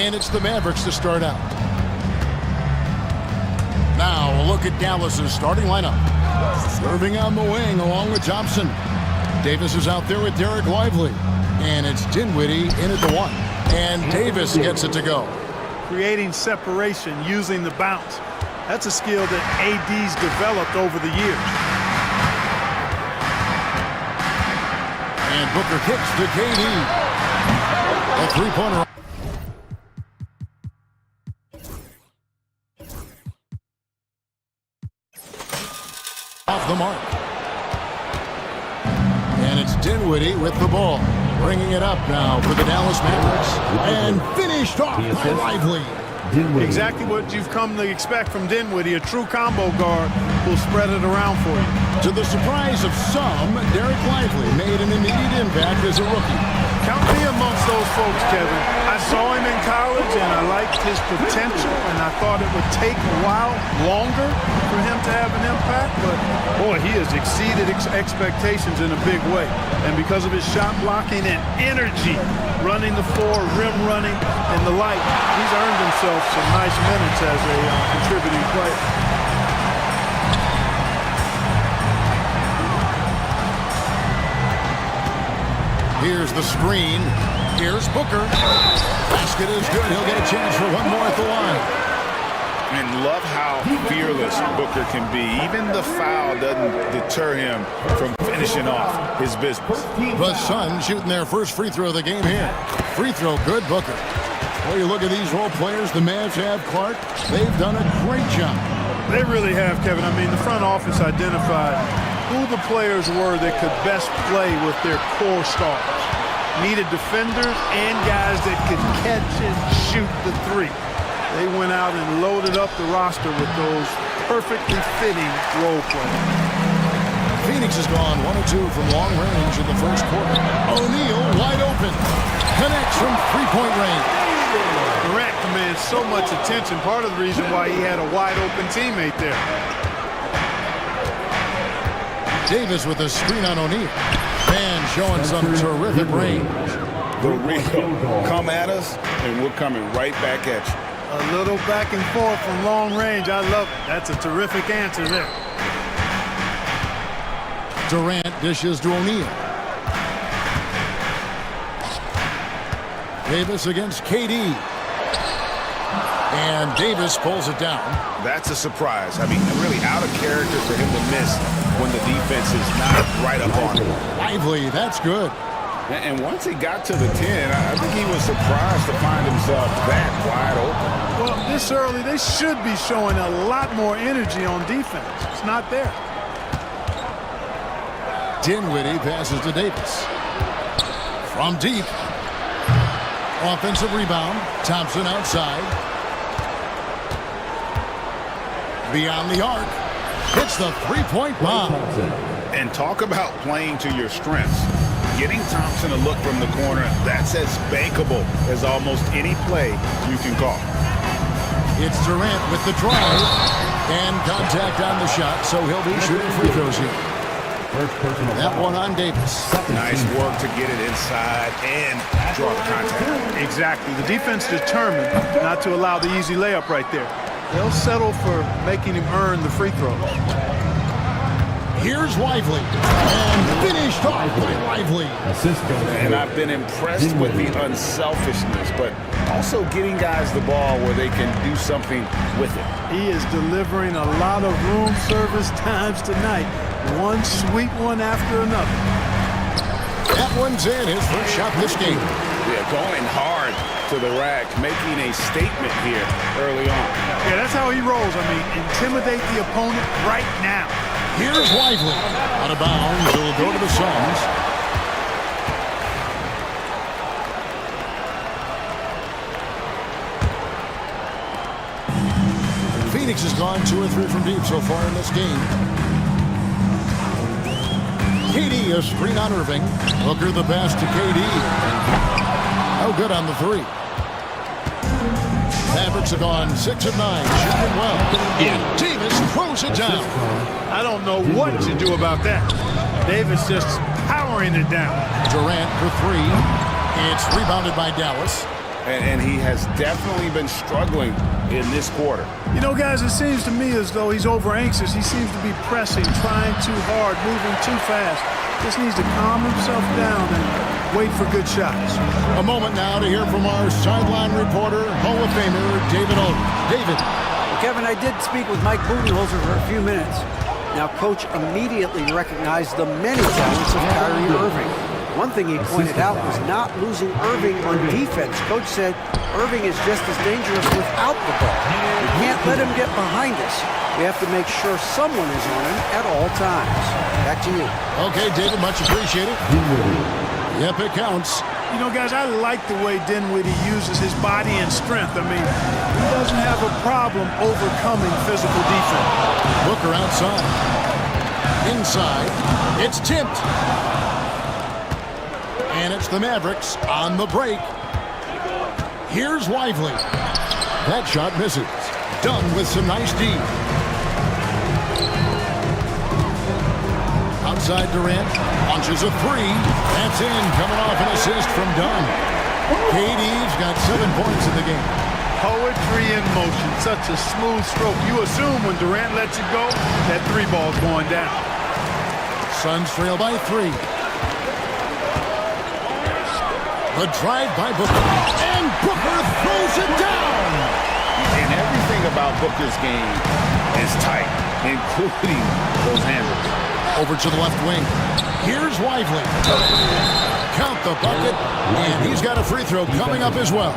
And it's the Mavericks to start out. Now a look at Dallas's starting lineup. Serving on the wing along with Thompson. Davis is out there with Derek Lively. And it's Dinwiddie in at the 1. And Davis gets it to go. Creating separation using the bounce. That's a skill that AD's developed over the years. And Booker kicks to KD. A three-pointer. Off the mark. And it's Dinwiddie with the ball. Bringing it up now for the Dallas Mavericks. And finished off by Lively. Exactly what you've come to expect from Dinwiddie, a true combo guard who'll spread it around for you. To the surprise of some, Derek Lively made an immediate impact as a rookie. Count me amongst those folks, Kevin. I saw him in college, and I liked his potential, and I thought it would take a while longer for him to have an impact, but, boy, he has exceeded expectations in a big way. And because of his shot blocking and energy, running the floor, rim running, and the like, he's earned himself some nice minutes as a contributing player. Here's the screen. Here's Booker. Basket is good. He'll get a chance for one more at the line. And love how fearless Booker can be. Even the foul doesn't deter him from finishing off his business. The Suns shooting their first free throw of the game here. Free throw good, Booker. Well, you look at these role players the Mavs have, Clark. They've done a great job. They really have, Kevin. I mean, the front office identified who the players were that could best play with their core stars. Needed defenders and guys that could catch and shoot the three. They went out and loaded up the roster with those perfectly fitting role players. Phoenix has gone 1 of 2 from long range in the first quarter. O'Neal wide open. Connects from three-point range. Durant commands so much attention. Part of the reason why he had a wide open teammate there. Davis with a screen on O'Neal. And showing some terrific range. The real come at us, and we're coming right back at you. A little back and forth from long range. I love it. That's a terrific answer there. Durant dishes to O'Neal. Davis against KD. And Davis pulls it down. That's a surprise. I mean, really out of character for him to miss when the defense is not right up on him. Lively, that's good. And once he got to the 10, I think he was surprised to find himself that wide open. Well, this early, they should be showing a lot more energy on defense. It's not there. Dinwiddie passes to Davis. From deep. Offensive rebound. Thompson outside. Beyond the arc. Hits the three-point bomb. And talk about playing to your strengths. Getting Thompson a look from the corner, that's as bankable as almost any play you can call. It's Durant with the drive. And contact on the shot, so he'll be shooting free throws here. That one on Davis. Nice work to get it inside and draw the contact. Exactly. The defense determined not to allow the easy layup right there. They'll settle for making him earn the free throws. Here's Lively. And finished off by Lively. And I've been impressed with the unselfishness, but also getting guys the ball where they can do something with it. He is delivering a lot of room service times tonight. One sweet one after another. That one's in. His first shot this game. Yeah, going hard to the rack, making a statement here early on. Yeah, that's how he rolls. I mean, intimidate the opponent right now. Here's Lively. Out of bounds. It'll go to the Suns. Phoenix has gone 2 or 3 from deep so far in this game. KD a screen on Irving. Booker the pass to KD. No good on the 3. Mavericks have gone 6 of 9, shooting well. And Davis throws it down. I don't know what to do about that. Davis just powering it down. Durant for 3. It's rebounded by Dallas. And he has definitely been struggling in this quarter. You know, guys, it seems to me as though he's over anxious. He seems to be pressing, trying too hard, moving too fast. Just needs to calm himself down and wait for good shots. A moment now to hear from our sideline reporter, Hall of Famer David Olden. David. Kevin, I did speak with Mike Budenholzer for a few minutes. Now, Coach immediately recognized the many talents of Kyrie Irving. One thing he pointed out was not losing Irving on defense. Coach said Irving is just as dangerous without the ball. We can't let him get behind us. We have to make sure someone is on him at all times. Back to you. Okay, David, much appreciated. Yep, it counts. You know, guys, I like the way Dinwiddie uses his body and strength. I mean, he doesn't have a problem overcoming physical defense. Booker outside. Inside. It's tipped. And it's the Mavericks on the break. Here's Lively. That shot misses. Done with some nice D. Outside Durant. Launches a three. That's in. Coming off an assist from Dunn. KD's got 7 points in the game. Poetry in motion. Such a smooth stroke. You assume when Durant lets it go, that three ball's going down. Suns trail by 3. The drive by Booker. And Booker throws it down. And everything about Booker's game is tight, including those handles. Over to the left wing. Here's Lively. Count the bucket. And he's got a free throw coming up as well.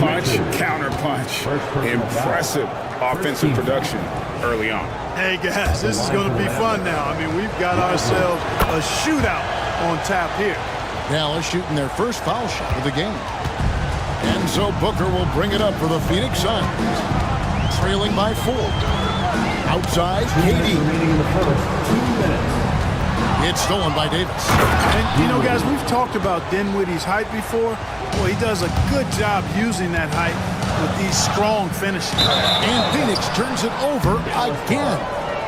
Punch, counter punch. Impressive offensive production early on. Hey, guys, this is going to be fun now. I mean, we've got ourselves a shootout on tap here. Dallas shooting their first foul shot of the game. And so Booker will bring it up for the Phoenix Suns. Trailing by 4. Outside, KD. It's stolen by Davis. And, you know, guys, we've talked about Dinwiddie's height before. Well, he does a good job using that height with these strong finishes. And Phoenix turns it over again.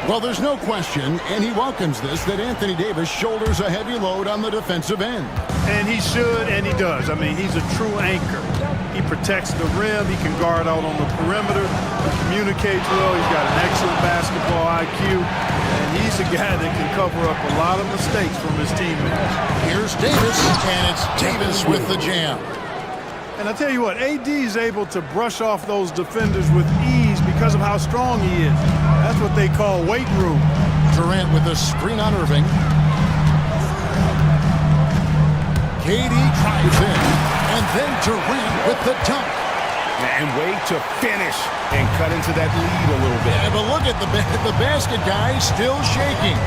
Well, there's no question, and he welcomes this, that Anthony Davis shoulders a heavy load on the defensive end. And he should, and he does. I mean, he's a true anchor. He protects the rim. He can guard out on the perimeter. He communicates well. He's got an excellent basketball IQ. And he's a guy that can cover up a lot of mistakes from his teammates. Here's Davis, and it's Davis with the jam. And I tell you what, AD is able to brush off those defenders with ease because of how strong he is. That's what they call weight room. Durant with a screen on Irving. KD drives in, and then Durant with the dunk. And wait to finish and cut into that lead a little bit. Yeah, but look at the basket guy still shaking.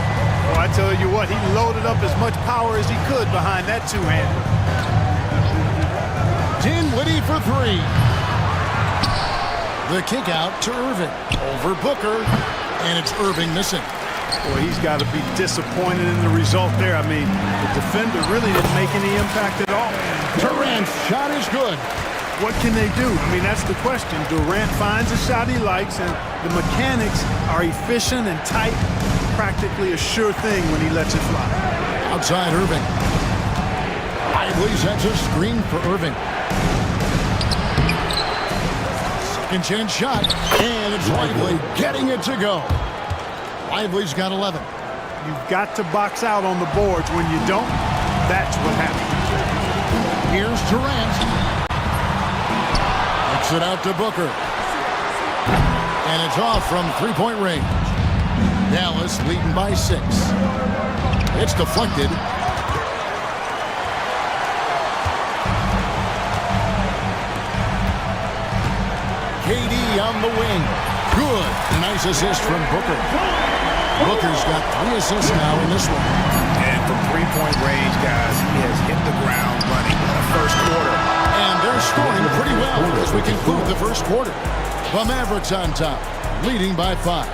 Well, I tell you what, he loaded up as much power as he could behind that two-hander. Dinwiddie for 3. The kick out to Irving. Over Booker. And it's Irving missing. Boy, he's got to be disappointed in the result there. I mean, the defender really didn't make any impact at all. Durant's shot is good. What can they do? I mean, that's the question. Durant finds a shot he likes, and the mechanics are efficient and tight. Practically a sure thing when he lets it fly. Outside Irving. Lively sets a screen for Irving. Second chance shot, and it's Lively getting it to go. Lively's got 11. You've got to box out on the boards. When you don't, that's what happens. Here's Durant. Kicks it out to Booker. And it's off from three-point range. Dallas leading by 6. It's deflected. KD on the wing. Good. A nice assist from Booker. Booker's got 3 assists now in this one. And from three-point range, guys, he has hit the ground running in the first quarter. And they're scoring pretty well as we conclude the first quarter. The Mavericks on top, leading by 5.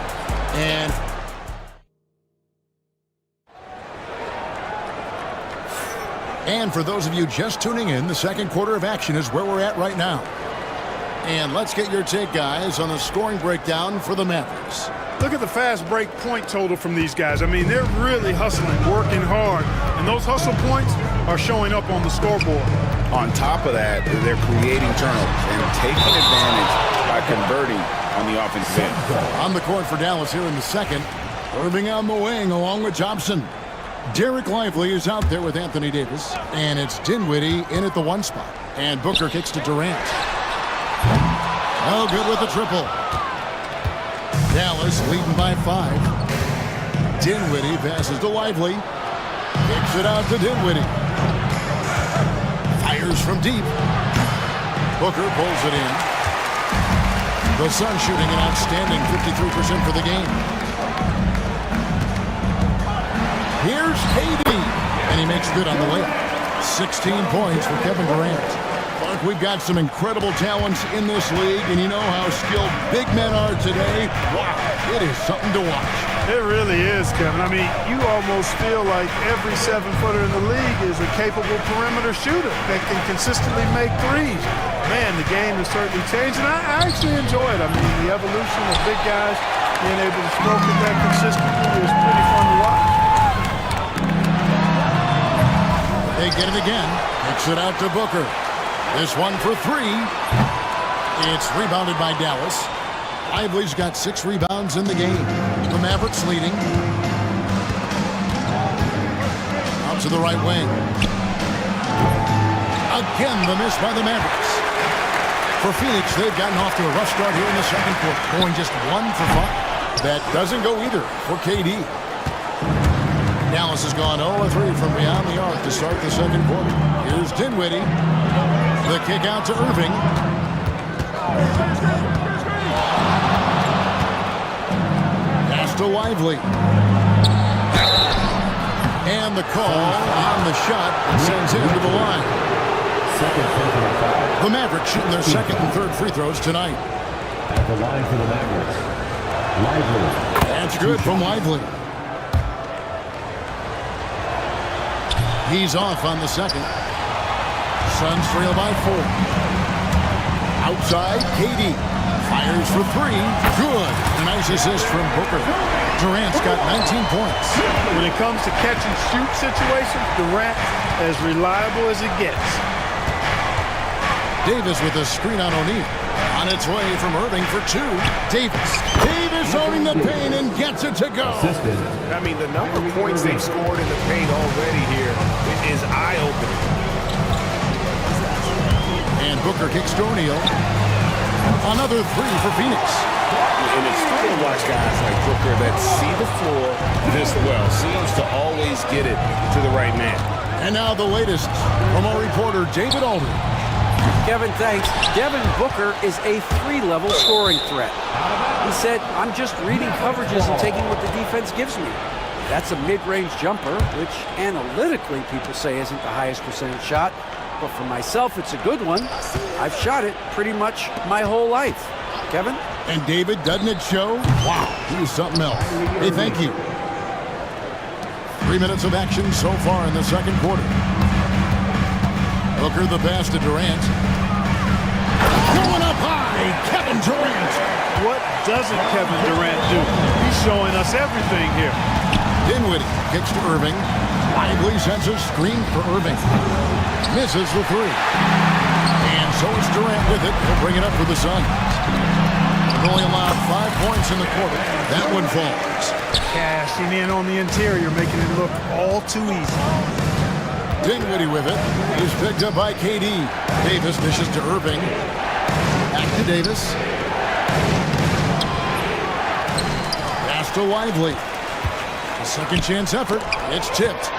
And for those of you just tuning in, the second quarter of action is where we're at right now. And let's get your take, guys, on the scoring breakdown for the Mavericks. Look at the fast break point total from these guys. I mean, they're really hustling, working hard. And those hustle points are showing up on the scoreboard. On top of that, they're creating turnovers and taking advantage by converting on the offensive end. On the court for Dallas here in the second. Irving on the wing along with Thompson. Derek Lively is out there with Anthony Davis. And it's Dinwiddie in at the one spot. And Booker kicks to Durant. Oh, good with the triple. Dallas leading by 5. Dinwiddie passes to Lively. Kicks it out to Dinwiddie. Fires from deep. Booker pulls it in. The Suns shooting an outstanding 53% for the game. Here's KD, and he makes good on the layup. 16 points for Kevin Durant. Clark, we've got some incredible talents in this league, and you know how skilled big men are today. Wow, it is something to watch. It really is, Kevin. I mean, you almost feel like every 7-footer in the league is a capable perimeter shooter that can consistently make threes. Man, the game has certainly changed, and I actually enjoy it. I mean, the evolution of big guys being able to stroke it that consistently is pretty fun to watch. They get it again. Kicks it out to Booker. This one for 3. It's rebounded by Dallas. Lively's got 6 rebounds in the game. The Mavericks leading. Out to the right wing. Again, the miss by the Mavericks. For Phoenix, they've gotten off to a rough start here in the second quarter, going just 1 for 5. That doesn't go either for KD. Dallas has gone 0-3 from beyond the arc to start the second quarter. Here's Dinwiddie. The kick out to Irving. Pass to Lively. And the call on the shot sends him to the line. The Mavericks shooting their second and third free throws tonight. At the line for the Mavericks, Lively. That's good from Lively. He's off on the second. Suns trail by 4. Outside, KD fires for 3. Good. A nice assist from Booker. Durant's got 19 points. When it comes to catch and shoot situations, Durant as reliable as it gets. Davis with a screen on O'Neal. On its way from Irving for 2. Davis owning the paint and gets it to go. I mean, the number of points they've scored in the paint already here is eye-opening. And Booker kicks to O'Neal. Another 3 for Phoenix. And it's fun to watch guys like Booker that see the floor this well. Seems to always get it to the right man. And now the latest from our reporter, David Alden. Kevin, thanks. Devin Booker is a 3-level scoring threat. He said, I'm just reading coverages and taking what the defense gives me. That's a mid-range jumper, which analytically people say isn't the highest percentage shot. But for myself, it's a good one. I've shot it pretty much my whole life. Kevin? And David, doesn't it show? Wow, he's something else. Hey, thank you. 3 minutes of action so far in the second quarter. Booker the pass to Durant. Going up high, Kevin Durant. What doesn't Kevin Durant do? He's showing us everything here. Dinwiddie kicks to Irving. Lively sends a screen for Irving. Misses the 3. And so it's Durant with it. He'll bring it up for the Suns. Only allowed 5 points in the quarter. That one falls. Cashing in on the interior, making it look all too easy. Dinwiddie with it. He's picked up by KD. Davis dishes to Irving. Back to Davis. Pass to Lively. A second chance effort. It's tipped.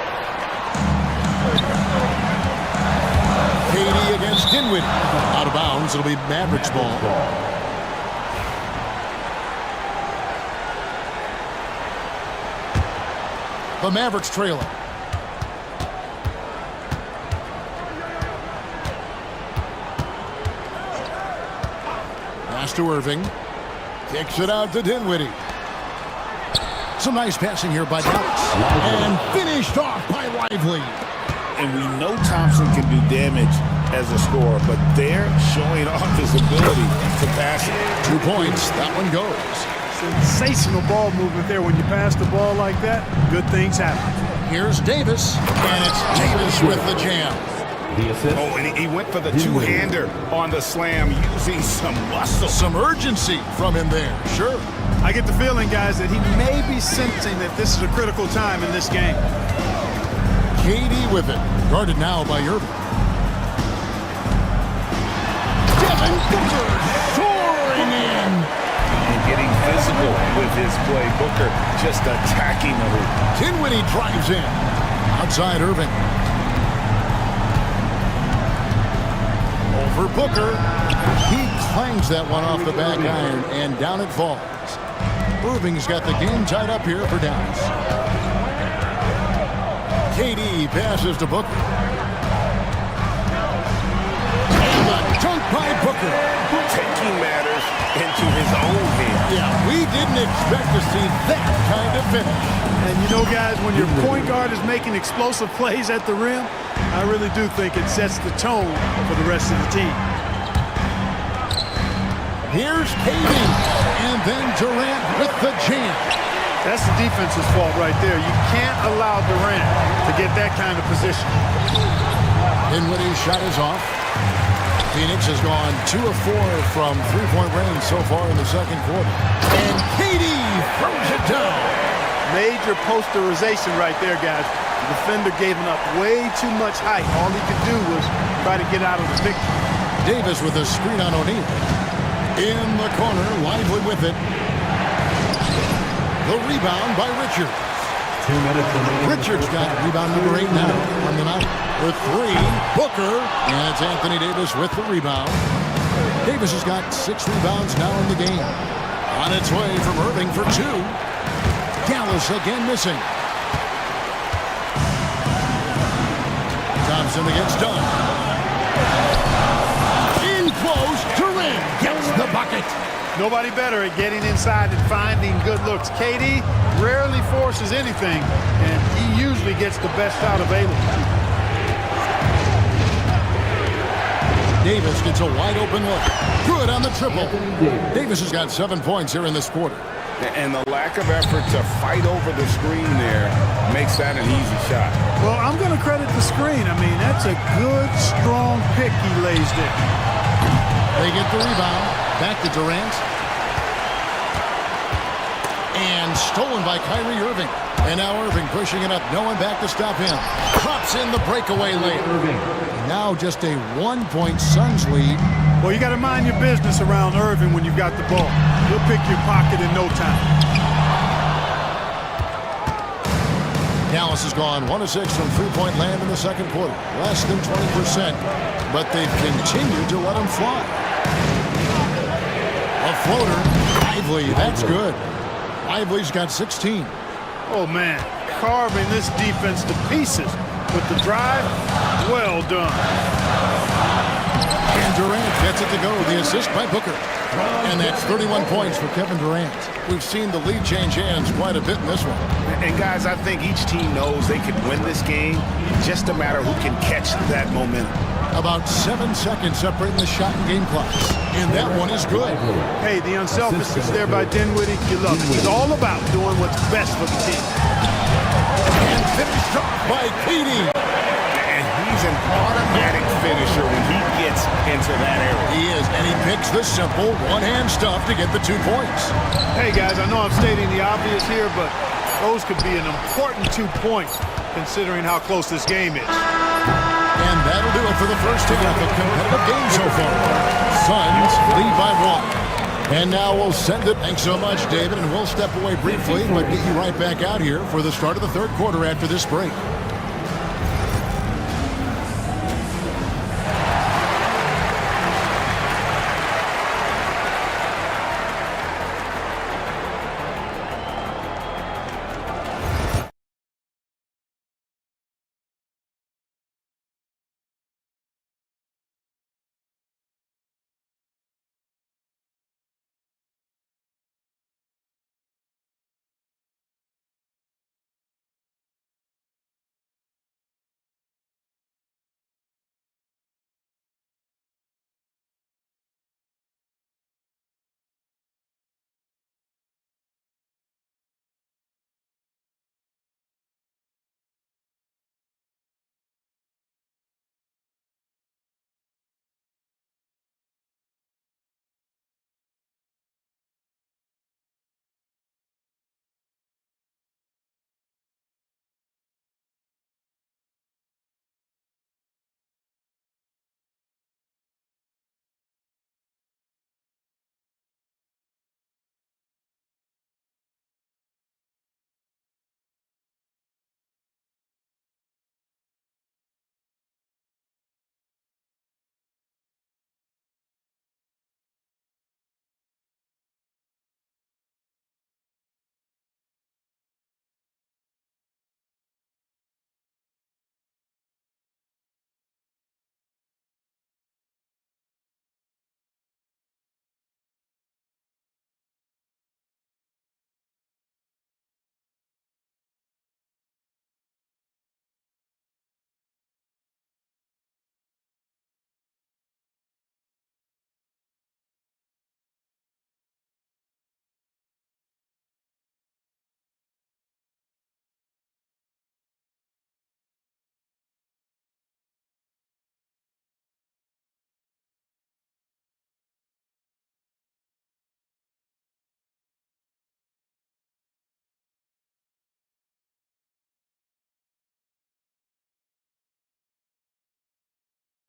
KD against Dinwiddie. Out of bounds. It'll be Mavericks ball. The Mavericks trailer. Pass to Irving. Kicks it out to Dinwiddie. Some nice passing here by Dallas. And finished off by Lively. And we know Thompson can do damage as a scorer, but they're showing off his ability to pass it. 2 points. That one goes. Sensational ball movement there. When you pass the ball like that, good things happen. Here's Davis. And it's Davis with the jam. The assist. Oh, and he went for the two-hander on the slam using some muscle. Some urgency from him there, sure. I get the feeling, guys, that he may be sensing that this is a critical time in this game. KD with it. Guarded now by Irving. Devin Booker soaring in. And getting physical with his play. Booker just attacking the hoop. Dinwiddie drives in. Outside Irving. Over Booker. He clangs that one off the back iron, and down it falls. Irving's got the game tied up here for Dallas. KD passes to Booker. And the dunk by Booker. Taking matters into his own hands. Yeah, we didn't expect to see that kind of finish. And you know, guys, when your point guard is making explosive plays at the rim, I really do think it sets the tone for the rest of the team. Here's KD, and then Durant with the jam. That's the defense's fault right there. You can't allow Durant to get that kind of position. Dinwiddie's shot is off. Phoenix has gone 2 of 4 from three-point range so far in the second quarter. And KD throws it down. Major posterization right there, guys. The defender gave him up way too much height. All he could do was try to get out of the picture. Davis with a screen on O'Neal. In the corner, Lively with it. The rebound by Richards. 2 minutes remaining. Richards got rebound number 8 now on the night. With 3, Booker, and it's Anthony Davis with the rebound. Davis has got 6 rebounds now in the game. On its way from Irving for 2. Dallas again missing. Thompson against Dunn. In close, Durant gets the bucket. Nobody better at getting inside and finding good looks. KD rarely forces anything, and he usually gets the best out available. Davis gets a wide open look. Good on the triple. Davis has got 7 points here in this quarter. And the lack of effort to fight over the screen there makes that an easy shot. Well, I'm going to credit the screen. I mean, that's a good, strong pick he lays there. They get the rebound. Back to Durant. And stolen by Kyrie Irving. And now Irving pushing it up. No one back to stop him. Drops in the breakaway layup. Now just a 1-point Suns lead. Well, you got to mind your business around Irving when you've got the ball. He'll pick your pocket in no time. Dallas has gone 1 of 6 from three-point land in the second quarter. Less than 20%. But they've continued to let him fly. A floater. Lively, that's good. Lively's got 16. Oh, man, carving this defense to pieces with the drive. Well done. And Durant gets it to go. The assist by Booker. And that's 31 points for Kevin Durant. We've seen the lead change hands quite a bit in this one. And guys, I think each team knows they can win this game. Just a matter who can catch that momentum. About 7 seconds separating the shot and game clocks. And that one is good. Hey, the unselfishness there by Dinwiddie, you love it. It's all about doing what's best for the team. And finished off by KD. And he's an automatic finisher when he gets into that area. He is, and he picks the simple one-hand stuff to get the 2 points. Hey, guys, I know I'm stating the obvious here, but those could be an important 2 points considering how close this game is. And that'll do it for the first half of competitive game so far. Suns lead by 1. And now we'll send it. Thanks so much, David, and we'll step away briefly, but get you right back out here for the start of the third quarter after this break.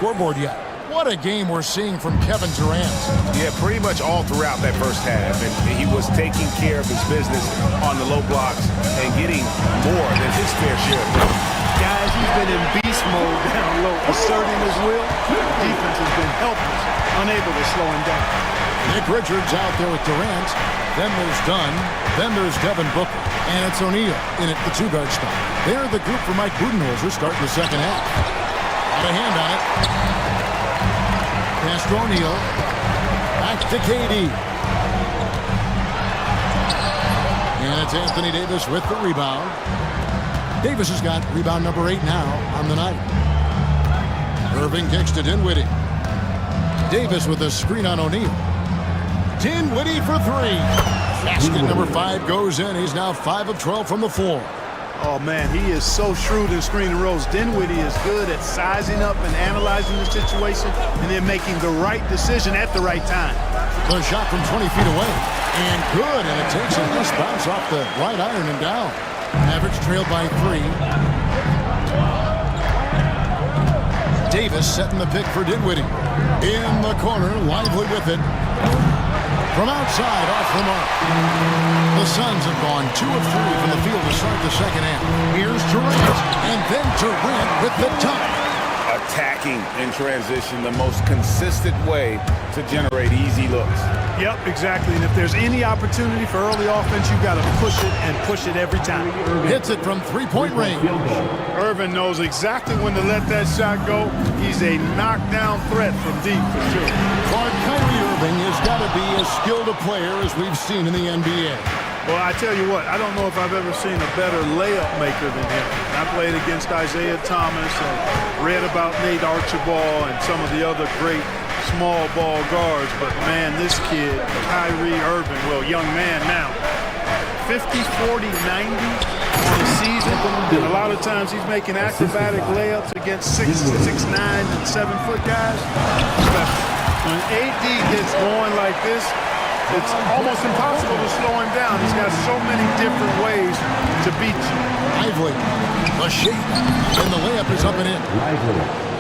scoreboard yet. What a game we're seeing from Kevin Durant. Yeah, pretty much all throughout that first half. And he was taking care of his business on the low blocks and getting more than his fair share. Guys, he's been in beast mode down low, asserting his will. Defense has been helpless, unable to slow him down. Nick Richards out there with Durant. Then there's Dunn. Then there's Devin Booker. And it's O'Neal in at the two-guard spot. They're the group for Mike Budenholzer starting the second half. Got a hand on it. Pass to O'Neal. Back to KD. And it's Anthony Davis with the rebound. Davis has got rebound number 8 now on the night. Irving kicks to Dinwiddie. Davis with a screen on O'Neal. Dinwiddie for 3. Basket number 5 goes in. He's now 5 of 12 from the floor. Oh, man, he is so shrewd in screen and rolls. Dinwiddie is good at sizing up and analyzing the situation and then making the right decision at the right time. The shot from 20 feet away. And good, and it takes a nice bounce off the right iron and down. Mavericks trailed by 3. Davis setting the pick for Dinwiddie. In the corner, Lively with it. From outside, off the mark. The Suns have gone 2 of 3 from the field to start the second half. Here's Durant, and then Durant with the dunk. Attacking in transition, the most consistent way to generate easy looks. Yep, exactly. And if there's any opportunity for early offense, you got to push it and push it every time. Hits it from three-point range. Irvin knows exactly when to let that shot go. He's a knockdown threat from deep for sure. But Kyrie Irving has got to be as skilled a player as we've seen in the NBA. Well, I tell you what, I don't know if I've ever seen a better layup maker than him. I played against Isaiah Thomas and read about Nate Archibald and some of the other great small ball guards, but man, this kid, Kyrie Irving, well, young man now, 50, 40, 90 on the season, and a lot of times he's making acrobatic layups against 6'9" and 7-foot guys. When AD gets going like this, it's almost impossible to slow him down. He's got so many different ways to beat you. Lively, the shake, and the layup is up and in.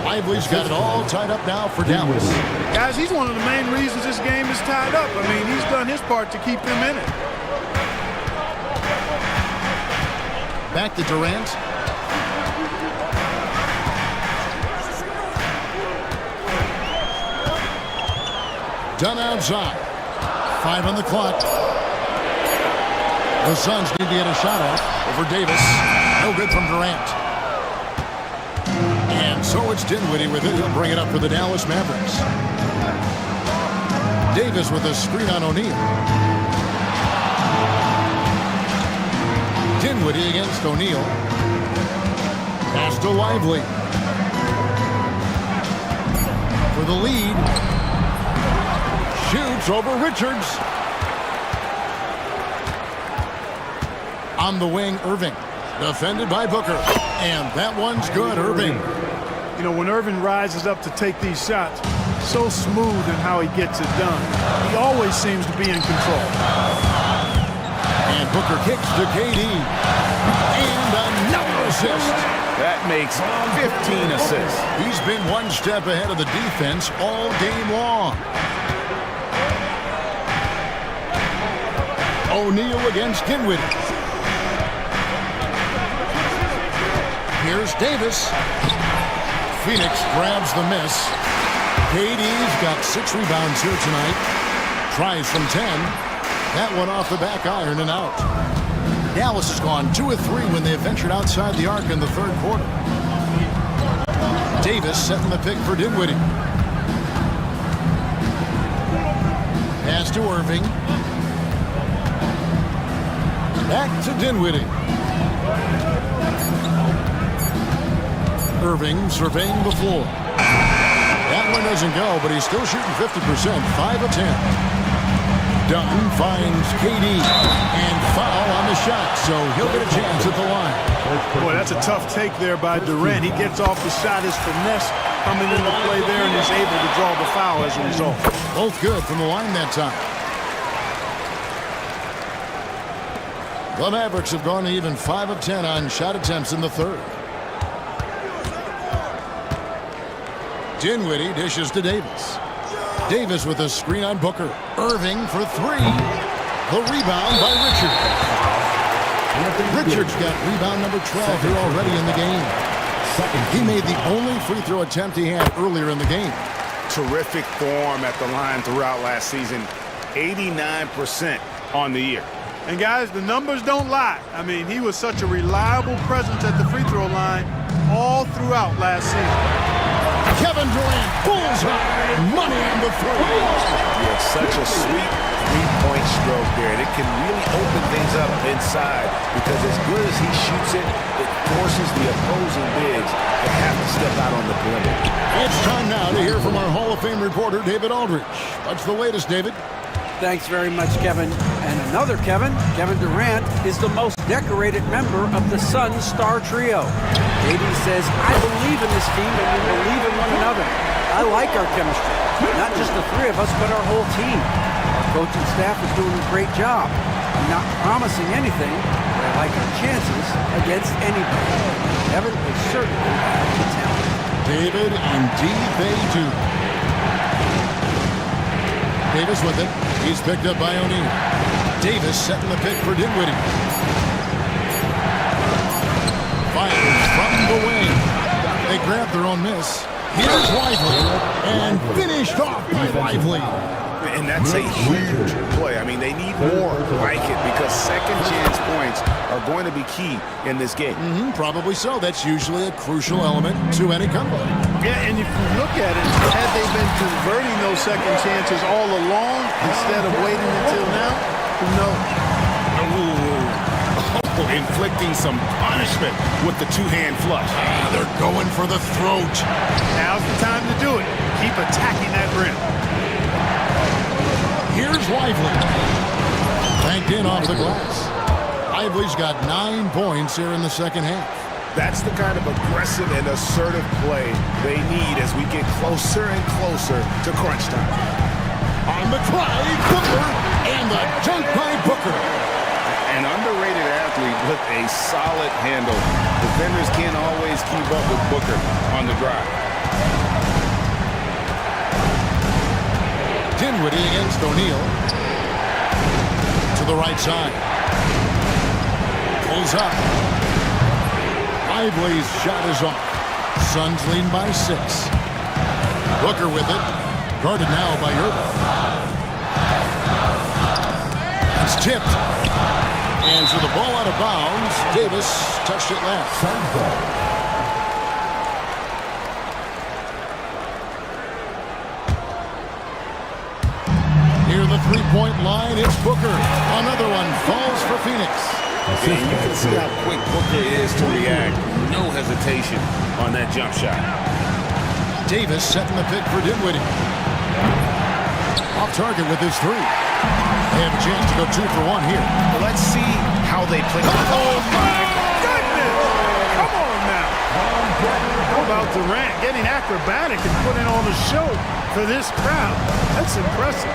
Lively's got it all tied up now for Dallas. Guys, he's one of the main reasons this game is tied up. I mean, he's done his part to keep them in it. Back to Durant. Done outside. 5 on the clock. The Suns need to get a shot off over Davis. No good from Durant. And so it's Dinwiddie with it. He'll bring it up for the Dallas Mavericks. Davis with a screen on O'Neal. Dinwiddie against O'Neal. Pass to Lively. For the lead. Shoots over Richards. On the wing, Irving. Defended by Booker. And that one's good, Irving. You know, when Irving rises up to take these shots, so smooth in how he gets it done. He always seems to be in control. And Booker kicks to KD. And another assist. That makes 15 assists. He's been one step ahead of the defense all game long. O'Neal against Dinwiddie. Here's Davis. Phoenix grabs the miss. KD's got 6 rebounds here tonight. Tries from 10. That one off the back iron and out. Dallas has gone 2 of 3 when they've ventured outside the arc in the third quarter. Davis setting the pick for Dinwiddie. Pass to Irving. Back to Dinwiddie. Irving surveying the floor. That one doesn't go, but he's still shooting 50%, 5 of 10. Dunn finds KD and foul on the shot, so he'll get a chance at the line. Boy, that's a tough take there by Durant. He gets off the shot, his finesse coming into play there, and is able to draw the foul as a result. Both good from the line that time. The Mavericks have gone even 5 of 10 on shot attempts in the third. Dinwiddie dishes to Davis. Davis with a screen on Booker. Irving for three. The rebound by Richards. Richards got rebound number 12 here already in the game. He made the only free throw attempt he had earlier in the game. Terrific form at the line throughout last season. 89% on the year. And guys, the numbers don't lie. I mean, he was such a reliable presence at the free throw line all throughout last season. Kevin Durant, bullseye, money on the three. Yeah, such a sweet three-point stroke there. And it can really open things up inside because as good as he shoots it, it forces the opposing bigs to have to step out on the perimeter. It's time now to hear from our Hall of Fame reporter, David Aldridge. What's the latest, David? Thanks very much, Kevin. And another Kevin, Kevin Durant, is the most decorated member of the Suns star trio. KD says, I believe in this team and we believe in one another. I like our chemistry. Not just the three of us, but our whole team. Our coaching staff is doing a great job. I'm not promising anything, but I like our chances against anybody. Kevin is certainly the talent. David, indeed they do. Davis with it. He's picked up by O'Neal. Davis setting the pick for Dinwiddie. Fires from the wing. They grab their own miss. Here's Lively. And finished off by Lively. And that's a huge play. I mean, they need more like it because second chance points are going to be key in this game. Probably so. That's usually a crucial element to any comeback. Yeah, and if you look at it, had they been converting those second chances all along instead of waiting until now, who knows? Inflicting some punishment with the two-hand flush. They're going for the throat. Now's the time to do it. Keep attacking that rim. Here's Lively. Banked in off the glass. Lively's got 9 points here in the second half. That's the kind of aggressive and assertive play they need as we get closer and closer to crunch time. On the drive, Booker, and the dunk by Booker. An underrated athlete with a solid handle. Defenders can't always keep up with Booker on the drive. Dinwiddie against O'Neal. To the right side. Pulls up. Lively's shot is off. Suns lead by 6. Booker with it. Guarded now by Irving. It's tipped. And so the ball out of bounds. Davis touched it last. Near the three-point line, it's Booker. Another one falls for Phoenix. And you can see how quick Booker is to react. No hesitation on that jump shot. Davis setting the pick for Dinwiddie. Off target with his three. They have a chance to go 2 for 1 here. Well, let's see how they play. Oh, my goodness! Come on now. How about Durant getting acrobatic and putting on a show for this crowd? That's impressive.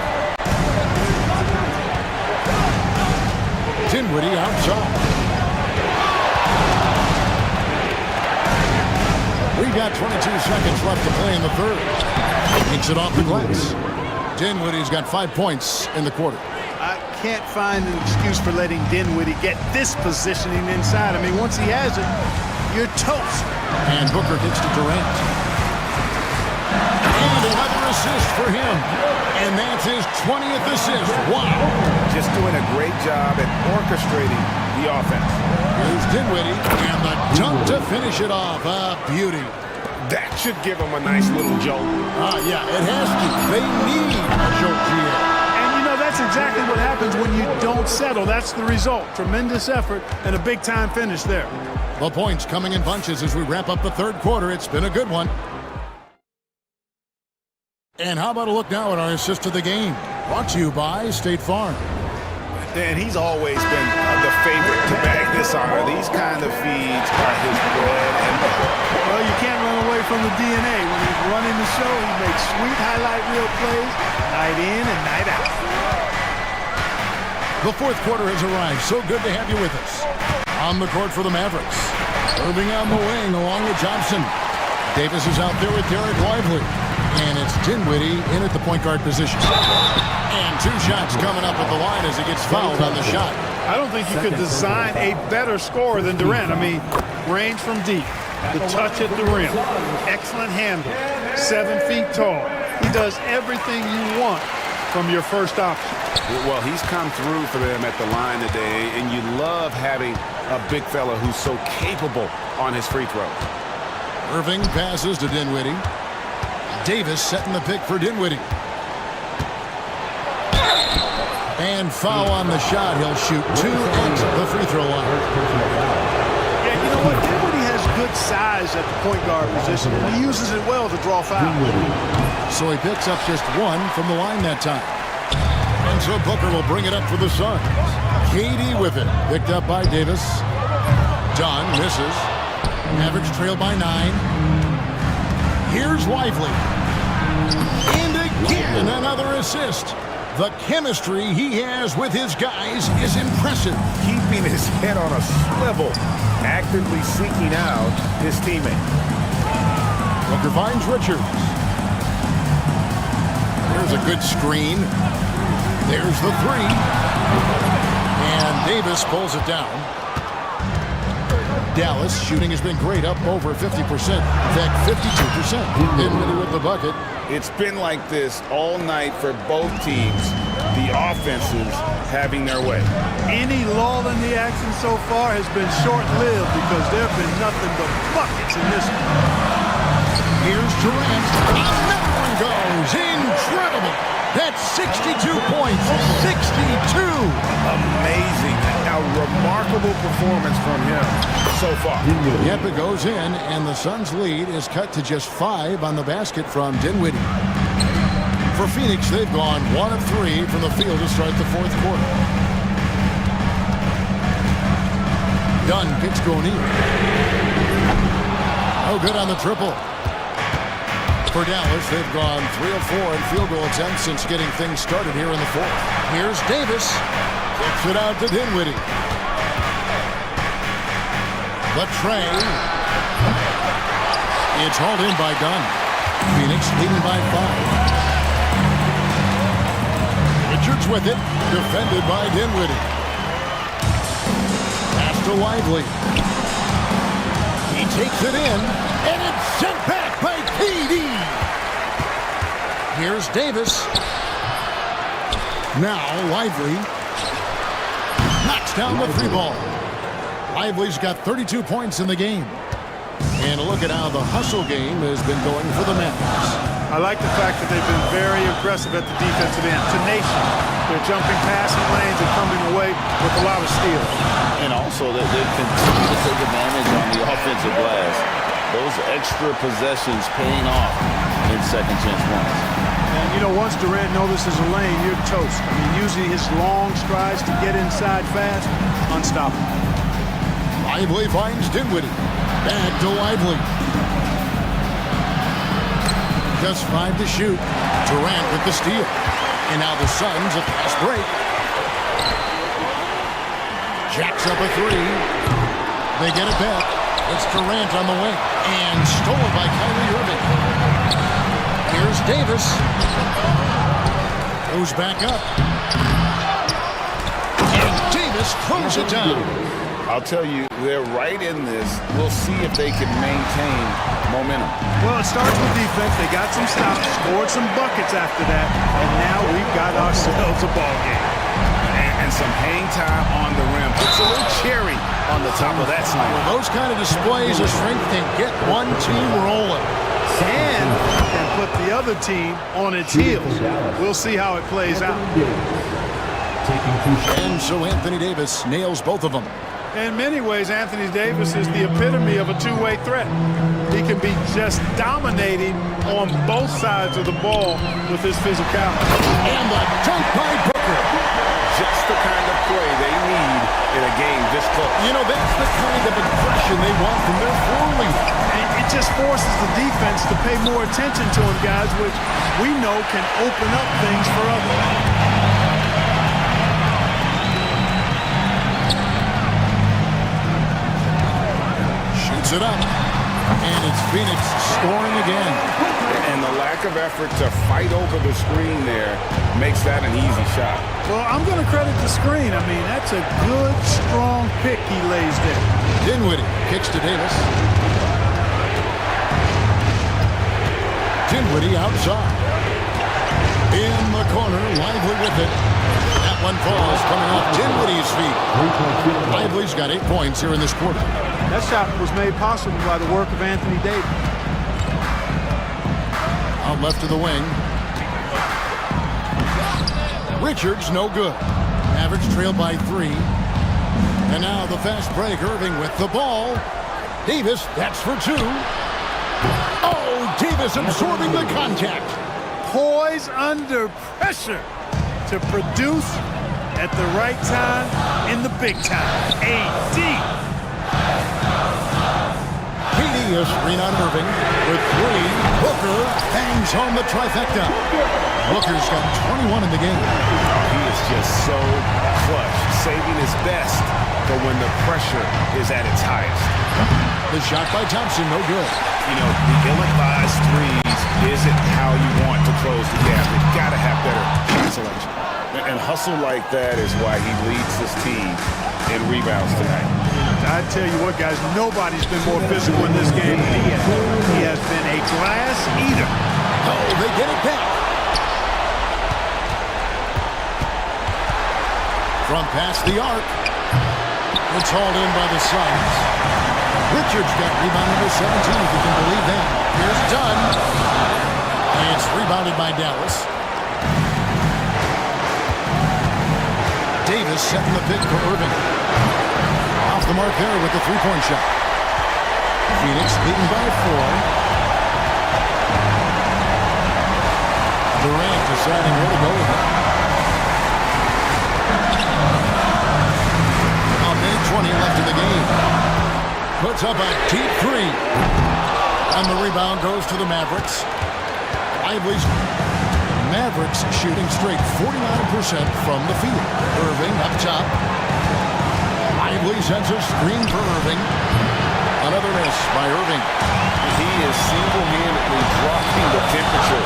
Dinwiddie outside. We've got 22 seconds left to play in the third. Takes it off the glass. Dinwiddie's got 5 points in the quarter. I can't find an excuse for letting Dinwiddie get this positioning inside. I mean, once he has it, you're toast. And Booker gets to Durant. And another assist for him. And that's his 20th assist. Wow. Just doing a great job at orchestrating the offense. Here's Dinwiddie. And the dunk to finish it off. A beauty. That should give them a nice little jolt. Yeah, it has to. They need a jolt here. And you know, that's exactly what happens when you don't settle. That's the result. Tremendous effort and a big-time finish there. The points coming in bunches as we wrap up the third quarter. It's been a good one. And how about a look now at our assist of the game? Brought to you by State Farm. And he's always been the favorite to bag this honor. These kind of feeds are his bread and butter. Well, you can't run away from the DNA. When he's running the show, he makes sweet highlight reel plays night in and night out. The fourth quarter has arrived. So good to have you with us. On the court for the Mavericks. Irving on the wing along with Johnson. Davis is out there with Derek Lively. And it's Dinwiddie in at the point guard position. And 2 shots coming up at the line as he gets fouled on the shot. I don't think you could design a better scorer than Durant. I mean, range from deep, the touch at the rim, excellent handle, 7 feet tall. He does everything you want from your first option. Well, he's come through for them at the line today, and you love having a big fella who's so capable on his free throw. Irving passes to Dinwiddie. Davis setting the pick for Dinwiddie. And foul on the shot. He'll shoot 2 at the free throw line. Yeah, you know what? Dinwiddie has good size at the point guard position, and he uses it well to draw fouls. So he picks up just 1 from the line that time. And so Booker will bring it up for the Suns. KD with it. Picked up by Davis. Dunn misses. Mavericks trail by 9. Here's Lively. And again, another assist. The chemistry he has with his guys is impressive. Keeping his head on a swivel, actively seeking out his teammate. Booker finds Richards. There's a good screen. There's the 3. And Davis pulls it down. Dallas shooting has been great, up over 50%. In fact, 52%. Dinwiddie with the bucket. It's been like this all night for both teams. The offenses having their way. Any lull in the action so far has been short-lived because there have been nothing but buckets in this one. Here's Durant. Another one goes. Incredible. That's 62 points. 62. Amazing. A remarkable performance from him so far. Yep, it goes in, and the Suns' lead is cut to just 5 on the basket from Dinwiddie. For Phoenix, they've gone 1 of 3 from the field to start the 4th quarter. Dunn kicks to O'Neal. Oh, good on the triple. For Dallas, they've gone 3 of 4 in field goal attempts since getting things started here in the 4th. Here's Davis. Kicks it out to Dinwiddie. The tray. It's hauled in by Dunn. Phoenix leading by 5. Richards with it. Defended by Dinwiddie. Pass to Lively. He takes it in. And it's sent back by KD. Here's Davis. Now Lively knocks down the 3 ball. Lively's got 32 points in the game. And a look at how the hustle game has been going for the Mavericks. I like the fact that they've been very aggressive at the defensive end. Tenacious. They're jumping passing lanes and coming away with a lot of steals. And also that they continue to take advantage on the offensive glass. Those extra possessions paying off in second chance points. And you know, once Durant notices a lane, you're toast. I mean, using his long strides to get inside fast, unstoppable. Lively finds Dinwiddie. Back to Lively. Just 5 to shoot. Durant with the steal. And now the Suns a fast break. Jacks up a 3. They get it back. It's Durant on the wing. And stolen by Kyrie Irving. Here's Davis. Goes back up. And Davis throws it down. I'll tell you, they're right in this. We'll see if they can maintain momentum. Well, it starts with defense. They got some stops, scored some buckets after that, and now we've got ourselves a ball game. And some hang time on the rim. Puts a little cherry on the top of that slam. Well, those kind of displays of strength can get one team rolling. And put the other team on its heels. We'll see how it plays out. And so Anthony Davis nails both of them. In many ways, Anthony Davis is the epitome of a two-way threat. He can be just dominating on both sides of the ball with his physicality. And the dunk by Booker. Just the kind of play they need in a game this close. You know, that's the kind of aggression they want from their floor leader. It just forces the defense to pay more attention to him, guys, which we know can open up things for others. Shoots it up. And it's Phoenix scoring again. And the lack of effort to fight over the screen there makes that an easy shot. Well, I'm going to credit the screen. I mean, that's a good, strong pick he lays there. Dinwiddie kicks to Davis. Dinwiddie outside. In the corner, Lively with it. That one falls coming off Dinwiddie's feet. Lively's got 8 points here in this quarter. That shot was made possible by the work of Anthony Davis. Out left to the wing. Richards, no good. Mavericks trail by 3. And now the fast break. Irving with the ball. Davis, that's for 2. Oh, Davis absorbing the contact. Poise under pressure to produce at the right time in the big time. AD. KD is screen on Irving with 3. Booker hangs home the trifecta. Booker's got 21 in the game. He is just so clutch, saving his best for when the pressure is at its highest. The shot by Thompson, no good. You know, the ill-advised threes isn't how you want to close the gap. You've got to have better shot selection. And hustle like that is why he leads this team in rebounds tonight. I tell you what, guys, nobody's been more physical in this game than he has. He has been a glass eater. Oh, they get it back. From past the arc. It's hauled in by the Suns. Richards got rebound number 17, if you can believe that. Here's Dunn. And it's rebounded by Dallas. Davis setting the pick for Irving. Off the mark there with the three-point shot. Phoenix leading by 4. Durant deciding where to go with it. A minute 20 left in the game. Puts up a deep 3. And the rebound goes to the Mavericks. Lively's Mavericks shooting straight 49% from the field. Irving up top. Lively sends a screen for Irving. Another miss by Irving. He is single-handedly dropping the temperature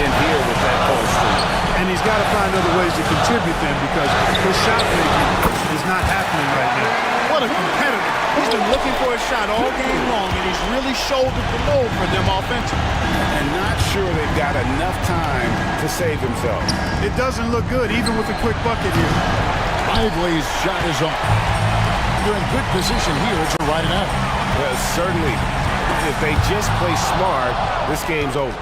in here with that cold streak. And he's got to find other ways to contribute then because his shot making is not happening right now. What a competitor. He's been looking for a shot all game long, and he's really shouldered the load for them offensively. And not sure they've got enough time to save themselves. It doesn't look good, even with a quick bucket here. Lively's shot is off. They're in good position here to ride it out. Well, certainly, if they just play smart, this game's over.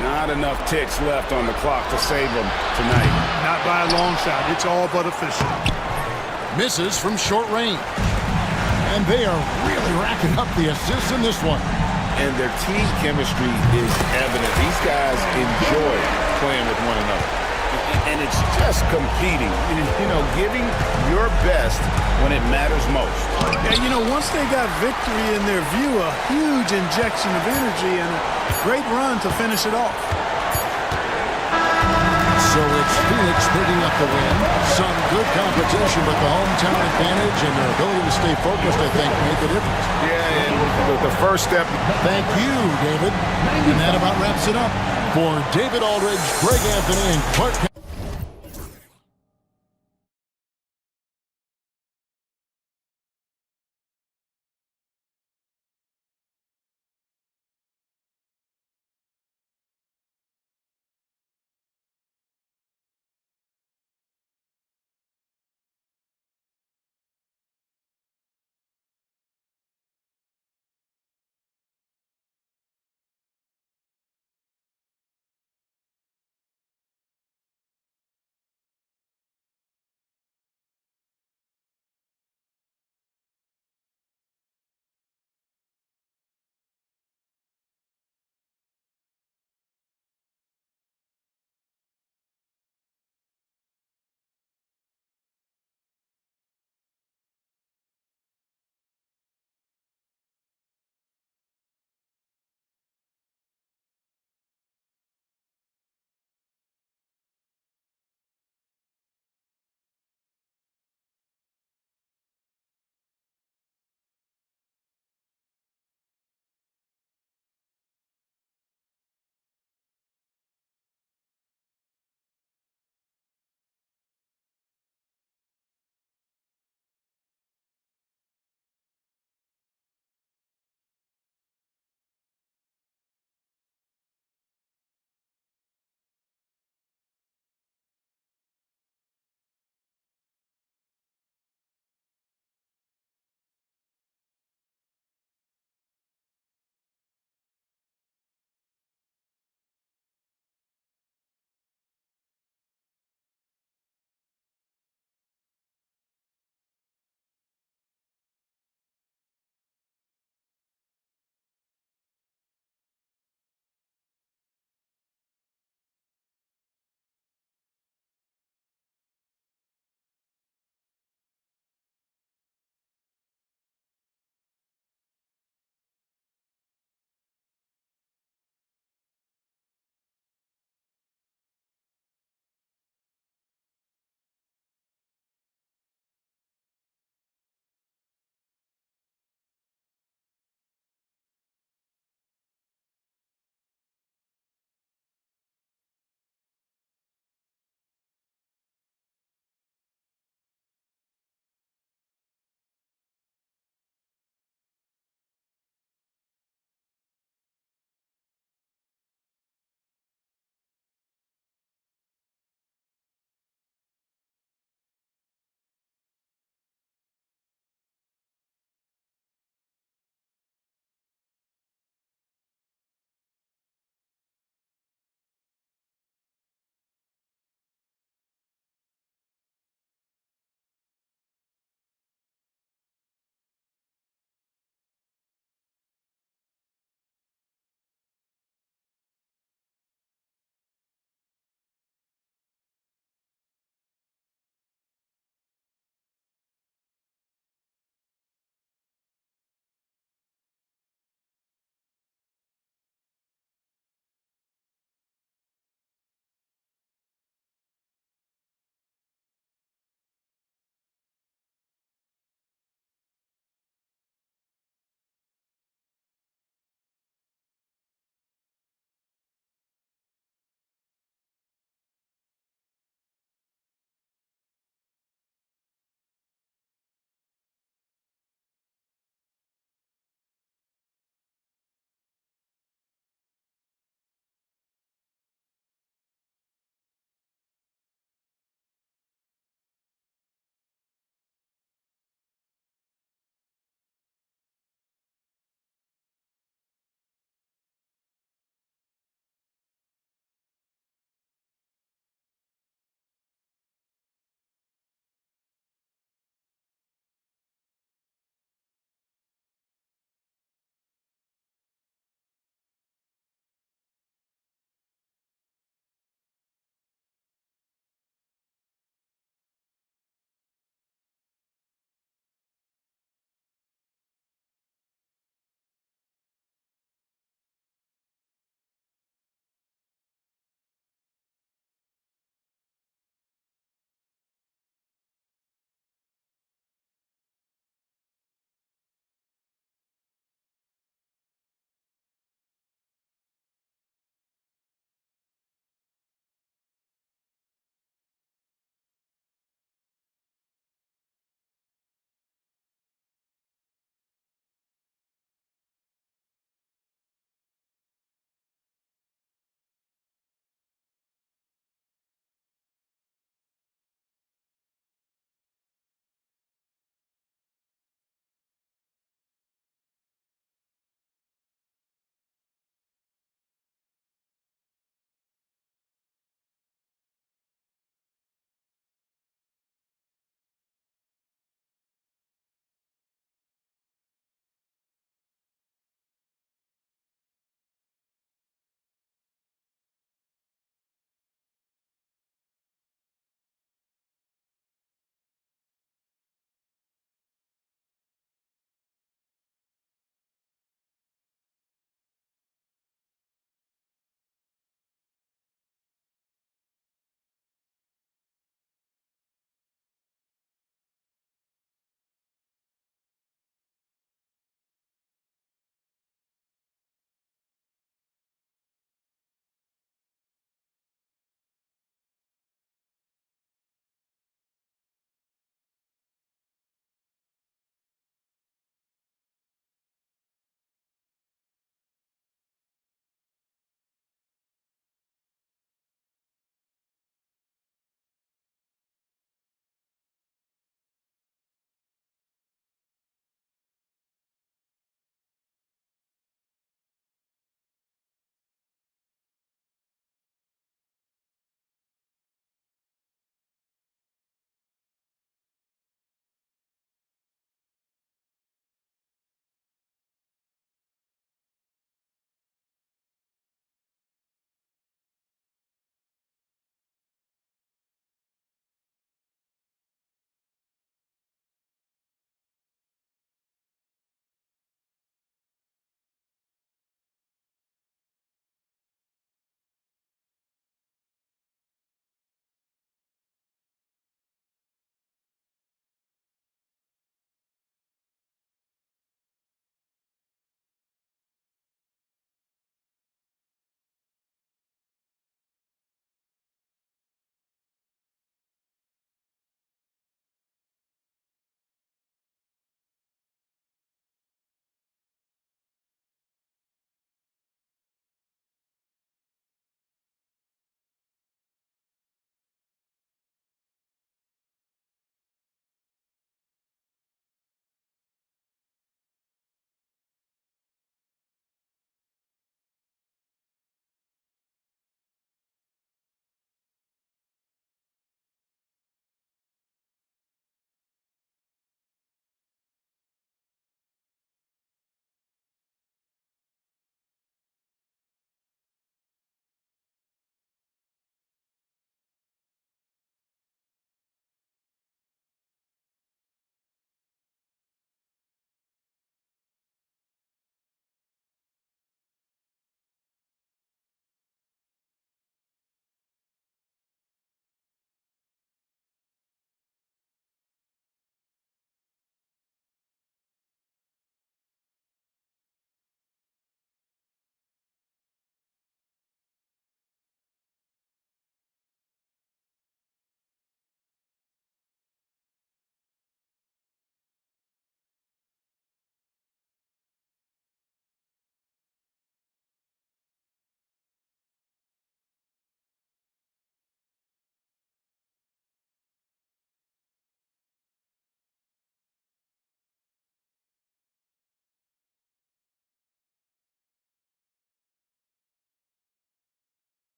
Not enough ticks left on the clock to save them tonight. Not by a long shot. It's all but official. Misses from short range. And they are really racking up the assists in this one. And their team chemistry is evident. These guys enjoy playing with one another. And it's just competing, you know, giving your best when it matters most. Yeah, you know, once they got victory in their view, a huge injection of energy and a great run to finish it off. So it's Phoenix picking up the win. Some good competition, but the hometown advantage and their ability to stay focused, I think, made the difference. Yeah, and the first step. Thank you, David. And that about wraps it up. For David Aldridge, Greg Anthony, and Clark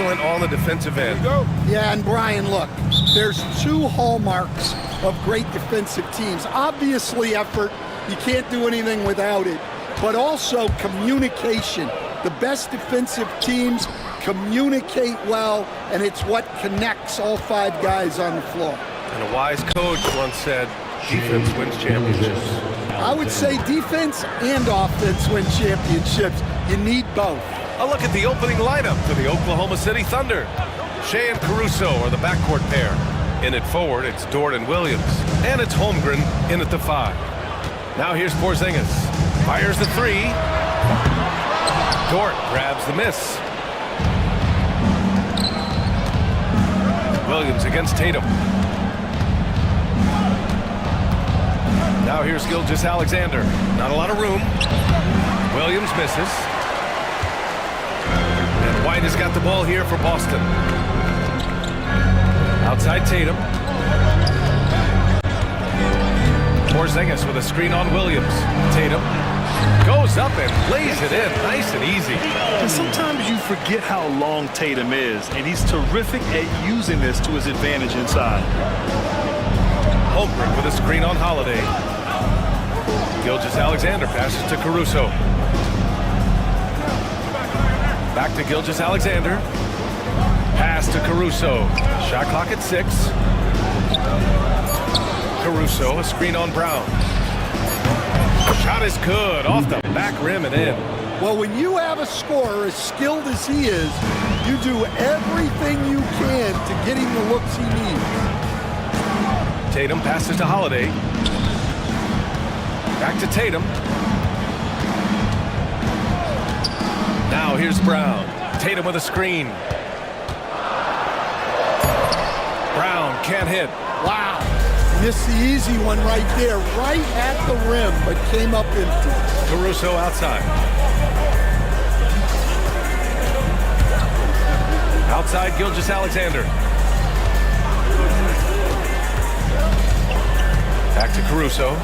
excellent on the defensive end. Yeah, and Brian, look, there's two hallmarks of great defensive teams. Obviously effort, you can't do anything without it, but also communication. The best defensive teams communicate well, and it's what connects all five guys on the floor. And a wise coach once said, defense wins championships. I would say defense and offense win championships. You need both. A look at the opening lineup for the Oklahoma City Thunder. Shea and Caruso are the backcourt pair. In at forward, it's Dort and Williams. And it's Holmgren in at the 5. Now here's Porzingis. Fires the 3. Dort grabs the miss. Williams against Tatum. Now here's Gilgeous-Alexander. Not a lot of room. Williams misses. And White has got the ball here for Boston. Outside Tatum. Porzingis with a screen on Williams. Tatum goes up and lays it in, nice and easy. And sometimes you forget how long Tatum is, and he's terrific at using this to his advantage inside. Holmgren with a screen on Holiday. Gilgeous-Alexander passes to Caruso. Back to Gilgeous-Alexander. Pass to Caruso. Shot clock at 6. Caruso, a screen on Brown. Shot is good, off the back rim and in. Well, when you have a scorer as skilled as he is, you do everything you can to get him the looks he needs. Tatum passes to Holiday. Back to Tatum. Now here's Brown. Tatum with a screen. Brown can't hit. Wow. Missed the easy one right there, right at the rim, but came up empty. Caruso outside. Outside Gilgeous-Alexander. Back to Caruso.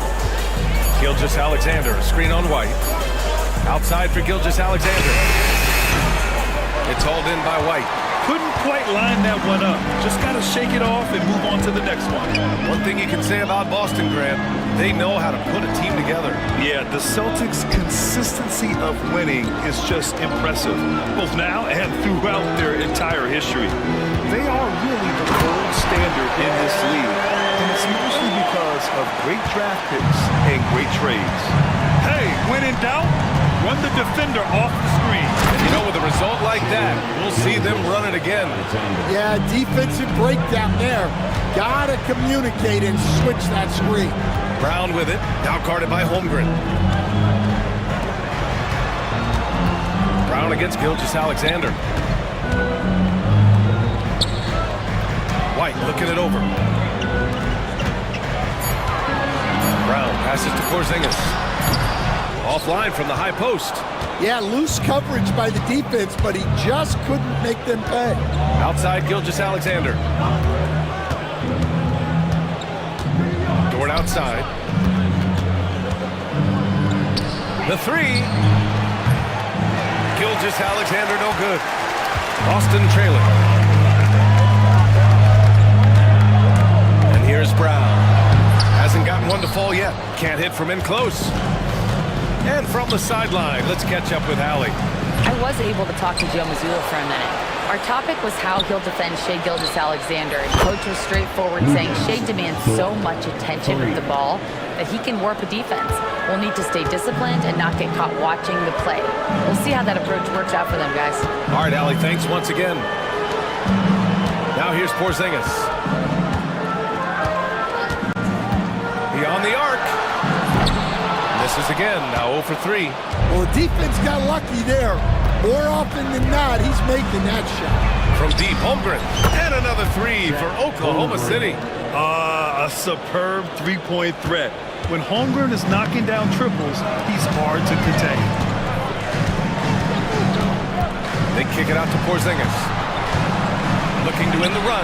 Gilgeous-Alexander, a screen on White. Outside for Gilgeous-Alexander. It's hauled in by White. Couldn't quite line that one up. Just got to shake it off and move on to the next one. One thing you can say about Boston, Grant, they know how to put a team together. Yeah, the Celtics' consistency of winning is just impressive, both now and throughout their entire history. They are really the gold standard in this league, and it's mostly because of great draft picks and great trades. Hey, when in doubt, run the defender off the screen. And you know, with a result like that, we'll see them run it again. Yeah, defensive breakdown there. Gotta communicate and switch that screen. Brown with it, now guarded by Holmgren. Brown against Gilgeous-Alexander. White looking it over. Brown passes to Porzingis. Offline from the high post. Yeah, loose coverage by the defense, but he just couldn't make them pay. Outside Gilgeous-Alexander. Dort outside. The 3. Gilgeous-Alexander no good. Boston trailing. And here's Brown. Hasn't gotten one to fall yet. Can't hit from in close. And from the sideline, let's catch up with Allie. I was able to talk to Joe Mazzulla for a minute. Our topic was how he'll defend Shai Gilgeous-Alexander. And Coach was straightforward, saying Shai demands so much attention with the ball that he can warp a defense. We'll need to stay disciplined and not get caught watching the play. We'll see how that approach works out for them, guys. All right, Allie, thanks once again. Now here's Porzingis. Beyond the arc. Misses again, now 0 for 3. Well, the defense got lucky there. More often than not, he's making that shot. From deep, Holmgren. And another 3 for Oklahoma City. A superb three-point threat. When Holmgren is knocking down triples, he's hard to contain. They kick it out to Porzingis. Looking to win the run.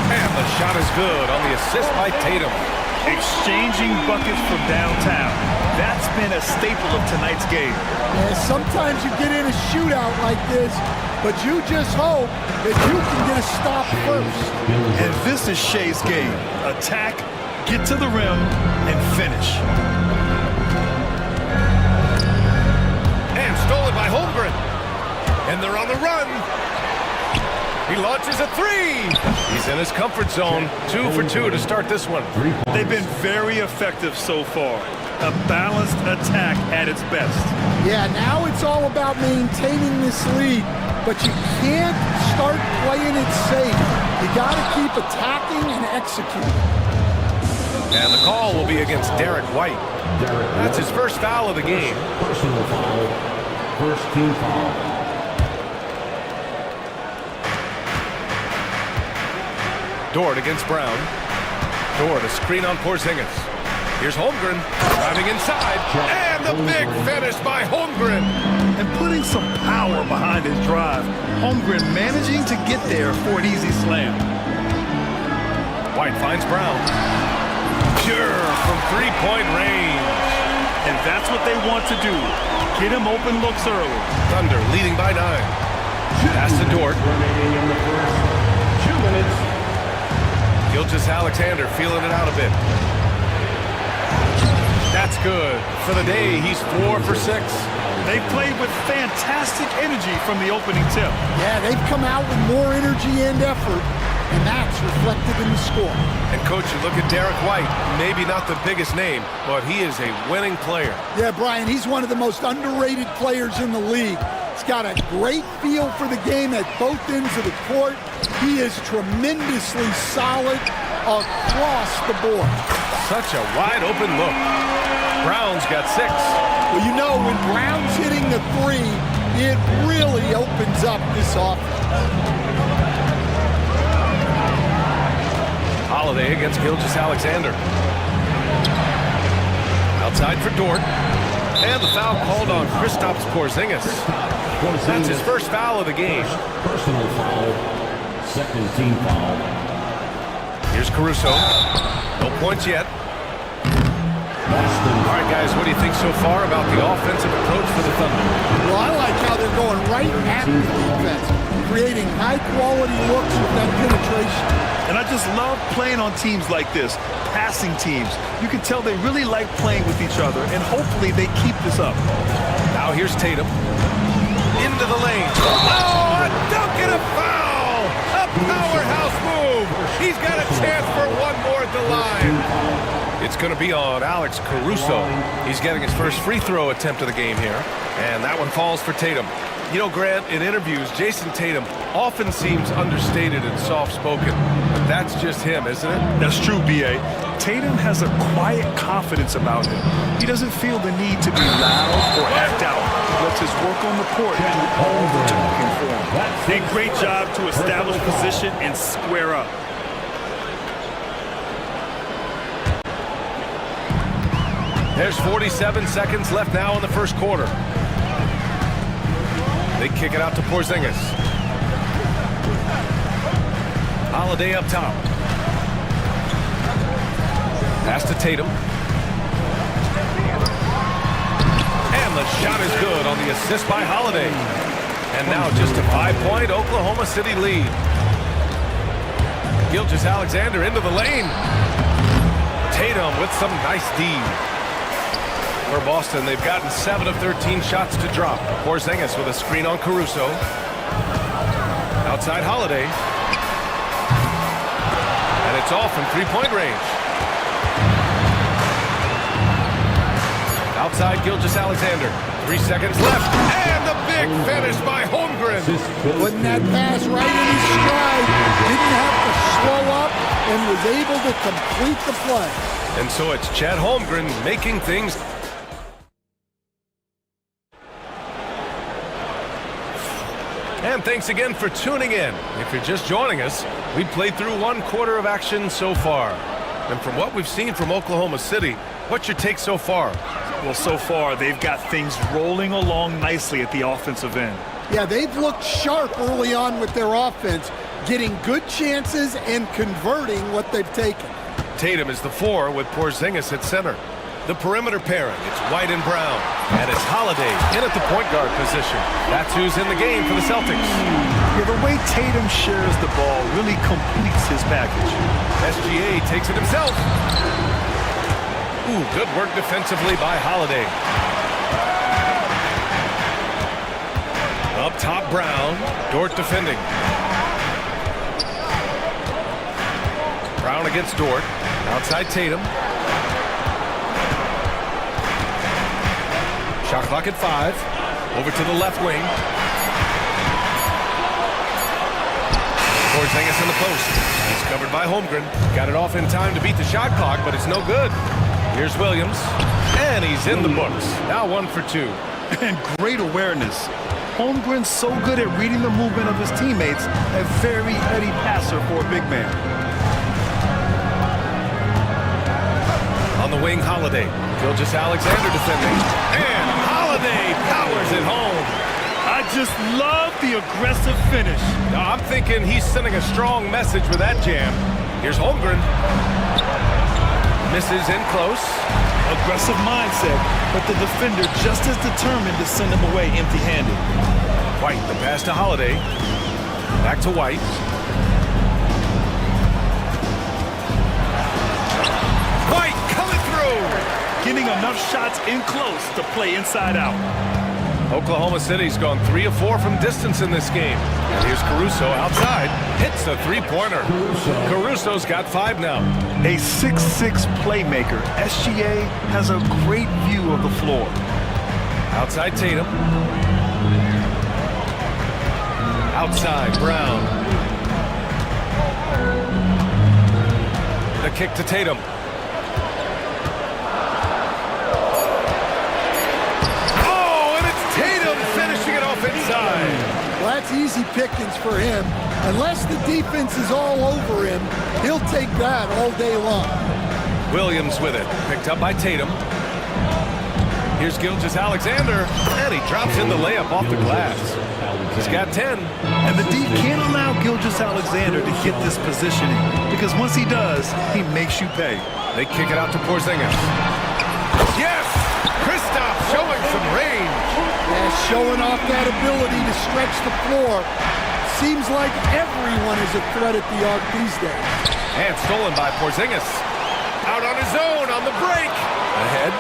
And the shot is good on the assist by Tatum. Exchanging buckets from downtown. That's been a staple of tonight's game. Yeah, sometimes you get in a shootout like this, but you just hope that you can get a stop first. And this is Shea's game. Attack, get to the rim, and finish. And stolen by Holmgren. And they're on the run. He launches a three. He's in his comfort zone. 2 for 2 to start this one. They've been very effective so far. A balanced attack at its best. Yeah, now it's all about maintaining this lead, but you can't start playing it safe. You got to keep attacking and executing. And the call will be against Derek White. That's his first foul of the game. Personal foul. First team foul. Dort against Brown. Dort, a screen on Porzingis. Here's Holmgren, driving inside, and the big finish by Holmgren. And putting some power behind his drive. Holmgren managing to get there for an easy slam. White finds Brown. Pure from three-point range. And that's what they want to do. Get him open looks early. Thunder leading by 9. Pass to Dort. Remaining in the first 2 minutes. Gilgeous-Alexander feeling it out a bit. That's good. For the day, he's 4 for 6. They played with fantastic energy from the opening tip. Yeah, they've come out with more energy and effort, and that's reflected in the score. And coach, you look at Derek White, maybe not the biggest name, but he is a winning player. Yeah, Brian, he's one of the most underrated players in the league. He's got a great feel for the game at both ends of the court. He is tremendously solid across the board. Such a wide open look. Brown's got 6. Well, you know, when Brown's hitting the 3, it really opens up this offense. Holiday against Gilgeous-Alexander. Outside for Dort. And the foul called on Kristaps Porzingis. That's his first foul of the game. Personal foul. Second team foul. Here's Caruso. No points yet. All right, guys, what do you think so far about the offensive approach for the Thunder? Well, I like how they're going right at the defense, creating high-quality looks with that penetration. And I just love playing on teams like this, passing teams. You can tell they really like playing with each other, and hopefully they keep this up. Now here's Tatum. Into the lane. Oh, a dunk and a foul! A powerhouse move! He's got a chance for one more at the line. It's going to be on Alex Caruso. He's getting his first free throw attempt of the game here. And that one falls for Tatum. You know, Grant, in interviews, Jason Tatum often seems understated and soft-spoken. But that's just him, isn't it? That's true, B.A. Tatum has a quiet confidence about him. He doesn't feel the need to be loud or act out. He lets his work on the court do all the talking for him. Did a great job to establish position and square up. There's 47 seconds left now in the first quarter. They kick it out to Porzingis. Holiday up top. Pass to Tatum. And the shot is good on the assist by Holiday. And now just a 5-point Oklahoma City lead. Gilgeous-Alexander into the lane. Tatum with some nice D. For Boston, they've gotten 7 of 13 shots to drop. Porzingis with a screen on Caruso. Outside Holiday. And it's off from three-point range. Outside Gilgeous-Alexander. 3 seconds left. And the big finish by Holmgren. Putting that pass right in his stride. Didn't have to slow up and was able to complete the play. And so it's Chet Holmgren making things. And thanks again for tuning in. If you're just joining us, we played through 1 quarter of action so far. And from what we've seen from Oklahoma City, what's your take so far? Well, so far, they've got things rolling along nicely at the offensive end. Yeah, they've looked sharp early on with their offense, getting good chances and converting what they've taken. Tatum is the 4 with Porzingis at center. The perimeter pairing, it's White and Brown. And it's Holiday in at the point guard position. That's who's in the game for the Celtics. Yeah, the way Tatum shares the ball really completes his package. SGA takes it himself. Ooh, good work defensively by Holiday. Up top, Brown. Dort defending. Brown against Dort. Outside Tatum. Shot clock at 5. Over to the left wing. Porzingis in the post. He's covered by Holmgren. Got it off in time to beat the shot clock, but it's no good. Here's Williams. And he's in the books. Now 1 for 2. And great awareness. Holmgren's so good at reading the movement of his teammates. A very heady passer for a big man. On the wing, Holiday. Gilgeous-Alexander defending. And Holiday powers it home. I just love the aggressive finish. Now, I'm thinking he's sending a strong message with that jam. Here's Holmgren. Misses in close. Aggressive mindset, but the defender just as determined to send him away empty-handed. White, the pass to Holiday. Back to White. White coming through. Getting enough shots in close to play inside out. Oklahoma City's gone 3 of 4 from distance in this game. And here's Caruso outside. Hits the three-pointer. Caruso's got 5 now. A 6'6" playmaker, SGA has a great view of the floor. Outside Tatum. Outside Brown. The kick to Tatum. Inside. Well, that's easy pickings for him. Unless the defense is all over him, he'll take that all day long. Williams with it. Picked up by Tatum. Here's Gilgeous-Alexander. And he drops in the layup off the glass. He's got 10. And the D can't allow Gilgeous-Alexander to get this positioning, because once he does, he makes you pay. They kick it out to Porzingis. Yes! Kristaps showing some range. Yeah, showing off that ability to stretch the floor. Seems like everyone is a threat at the arc these days. And stolen by Porzingis. Out on his own on the break. Ahead.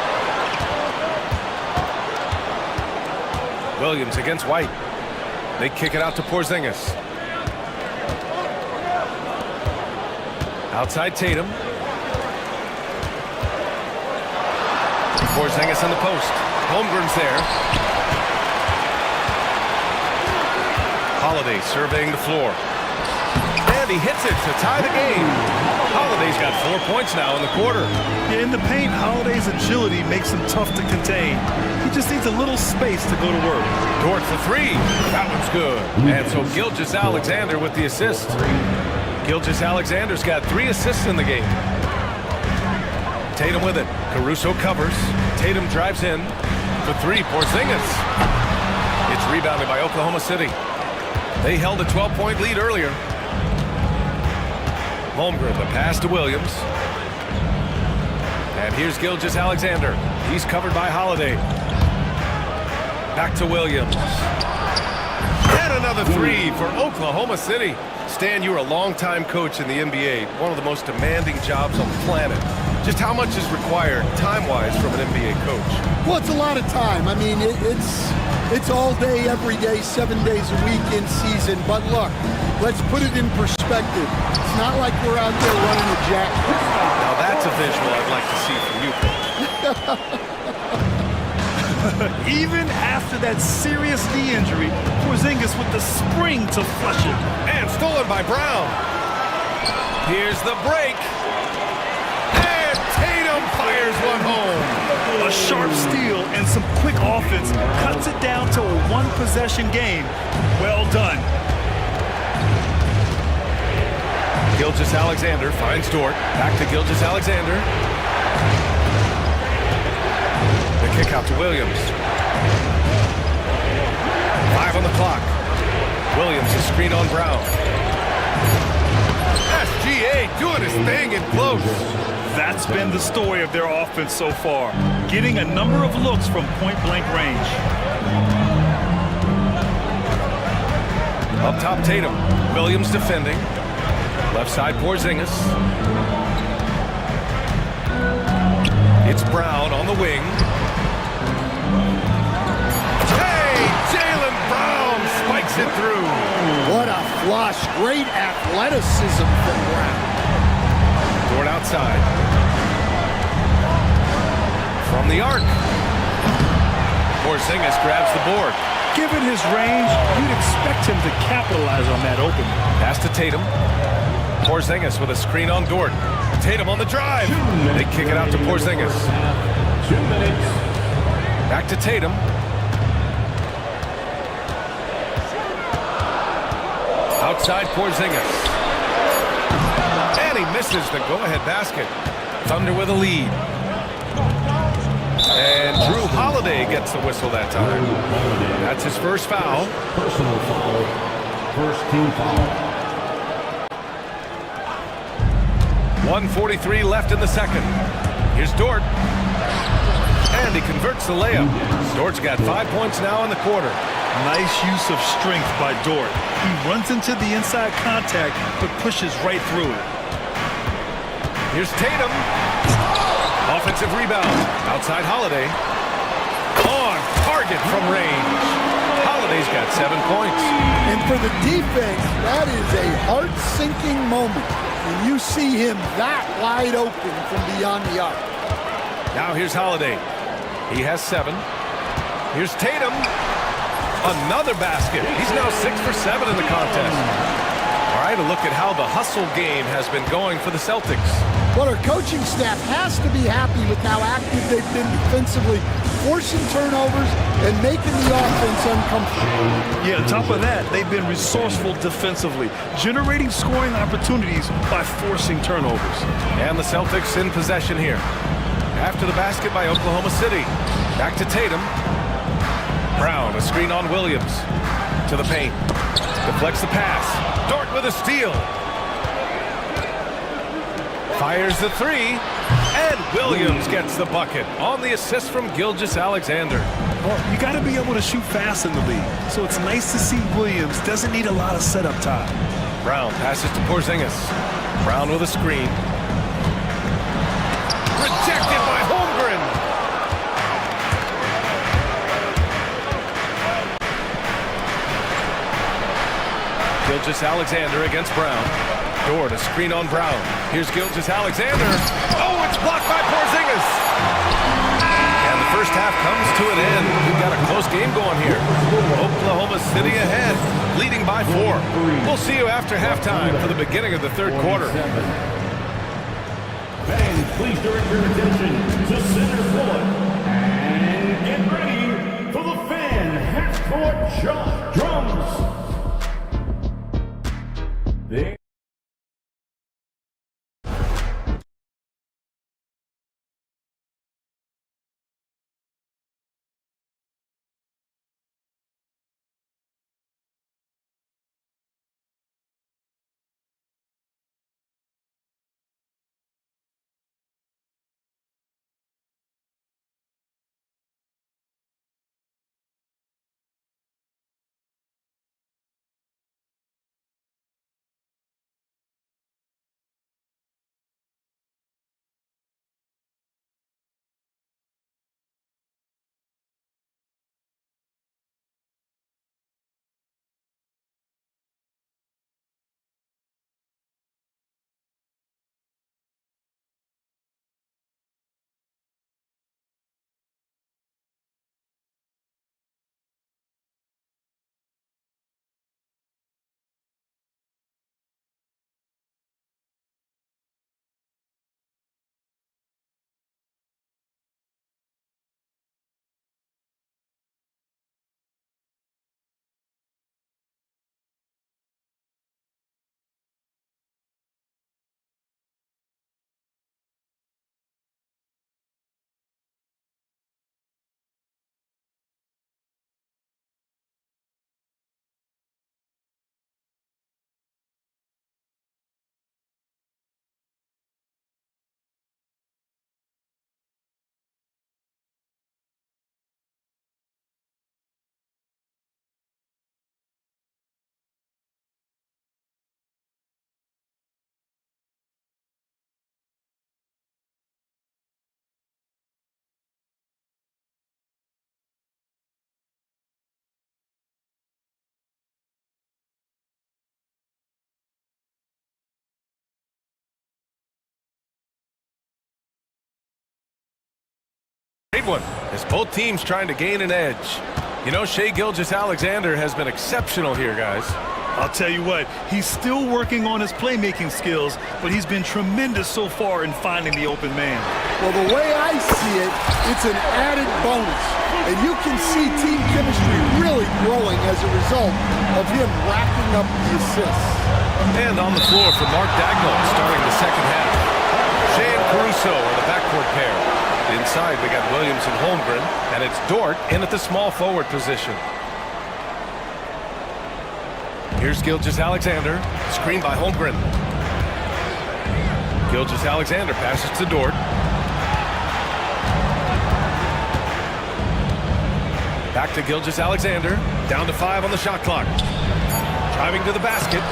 Williams against White. They kick it out to Porzingis. Outside Tatum. Porzingis in the post. Holmgren's there. Holiday surveying the floor. And he hits it to tie the game. Holiday's got 4 points now in the quarter. Yeah, in the paint, Holiday's agility makes him tough to contain. He just needs a little space to go to work. Dort for 3. That one's good. And so Gilgeous-Alexander with the assist. Gilgeous-Alexander's got 3 assists in the game. Tatum with it. Caruso covers. Tatum drives in for 3. Porzingis. It's rebounded by Oklahoma City. They held a 12-point lead earlier. Holmgren, the pass to Williams. And here's Gilgeous-Alexander. He's covered by Holiday. Back to Williams. And another 3 for Oklahoma City. Stan, you were a longtime coach in the NBA, one of the most demanding jobs on the planet. Just how much is required time-wise from an NBA coach? Well, it's a lot of time. I mean, it's all day, every day, 7 days a week in season. But look, let's put it in perspective. It's not like we're out there running a jack. Now that's a visual I'd like to see from you, coach. Even after that serious knee injury, Porzingis with the spring to flush it. And stolen by Brown. Here's the break. And Tatum fires one home. A sharp steal and some quick offense cuts it down to a one-possession game. Well done. Gilgeous-Alexander finds Dort. Back to Gilgeous-Alexander. The kick out to Williams. 5 on the clock. Williams is screened on Brown. SGA doing his staying in close. That's been the story of their offense so far, getting a number of looks from point-blank range. Up top, Tatum. Williams defending. Left side, Porzingis. It's Brown on the wing. Hey, Jaylen Brown spikes it through. What a flush. Great athleticism from Brown. Dort outside. From the arc. Porzingis grabs the board. Given his range, you'd expect him to capitalize on that opening. Pass to Tatum. Porzingis with a screen on Dort. Tatum on the drive. They kick it out to Porzingis. 2 minutes. Back to Tatum. Outside Porzingis. And he misses the go-ahead basket. Thunder with a lead. And Drew Holiday gets the whistle that time. That's his first foul. Personal foul. First team foul. 1:43 left in the second. Here's Dort. And he converts the layup. Dort's got 5 points now in the quarter. Nice use of strength by Dort. He runs into the inside contact, but pushes right through it. Here's Tatum. Offensive rebound. Outside Holiday. On target from range. Holiday's got 7 points. And for the defense, that is a heart-sinking moment when you see him that wide open from beyond the arc. Now here's Holiday. He has 7. Here's Tatum. Another basket. He's now 6 for 7 in the contest. All right, a look at how the hustle game has been going for the Celtics. Well, our coaching staff has to be happy with how active they've been defensively, forcing turnovers and making the offense uncomfortable. Yeah, on top of that, they've been resourceful defensively, generating scoring opportunities by forcing turnovers. And the Celtics in possession here. After the basket by Oklahoma City. Back to Tatum. Brown, a screen on Williams. To the paint. Deflects the pass. Dort with a steal. Fires the 3. And Williams gets the bucket on the assist from Gilgeous-Alexander. Well, you got to be able to shoot fast in the league, so it's nice to see Williams doesn't need a lot of setup time. Brown passes to Porzingis. Brown with a screen. Rejected by Holmgren. Gilgeous-Alexander against Brown. Dort, a screen on Brown. Here's Gilgeous-Alexander. Oh, it's blocked by Porzingis. And the first half comes to an end. We've got a close game going here. Oklahoma City ahead, leading by 4. We'll see you after halftime for the beginning of the third quarter. Fans, please direct your attention to center court. And get ready for the fan half-court drums. big one as both teams trying to gain an edge. You know, Shai Gilgeous-Alexander has been exceptional here, guys. I'll tell you what, he's still working on his playmaking skills, but he's been tremendous so far in finding the open man. Well, the way I see it, it's an added bonus. And you can see team chemistry really growing as a result of him racking up the assists. And on the floor for Mark Dagnall starting the second half. Shea and Caruso are the backcourt pair. Inside, we got Williams and Holmgren, and it's Dort in at the small forward position. Here's Gilgeous-Alexander, screened by Holmgren. Gilgeous-Alexander passes to Dort. Back to Gilgeous-Alexander, down to 5 on the shot clock. Driving to the basket.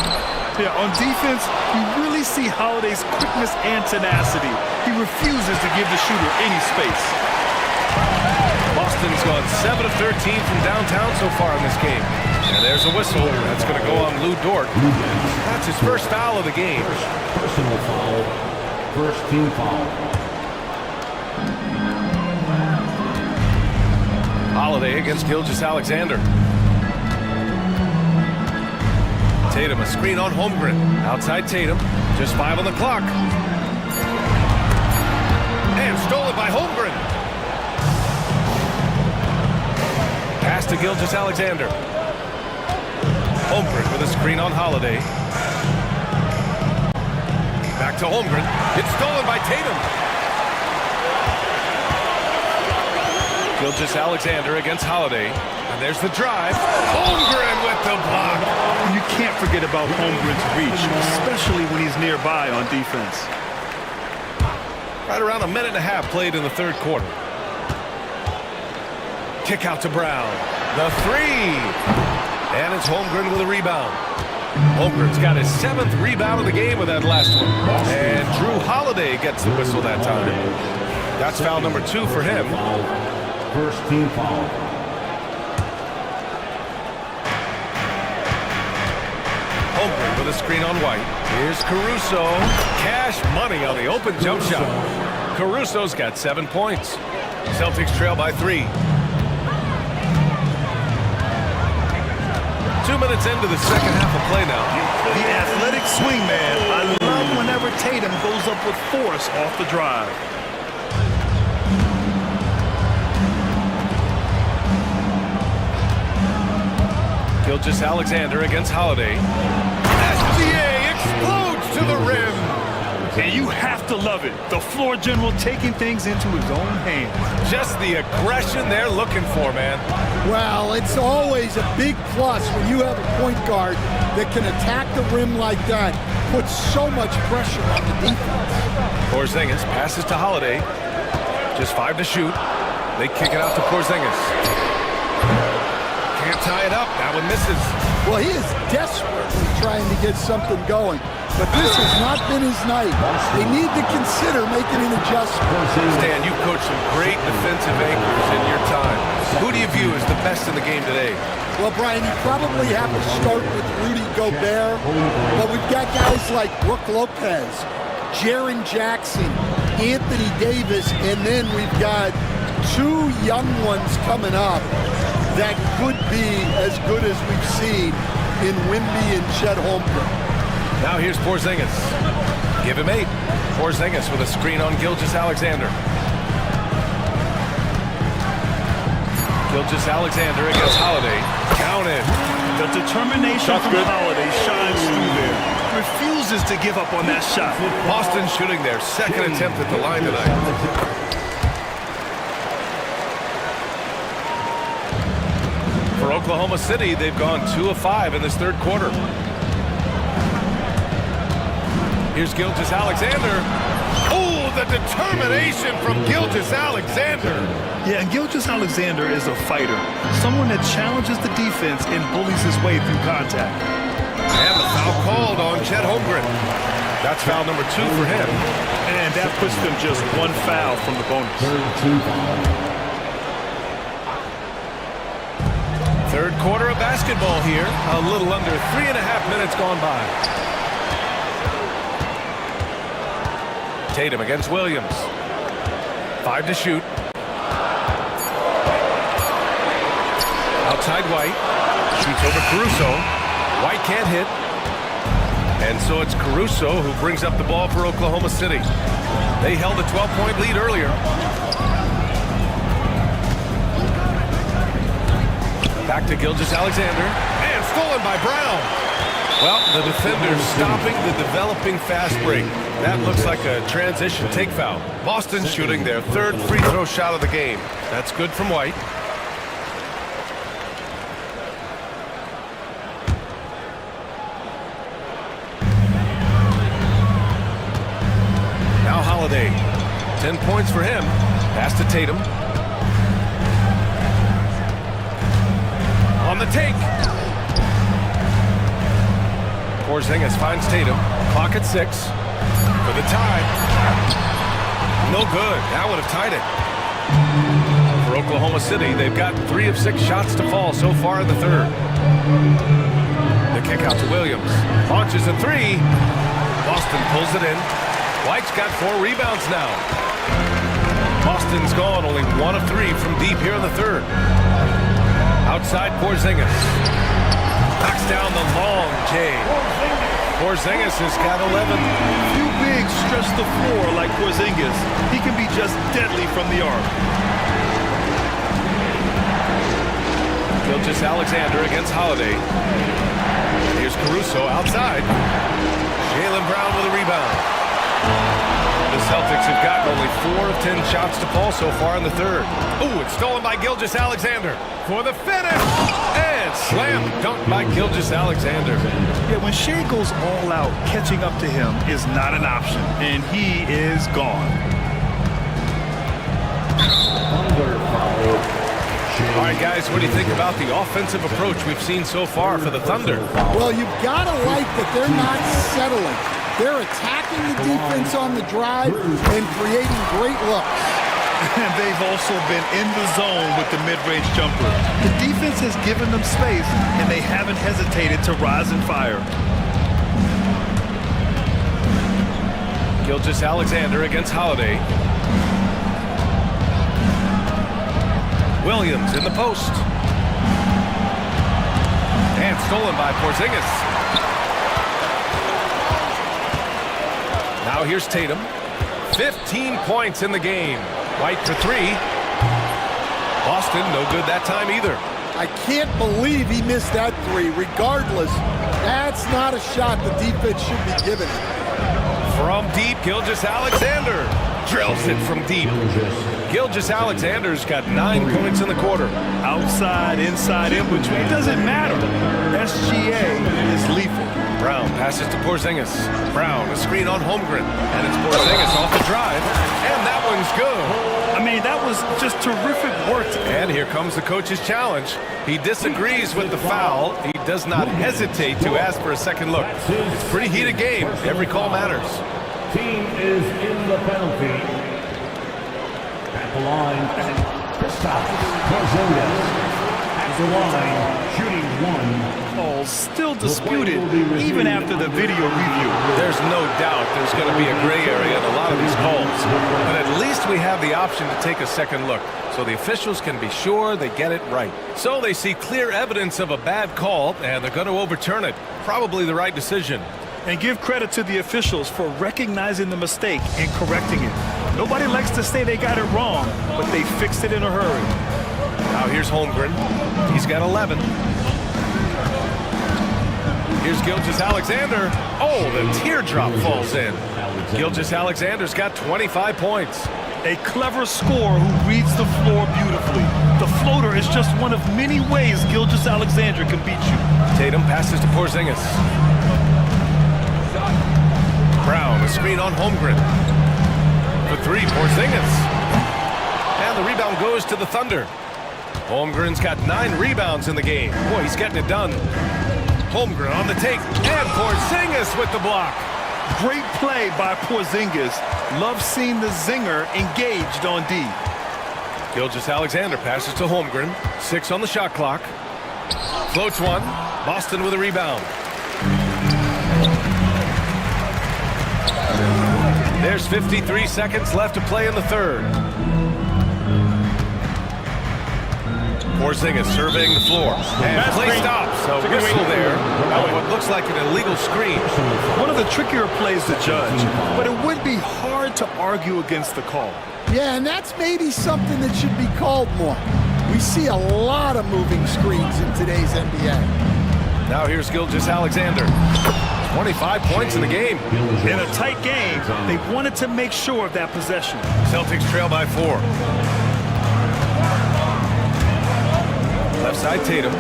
Yeah, on defense, you really see Holiday's quickness and tenacity. He refuses to give the shooter any space. Boston's gone 7 of 13 from downtown so far in this game. And there's a whistle. That's going to go on Lou Dort. That's his first foul of the game. Personal foul. First team foul. Holiday against Gilgeous-Alexander. Tatum, a screen on Holmgren. Outside Tatum. Just 5 on the clock. And stolen by Holmgren. Pass to Gilgeous-Alexander. Holmgren with a screen on Holiday. Back to Holmgren. It's stolen by Tatum. Gilgeous-Alexander against Holiday. And there's the drive. Holmgren with the block. You can't forget about Holmgren's reach, especially when he's nearby on defense. Right around a minute and a half played in the third quarter. Kick out to Brown. The three. And it's Holmgren with a rebound. Holmgren's got his 7th rebound of the game with that last one. And Drew Holiday gets the whistle that time. That's foul number 2 for him. First team foul. Holmgren with a screen on White. Here's Caruso. Cash money on the open jump shot. Caruso's got 7 points. Celtics trail by 3. 2 minutes into the second half of play now. The athletic swingman. I love whenever Tatum goes up with force off the drive. Gilgeous-Alexander against Holiday. SGA explodes to the rim. And you have to love it. The floor general taking things into his own hands. Just the aggression they're looking for, man. Well, it's always a big plus when you have a point guard that can attack the rim like that, puts so much pressure on the defense. Porzingis passes to Holiday. Just 5 to shoot. They kick it out to Porzingis. Can't tie it up. That one misses. Well, he is desperately trying to get something going, but this has not been his night. They need to consider making an adjustment. Stan, you coached some great defensive anchors in your time. Who do you view as the best in the game today? Well, Brian, you probably have to start with Rudy Gobert, but we've got guys like Brook Lopez, Jaren Jackson, Anthony Davis, and then we've got 2 young ones coming up that could be as good as we've seen in Wimby and Chet Holmgren. Now here's Porzingis. Give him 8. Porzingis with a screen on Gilgeous-Alexander. Gilgeous-Alexander against Holiday. Counted. The determination from Holiday shines through there. Refuses to give up on that shot. Boston shooting their 2nd attempt at the line tonight. For Oklahoma City, they've gone 2 of 5 in this third quarter. Here's Gilgeous-Alexander. Oh, the determination from Gilgeous-Alexander. Yeah, and Gilgeous-Alexander is a fighter. Someone that challenges the defense and bullies his way through contact. And the foul called on Chet Holmgren. That's foul number 2 for him. And that puts them just 1 foul from the bonus. Third team foul. Third quarter of basketball here. A little under 3.5 minutes gone by. Tatum against Williams. 5 to shoot. Outside White. Shoots over Caruso. White can't hit. And so it's Caruso who brings up the ball for Oklahoma City. They held a 12-point lead earlier. Back to Gilgeous-Alexander. And stolen by Brown. Well, the defender's stopping the developing fast break. That looks like a transition take foul. Boston shooting their third free throw shot of the game. That's good from White. Now Holiday. 10 points for him. Pass to Tatum. On the take. Porzingis finds Tatum. Clock at 6. For the tie. No good. That would have tied it. For Oklahoma City, they've got 3 of 6 shots to fall so far in the third. The kick out to Williams. Launches a 3. Boston pulls it in. White's got 4 rebounds now. Boston's gone only 1 of 3 from deep here in the third. Outside Porzingis. Knocks down the long J. Porzingis has got 11. Few bigs stretch the floor like Porzingis. He can be just deadly from the arc. Gilgeous-Alexander against Holiday. Here's Caruso outside. Jaylen Brown with a rebound. The Celtics have gotten only 4 of 10 shots to fall so far in the third. Ooh, it's stolen by Gilgeous-Alexander for the finish. And slam dunk by Gilgeous-Alexander. Yeah, when Shea goes all out, catching up to him is not an option, and he is gone. All right, guys, what do you think about the offensive approach we've seen so far for the Thunder? Well, you've got to like that they're not settling. They're attacking the defense on the drive and creating great looks. And they've also been in the zone with the mid-range jumper. The defense has given them space, and they haven't hesitated to rise and fire. Gilgeous-Alexander against Holiday. Williams in the post. And stolen by Porzingis. Now here's Tatum. 15 points in the game. White for 3. Boston, no good that time either. I can't believe he missed that 3. Regardless, that's not a shot the defense should be giving. From deep, Gilgeous-Alexander drills it from deep. Gilgeous-Alexander's got 9 points in the quarter. Outside, inside, in between, doesn't matter. SGA is lethal. Brown passes to Porzingis. Brown, a screen on Holmgren. And it's Porzingis off the drive. And that one's good. I mean, that was just terrific work. And here comes the coach's challenge. He disagrees with the foul. He does not hesitate to ask for a second look. It's a pretty heated game. Every call matters. Team is in the penalty. At the line, Kristaps Porzingis. At the line, shooting 1. Calls still disputed even after the video review. There's no doubt there's going to be a gray area in a lot of these calls. But at least we have the option to take a second look, so the officials can be sure they get it right. So they see clear evidence of a bad call, and they're going to overturn it. Probably the right decision. And give credit to the officials for recognizing the mistake and correcting it. Nobody likes to say they got it wrong, but they fixed it in a hurry. Now here's Holmgren. He's got 11. Here's Gilgeous-Alexander. Oh, the teardrop falls in. Gilgeous-Alexander's got 25 points. A clever scorer who reads the floor beautifully. The floater is just one of many ways Gilgeous-Alexander can beat you. Tatum passes to Porzingis. Brown, a screen on Holmgren. For 3, Porzingis. And the rebound goes to the Thunder. Holmgren's got 9 rebounds in the game. Boy, he's getting it done. Holmgren on the take, and Porzingis with the block. Great play by Porzingis. Love seeing the zinger engaged on D. Gilgeous-Alexander passes to Holmgren. 6 on the shot clock. Floats one. Boston with a rebound. There's 53 seconds left to play in the third. Porzingis surveying the floor. And play stops. So whistle there. What looks like an illegal screen. One of the trickier plays to judge, but it would be hard to argue against the call. Yeah, and that's maybe something that should be called more. We see a lot of moving screens in today's NBA. Now here's Gilgeous-Alexander. 25 points in the game. In a tight game, they wanted to make sure of that possession. Celtics trail by 4. Left side Tatum.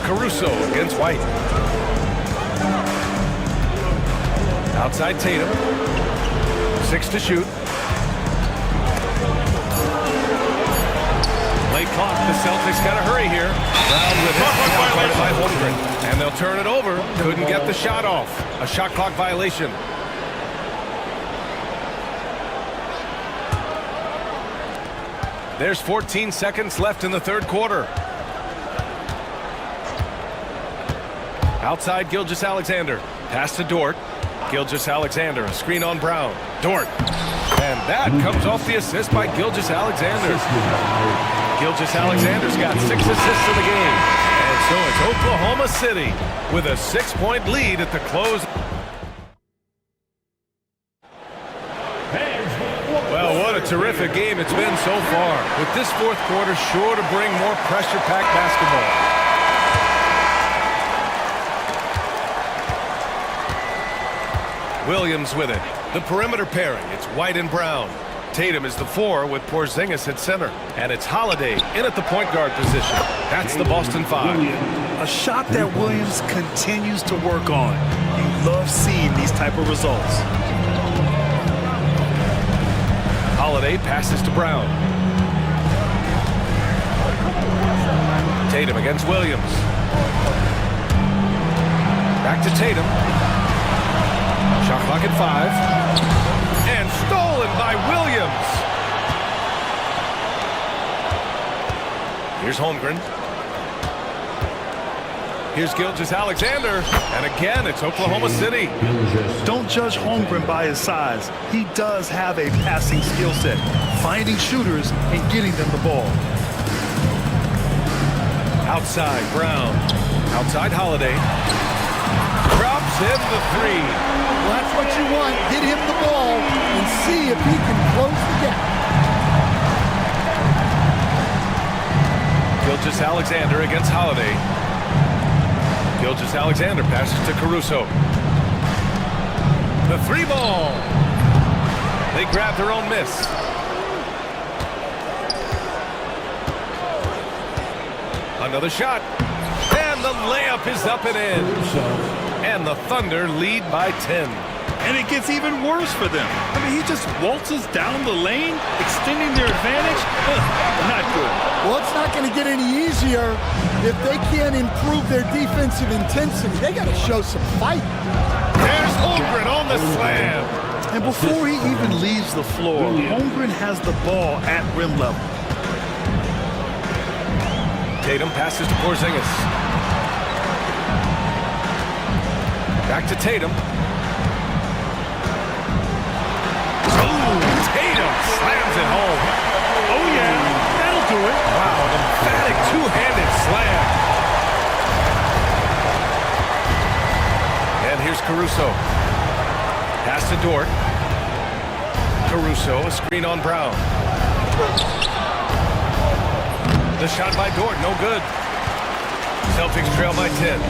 Caruso against White. Outside Tatum. 6 to shoot. Late clock, the Celtics got to hurry here. Brown with it, guarded by Holmgren. And they'll turn it over. Couldn't get the shot off. A shot clock violation. There's 14 seconds left in the third quarter. Outside Gilgeous-Alexander. Pass to Dort. Gilgeous-Alexander, a screen on Brown. Dort. And that comes off the assist by Gilgeous-Alexander. Gilgeous-Alexander's got 6 assists in the game. And so it's Oklahoma City with a 6-point lead at the close. Well, what a terrific game it's been so far. With this fourth quarter sure to bring more pressure-packed basketball. Williams with it. The perimeter pairing. It's White and Brown. Tatum is the 4 with Porzingis at center. And it's Holiday in at the point guard position. That's the Boston 5. A shot that Williams continues to work on. You love seeing these type of results. Holiday passes to Brown. Tatum against Williams. Back to Tatum. Shot clock at 5. And stolen by Williams. Here's Holmgren. Here's Gilgeous-Alexander. And again, it's Oklahoma City. Don't judge Holmgren by his size. He does have a passing skill set, finding shooters and getting them the ball. Outside, Brown. Outside, Holiday. Drops in the 3. Well, that's what you want. Get him the ball and see if he can close the gap. Gilgeous-Alexander against Holiday. Gilgeous-Alexander passes to Caruso. The 3 ball. They grab their own miss. Another shot. And the layup is up and in. And the Thunder lead by 10. And it gets even worse for them. I mean, he just waltzes down the lane, extending their advantage. Not good. Well, it's not going to get any easier if they can't improve their defensive intensity. They got to show some fight. There's Holmgren on the slam. And before he even leaves the floor, Holmgren has the ball at rim level. Tatum passes to Porzingis. Back to Tatum. Tatum slams it home. Oh, yeah, that'll do it. Wow, an emphatic two-handed slam. And here's Caruso. Pass to Dort. Caruso, a screen on Brown. The shot by Dort, no good. Celtics trail by 10.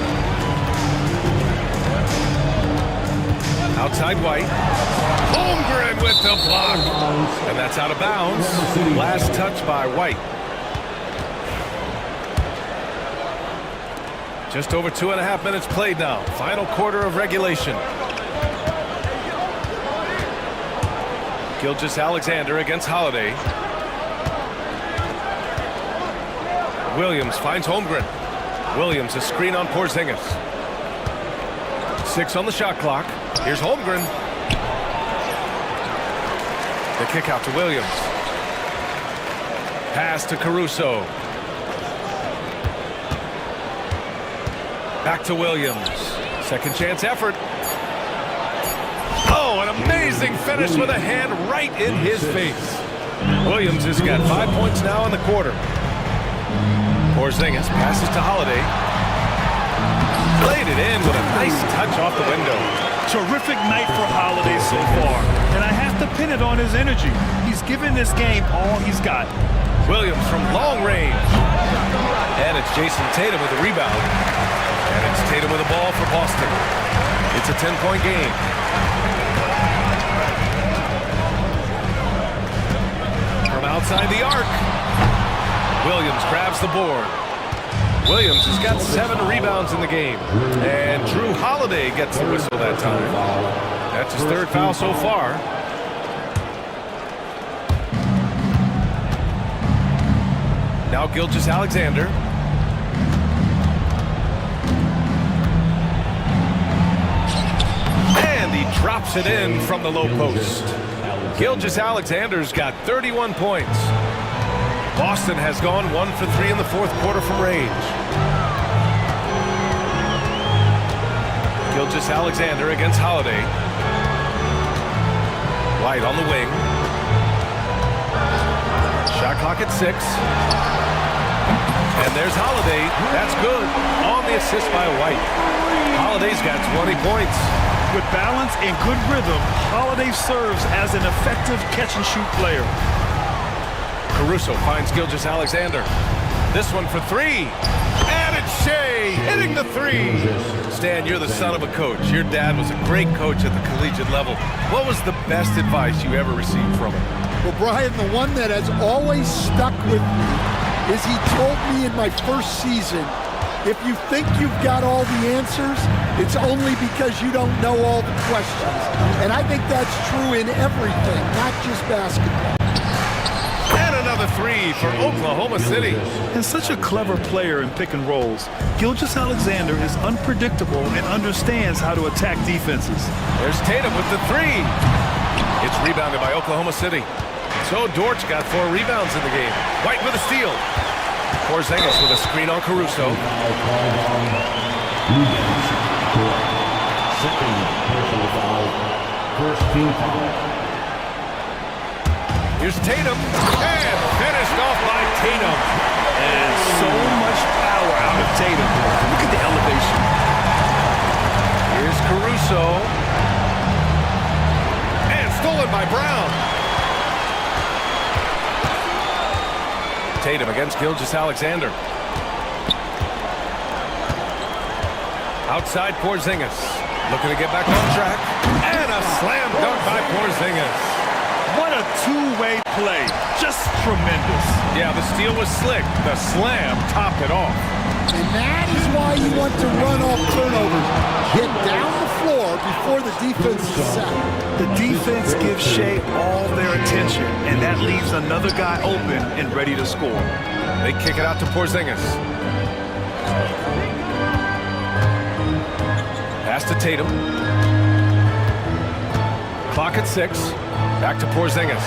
Outside White. Holmgren with the block. And that's out of bounds. Last touch by White. Just over 2.5 minutes played now. Final quarter of regulation. Gilgeous-Alexander against Holiday. Williams finds Holmgren. Williams, a screen on Porzingis. 6 on the shot clock. Here's Holmgren. The kick out to Williams. Pass to Caruso. Back to Williams. Second chance effort. Oh, an amazing finish with a hand right in his face. Williams has got 5 points now in the quarter. Porzingis passes to Holiday. Played it in with a nice touch off the window. Terrific night for Holiday so far, and I have to pin it on his energy. He's given this game all he's got. Williams from long range. And it's Jason Tatum with the rebound. And it's Tatum with the ball for Boston. It's a 10-point game. From outside the arc, Williams grabs the board. Williams has got 7 rebounds in the game. And Drew Holiday gets the whistle that time. That's his 3rd foul so far. Now Gilgeous-Alexander. And he drops it in from the low post. Gilgeous-Alexander's got 31 points. Boston has gone 1 for 3 in the 4th quarter from range. Gilgeous-Alexander against Holiday. White on the wing. Shot clock at 6. And there's Holiday. That's good. On the assist by White. Holiday's got 20 points. With balance and good rhythm, Holiday serves as an effective catch-and-shoot player. Caruso finds Gilgeous-Alexander. This one for 3. And it's Shea hitting the 3. Stan, you're the son of a coach. Your dad was a great coach at the collegiate level. What was the best advice you ever received from him? Well, Brian, the one that has always stuck with me is he told me in my first season, if you think you've got all the answers, it's only because you don't know all the questions. And I think that's true in everything, not just basketball. And another 3 for Oklahoma City. And such a clever player in pick and rolls, Gilgeous-Alexander is unpredictable and understands how to attack defenses. There's Tatum with the 3. It's rebounded by Oklahoma City. So Dortch got 4 rebounds in the game. White with a steal. Porzingis with a screen on Caruso. Here's Tatum. And finished off by Tatum. And so much power out of Tatum. Look at the elevation. Here's Caruso. And stolen by Brown. Tatum against Gilgeous-Alexander. Outside Porzingis. Looking to get back on track. And a slam dunk by Porzingis. What a two-way play. Just tremendous. Yeah, the steal was slick. The slam topped it off. And that is why you want to run off turnovers. Get down the floor before the defense is set. The defense gives Shea all their attention, and that leaves another guy open and ready to score. They kick it out to Porzingis. Pass to Tatum. Clock at 6. Back to Porzingis.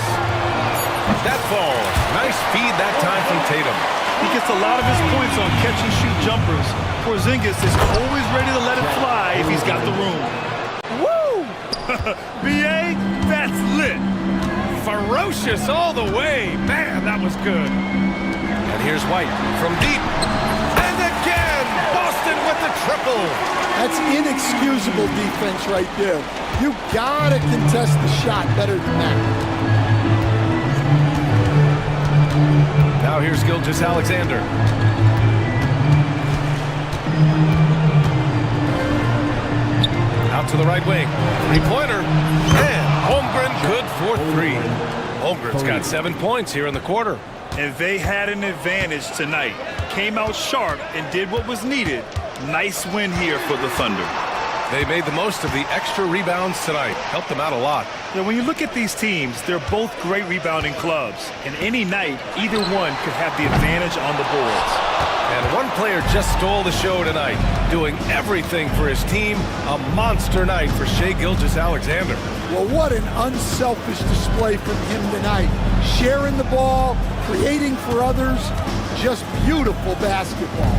That falls. Nice feed that time from Tatum. He gets a lot of his points on catch-and-shoot jumpers. Porzingis is always ready to let it fly if he's got the room. Woo! B.A., that's lit. Ferocious all the way. Man, that was good. And here's White from deep. And again, Boston with the triple. That's inexcusable defense right there. You gotta contest the shot better than that. Now here's Gilgeous-Alexander. Out to the right wing. 3-pointer. And Holmgren good for 3. Holmgren's got 7 points here in the quarter. And they had an advantage tonight. Came out sharp and did what was needed. Nice win here for the Thunder. They made the most of the extra rebounds tonight. Helped them out a lot. Now, when you look at these teams, they're both great rebounding clubs. And any night, either one could have the advantage on the boards. And one player just stole the show tonight, doing everything for his team. A monster night for Shai Gilgeous-Alexander. Well, what an unselfish display from him tonight. Sharing the ball, creating for others. Just beautiful basketball.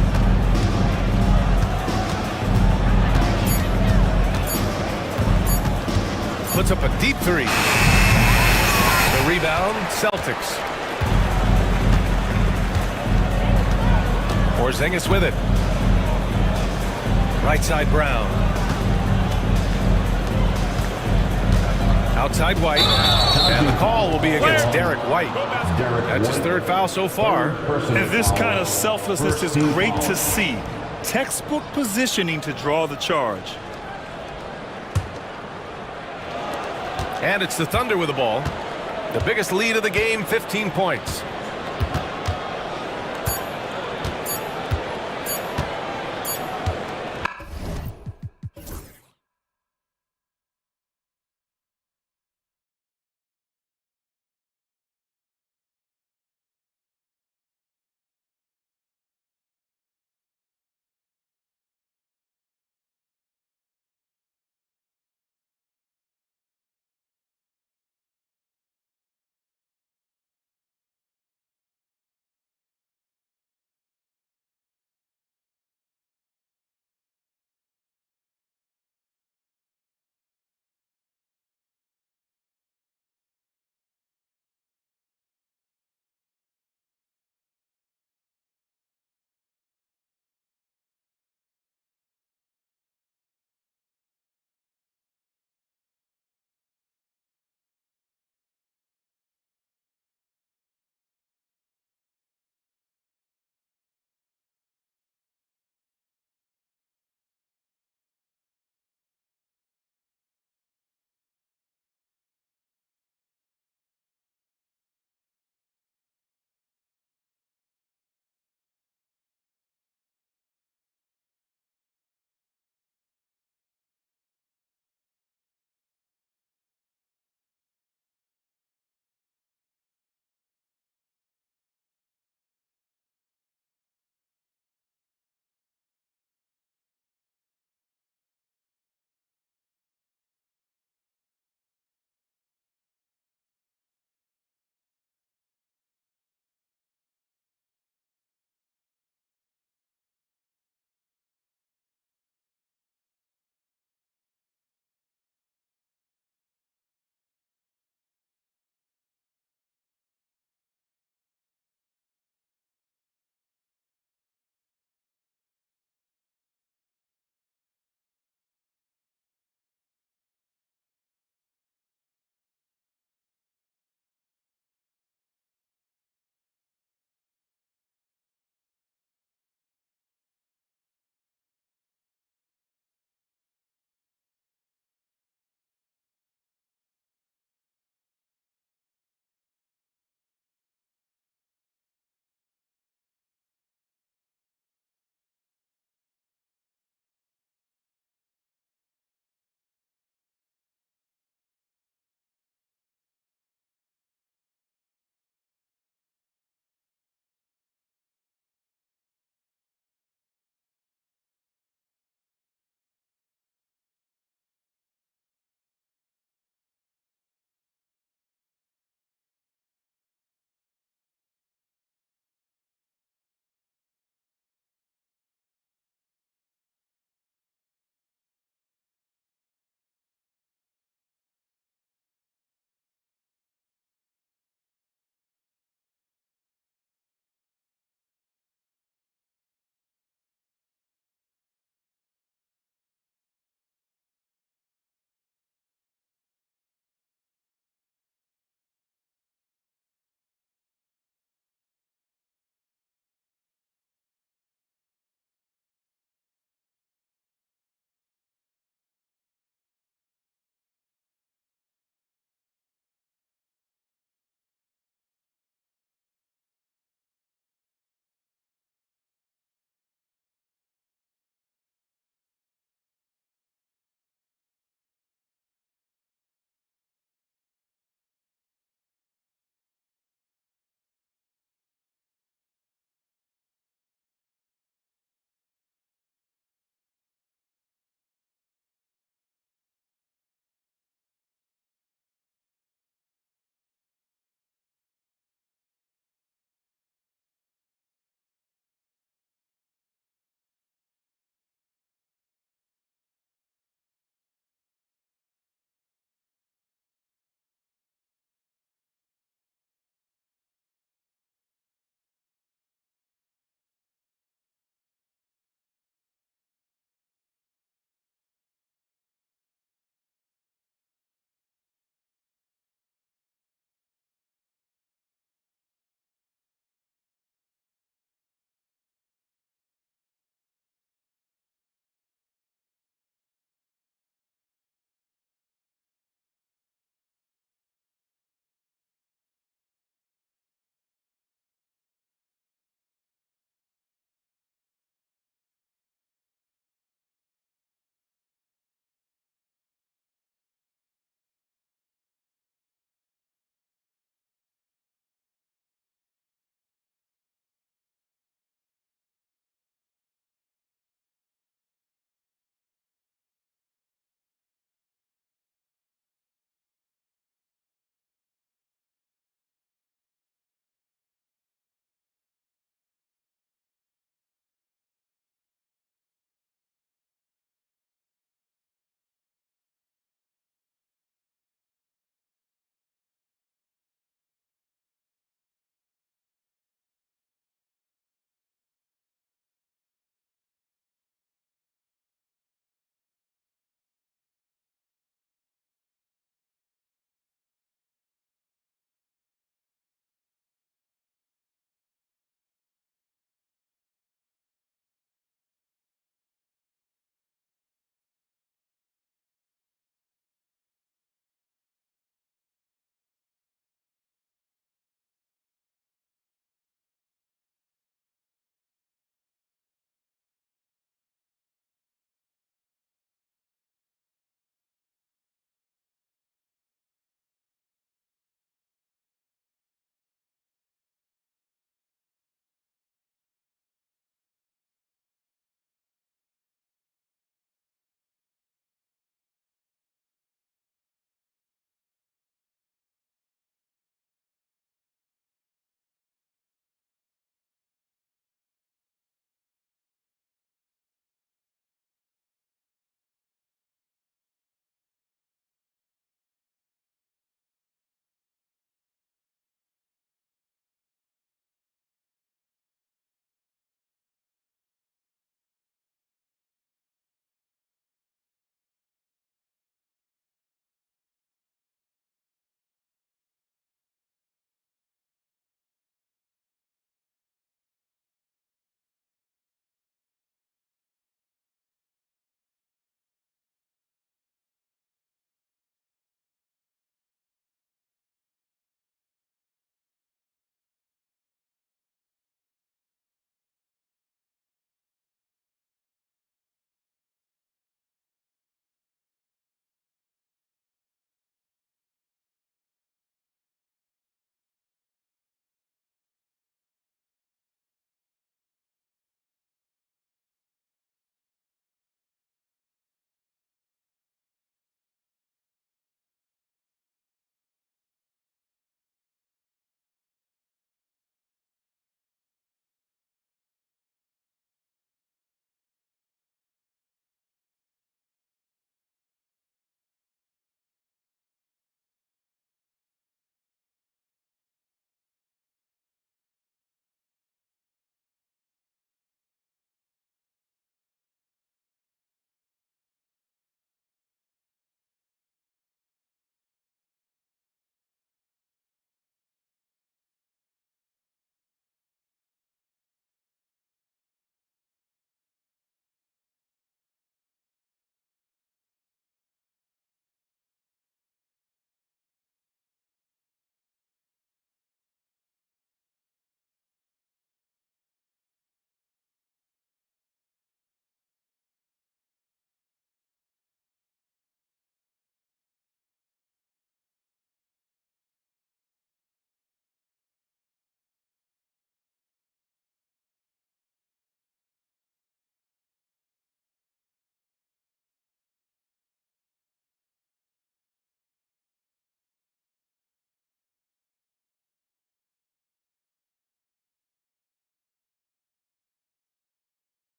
Puts up a deep 3. The Rebound, Celtics. Porzingis with it. Right side, Brown. Outside White. And the call will be against Derek White. That's his third foul so far. And this kind of selflessness is great to see. Textbook positioning to draw the charge. And it's the Thunder with the ball. The biggest lead of the game, 15 points.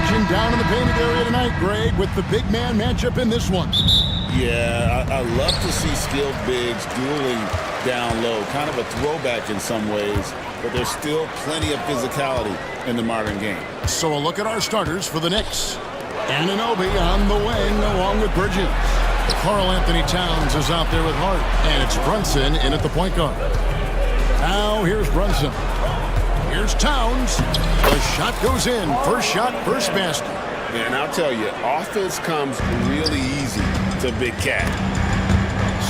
action down in the painted area tonight, Greg, with the big man matchup in this one. Yeah, I love to see skilled bigs dueling down low. Kind of a throwback in some ways, but there's still plenty of physicality in the modern game. So a look at our starters for the Knicks. Anunoby on the wing along with Bridges. Karl Anthony Towns is out there with Hart, and it's Brunson in at the point guard. Now here's Brunson. Here's Towns. The shot goes in. First shot, first basket. And I'll tell you, offense comes really easy to Big Cat.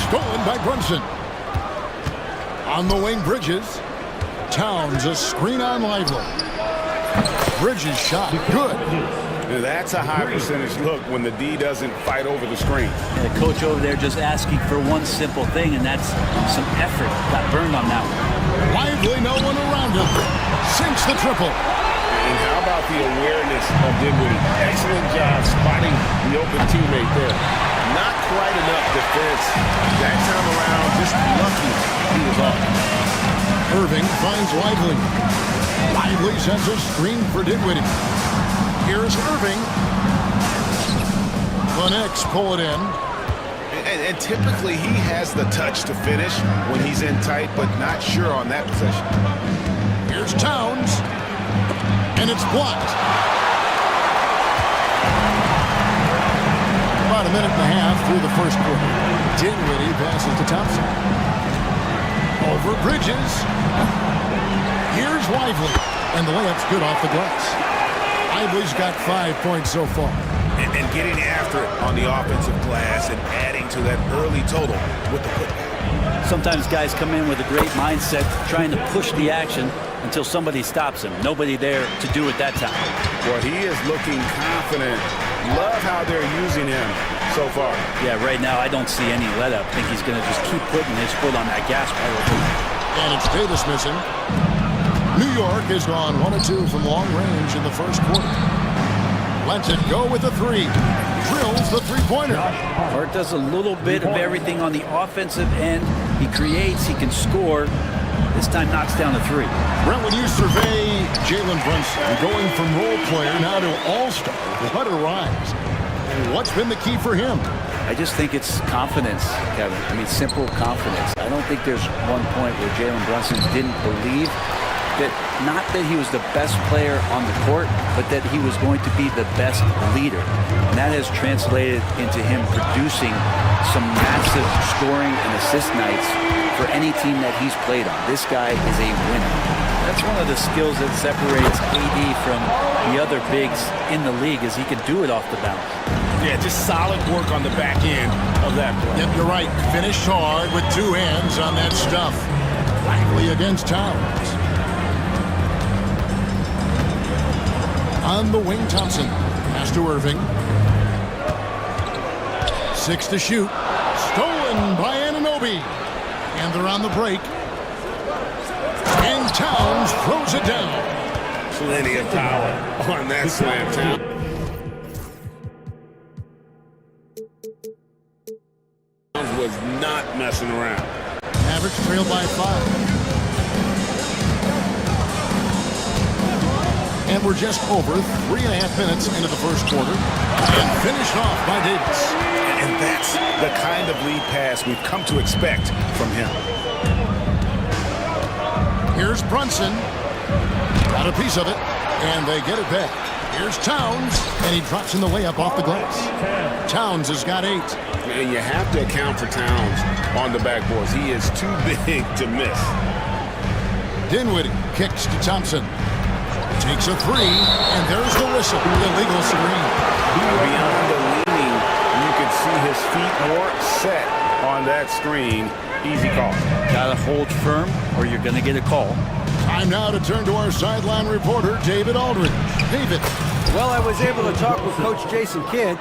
Stolen by Brunson. On the wing, Bridges. Towns, a screen on Lively. Bridges shot, good. And that's a high percentage look when the D doesn't fight over the screen. And the coach over there just asking for one simple thing, and that's some effort. Got burned on that one. Lively, no one around him. Sinks the triple. And how about the awareness of Dinwiddie? Excellent job spotting the open teammate there. Not quite enough defense. That time around, just lucky he was off. Irving finds Lively. Lively sends a screen for Dinwiddie. Here's Irving. The Knicks pull it in. And typically he has the touch to finish when he's in tight, but not sure on that possession. Here's Towns. And it's blocked. About a minute and a half through the first quarter. Dinwiddie passes to Thompson. Over Bridges. Here's Lively. And the layup's good off the glass. Lively's got 5 points so far. And getting after it on the offensive glass and adding to that early total with the putback. Sometimes guys come in with a great mindset, trying to push the action until somebody stops him. Nobody there to do it that time. Well, he is looking confident. Love how they're using him so far. Yeah, right now I don't see any let up. I think he's going to just keep putting his foot on that gas pedal. And it's Davis missing. New York has gone 1 of 2 from long range in the first quarter. Lets it go with a three. Drills the three-pointer. Hart does a little bit of everything on the offensive end. He creates, he can score. This time knocks down a three. Brent, when you survey Jalen Brunson going from role player now to all-star, what a rise. What's been the key for him? I just think it's confidence, Kevin. I mean, simple confidence. I don't think there's one point where Jalen Brunson didn't believe that, not that he was the best player on the court, but that he was going to be the best leader. And that has translated into him producing some massive scoring and assist nights for any team that he's played on. This guy is a winner. That's one of the skills that separates AD from the other bigs in the league, is he can do it off the bounce. Yeah, just solid work on the back end of that play. Yep, you're right. Finished hard with two hands on that stuff. Lively against Towns. On the wing, Thompson. Pass to Irving. 6 to shoot. Stolen by Anunoby. And they're on the break. And Towns throws it down. Plenty of power on that slam, Towns. Was not messing around. Mavericks trail by 5. And we're just over 3.5 minutes into the first quarter. And finished off by Davis. And that's the kind of lead pass we've come to expect from him. Here's Brunson. Got a piece of it. And they get it back. Here's Towns. And he drops in the layup off the glass. Towns has got 8. And you have to account for Towns on the backboards. He is too big to miss. Dinwiddie kicks to Thompson. Takes a 3, and there's the whistle. Illegal screen. Beyond the leaning, you could see his feet more set on that screen. Easy call. Gotta hold firm, or you're gonna get a call. Time now to turn to our sideline reporter, David Aldridge. David. Well, I was able to talk with Coach Jason Kidd,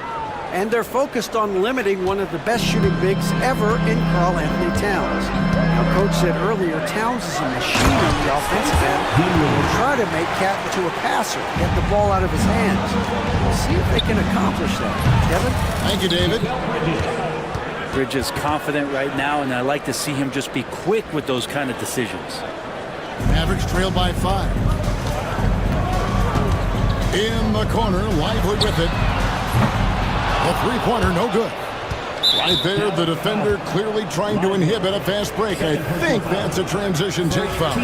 and they're focused on limiting one of the best shooting bigs ever in Karl Anthony Towns. Now, Coach said earlier, Towns is a machine on the offensive end. He'll try to make Cat into a passer, get the ball out of his hands. We'll see if they can accomplish that. Kevin? Thank you, David. Bridges confident right now, and I like to see him just be quick with those kind of decisions. Mavericks trail by 5. In the corner, Lively with it. A three-pointer, no good. Right there, the defender clearly trying to inhibit a fast break. I think that's a transition take foul.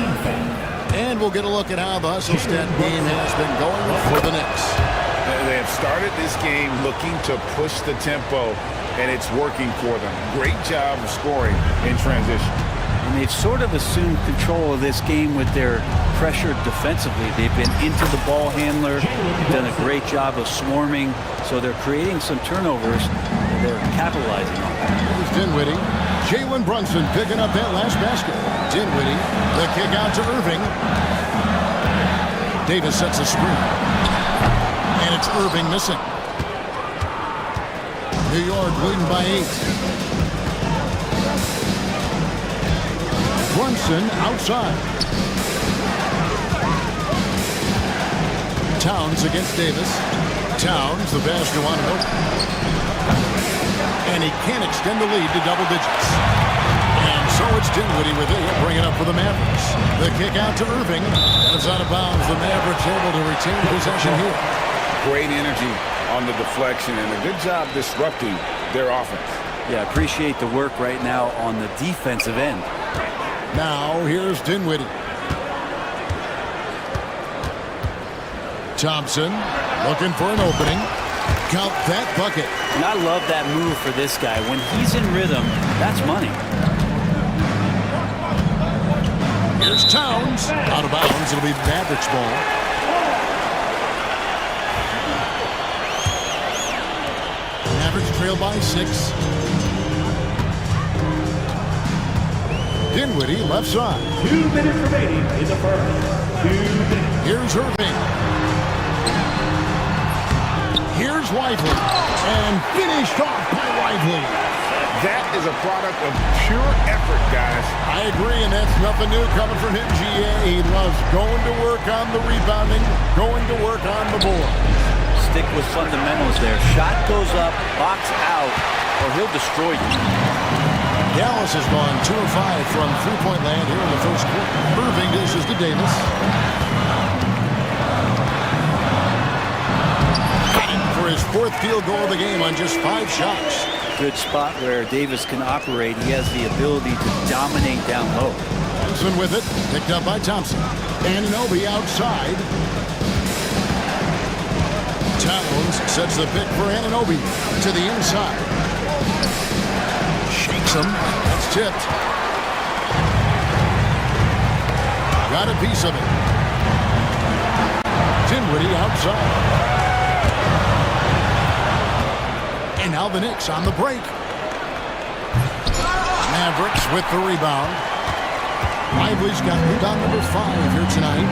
And we'll get a look at how the hustle stat game has been going for the Knicks. They have started this game looking to push the tempo, and it's working for them. Great job of scoring in transition. And they've sort of assumed control of this game with their pressure defensively. They've been into the ball handler, done a great job of swarming, so they're creating some turnovers. They're capitalizing on that. Here's Dinwiddie. Jalen Brunson picking up that last basket. Dinwiddie, the kick out to Irving. Davis sets a screen. And it's Irving missing. New York leading by 8. Brunson outside. Towns against Davis. Towns, the pass to Wanamaker. And he can't extend the lead to double digits. And so it's Dinwiddie with it. He'll bring it up for the Mavericks. The kick out to Irving. And it's out of bounds. The Mavericks able to retain possession here. Great energy on the deflection and a good job disrupting their offense. Yeah, appreciate the work right now on the defensive end. Now here's Dinwiddie. Thompson looking for an opening. Count that bucket. And I love that move for this guy. When he's in rhythm, that's money. Here's Towns. Out of bounds. It'll be Mavericks ball. Mavericks trail by 6. Dinwiddie left side. 2 minutes remaining in the first. 2 minutes. Here's Irving. Here's Lively. And finished off by Lively. That is a product of pure effort, guys. I agree, and that's nothing new coming from him, GA. He loves going to work on the rebounding, going to work on the board. Stick with fundamentals there. Shot goes up, box out, or he'll destroy you. Dallas has gone 2 of 5 from three-point land here in the first quarter. Irving dishes to Davis. For his 4th field goal of the game on just 5 shots. Good spot where Davis can operate. He has the ability to dominate down low. Thompson with it, picked up by Thompson. Anunoby outside. Towns sets the pick for Anunoby to the inside. Shakes him. That's tipped. Got a piece of it. Dinwiddie outside. And now the Knicks on the break. Mavericks with the rebound. Lively's got rebound number 5 here tonight.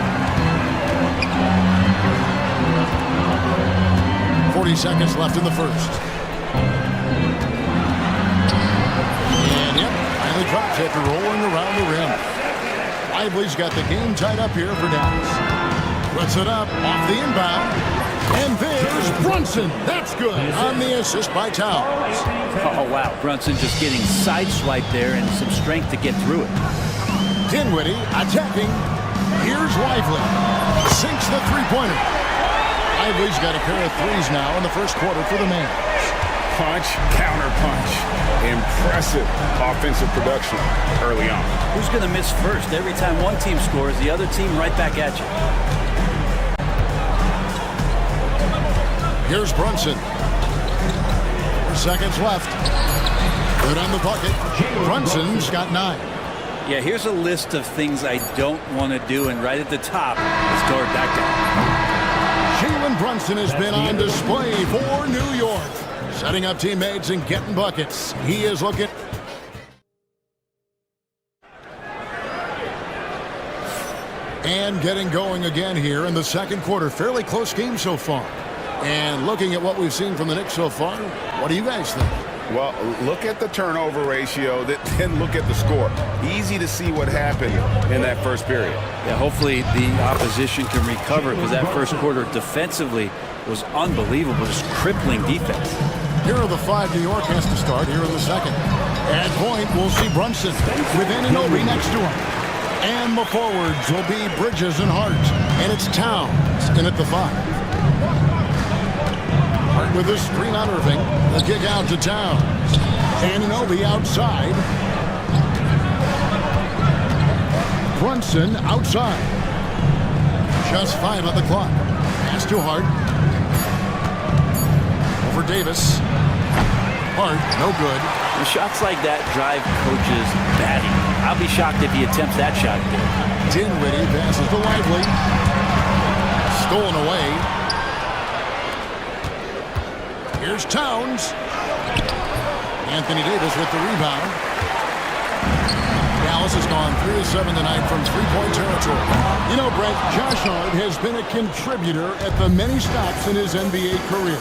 40 seconds left in the first. And yep, finally drops after rolling around the rim. Lively's got the game tied up here for Dallas. Puts it up off the inbound. And there's Brunson. That's good on the assist by Towns. Oh, wow. Brunson just getting sideswiped there and some strength to get through it. Dinwiddie attacking. Here's Lively. Sinks the three-pointer. Lively's got a pair of threes now in the first quarter for the Mavs. Punch, counter punch. Impressive offensive production early on. Who's going to miss first? Every time one team scores, the other team right back at you. Here's Brunson. 4 seconds left. Good on the bucket. Brunson's got 9. Yeah, here's a list of things I don't want to do, and right at the top is guard that guy. Jalen Brunson has been on display for New York. Setting up teammates and getting buckets. He is looking... And getting going again here in the second quarter. Fairly close game so far. And looking at what we've seen from the Knicks so far, what do you guys think? Well, look at the turnover ratio, then look at the score. Easy to see what happened in that first period. Yeah, hopefully the opposition can recover, because that first quarter defensively was unbelievable, just crippling defense. Here are the 5 New York has to start here in the second. At point, we'll see Brunson with Anunoby next to him. And the forwards will be Bridges and Hart. And it's Towns in at the 5. with a screen on Irving. The kick out to Towns. Anunoby outside. Brunson outside. Just 5 on the clock. Pass to Hart. Over Davis. Hart, no good. The shots like that drive coaches batty. I'll be shocked if he attempts that shot again. Dinwiddie passes to Lively. Stolen away. Here's Towns. Anthony Davis with the rebound. Dallas has gone 3 of 7 tonight from three-point territory. You know, Brent, Josh Hart has been a contributor at the many stops in his NBA career.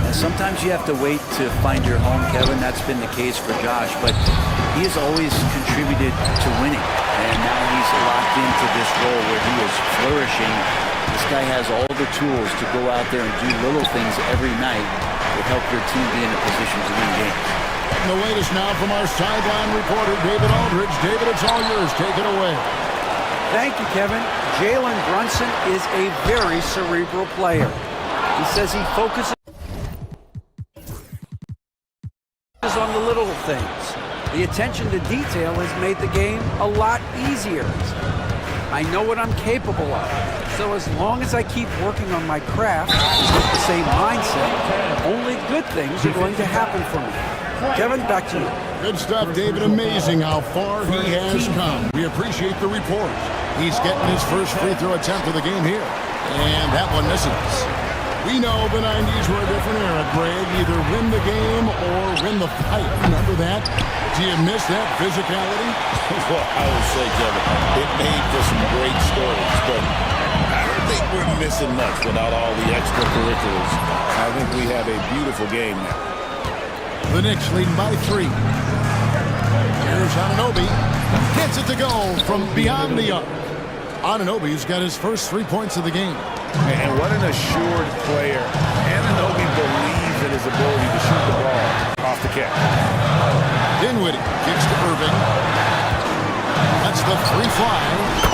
And sometimes you have to wait to find your home, Kevin. That's been the case for Josh, but he has always contributed to winning. And now he's locked into this role where he is flourishing. This guy has all the tools to go out there and do little things every night that help your team be in a position to win games. The latest now from our sideline reporter, David Aldridge. David, it's all yours. Take it away. Thank you, Kevin. Jalen Brunson is a very cerebral player. He says he focuses on the little things. The attention to detail has made the game a lot easier. I know what I'm capable of. So as long as I keep working on my craft with the same mindset, only good things are going to happen for me. Kevin, back to you. Good stuff, David. Amazing how far he has come. We appreciate the report. He's getting his first free throw attempt of the game here. And that one misses. We know the 90s were a different era, Greg. Either win the game or win the fight. Remember that? Do you miss that physicality? Well, I would say, Kevin, it made for some great stories, but I don't think we're missing much without all the extracurriculars. I think we have a beautiful game now. The Knicks leading by 3. Here's Anunoby. Gets it to go from beyond the arc. Anunoby's got his first 3 points of the game. And what an assured player. Anunoby believes in his ability to shoot the ball off the catch. Dinwiddie kicks to Irving. That's the 3 fly.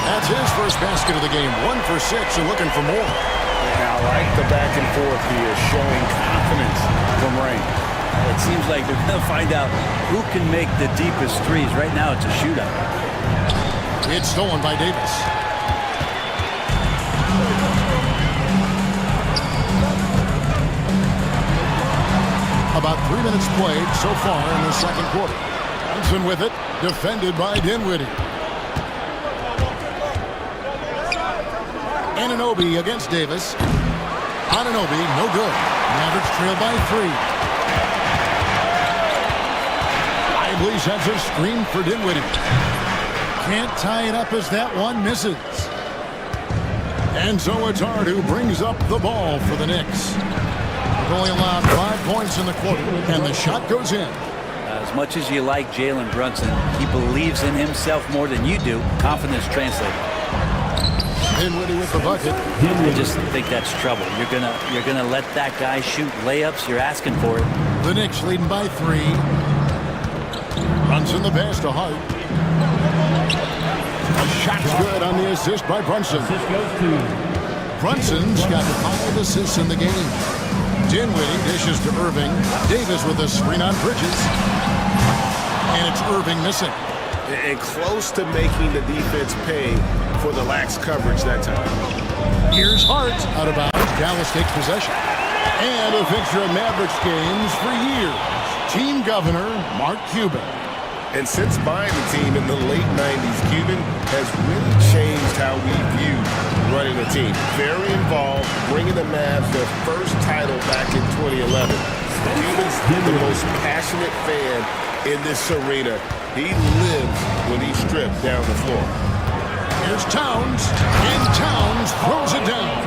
That's his first basket of the game. 1 for 6 and looking for more. And I like the back and forth here, showing confidence from Rain. It seems like they're going to find out who can make the deepest threes. Right now, it's a shootout. It's stolen by Davis. About 3 minutes played so far in the second quarter. Johnson with it, defended by Dinwiddie. Anunoby against Davis. Anunoby, no good. Mavericks trail by 3. Lively sends a screen for Dinwiddie. Can't tie it up as that one misses. And so it's Hart who brings up the ball for the Knicks. They've only allowed 5 points in the quarter, and the shot goes in. As much as you like Jalen Brunson, he believes in himself more than you do. Confidence translated. Dinwiddie with the bucket. I just think that's trouble. You're gonna let that guy shoot layups. You're asking for it. The Knicks leading by 3. Brunson the pass to Hart. The shot's good on the assist by Brunson. Brunson's got 5 assists in the game. Dinwiddie dishes to Irving. Davis with a screen on Bridges. And it's Irving missing. And close to making the defense pay for the lax coverage that time. Here's Hart out of bounds. Dallas takes possession. And a fixture of Mavericks games for years. Team governor Mark Cuban. And since buying the team in the late 90s, Cuban has really changed how we view running a team. Very involved, bringing the Mavs their first title back in 2011. Cuban's the most passionate fan in this arena. He lives when he's stripped down the floor. Here's Towns, and Towns throws it down.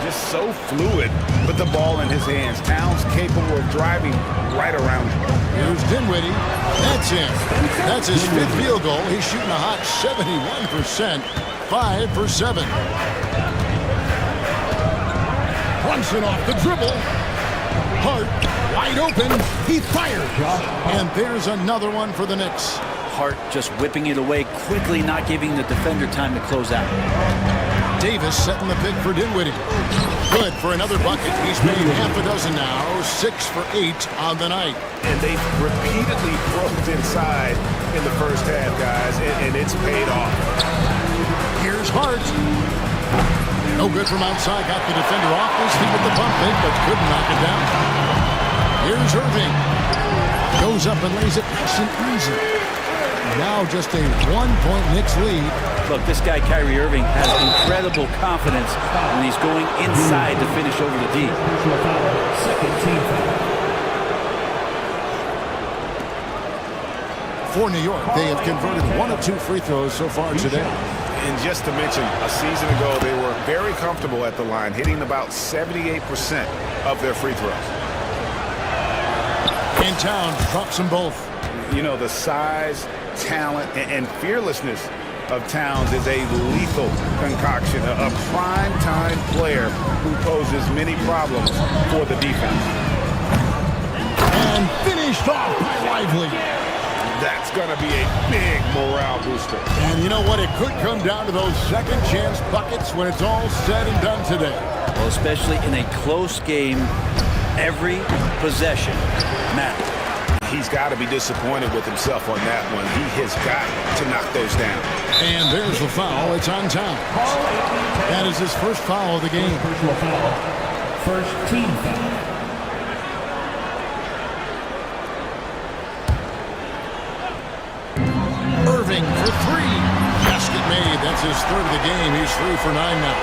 Just so fluid. Put the ball in his hands. Towns capable of driving right around him. Here's Dinwiddie. That's in. That's his 5th field goal. He's shooting a hot 71%. 5 for 7. Brunson off the dribble. Hart wide open. He fires. And there's another one for the Knicks. Hart just whipping it away quickly, not giving the defender time to close out. Davis setting the pick for Dinwiddie. Good for another bucket. He's made half a dozen now, 6 for 8 on the night. And they repeatedly broke inside in the first half, guys, and it's paid off. Here's Hart. No good from outside. Got the defender off his feet with the pump fake, but couldn't knock it down. Here's Irving. Goes up and lays it nice and easy. Now just a 1-point Knicks lead. Look, this guy, Kyrie Irving, has incredible confidence when he's going inside to finish over the D. Second team foul. For New York, they have converted 1 of 2 free throws so far today. And just to mention, a season ago, they were very comfortable at the line, hitting about 78% of their free throws. In town, drops them both. You know, the size, talent, and fearlessness of Towns is a lethal concoction, a prime-time player who poses many problems for the defense. And finished off by Lively. That's going to be a big morale booster. And you know what? It could come down to those second chance buckets when it's all said and done today. Well, especially in a close game, every possession matters. He's got to be disappointed with himself on that one. He has got to knock those down. And there's the foul. It's on Towns. That is his first foul of the game. Personal foul. First team foul. Irving for 3. Basket made. That's his third of the game. He's 3 for 9 now.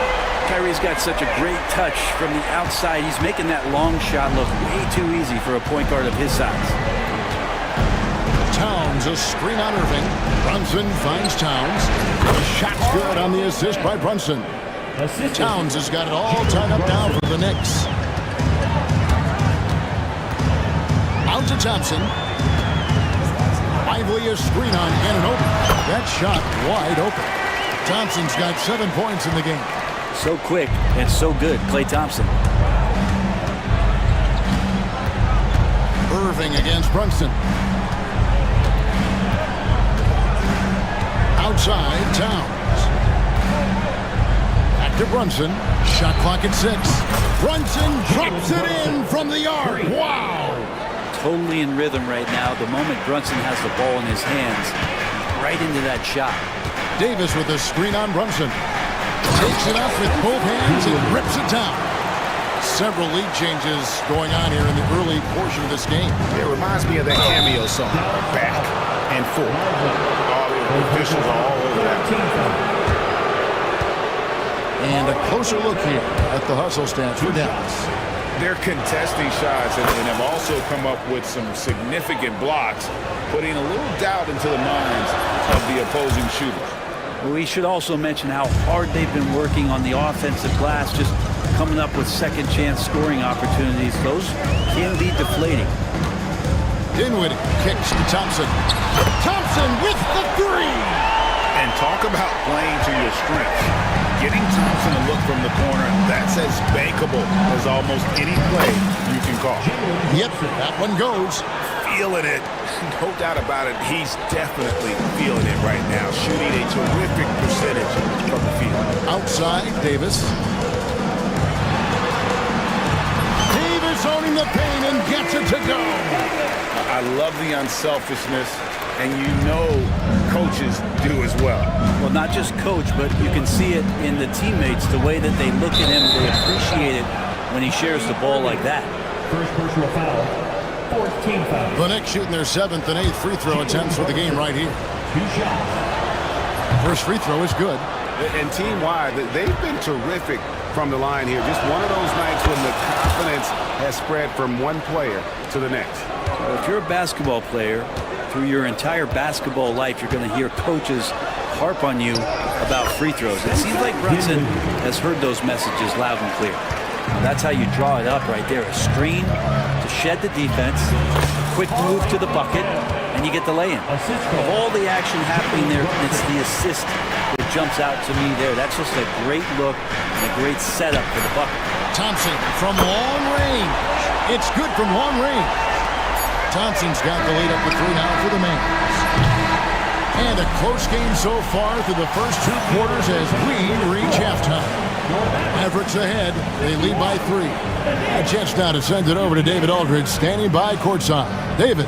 Kyrie's got such a great touch from the outside. He's making that long shot look way too easy for a point guard of his size. Towns, a screen on Irving. Brunson finds Towns. The shot's good on the assist by Brunson. Towns has got it all tied up now for the Knicks. Out to Thompson. Lively a screen on and an open. That shot wide open. Thompson's got 7 points in the game. So quick and so good, Klay Thompson. Irving against Brunson. Outside, Towns. Back to Brunson. Shot clock at 6. Brunson drops it in from the yard. Wow! Totally in rhythm right now. The moment Brunson has the ball in his hands, right into that shot. Davis with a screen on Brunson. Takes it up with both hands and rips it down. Several lead changes going on here in the early portion of this game. It reminds me of that cameo song, Back and Forth. All the officials are all over that. And a closer look here at the hustle stats for Dallas. They're contesting shots and have also come up with some significant blocks, putting a little doubt into the minds of the opposing shooters. We should also mention how hard they've been working on the offensive glass, just coming up with second chance scoring opportunities. Those can be deflating. Dinwiddie kicks to Thompson. Thompson with the 3! And talk about playing to your strengths. Getting Thompson a look from the corner, that's as bankable as almost any play you can call. Yep, that one goes. Feeling it. No doubt about it. He's definitely feeling it right now. Shooting a terrific percentage from the field. Outside, Davis. Davis owning the paint and gets it to go. I love the unselfishness, and you know coaches do as well. Well, not just coach, but you can see it in the teammates, the way that they look at him, they appreciate it when he shares the ball like that. First personal foul. Fourth team foul. The Knicks shooting their 7th and 8th free throw attempts for the game right here. 2 shots. First free throw is good. And team-wide, they've been terrific from the line here. Just one of those nights when the confidence has spread from one player to the next. Well, if you're a basketball player, through your entire basketball life, you're going to hear coaches harp on you about free throws. It seems like Brunson has heard those messages loud and clear. That's how you draw it up right there. A screen to shed the defense, a quick move to the bucket, and you get the lay-in. Of all the action happening there, it's the assist that jumps out to me there. That's just a great look and a great setup for the bucket. Thompson from long range. It's good from long range. Thompson's got the lead up to 3 now for the Mavs. And a close game so far through the first 2 quarters as we reach halftime. Mavericks ahead. They lead by 3. A chance now to send it over to David Aldridge, standing by courtside. David.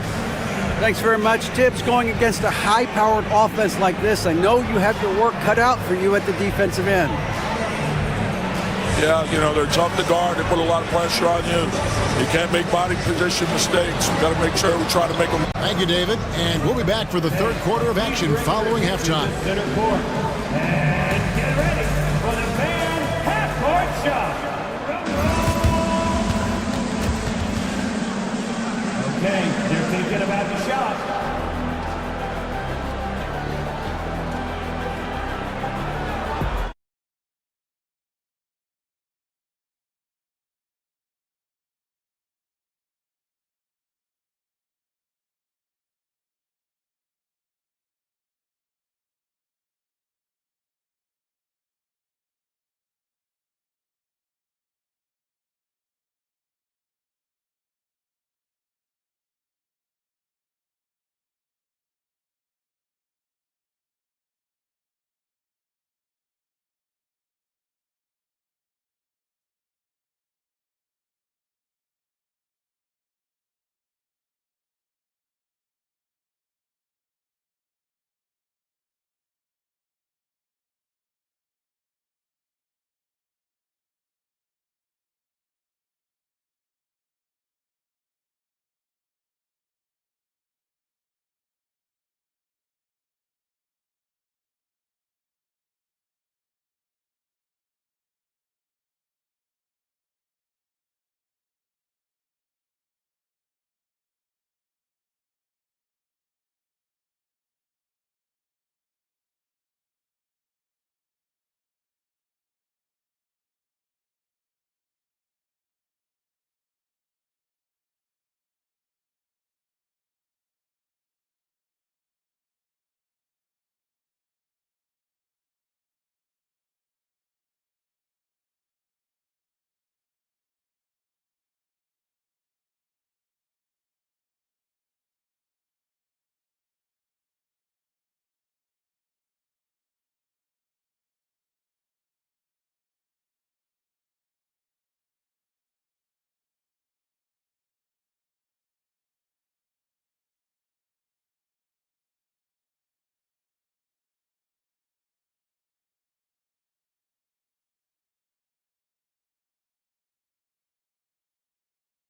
Thanks very much, Tibbs. Going against a high-powered offense like this, I know you have your work cut out for you at the defensive end. Yeah, you know, they're tough to guard. They put a lot of pressure on you. You can't make body position mistakes. We've got to make sure we try to make them. Thank you, David. And we'll be back for the third quarter of action following halftime. Center court. And get ready for the fan half-court shot. Okay, they're thinking about the shot.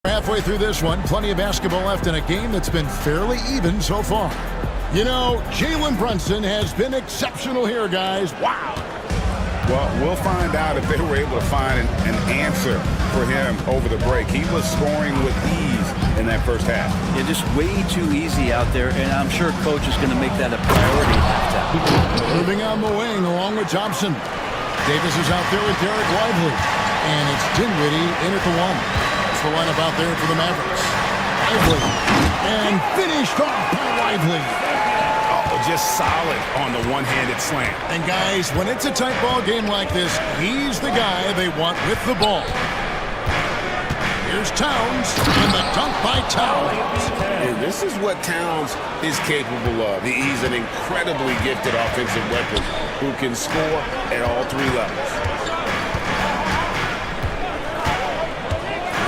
Halfway through this one, plenty of basketball left in a game that's been fairly even so far. You know, Jalen Brunson has been exceptional here, guys. Wow. Well, we'll find out if they were able to find an answer for him over the break. He was scoring with ease in that first half. Yeah, just way too easy out there, and I'm sure coach is going to make that a priority at halftime. Moving on the wing along with Thompson. Davis is out there with Derek Lively. And it's Dinwiddie in at the 1. The lineup out there for the Mavericks. Lively. And finished off by Lively. Oh, just solid on the one-handed slam. And guys, when it's a tight ball game like this, he's the guy they want with the ball. Here's Towns, and the dunk by Towns. And this is what Towns is capable of. He's an incredibly gifted offensive weapon who can score at all 3 levels.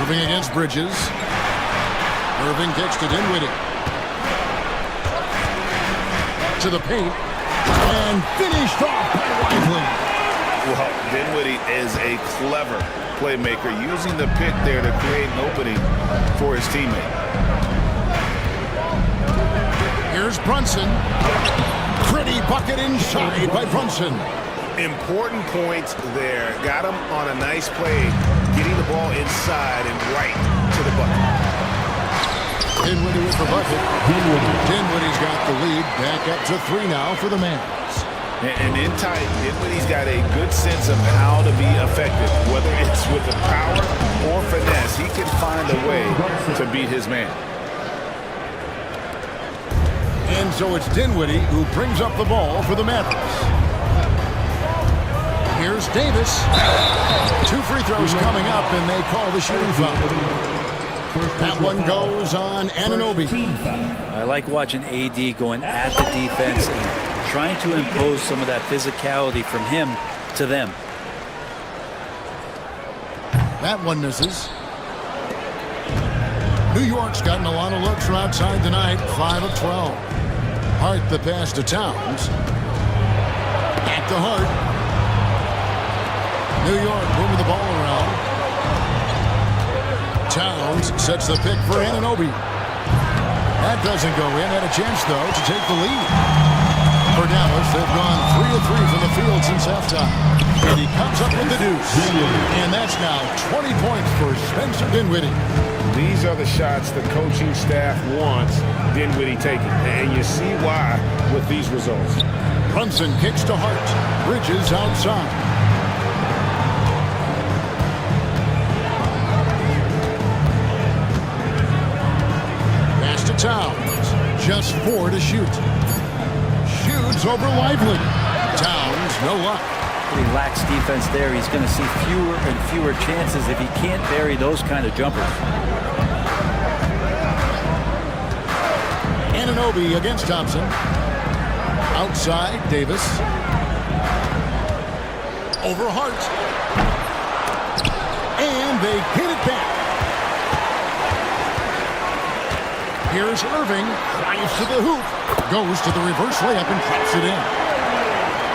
Moving against Bridges. Irving kicks to Dinwiddie. To the paint. And finished off by Lively. Well, Dinwiddie is a clever playmaker, using the pick there to create an opening for his teammate. Here's Brunson. Pretty bucket inside by Brunson. Important points there. Got him on a nice play, getting the ball inside and right to the bucket. Dinwiddie with the bucket. Dinwiddie's got the lead. Back up to 3 now for the Mavs. And in tight, Dinwiddie's got a good sense of how to be effective. Whether it's with the power or finesse, he can find a way to beat his man. And so it's Dinwiddie who brings up the ball for the Mavericks. Here's Davis. 2 free throws coming up, and they call the shooting foul. That one goes on Anunoby. I like watching AD going at the defense and trying to impose some of that physicality from him to them. That one misses. New York's gotten a lot of looks from outside tonight, 5 of 12. Hart the pass to Towns. Back to Hart. New York moving the ball around. Towns sets the pick for Anunoby. That doesn't go in. Had a chance, though, to take the lead. For Dallas, they've gone 3 of 3 from the field since halftime. And he comes up with the deuce. And that's now 20 points for Spencer Dinwiddie. These are the shots the coaching staff wants Dinwiddie taking. And you see why with these results. Brunson kicks to Hart. Bridges outside. Pass to Towns. Just 4 to shoot. Shoots over Lively. Towns, no luck. Pretty lax defense there. He's going to see fewer and fewer chances if he can't bury those kind of jumpers. Anunoby against Thompson. Outside, Davis. Over Hart. And they get it back. Here's Irving. Drives to the hoop. Goes to the reverse layup and drops it in.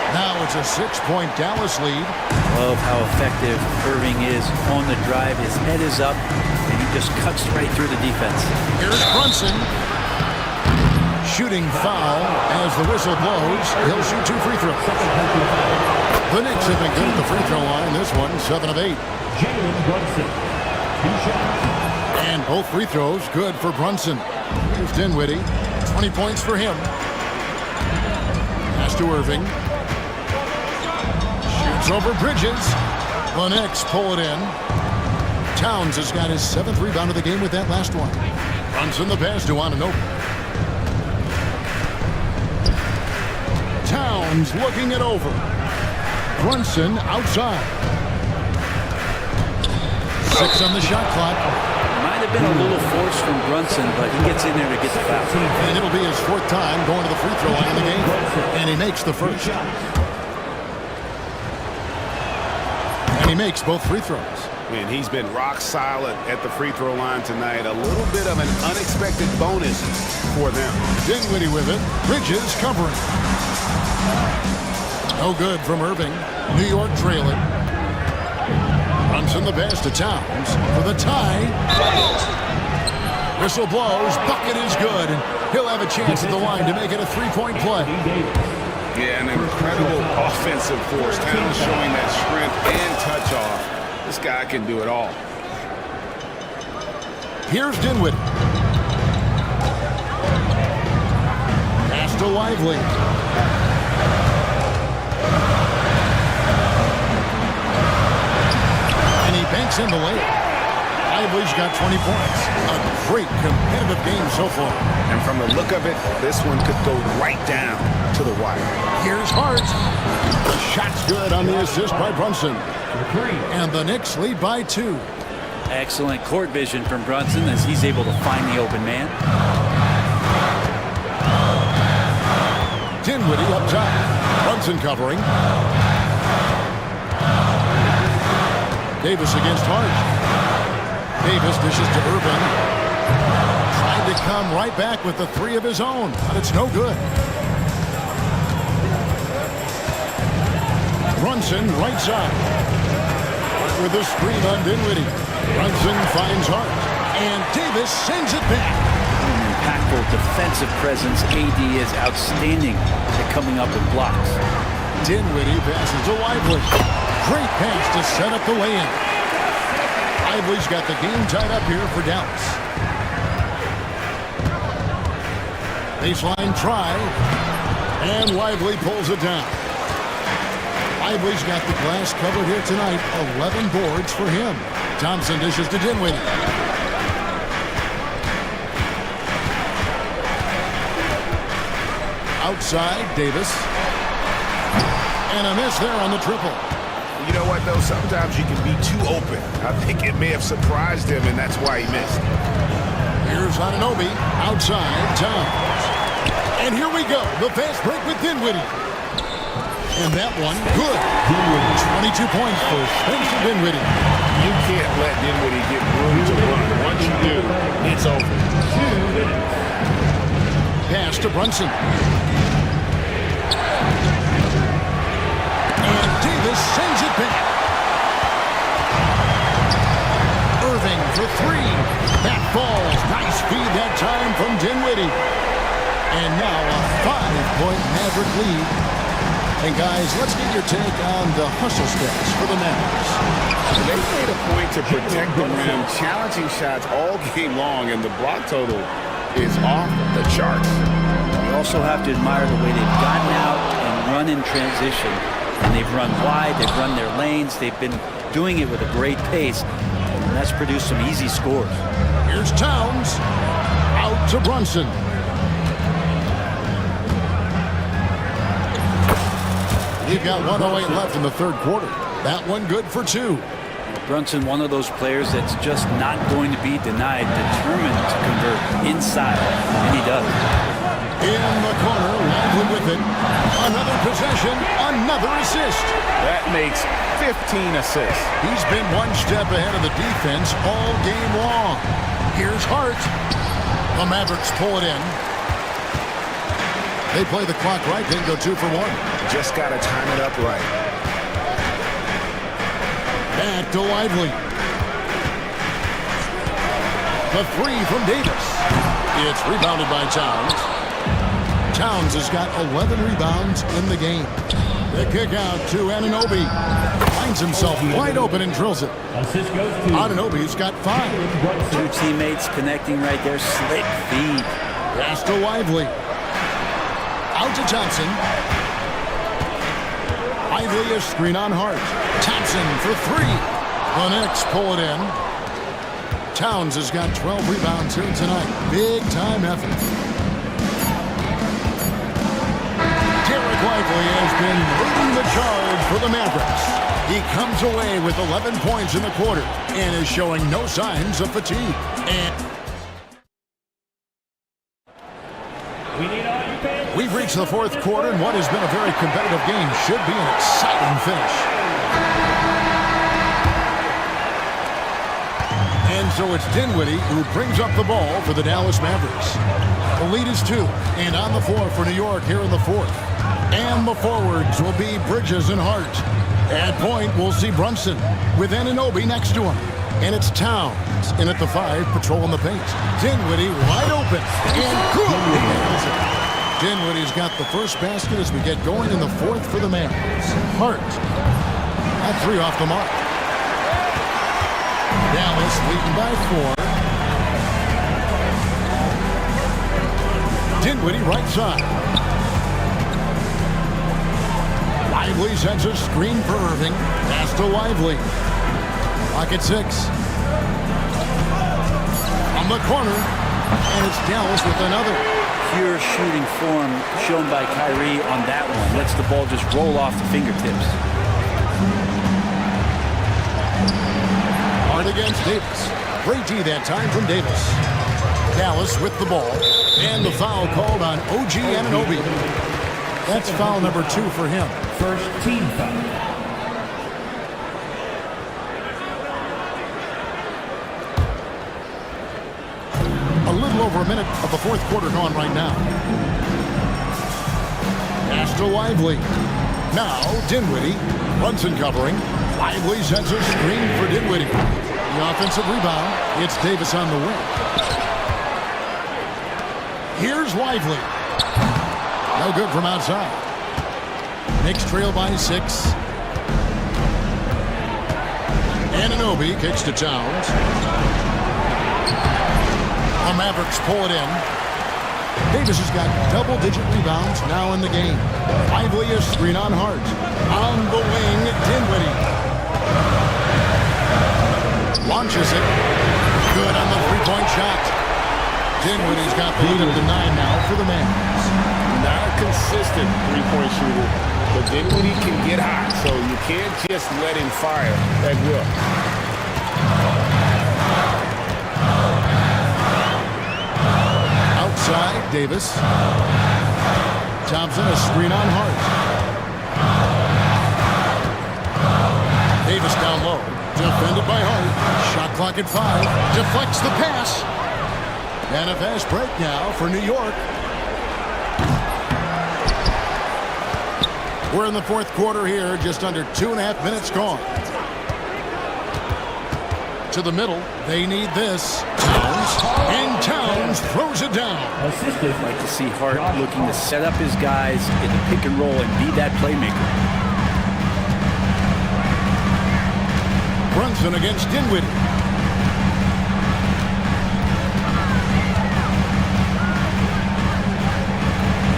Now it's a 6-point Dallas lead. Love how effective Irving is on the drive. His head is up, and he just cuts right through the defense. Here's Brunson. Shooting foul as the whistle blows. He'll shoot 2 free throws. The Knicks have been good at the free throw line. This one, 7 of 8. And both free throws good for Brunson. Here's Dinwiddie. 20 points for him. Pass to Irving. Shoots over Bridges. The Knicks pull it in. Towns has got his 7th rebound of the game with that last one. Brunson the pass to Anunoby. Towns looking it over. Brunson outside. 6 on the shot clock. Might have been a little force from Brunson, but he gets in there to get the foul. And it'll be his 4th time going to the free throw line in the game. And he makes the first. And he makes both free throws. And he's been rock solid at the free throw line tonight. A little bit of an unexpected bonus for them. Dinwiddie with it. Bridges covering. No good from Irving. New York trailing. Brunson the pass to Towns for the tie. Whistle blows. Bucket is good. And he'll have a chance at the line to make it a 3-point play. Yeah, an incredible offensive force. Towns showing that strength and touch off. This guy can do it all. Here's Dinwiddie. Pass to Lively. And he banks in the layup. Lively's got 20 points. A great competitive game so far. And from the look of it, this one could go right down to the wire. Here's Hart. Shot's good on the assist by Brunson. And the Knicks lead by 2. Excellent court vision from Brunson as he's able to find the open man. Dinwiddie up top. Brunson covering. Davis against Hart. Davis dishes to Irving. Trying to come right back with the 3 of his own, but it's no good. Brunson right side. Hart with a screen on Dinwiddie. Brunson finds Hart. And Davis sends it back. An impactful defensive presence. AD is outstanding at coming up with blocks. Dinwiddie passes to Lively. Great pass to set up the lay-in. Lively's got the game tied up here for Dallas. Baseline try. And Lively pulls it down. Lively's got the glass covered here tonight. 11 boards for him. Thompson dishes to Dinwiddie. Outside, Davis. And a miss there on the triple. You know what, though? Sometimes you can be too open. I think it may have surprised him, and that's why he missed. Here's Anunoby outside Towns. And here we go. The fast break with Dinwiddie. And that one, good. 22 points for Spencer Dinwiddie. You can't let Dinwiddie get room to run. Once you do, it's over. Pass to Brunson. And Davis sends it back. Irving for three. That falls. Nice feed that time from Dinwiddie. And now a 5-point Maverick lead. And guys, let's get your take on the hustle steps for the Mavericks. They made a point to protect the rim, challenging shots all game long, and the block total is off the charts. You also have to admire the way they've gotten out and run in transition. And they've run wide, they've run their lanes, they've been doing it with a great pace, and that's produced some easy scores. Here's Towns. Out to Brunson. You've got 1:08 left in the third quarter. That one good for two. Brunson, one of those players that's just not going to be denied, determined to convert inside, and he does. In the corner, Lively with it. Another possession, another assist. That makes 15 assists. He's been one step ahead of the defense all game long. Here's Hart. The Mavericks pull it in. They play the clock right, then go 2 for 1. Just got to time it up right. Back to Lively. The three from Davis. It's rebounded by Towns. Towns has got 11 rebounds in the game. The kick out to Anunoby. Finds himself wide open and drills it. Anunoby's got 5. Two teammates connecting right there. Slick feed. Pass to Lively. Out to Johnson. Lively a screen on Hart. Thompson for 3. The Knicks pull it in. Towns has got 12 rebounds here tonight. Big time effort. Derek Lively has been leading the charge for the Mavericks. He comes away with 11 points in the quarter and is showing no signs of fatigue. And we've reached the fourth quarter, and what has been a very competitive game should be an exciting finish. And so it's Dinwiddie who brings up the ball for the Dallas Mavericks. The lead is 2, and on the floor for New York here in the fourth. And the forwards will be Bridges and Hart. At point, we'll see Brunson with Anunoby next to him. And it's Towns in at the 5, patrolling the paint. Dinwiddie wide open, and good. Dinwiddie's got the first basket as we get going in the fourth for the Mavericks. Hart. That 3 off the mark. Dallas leading by 4. Dinwiddie right side. Lively sends a screen for Irving. Pass to Lively. Clock at 6. On the corner. And it's Dallas with another. Pure shooting form shown by Kyrie on that one. Lets the ball just roll off the fingertips. Hard against Davis. Great D that time from Davis. Dallas with the ball. And the foul called on OG Anunoby. That's foul number 2 for him. First team foul. A little over a minute of the fourth quarter gone right now. Pass to Lively. Now Dinwiddie. Brunson covering. Lively sends a screen for Dinwiddie. The offensive rebound. It's Davis on the wing. Here's Lively. No good from outside. Knicks trail by 6. Anunoby kicks to Towns. The Mavericks pull it in. Davis has got double-digit rebounds now in the game. Lively a screen on Hart. On the wing, Dinwiddie. Launches it. Good on the three-point shot. Dinwiddie's got the lead up to 9 now for the Mavericks. Not a consistent three-point shooter, but Dinwiddie can get hot, so you can't just let him fire at will. Outside, Davis. Thompson, a screen on Hart. Davis down low. Defended by Hart. Shot clock at 5. Deflects the pass. And a fast break now for New York. We're in the fourth quarter here. Just under 2.5 minutes gone. To the middle. They need this. Towns. And Towns throws it down. I'd like to see Hart looking to set up his guys in the pick and roll and be that playmaker. Brunson against Dinwiddie.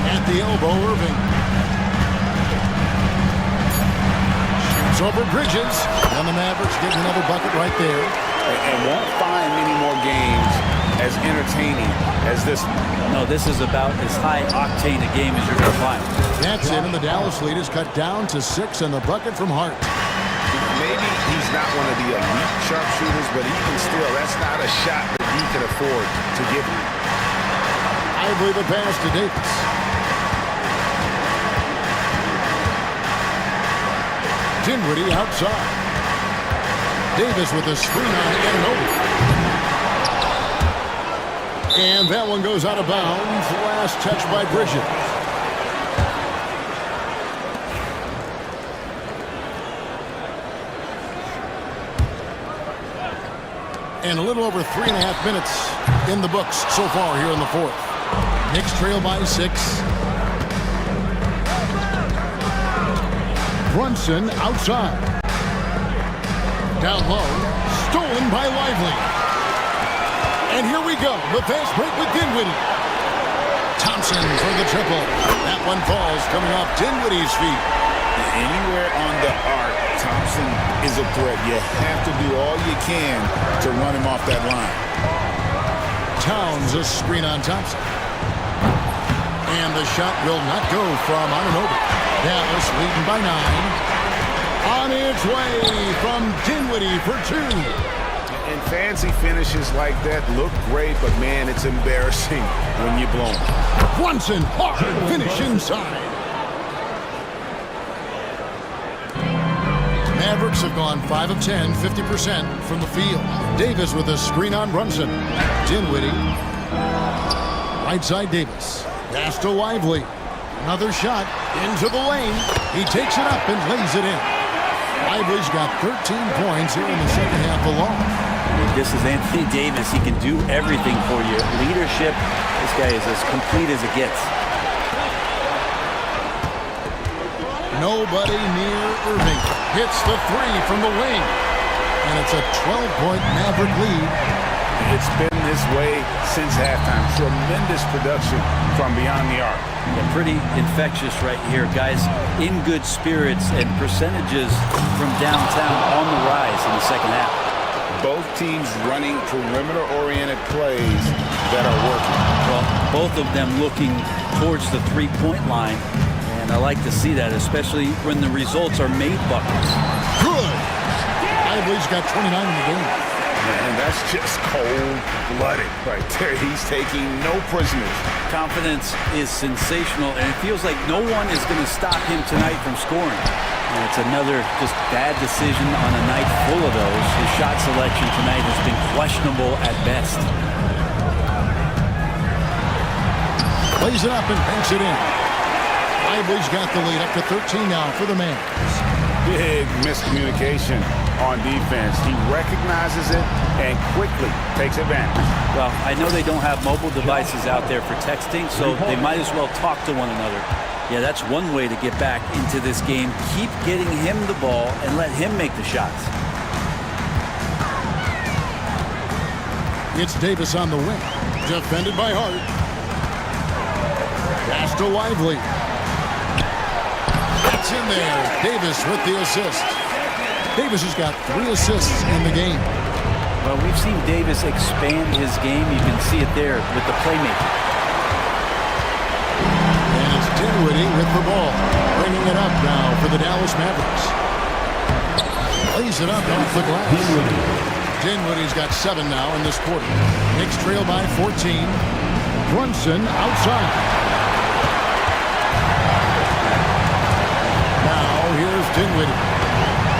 At the elbow, Irving. Shoots over Bridges. And the Mavericks getting another bucket right there. And won't find many more games as entertaining as this one. No, this is about as high octane a game as you're going to find. That's it, and the Dallas lead is cut down to 6, and the bucket from Hart. Maybe he's not one of the elite sharpshooters, but even still, that's not a shot that he can afford to give him. Ively the pass to Davis. Dinwiddie outside. Davis with a screen on Anunoby. And that one goes out of bounds. Last touch by Bridges. And a little over 3.5 minutes in the books so far here in the fourth. Knicks trail by 6. Brunson outside. Down low. Stolen by Lively. And here we go. The fast break with Dinwiddie. Thompson for the triple. That one falls coming off Dinwiddie's feet. Anywhere on the arc, Thompson is a threat. You have to do all you can to run him off that line. Towns a screen on Thompson. And the shot will not go from Anunoby. Dallas leading by 9. On its way from Dinwiddie for 2. And fancy finishes like that look great, but man, it's embarrassing when you blow them. Brunson, hard finish inside. Mavericks have gone 5 of 10, 50% from the field. Davis with a screen on Brunson. Dinwiddie. Right side Davis. Pass to Lively. Another shot into the lane. He takes it up and lays it in. Lively's got 13 points here in the second half alone. This is Anthony Davis. He can do everything for you. Leadership, this guy is as complete as it gets. Nobody near Irving. Hits the 3 from the wing. And it's a 12-point Maverick lead. It's been this way since halftime. Tremendous production from beyond the arc. Yeah, pretty infectious right here. Guys in good spirits and percentages from downtown on the rise in the second half. Both teams running perimeter-oriented plays that are working. Well, both of them looking towards the three-point line. And I like to see that, especially when the results are made buckets. Good. Lively's got 29 in the game. And that's just cold-blooded right there. He's taking no prisoners. Confidence is sensational, and it feels like no one is going to stop him tonight from scoring. And it's another just bad decision on a night full of those. His shot selection tonight has been questionable at best. Plays it up and banks it in. Lively's got the lead up to 13 now for the Mavs. Big miscommunication on defense. He recognizes it and quickly takes advantage. Well, I know they don't have mobile devices out there for texting, so they might as well talk to one another. Yeah, that's one way to get back into this game. Keep getting him the ball and let him make the shots. It's Davis on the wing. Defended by Hart. Pass to Lively. That's in there. Davis with the assist. Davis has got 3 assists in the game. Well, we've seen Davis expand his game. You can see it there with the playmaking. And it's Dinwiddie with the ball. bringing it up now for the Dallas Mavericks. Lays it up off the glass. Dinwiddie's got 7 now in this quarter. Knicks trail by 14. Brunson outside. Now here's Dinwiddie.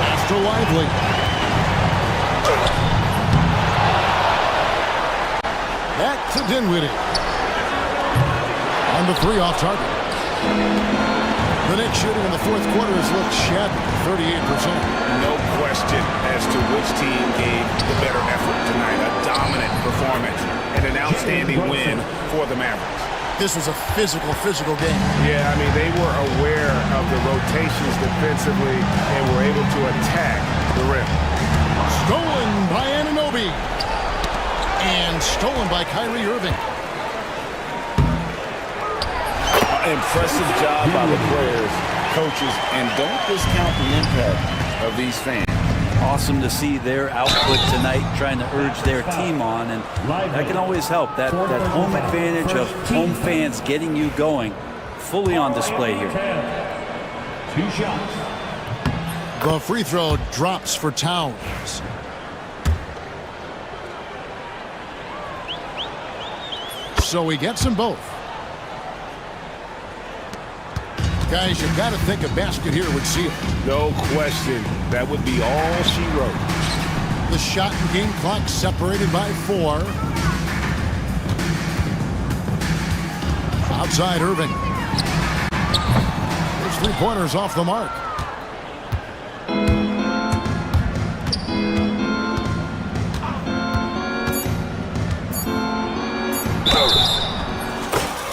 Pass to Lively. Back to Dinwiddie. On the 3 off target. The Knicks shooting in the fourth quarter has looked shabby, 38%. No question as to which team gave the better effort tonight. A dominant performance and an outstanding win for the Mavericks. This was a physical game. Yeah, I mean, they were aware of the rotations defensively and were able to attack the rim. Stolen by Anunoby. And stolen by Kyrie Irving. Impressive job by the players, coaches, and don't discount the impact of these fans. Awesome to see their output tonight, trying to urge their team on, and that can always help. That home advantage of home fans getting you going, fully on display here. 2 shots. The free throw drops for Towns. So he gets them both. Guys, you've got to think a basket here would seal. No question. That would be all she wrote. The shot and game clock separated by 4. Outside Irving. There's 3-pointers off the mark.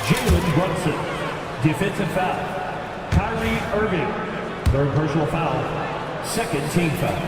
Jalen Brunson, defensive foul. Kyrie Irving, 3rd personal foul, 2nd team foul.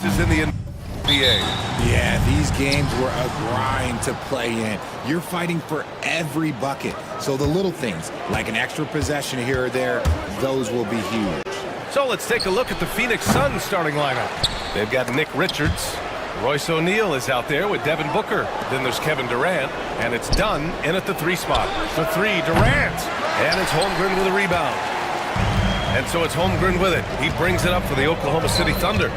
is in the NBA. Yeah, these games were a grind to play in. You're fighting for every bucket. So the little things, like an extra possession here or there, those will be huge. So let's take a look at the Phoenix Suns starting lineup. They've got Nick Richards. Royce O'Neal is out there with Devin Booker. Then there's Kevin Durant, and it's Dunn in at the 3 spot. For 3, Durant. And it's Holmgren with a rebound. And so it's Holmgren with it. He brings it up for the Oklahoma City Thunder.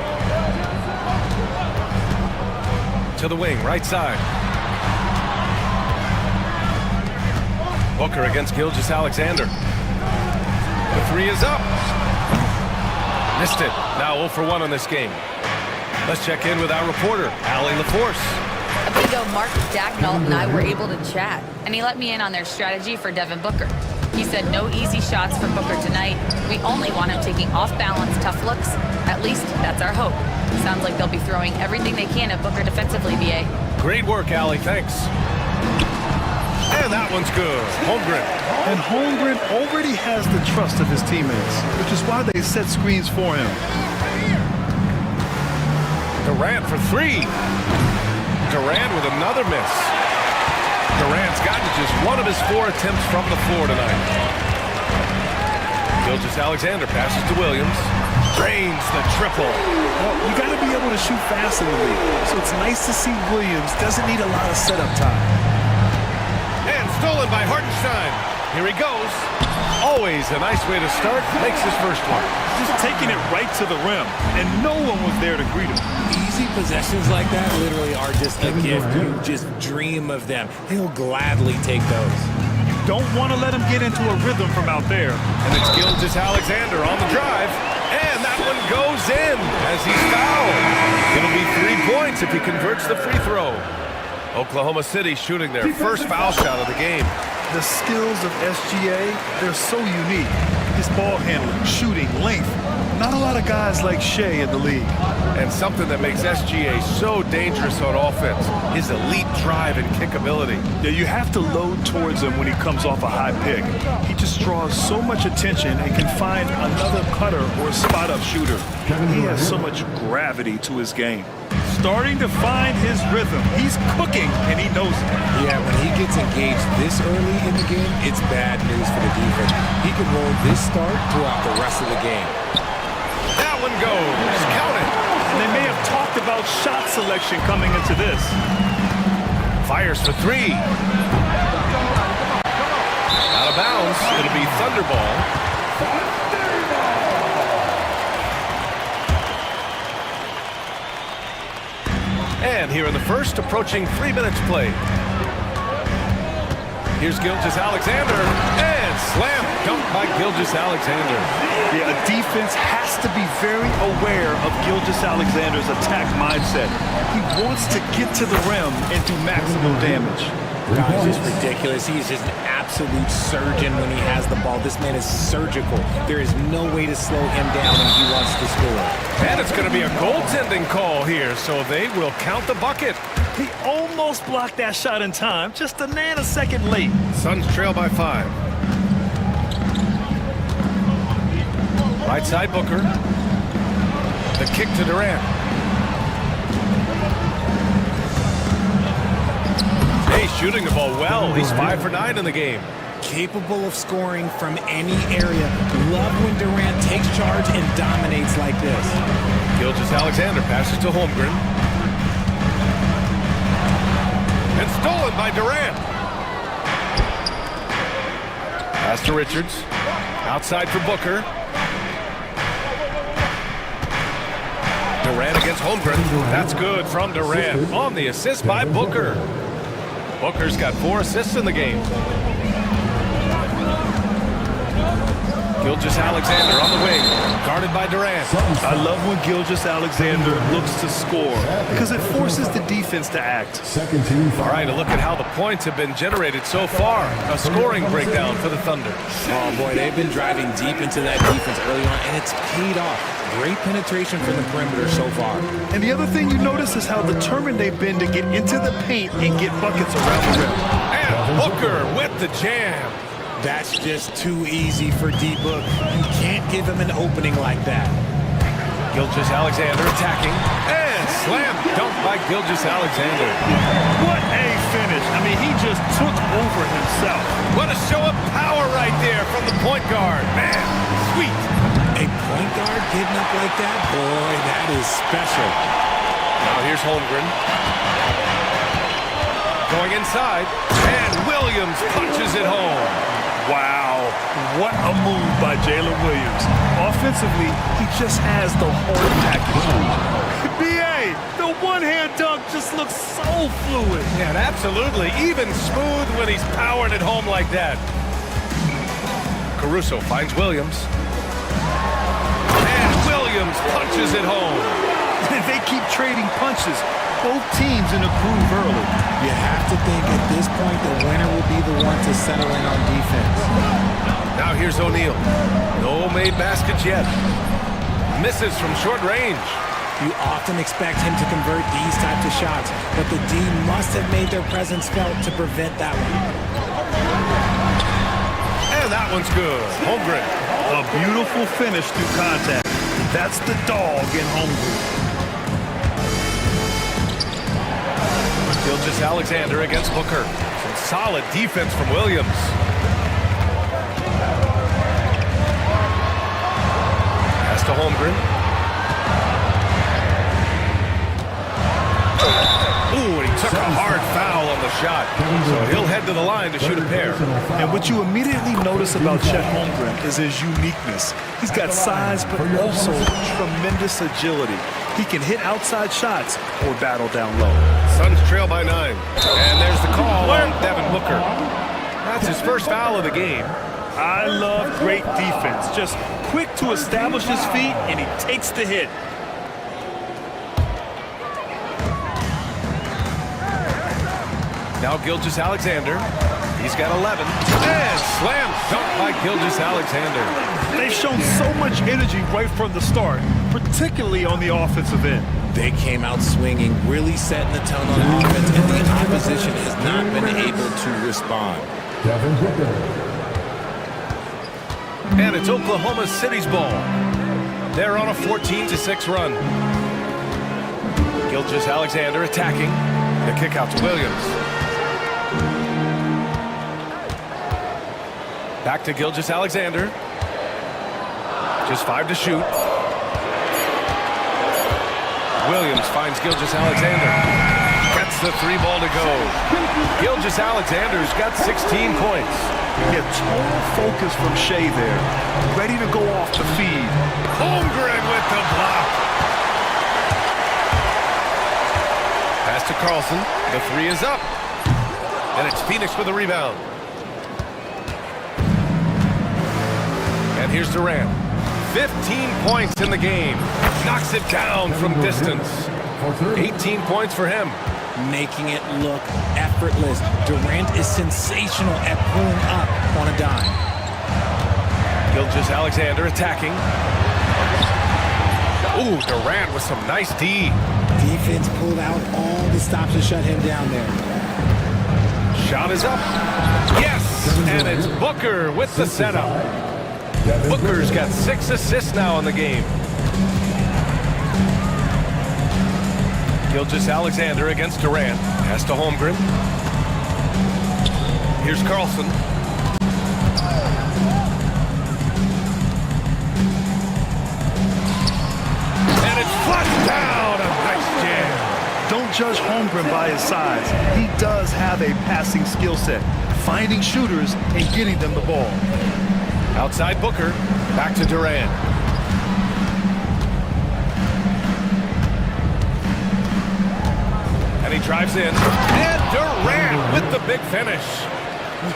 To the wing, right side. Booker against Gilgeous-Alexander. The 3 is up. Missed it. Now 0 for 1 on this game. Let's check in with our reporter, Allie LaForce. A bit ago, Mark Dagnall and I were able to chat, and he let me in on their strategy for Devin Booker. He said no easy shots for Booker tonight. We only want him taking off-balance tough looks. At least that's our hope. Sounds like they'll be throwing everything they can at Booker defensively, BA. Great work, Allie. Thanks. And that one's good. Holmgren. And Holmgren already has the trust of his teammates, which is why they set screens for him. Durant for 3. Durant with another miss. Durant's gotten just 1 of his 4 attempts from the floor tonight. Gilgeous-Alexander passes to Williams. Drains the triple. Well, you got to be able to shoot fast in the league, so it's nice to see Williams doesn't need a lot of setup time. And stolen by Hartenstein. Here he goes. Always a nice way to start. Makes his first one. Just taking it right to the rim, and no one was there to greet him. Easy possessions like that literally are just a gift. You just dream of them. He'll gladly take those. Don't want to let him get into a rhythm from out there. And it's Gilgeous-Alexander on the drive. And that one goes in as he's fouled. It'll be 3 points if he converts the free throw. Oklahoma City shooting their first foul shot of the game. The skills of SGA, they're so unique. His ball handling, shooting, length. Not a lot of guys like Shea in the league. And something that makes SGA so dangerous on offense, his elite drive and kick ability. Yeah, you have to load towards him when he comes off a high pick. He just draws so much attention and can find another cutter or spot-up shooter. He has so much gravity to his game. Starting to find his rhythm. He's cooking, and he knows it. Yeah, when he gets engaged this early in the game, it's bad news for the defense. He could roll this start throughout the rest of the game. That one goes. Count it. And they may have talked about shot selection coming into this. Fires for 3. Out of bounds. It'll be Thunderball. And here in the first, approaching 3 minutes played. Here's Gilgeous-Alexander, and slam dunk by Gilgeous-Alexander. Yeah, a defense has to be very aware of Gilgeous-Alexander's attack mindset. He wants to get to the rim and do maximum damage. God, it's just ridiculous. He is just an absolute surgeon when he has the ball. This man is surgical. There is no way to slow him down when he wants to score. And it's going to be a goaltending call here, so they will count the bucket. He almost blocked that shot in time, just a nanosecond late. Suns trail by 5. Right side Booker. The kick to Durant. He's shooting the ball well. He's 5 for 9 in the game. Capable of scoring from any area. Love when Durant takes charge and dominates like this. Gilgeous-Alexander passes to Holmgren. And stolen by Durant. Pass to Richards. Outside for Booker. Durant against Holmgren. That's good from Durant. On the assist by Booker. Booker's got 4 assists in the game. Gilgeous-Alexander on the wing, guarded by Durant. I love when Gilgeous-Alexander looks to score because it forces the defense to act. All right, a look at how the points have been generated so far. A scoring breakdown for the Thunder. Oh, boy, they've been driving deep into that defense early on, and it's paid off. Great penetration from the perimeter so far. And the other thing you notice is how determined they've been to get into the paint and get buckets around the rim. And Booker with the jam. That's just too easy for D-Book. You can't give him an opening like that. Gilgeous-Alexander attacking. And slam dunk by Gilgeous-Alexander. What a finish. I mean, he just took over himself. What a show of power right there from the point guard. Man, sweet. A point guard getting up like that? Boy, that is special. Now here's Holmgren. Going inside. And Williams punches it home. Wow, what a move by Jalen Williams. Offensively, he just has the whole package. B.A., the one-hand dunk just looks so fluid. Yeah, absolutely. Even smooth when he's powering it home like that. Caruso finds Williams. And Williams punches it home. They keep trading punches. Both teams in a groove early. You have to think at this point the winner will be the one to settle in on defense. Now here's O'Neal. No made baskets yet. Misses from short range. You often expect him to convert these types of shots, but the D must have made their presence felt to prevent that one. And that one's good. Holmgren. A beautiful finish through contact. That's the dog in Holmgren. Gilgeous-Alexander against Booker. Some solid defense from Williams. Pass to Holmgren. Ooh, and he took a hard foul on the shot. So he'll head to the line to shoot a pair. And what you immediately notice about Chet Holmgren is his uniqueness. He's got size, but also tremendous agility. He can hit outside shots or battle down low. Suns trail by 9. And there's the call on Devin Booker. That's his first foul of the game. I love great defense. Just quick to establish his feet, and he takes the hit. Now Gilgeous-Alexander. He's got 11. And slam dunk by Gilgeous-Alexander. They've shown so much energy right from the start, particularly on the offensive end. They came out swinging, really setting the tone on offense, and the opposition has not been able to respond. And it's Oklahoma City's ball. They're on a 14-6 run. Gilgeous-Alexander attacking. The kick out to Williams. Back to Gilgeous-Alexander. Just 5 to shoot. Williams finds Gilgeous-Alexander. Gets the 3 ball to go. Gilgeous-Alexander's got 16 points. You get total focus from Shea there. Ready to go off the feed. Holmgren with the block. Pass to Carlson. The 3 is up. And it's Phoenix with a rebound. And here's Durant. 15 points in the game. Knocks it down from distance. 18 points for him. Making it look effortless. Durant is sensational at pulling up on a dime. Gilgeous-Alexander attacking. Ooh, Durant with some nice D. Defense pulled out all the stops to shut him down there. Shot is up. Yes! And it's Booker with the setup. Booker's got 6 assists now in the game. Gilgeous-Alexander against Durant. Pass to Holmgren. Here's Carlson. And it's flushed down. A nice jam. Don't judge Holmgren by his size. He does have a passing skill set, finding shooters and getting them the ball. Outside Booker. Back to Durant. And he drives in. And Durant with the big finish.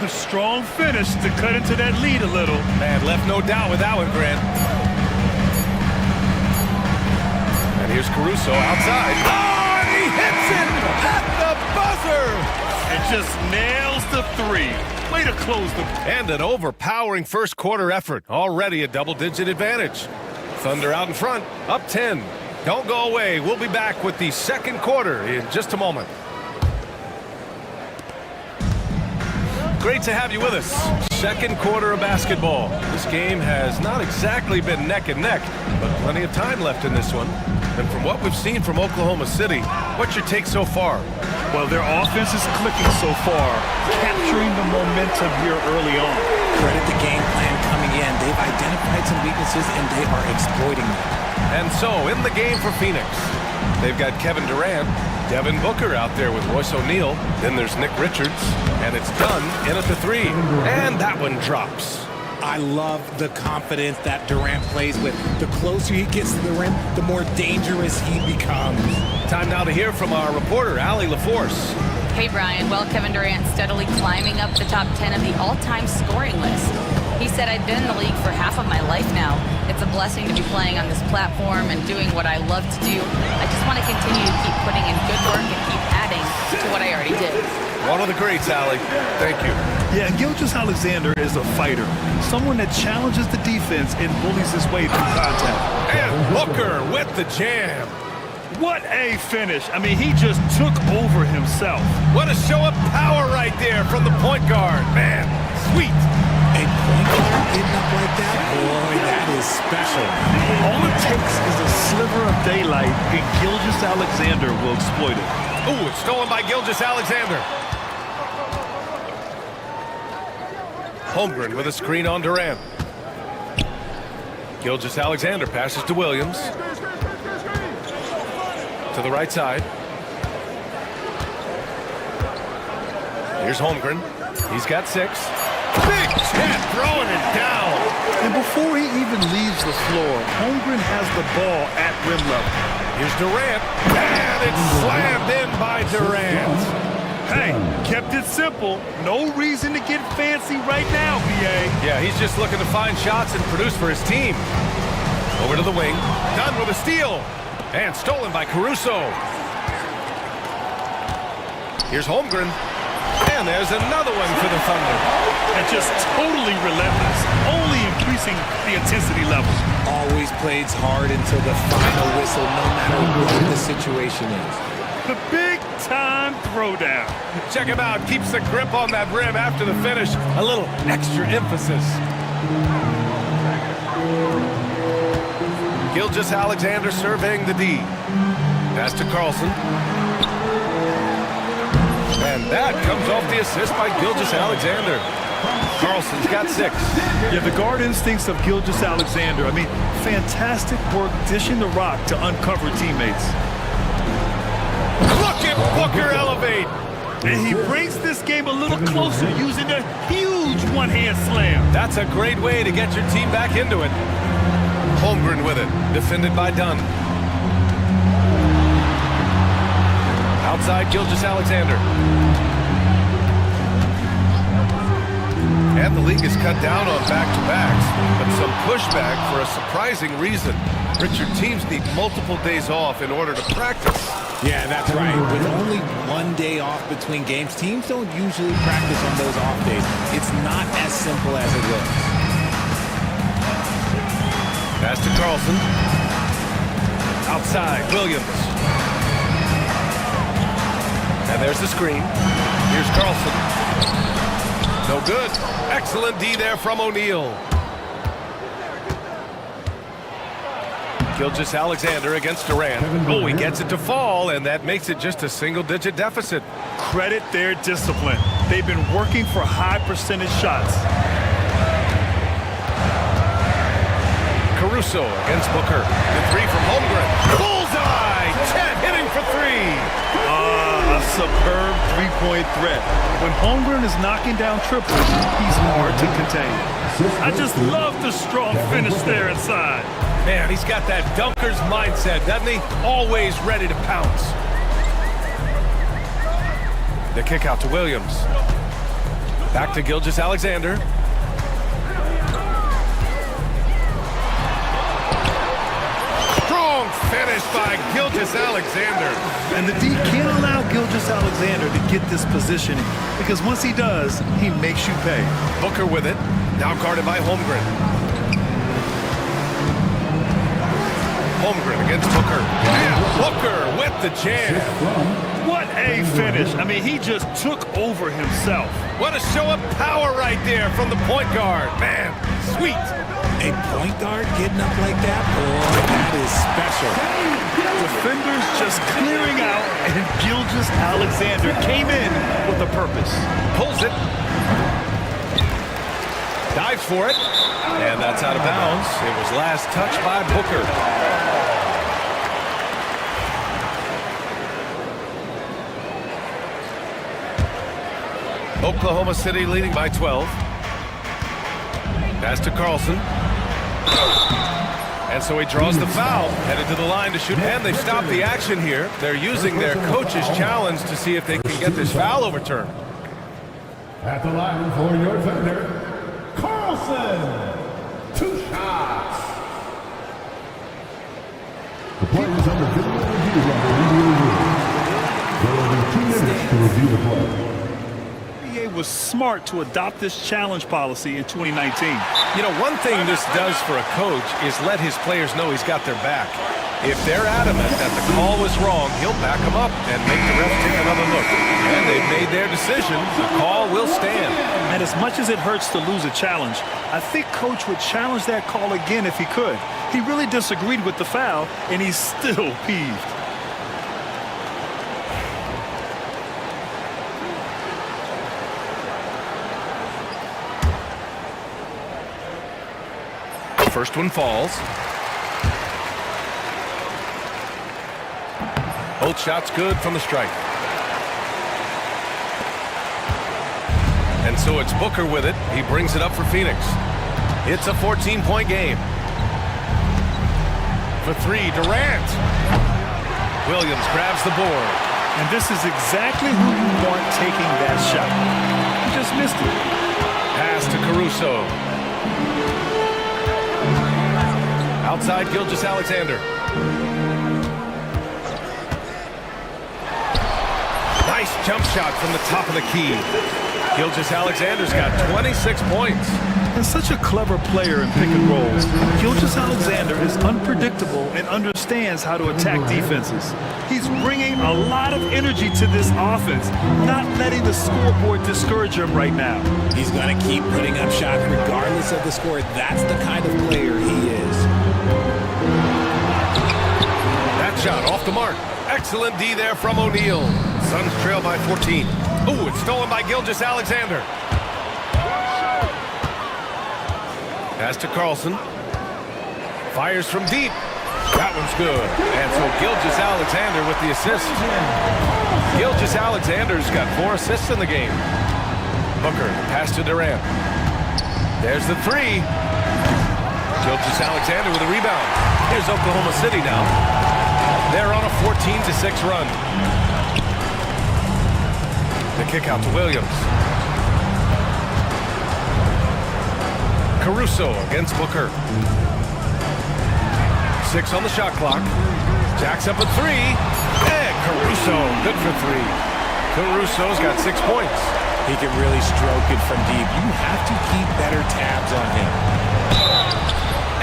A strong finish to cut into that lead a little. Man, left no doubt with that one, Grant. And here's Caruso outside. Oh, and he hits it at the buzzer. And just nails the 3. Way to close the... And an overpowering first quarter effort. Already a double-digit advantage. Thunder out in front, up 10. Don't go away. We'll be back with the second quarter in just a moment. great to have you with us. Second quarter of basketball. This game has not exactly been neck and neck, but plenty of time left in this one. And from what we've seen from Oklahoma City, what's your take so far? Well, their offense is clicking so far, capturing the momentum here early on. Credit the game plan coming in. They've identified some weaknesses, and they are exploiting them. And so, in the game for Phoenix, they've got Kevin Durant, Devin Booker out there with Royce O'Neal. Then there's Nick Richards, and it's done in at the three. And that one drops. I love the confidence that Durant plays with. The closer he gets to the rim, the more dangerous he becomes. Time now to hear from our reporter, Allie LaForce. Hey, Brian. Well, Kevin Durant steadily climbing up the top 10 of the all-time scoring list. He said, I've been in the league for half of my life now. It's a blessing to be playing on this platform and doing what I love to do. I just want to continue to keep putting in good work and keep adding to what I already did. One of the greats, Allie. Thank you. Yeah, and Gilgeous-Alexander is a fighter, someone that challenges the defense and bullies his way through contact. And Booker with the jam. What a finish. I mean, he just took over himself. What a show of power right there from the point guard. Man, sweet. A point guard getting up like that? Boy, that is special. All it takes is a sliver of daylight, and Gilgeous-Alexander will exploit it. Ooh, it's stolen by Gilgeous-Alexander. Holmgren with a screen on Durant. Gilgeous-Alexander passes to Williams. To the right side. Here's Holmgren. He's got 6. Big tap, throwing it down. And before he even leaves the floor, Holmgren has the ball at rim level. Here's Durant. And it's slammed in by Durant. Hey, kept it simple. No reason to get fancy right now, BA. Yeah, he's just looking to find shots and produce for his team. Over to the wing. Done with a steal. And stolen by Caruso. Here's Holmgren. And there's another one for the Thunder. And just totally relentless, only increasing the intensity level. Always plays hard until the final whistle, no matter what the situation is. The big-time throwdown. Check him out. Keeps the grip on that rim after the finish. A little extra emphasis. Gilgeous-Alexander surveying the D. Pass to Carlson. And that comes off the assist by Gilgeous-Alexander. Carlson's got 6. Yeah, the guard instincts of Gilgeous-Alexander. I mean, fantastic work dishing the rock to uncover teammates. Look at Booker elevate. And he brings this game a little closer using a huge one-hand slam. That's a great way to get your team back into it. Holmgren with it, defended by Dunn. Outside Gilgeous-Alexander. And the league has cut down on back-to-backs, but some pushback for a surprising reason. Richard, teams need multiple days off in order to practice. Yeah, that's right. With only 1 day off between games, teams don't usually practice on those off days. It's not as simple as it looks. Pass to Carlson. Outside, Williams. And there's the screen. Here's Carlson. No good. Excellent D there from O'Neal. Gilgeous-Alexander against Durant. Oh, he gets it to fall, and that makes it just a single-digit deficit. Credit their discipline. They've been working for high percentage shots. Caruso against Booker. The 3 from Holmgren. Bullseye! Chet hitting for 3. A superb three-point threat. When Holmgren is knocking down triples, he's hard to contain. I just love the strong finish there inside. Man, he's got that dunker's mindset, doesn't he? Always ready to pounce. The kick out to Williams. Back to Gilgeous-Alexander. Strong finish by Gilgeous-Alexander. And the D can't allow Gilgeous-Alexander to get this positioning, because once he does, he makes you pay. Booker with it. Now guarded by Holmgren. Holmgren against Booker. And Booker with the jam. What a finish. I mean, he just took over himself. What a show of power right there from the point guard. Man, sweet. A point guard getting up like that? Boy, that is special. Defenders just clearing out, and Gilgeous-Alexander came in with a purpose. Pulls it. Dives for it. And that's out of bounds. It was last touched by Booker. Oklahoma City leading by 12. Pass to Carlson. And so he draws the foul, headed to the line to shoot, and they've stopped the action here. They're using their coach's challenge to see if they can get this foul overturned. At the line for your defender, Carlson. 2 shots. The play is under video review on the media room. There will be 2 minutes to review the play. Was smart to adopt this challenge policy in 2019. You know, one thing this does for a coach is let his players know he's got their back. If they're adamant that the call was wrong, he'll back them up and make the ref take another look. And they've made their decision. The call will stand. And as much as it hurts to lose a challenge, I think Coach would challenge that call again if he could. He really disagreed with the foul, and he's still peeved. First one falls. Both shots good from the strike. And so it's Booker with it. He brings it up for Phoenix. It's a 14-point game. For 3, Durant. Williams grabs the board. And this is exactly who you want taking that shot. He just missed it. Pass to Caruso. Outside Gilgeous-Alexander. Nice jump shot from the top of the key. Gilgeous-Alexander's got 26 points. And such a clever player in pick and rolls. Gilgeous-Alexander is unpredictable and understands how to attack defenses. He's bringing a lot of energy to this offense, not letting the scoreboard discourage him right now. He's going to keep putting up shots regardless of the score. That's the kind of player he is. That shot off the mark. Excellent D there from O'Neal. Suns trail by 14. Oh, it's stolen by Gilgeous-Alexander. Pass to Carlson. Fires from deep. That one's good. And so Gilgeous-Alexander with the assist. Gilgeous-Alexander's got 4 assists in the game. Booker, pass to Durant. There's the 3. Gilgeous-Alexander with a rebound. Here's Oklahoma City now. They're on a 14-6 run. The kick out to Williams. Caruso against Booker. 6 on the shot clock. Jacks up a 3. And Caruso, good for 3. Caruso's got 6 points. He can really stroke it from deep. You have to keep better tabs on him.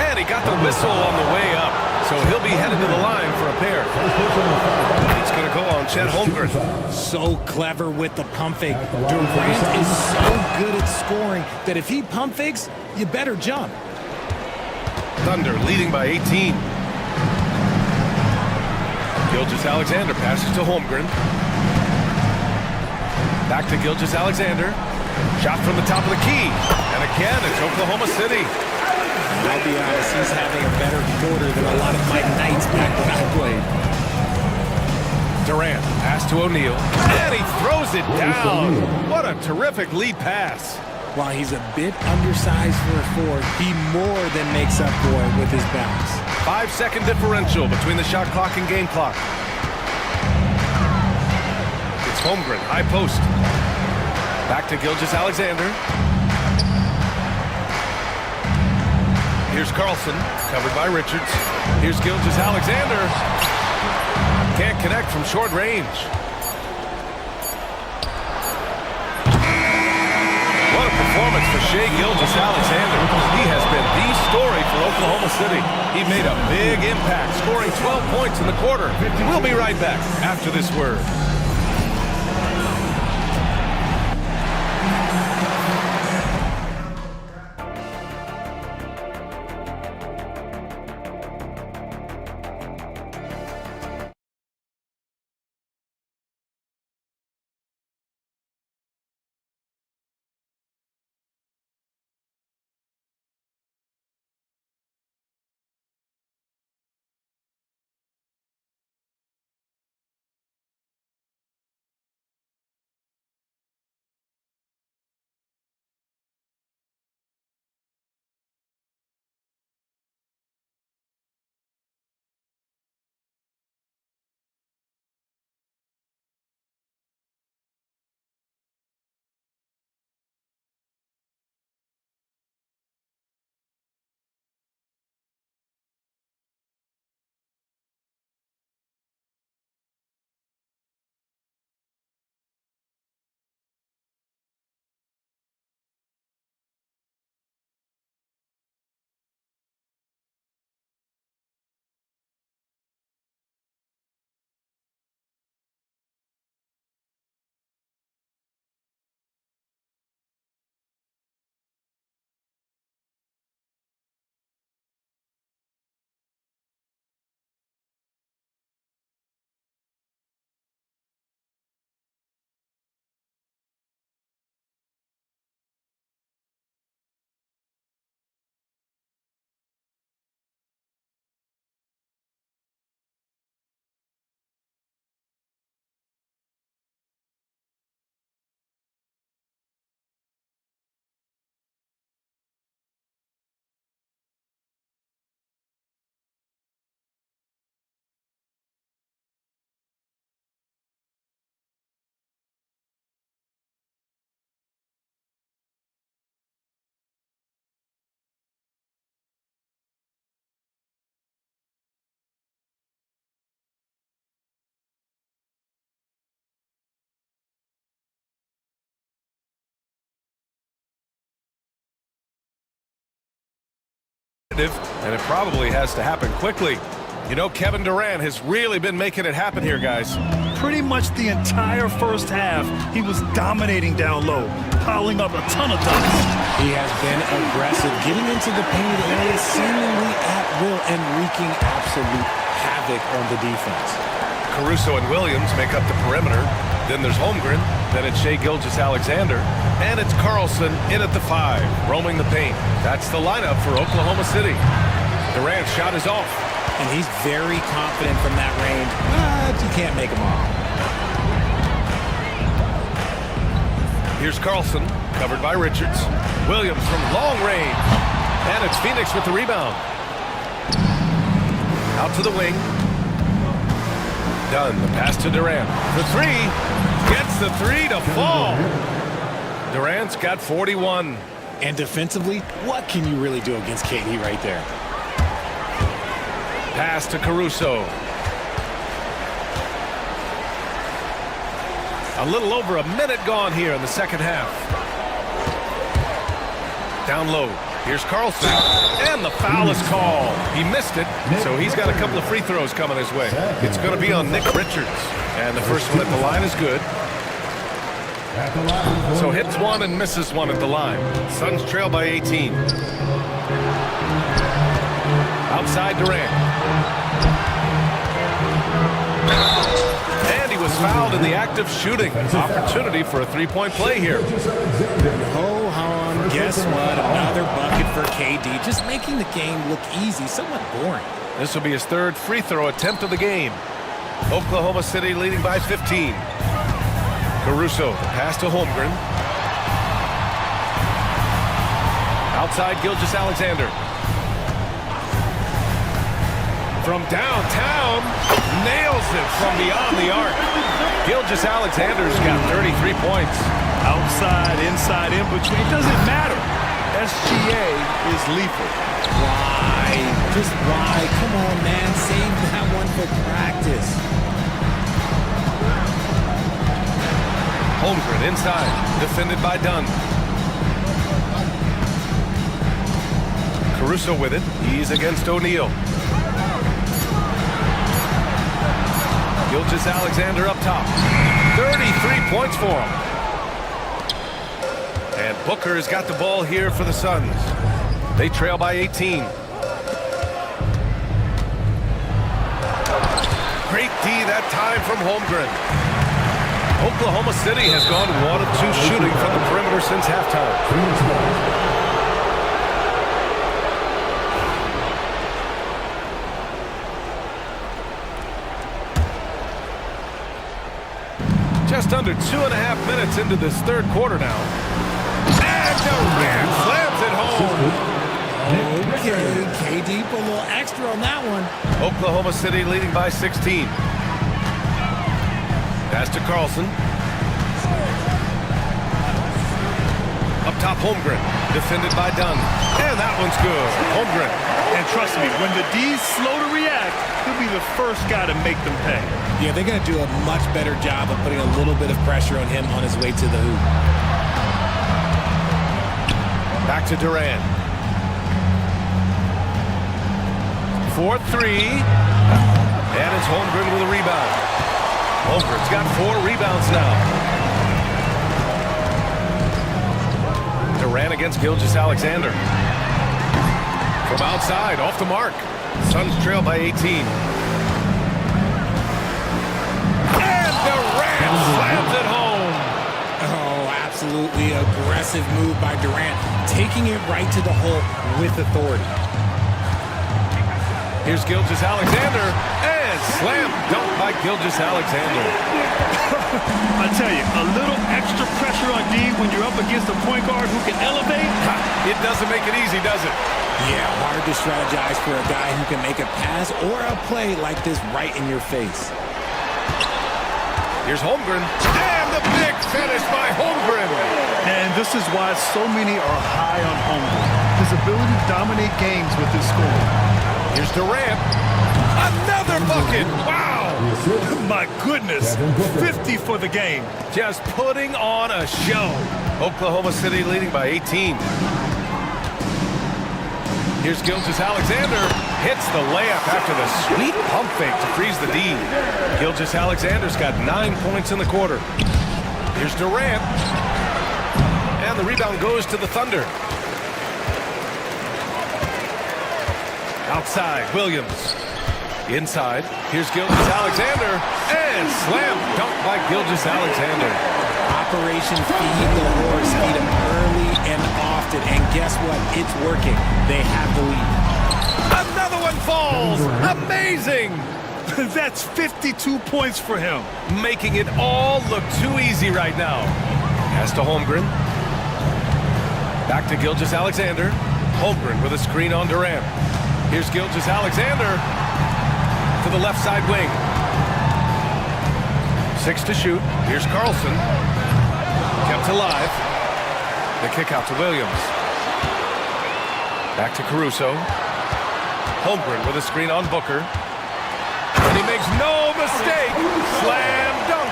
And he got the whistle on the way up. So he'll be headed to the line for a pair. He's going to go on Chet Holmgren. So clever with the pump fake. Durant is so good at scoring that if he pump fakes, you better jump. Thunder leading by 18. Gilgeous-Alexander passes to Holmgren. Back to Gilgeous-Alexander. Shot from the top of the key. And again, it's Oklahoma City. I'll be honest, he's having a better quarter than a lot of my nights back when I played. Durant, pass to O'Neal, and he throws it down. What a terrific lead pass. While he's a bit undersized for a 4, he more than makes up for it with his bounce. 5-second differential between the shot clock and game clock. It's Holmgren, high post. Back to Gilgeous-Alexander. Here's Carlson, covered by Richards. Here's Gilgeous-Alexander. Can't connect from short range. What a performance for Shai Gilgeous-Alexander. He has been the story for Oklahoma City. He made a big impact, scoring 12 points in the quarter. We'll be right back after this word. competitive, and it probably has to happen quickly. You know, Kevin Durant has really been making it happen here, guys. Pretty much the entire first half, he was dominating down low, piling up a ton of dunks. He has been aggressive, getting into the painted area seemingly at will and wreaking absolute havoc on the defense. Caruso and Williams make up the perimeter. Then there's Holmgren. Then it's Shai Gilgeous-Alexander. And it's Carlson in at the 5, roaming the paint. That's the lineup for Oklahoma City. Durant's shot is off. And he's very confident from that range, but you can't make him off. Here's Carlson, covered by Richards. Williams from long range. And it's Phoenix with the rebound. Out to the wing. Dunn, the pass to Durant. The 3. Gets the 3 to fall. Durant's got 41. And defensively, what can you really do against KD right there? Pass to Caruso. A little over a minute gone here in the second half. Down low. Here's Carlson. And the foul is called. He missed it, so he's got a couple of free throws coming his way. It's going to be on Nick Richards. And the first one at the line is good. So hits one and misses one at the line. Suns trail by 18. Outside Durant. And he was fouled in the act of shooting. Opportunity for a three-point play here. Ho-hum, guess what? Another bucket for KD. Just making the game look easy, somewhat boring. This will be his third free throw attempt of the game. Oklahoma City leading by 15. Caruso, pass to Holmgren. Outside Gilgeous-Alexander. From downtown, nails it from beyond the arc. Gilgeous-Alexander's got 33 points. Outside, inside, in between, it doesn't matter. SGA is lethal. Why? Just why? Come on, man. Save that one for practice. Holmgren inside, defended by Dunn. Caruso with it. He's against O'Neal. Gilgeous-Alexander up top. 33 points for him. And Booker has got the ball here for the Suns. They trail by 18. Great D that time from Holmgren. Oklahoma City has gone 1 of 2 shooting from the perimeter since halftime. Just under 2.5 minutes into this third quarter now. And Durant slams it home. Okay, KD put a little extra on that one. Oklahoma City leading by 16. Pass to Carlson. Up top, Holmgren. Defended by Dunn. And that one's good. Holmgren. And trust me, when the D's slow to react, he'll be the first guy to make them pay. Yeah, they're going to do a much better job of putting a little bit of pressure on him on his way to the hoop. Back to Durant. 4-3. And it's Holmgren with a rebound. Holmgren's got 4 rebounds now. Durant against Gilgeous-Alexander. From outside, off the mark. Suns trail by 18. And Durant slams it home. Oh, absolutely aggressive move by Durant, taking it right to the hole with authority. Here's Gilgeous-Alexander, and slam dunk by Gilgeous-Alexander. I tell you, a little extra pressure on D when you're up against a point guard who can elevate. It doesn't make it easy, does it? Yeah, hard to strategize for a guy who can make a pass or a play like this right in your face. Here's Holmgren, and the big finish by Holmgren. And this is why so many are high on Holmgren. His ability to dominate games with his scoring. Here's Durant. Another bucket. Wow. My goodness. 50 for the game. Just putting on a show. Oklahoma City leading by 18. Here's Gilgeous-Alexander. Hits the layup after the sweet pump fake to freeze the D. Gilgeous-Alexander's got 9 points in the quarter. Here's Durant. And the rebound goes to the Thunder. Outside, Williams. Inside, here's Gilgeous-Alexander. And slam dunk by Gilgeous-Alexander. Operation Feed the Horse. Feed him early and often. And guess what? It's working. They have the lead. Another one falls. Amazing. That's 52 points for him. Making it all look too easy right now. Pass to Holmgren. Back to Gilgeous-Alexander. Holmgren with a screen on Durant. Here's Gilgeous-Alexander to the left side wing. 6 to shoot. Here's Carlson. Kept alive. The kick out to Williams. Back to Caruso. Holmgren with a screen on Booker. And he makes no mistake. Slam dunk.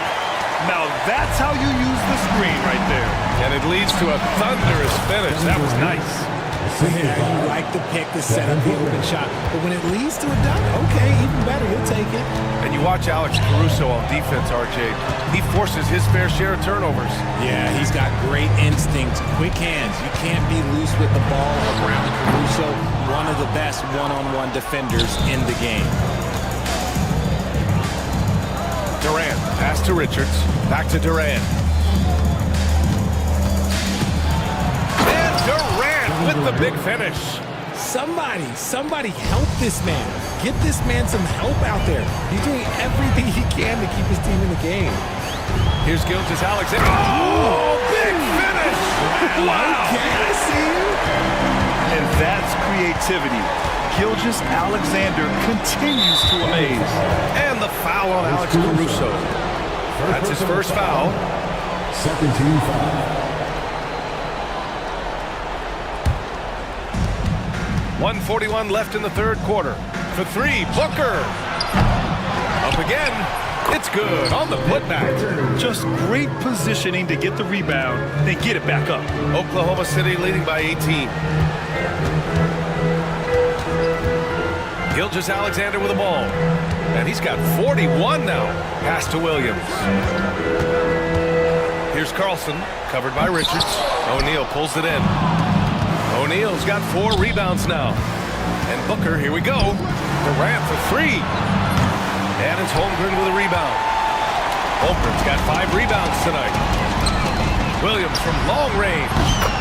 Now that's how you use the screen right there. And it leads to a thunderous finish. That was nice. Yeah, you like the pick to set up the open shot. But when it leads to a dunk, okay, even better, you'll take it. And you watch Alex Caruso on defense, RJ. He forces his fair share of turnovers. Yeah, he's got great instincts, quick hands. You can't be loose with the ball around Caruso, one of the best one-on-one defenders in the game. Durant, pass to Richards, back to Durant. And Durant with the big finish. Somebody help this man. Get this man some help out there. He's doing everything he can to keep his team in the game. Here's Gilgeous-Alexander. Oh, big finish! Wow! Okay, I see you. And that's creativity. Gilgeous-Alexander continues to amaze. And the foul on Alex Caruso. That's his first foul. Second team foul. 1:41 left in the third quarter. For three, Booker. Up again. It's good on the putback. Just great positioning to get the rebound, then get it back up. Oklahoma City leading by 18. Gilgeous-Alexander with the ball. And he's got 41 now. Pass to Williams. Here's Carlson, covered by Richards. O'Neal pulls it in. O'Neal's got 4 rebounds now. And Booker, here we go. Durant for 3. And it's Holmgren with a rebound. Holmgren's got 5 rebounds tonight. Williams from long range.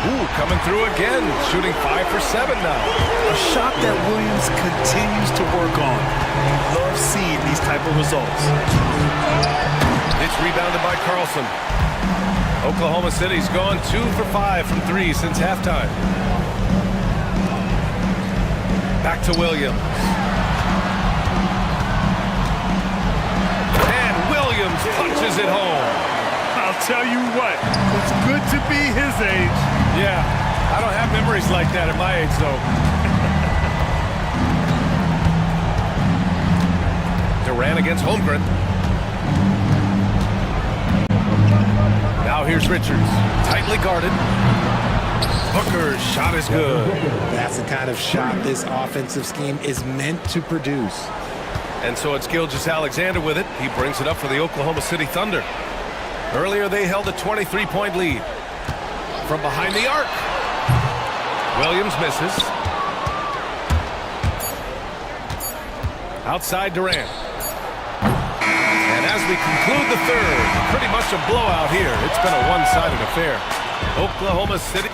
Ooh, coming through again. Shooting 5 for 7 now. A shot that Williams continues to work on. Love seeing these type of results. It's rebounded by Carlson. Oklahoma City's gone 2 for 5 from 3 since halftime. Back to Williams. And Williams punches it home. I'll tell you what, it's good to be his age. Yeah, I don't have memories like that at my age, though. Durant against Holmgren. Now here's Richards, tightly guarded. Booker's shot is good. That's the kind of shot this offensive scheme is meant to produce. And so it's Gilgeous-Alexander with it. He brings it up for the Oklahoma City Thunder. Earlier they held a 23-point lead. From behind the arc. Williams misses. Outside Durant. And as we conclude the third, pretty much a blowout here. It's been a one-sided affair. Oklahoma City.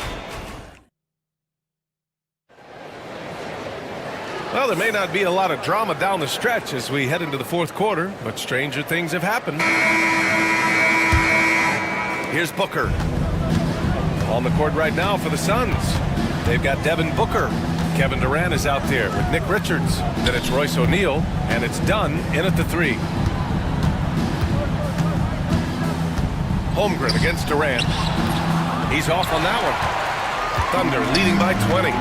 Well, there may not be a lot of drama down the stretch as we head into the fourth quarter, but stranger things have happened. Here's Booker. On the court right now for the Suns. They've got Devin Booker. Kevin Durant is out there with Nick Richards. Then it's Royce O'Neal, and it's Dunn in at the 3. Holmgren against Durant. He's off on that one. Thunder leading by 20.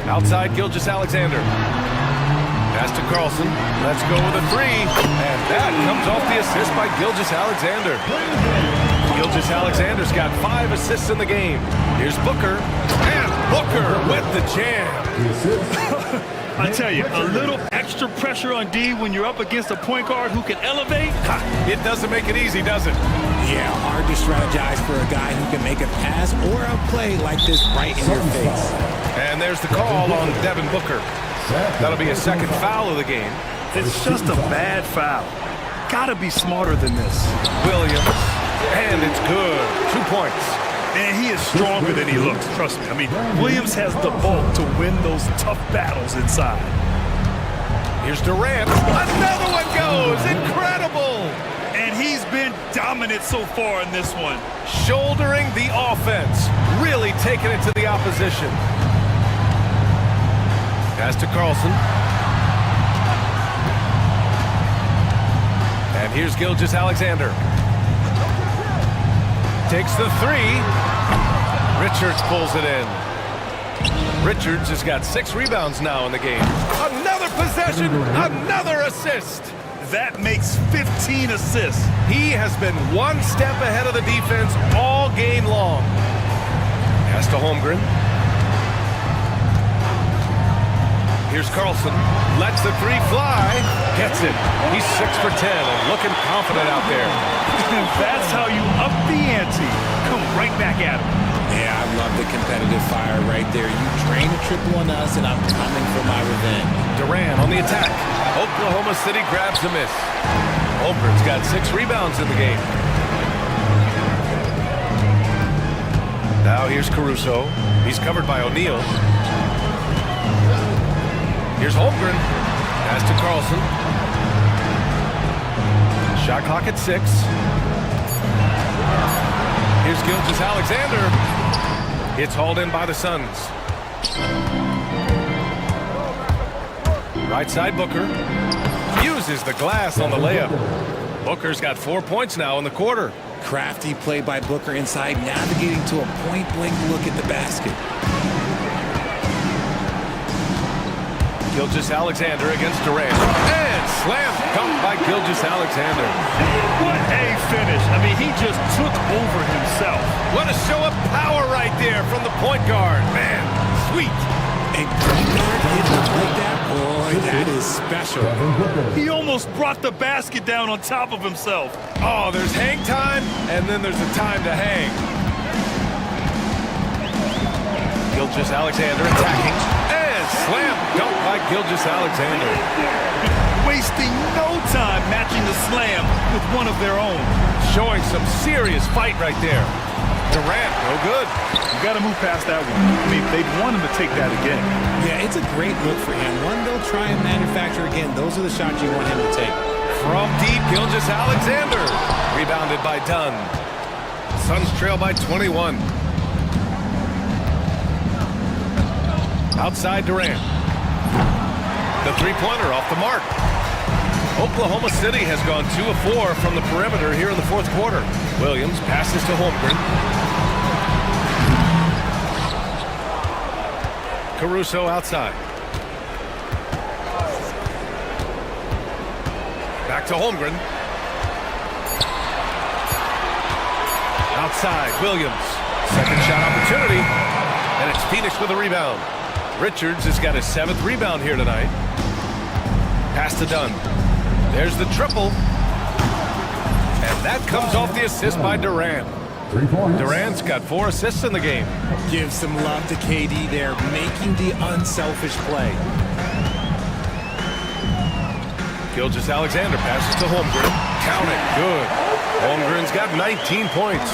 Outside Gilgeous-Alexander. Pass to Carlson. Let's go with a 3. And that comes off the assist by Gilgeous-Alexander. Gilgeous-Alexander's got 5 assists in the game. Here's Booker, and Booker with the jam. I tell you, a little extra pressure on D when you're up against a point guard who can elevate. It doesn't make it easy, does it? Yeah, hard to strategize for a guy who can make a pass or a play like this right in your face. And there's the call on Devin Booker. That'll be a second foul of the game. It's just a bad foul. Gotta be smarter than this. Williams, and it's good. 2 points. Man, he is stronger than he looks, trust me. I mean, Williams has the bulk to win those tough battles inside. Here's Durant. Another one goes. Incredible. And he's been dominant so far in this one. Shouldering the offense. Really taking it to the opposition. Pass to Carlson. And here's Gilgeous-Alexander. Takes the 3. Richards pulls it in. Richards has got 6 rebounds now in the game. Another possession, another assist. That makes 15 assists. He has been one step ahead of the defense all game long. Pass to Holmgren. Here's Carlson. Lets the 3 fly. Gets it. He's 6 for 10 and looking confident out there. That's how you up the ante. Come right back at him. Yeah, I love the competitive fire right there. You drain a triple on us, and I'm coming for my revenge. Durant on the attack. Oklahoma City grabs the miss. Holmgren's got 6 rebounds in the game. Now here's Caruso. He's covered by O'Neal. Here's Holmgren. Pass to Carlson. Shot clock at 6. Here's Gilgeous-Alexander. It's hauled in by the Suns. Right side Booker. Uses the glass on the layup. Booker's got 4 points now in the quarter. Crafty play by Booker inside, navigating to a point-blank look at the basket. Gilgeous-Alexander against Durant. And slam dunk by Gilgeous-Alexander. What a finish. I mean, he just took over himself. What a show of power right there from the point guard. Man, sweet. And like that, boy, that is special. He almost brought the basket down on top of himself. Oh, there's hang time, and then there's a time to hang. Gilgeous-Alexander attacking. And slam dunk by Gilgeous-Alexander. Wasting no time matching the slam with one of their own. Showing some serious fight right there. Durant, no good. You got to move past that one. I mean, they'd want him to take that again. Yeah, it's a great look for him. One they'll try and manufacture again. Those are the shots you want him to take. From deep, Gilgeous-Alexander. Rebounded by Dunn. Suns trail by 21. Outside Durant. The three-pointer off the mark. Oklahoma City has gone 2 of 4 from the perimeter here in the fourth quarter. Williams passes to Holmgren. Caruso outside. Back to Holmgren. Outside, Williams. Second shot opportunity. And it's Phoenix with a rebound. Richards has got his 7th rebound here tonight. Pass to Dunn. There's the triple. And that comes off the assist by Durant. Durant's got 4 assists in the game. Give some love to KD there, making the unselfish play. Gilgeous-Alexander passes to Holmgren. Count it. Good. Holmgren's got 19 points.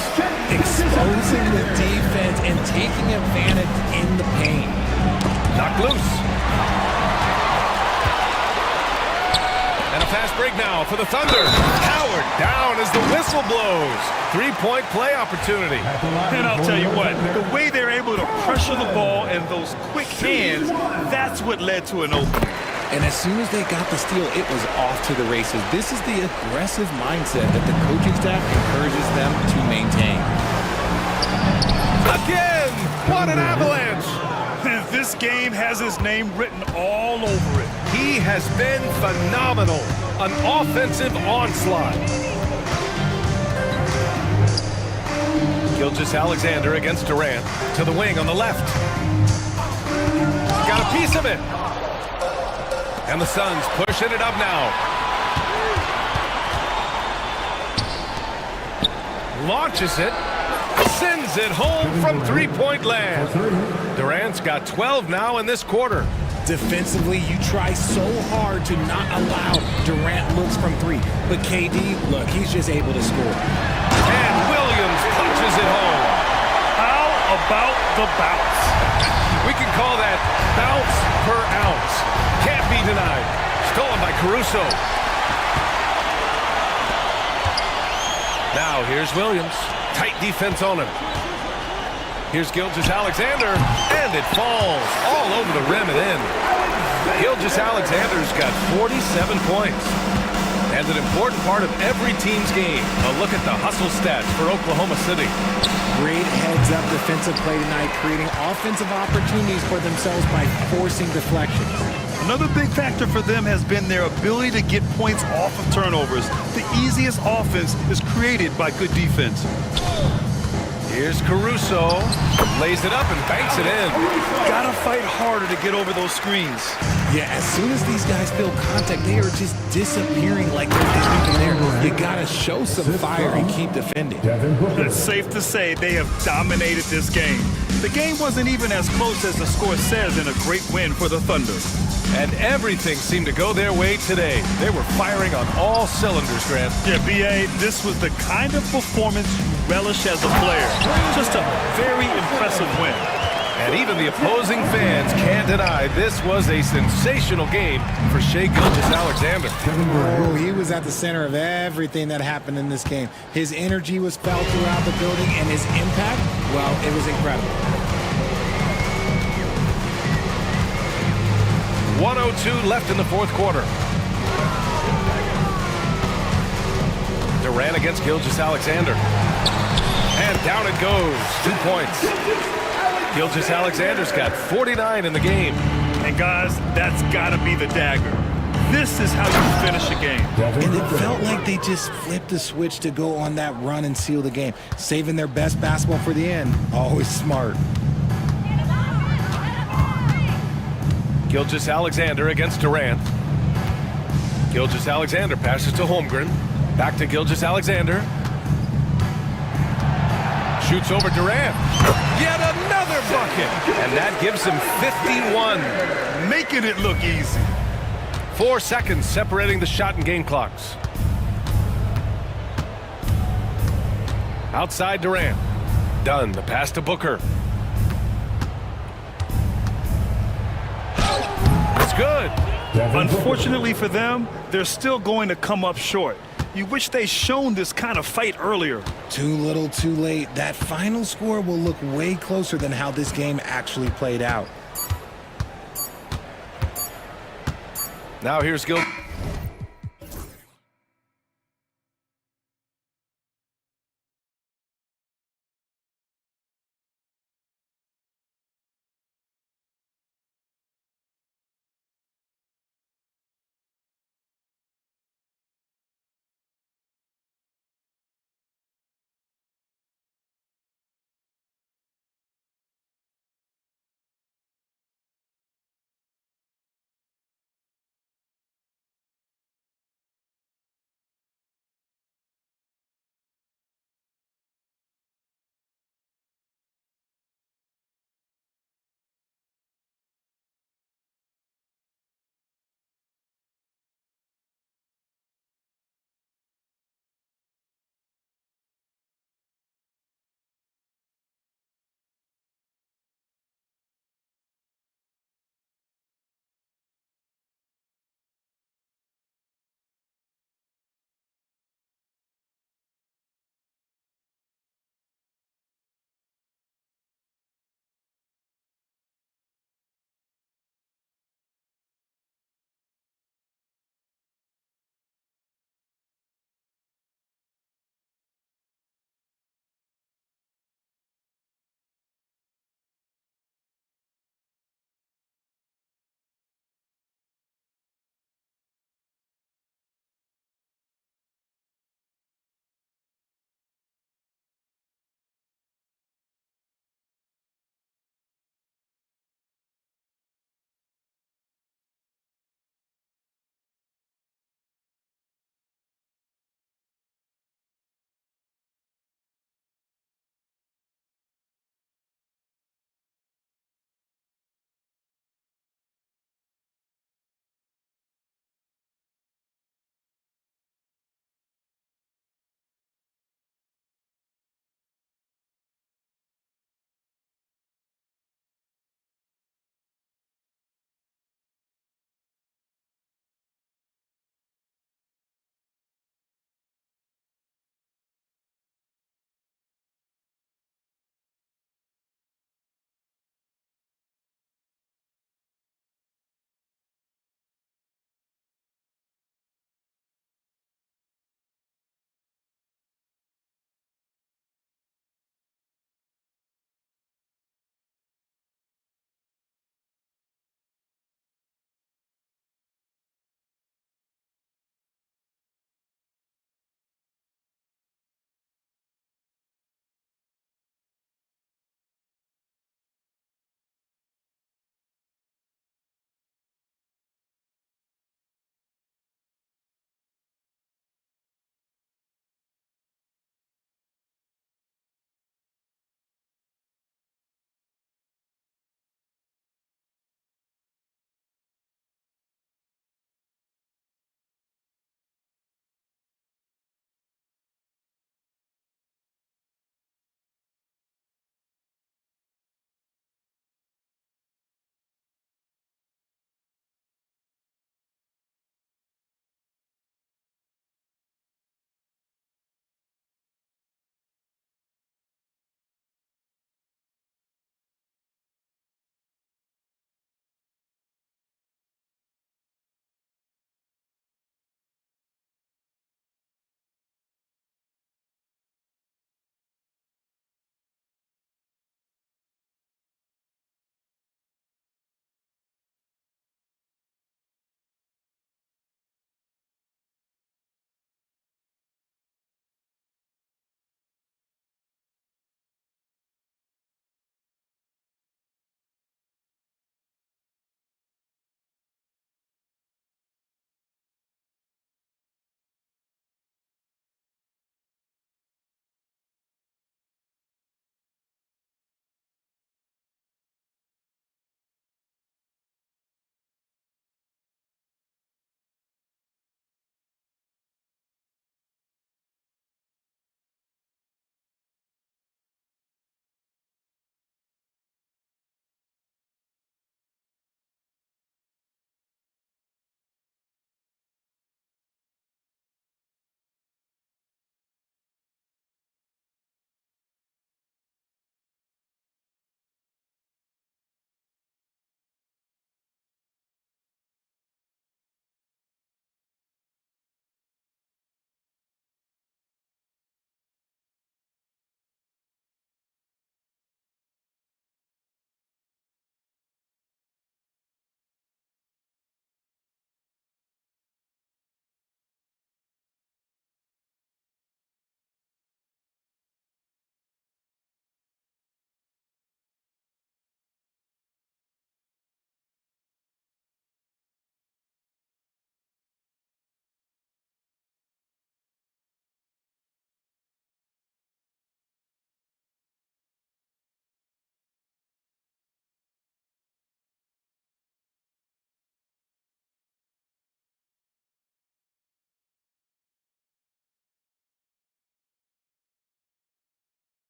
Exposing the defense and taking advantage in the paint. Knocked loose. And a fast break now for the Thunder. Howard down as the whistle blows. 3-point play opportunity. And I'll tell you what, the way they're able to pressure the ball and those quick hands, that's what led to an opening. And as soon as they got the steal, it was off to the races. This is the aggressive mindset that the coaching staff encourages them to maintain. Again! What an avalanche! This game has his name written all over it. He has been phenomenal. An offensive onslaught. Gilgeous-Alexander against Durant. To the wing on the left. Got a piece of it. And the Suns pushing it up now. Launches it. Sends it home from three-point land. Durant's got 12 now in this quarter. Defensively, you try so hard to not allow Durant looks from three. But KD, look, he's just able to score. And Williams punches it home. How about the bounce? We can call that bounce per ounce. Can't be denied. Stolen by Caruso. Now here's Williams. Tight defense on him. Here's Gilgeous-Alexander, and it falls all over the rim and in. Gilgeous-Alexander's got 47 points. And an important part of every team's game. A look at the hustle stats for Oklahoma City. Great heads-up defensive play tonight, creating offensive opportunities for themselves by forcing deflections. Another big factor for them has been their ability to get points off of turnovers. The easiest offense is created by good defense. Here's Caruso. Lays it up and banks it in. Gotta fight harder to get over those screens. Yeah, as soon as these guys feel contact, they are just disappearing like they're not even there. You gotta show some fire and keep defending. It's safe to say they have dominated this game. The game wasn't even as close as the score says in a great win for the Thunder. And everything seemed to go their way today. They were firing on all cylinders, Grant. Yeah, B.A., this was the kind of performance you relish as a player. Just a very impressive win. And even the opposing fans can't deny this was a sensational game for Shai Gilgeous-Alexander. Oh, he was at the center of everything that happened in this game. His energy was felt throughout the building, and his impact, well, it was incredible. 1:02 left in the fourth quarter. Durant against Gilgeous-Alexander. And down it goes. 2 points. Gilgeous-Alexander's got 49 in the game. And guys, that's gotta be the dagger. This is how you finish a game. And it felt like they just flipped the switch to go on that run and seal the game, saving their best basketball for the end. Always smart. Gilgeous-Alexander against Durant. Gilgeous-Alexander passes to Holmgren. Back to Gilgeous-Alexander. Shoots over Durant. Yet another bucket. And that gives him 51. Making it look easy. 4 seconds separating the shot and game clocks. Outside Durant. Done. The pass to Booker. It's good. Unfortunately for them, they're still going to come up short. You wish they'd shown this kind of fight earlier. Too little, too late. That final score will look way closer than how this game actually played out. Now here's Gil.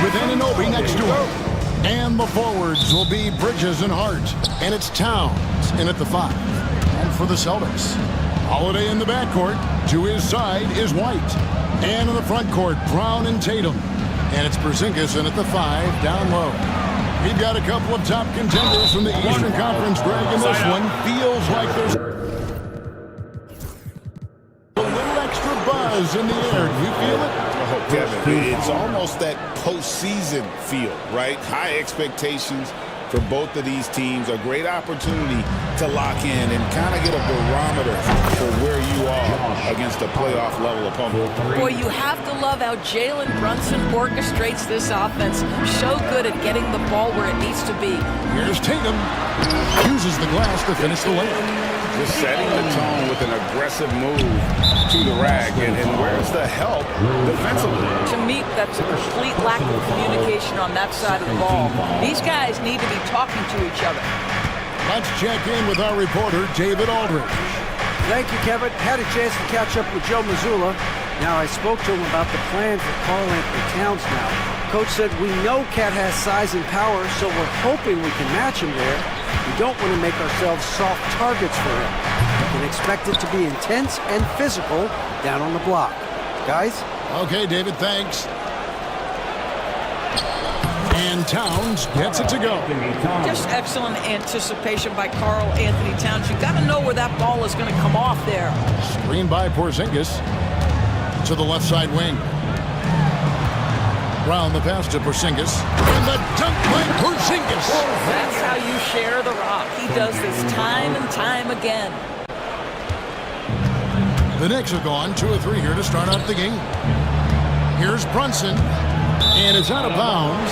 with Anunoby next to him. And the forwards will be Bridges and Hart. And it's Towns in at the 5. And for the Celtics, Holiday in the backcourt. To his side is White. And in the front court, Brown and Tatum. And it's Porzingis in at the 5, down low. We've got a couple of top contenders from the Eastern Conference, Greg, and this one feels like there's a little extra buzz in the air. Do you feel it? Oh, Kevin, it's almost that postseason feel, right? High expectations for both of these teams. A great opportunity to lock in and kind of get a barometer for where you are against a playoff-level opponent. Boy, you have to love how Jalen Brunson orchestrates this offense. So good at getting the ball where it needs to be. Here's Tatum. Uses the glass to finish the layup. Just setting the tone with an aggressive move to the rack. And where's the help defensively? To me, that's a complete lack of communication on that side of the ball. These guys need to be talking to each other. Let's check in with our reporter, David Aldridge. Thank you, Kevin. Had a chance to catch up with Joe Mazzulla. Now, I spoke to him about the plan for Karl-Anthony Towns now. Coach said, we know Cat has size and power, so we're hoping we can match him there. We don't want to make ourselves soft targets for him. We can expect it to be intense and physical down on the block. Guys? Okay, David, thanks. And Towns gets it to go. Just excellent anticipation by Karl-Anthony Towns. You've got to know where that ball is going to come off there. Screen by Porzingis to the left side wing. Brown the pass to Porzingis. And the dunk by Porzingis. That's how you share the rock. He does this time and time again. The Knicks have gone 2 of 3 here to start out the game. Here's Brunson. And it's out of bounds.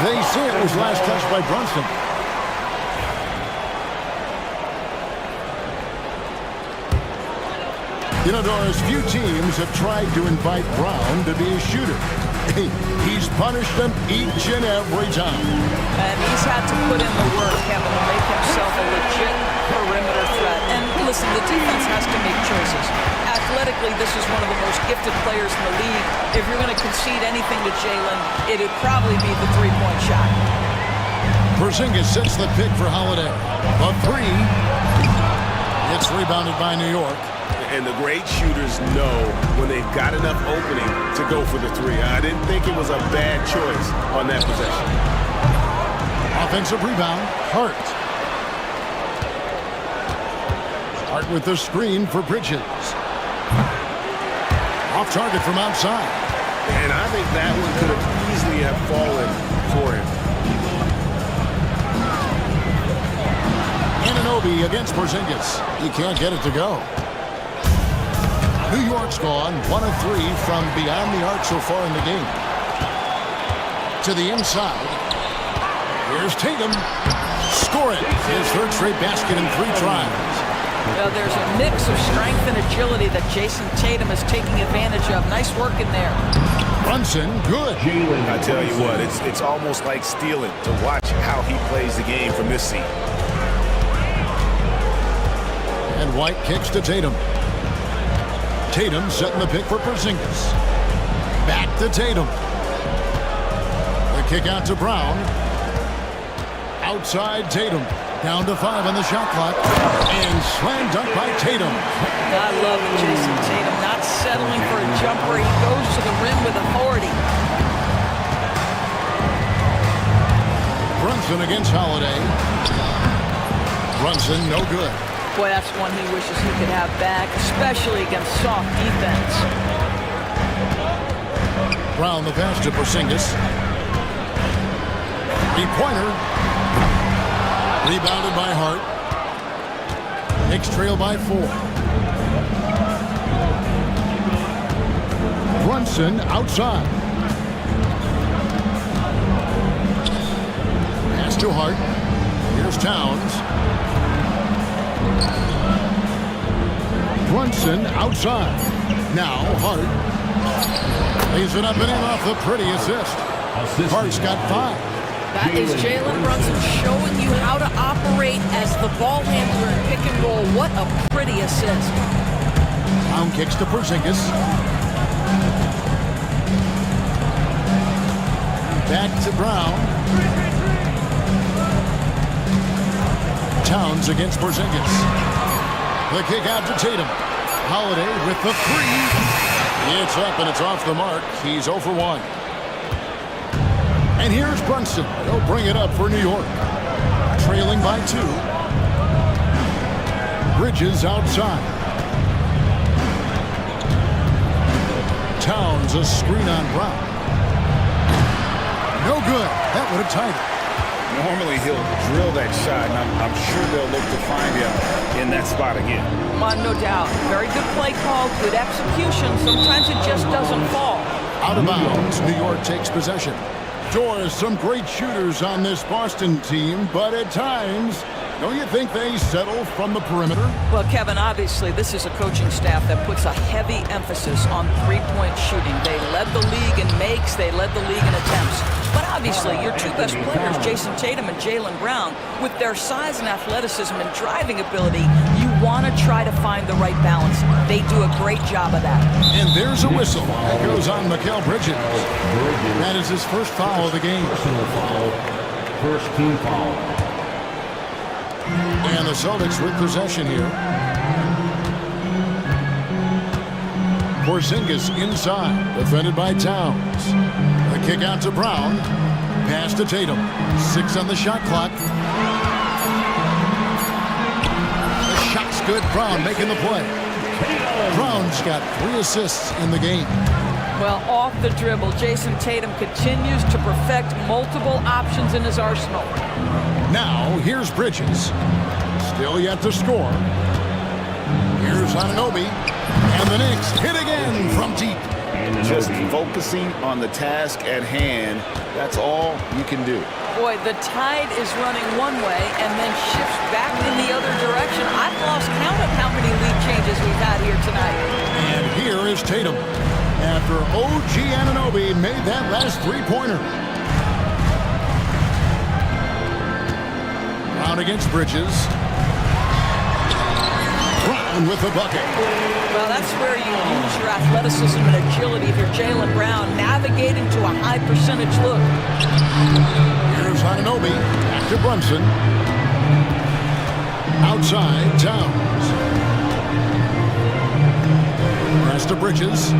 They say it was last touched by Brunson. You know, Doris, few teams have tried to invite Brown to be a shooter. He's punished them each and every time. And he's had to put in the work, Kevin, to make himself a legit perimeter threat. And listen, the defense has to make choices. Athletically, this is one of the most gifted players in the league. If you're going to concede anything to Jalen, it'd probably be the three-point shot. Porzingis sets the pick for Holiday. A 3. It's rebounded by New York. And the great shooters know when they've got enough opening to go for the 3. I didn't think it was a bad choice on that possession. Offensive rebound, Hart. Hart with the screen for Bridges. Off target from outside. And I think that one could have easily have fallen for him. Anunoby against Porzingis. He can't get it to go. New York's gone 1 of 3 from beyond the arc so far in the game. To the inside. Here's Tatum. Score it. His 3rd straight basket in 3 tries. Well, there's a mix of strength and agility that Jason Tatum is taking advantage of. Nice work in there. Brunson, good. I tell you what, it's almost like stealing to watch how he plays the game from this seat. And White kicks to Tatum. Tatum setting the pick for Porzingis. Back to Tatum. The kick out to Brown. Outside Tatum. Down to 5 on the shot clock. And slam dunk by Tatum. I love Jason Tatum not settling for a jumper. He goes to the rim with authority. Brunson against Holiday. Brunson, no good. Boy, that's one he wishes he could have back, especially against soft defense. Brown the pass to Porzingis. 3-pointer. Rebounded by Hart. Knicks trail by 4. Brunson outside. Pass to Hart. Here's Towns. Brunson outside. Now Hart lays it up and in off the pretty assist. Hart's got 5. That is Jalen Brunson showing you how to operate as the ball handler in pick and roll. What a pretty assist. Brown kicks to Porzingis. Back to Brown. Towns against Porzingis. The kick out to Tatum. Holiday with the three. It's up and it's off the mark. He's 0 for 1. And here's Brunson. He'll bring it up for New York. Trailing by 2. Bridges outside. Towns a screen on Brown. No good. That would have tied it. Normally he'll drill that shot, and I'm sure they'll look to find him in that spot again. No doubt. Very good play call, good execution. Sometimes it just doesn't fall. Out of bounds, New York takes possession. Doors, some great shooters on this Boston team, but at times, don't you think they settle from the perimeter? Well, Kevin, obviously this is a coaching staff that puts a heavy emphasis on three-point shooting. They led the league in makes, they led the league in attempts. But obviously, your two best players, Jason Tatum and Jaylen Brown, with their size and athleticism and driving ability, you want to try to find the right balance. They do a great job of that. And there's a whistle that goes on Mikal Bridges. That is his first foul of the game. First team foul. And the Celtics with possession here. Porzingis inside, defended by Towns. The kick out to Brown. Pass to Tatum. 6 on the shot clock. The shot's good. Brown making the play. Brown's got 3 assists in the game. Well, off the dribble, Jason Tatum continues to perfect multiple options in his arsenal. Now, here's Bridges. Still yet to score. Here's Anunoby. And the Knicks hit again from deep. Just focusing on the task at hand, that's all you can do. Boy, the tide is running one way and then shifts back in the other direction. I've lost count of how many lead changes we've had here tonight. And here is Tatum. After OG Anunoby made that last three-pointer. Brown against Bridges. Brown with the bucket. Well, that's where you use your athleticism and agility if you're Jaylen Brown, navigating to a high percentage look. Here's Anunoby. Back to Brunson. Outside, Towns. Pass to Bridges.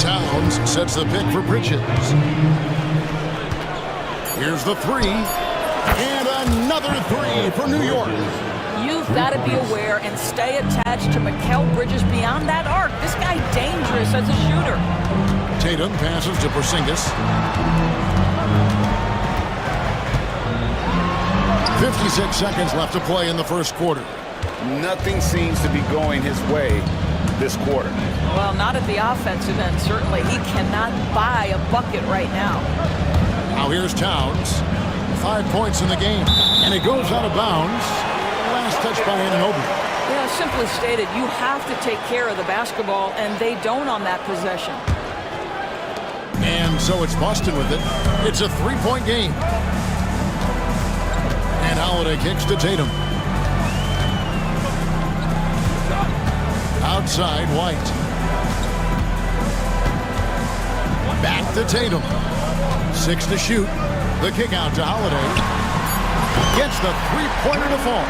Towns sets the pick for Bridges. Here's the three. And another three for New York. You've got to be aware and stay attached to Mikal Bridges beyond that arc. This guy dangerous as a shooter. Tatum passes to Porzingis. 56 seconds left to play in the first quarter. Nothing seems to be going his way this quarter. Well, not at the offensive end, certainly. He cannot buy a bucket right now. Now here's Towns. 5 points in the game. And it goes out of bounds. Last touch by Anunoby. Yeah, simply stated, you have to take care of the basketball, and they don't on that possession. And so it's Boston with it. It's a three-point game. And Holiday kicks to Tatum. Outside, White. Back to Tatum. 6 to shoot. The kick out to Holiday. Gets the three-pointer to fall.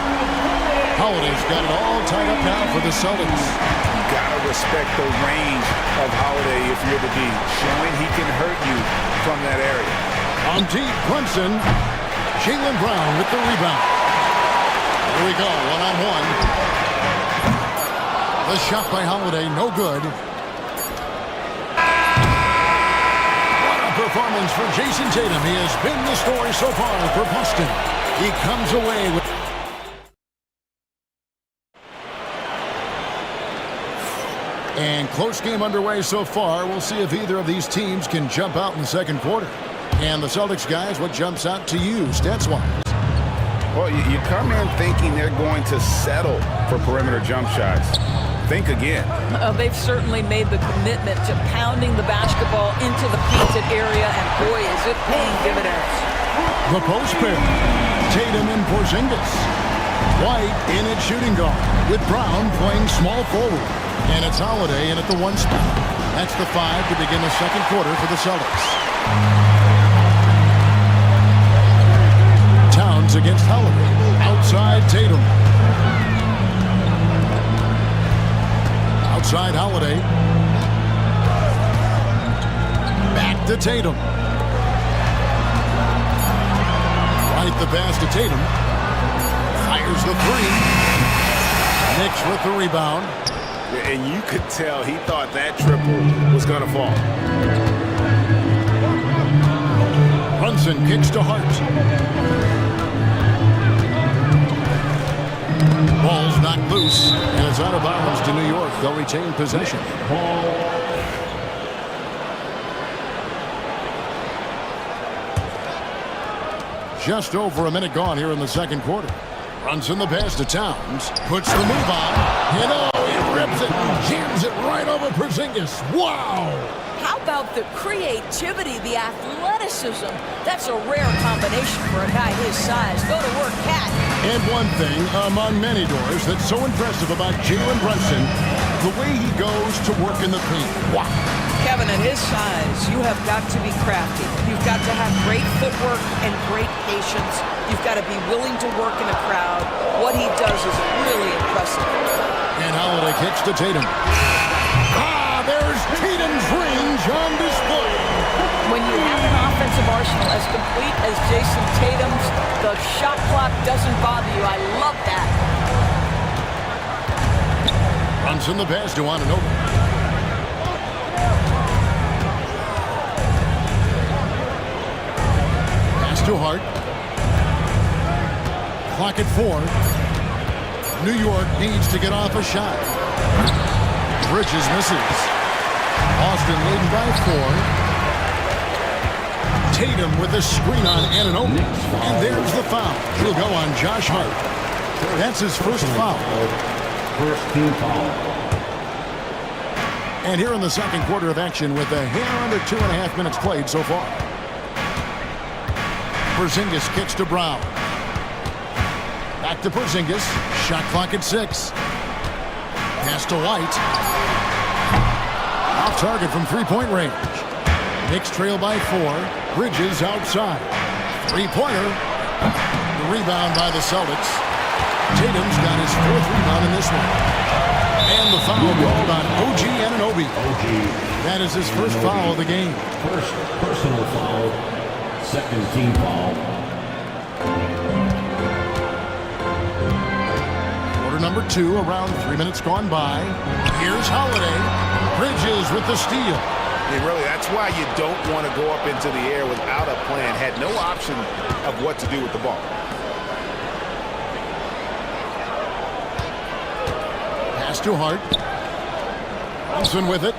Holiday's got it all tied up now for the Celtics. You gotta respect the range of Holiday if you're the D, showing he can hurt you from that area. On deep, Brunson. Jaylen Brown with the rebound. Here we go, one-on-one. The shot by Holiday, no good. What a performance for Jason Tatum. He has been the story so far for Boston. He comes away with... And close game underway so far. We'll see if either of these teams can jump out in the second quarter. And the Celtics guys, what jumps out to you, stats-wise? Well, you come in thinking they're going to settle for perimeter jump shots. Think again. They've certainly made the commitment to pounding the basketball into the painted area, and boy, is it paying dividends. The post pair. Tatum and Porzingis. White in at shooting guard, with Brown playing small forward. And it's Holiday in at the 1 spot. That's the 5 to begin the second quarter for the Celtics. against Holiday. Outside Tatum. Outside Holiday. Back to Tatum. Right the pass to Tatum. Fires the three. Knicks with the rebound. And you could tell he thought that triple was going to fall. Brunson kicks to Hart. Ball's knocked loose, and it's out of bounds to New York. They'll retain possession. Just over a minute gone here in the second quarter. Brunson the pass to Towns. Puts the move on. And he rips it and jams it right over Porzingis. Wow! How about the creativity, the athleticism? That's a rare combination for a guy his size. Go to work, Cat. And one thing among many doors that's so impressive about Jalen Brunson, the way he goes to work in the paint. Wow. Kevin, at his size, you have got to be crafty. You've got to have great footwork and great patience. You've got to be willing to work in a crowd. What he does is really impressive. And Holiday kicks to Tatum. There's Tatum's range on display. When you have an offensive arsenal as complete as Jason Tatum's, the shot clock doesn't bother you. I love that. Brunson the pass to Anunoby. Pass to Hart. Clock at 4. New York needs to get off a shot. Bridges misses. Boston leading by 4. Tatum with a screen on Anunoby. And there's the foul. He'll go on Josh Hart. That's his first foul. First team foul. And here in the second quarter of action with a hair under 2.5 minutes played so far. Porzingis kicks to Brown. Back to Porzingis. Shot clock at 6. Pass to White. Off target from three-point range. Knicks trail by 4. Bridges outside. Three-pointer. The rebound by the Celtics. Tatum's got his 4th rebound in this one. And the foul called on OG Anunoby. That is his first foul of the game. First personal foul. Second team foul. Quarter number 2, around 3 minutes gone by. Here's Holiday. Bridges with the steal. And really, that's why you don't want to go up into the air without a plan. Had no option of what to do with the ball. Pass to Hart. Brunson with it.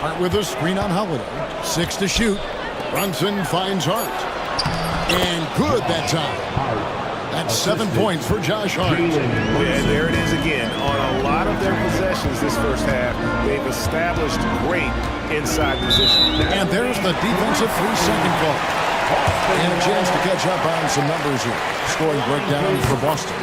Hart with a screen on Holiday. 6 to shoot. Brunson finds Hart. And good that time. That's 7 points for Josh Hart. Yeah, there it is again. On a lot of their possessions this first half, they've established great inside position. And there's the defensive 3-second call. And a chance to catch up on some numbers here. Scoring breakdown for Boston.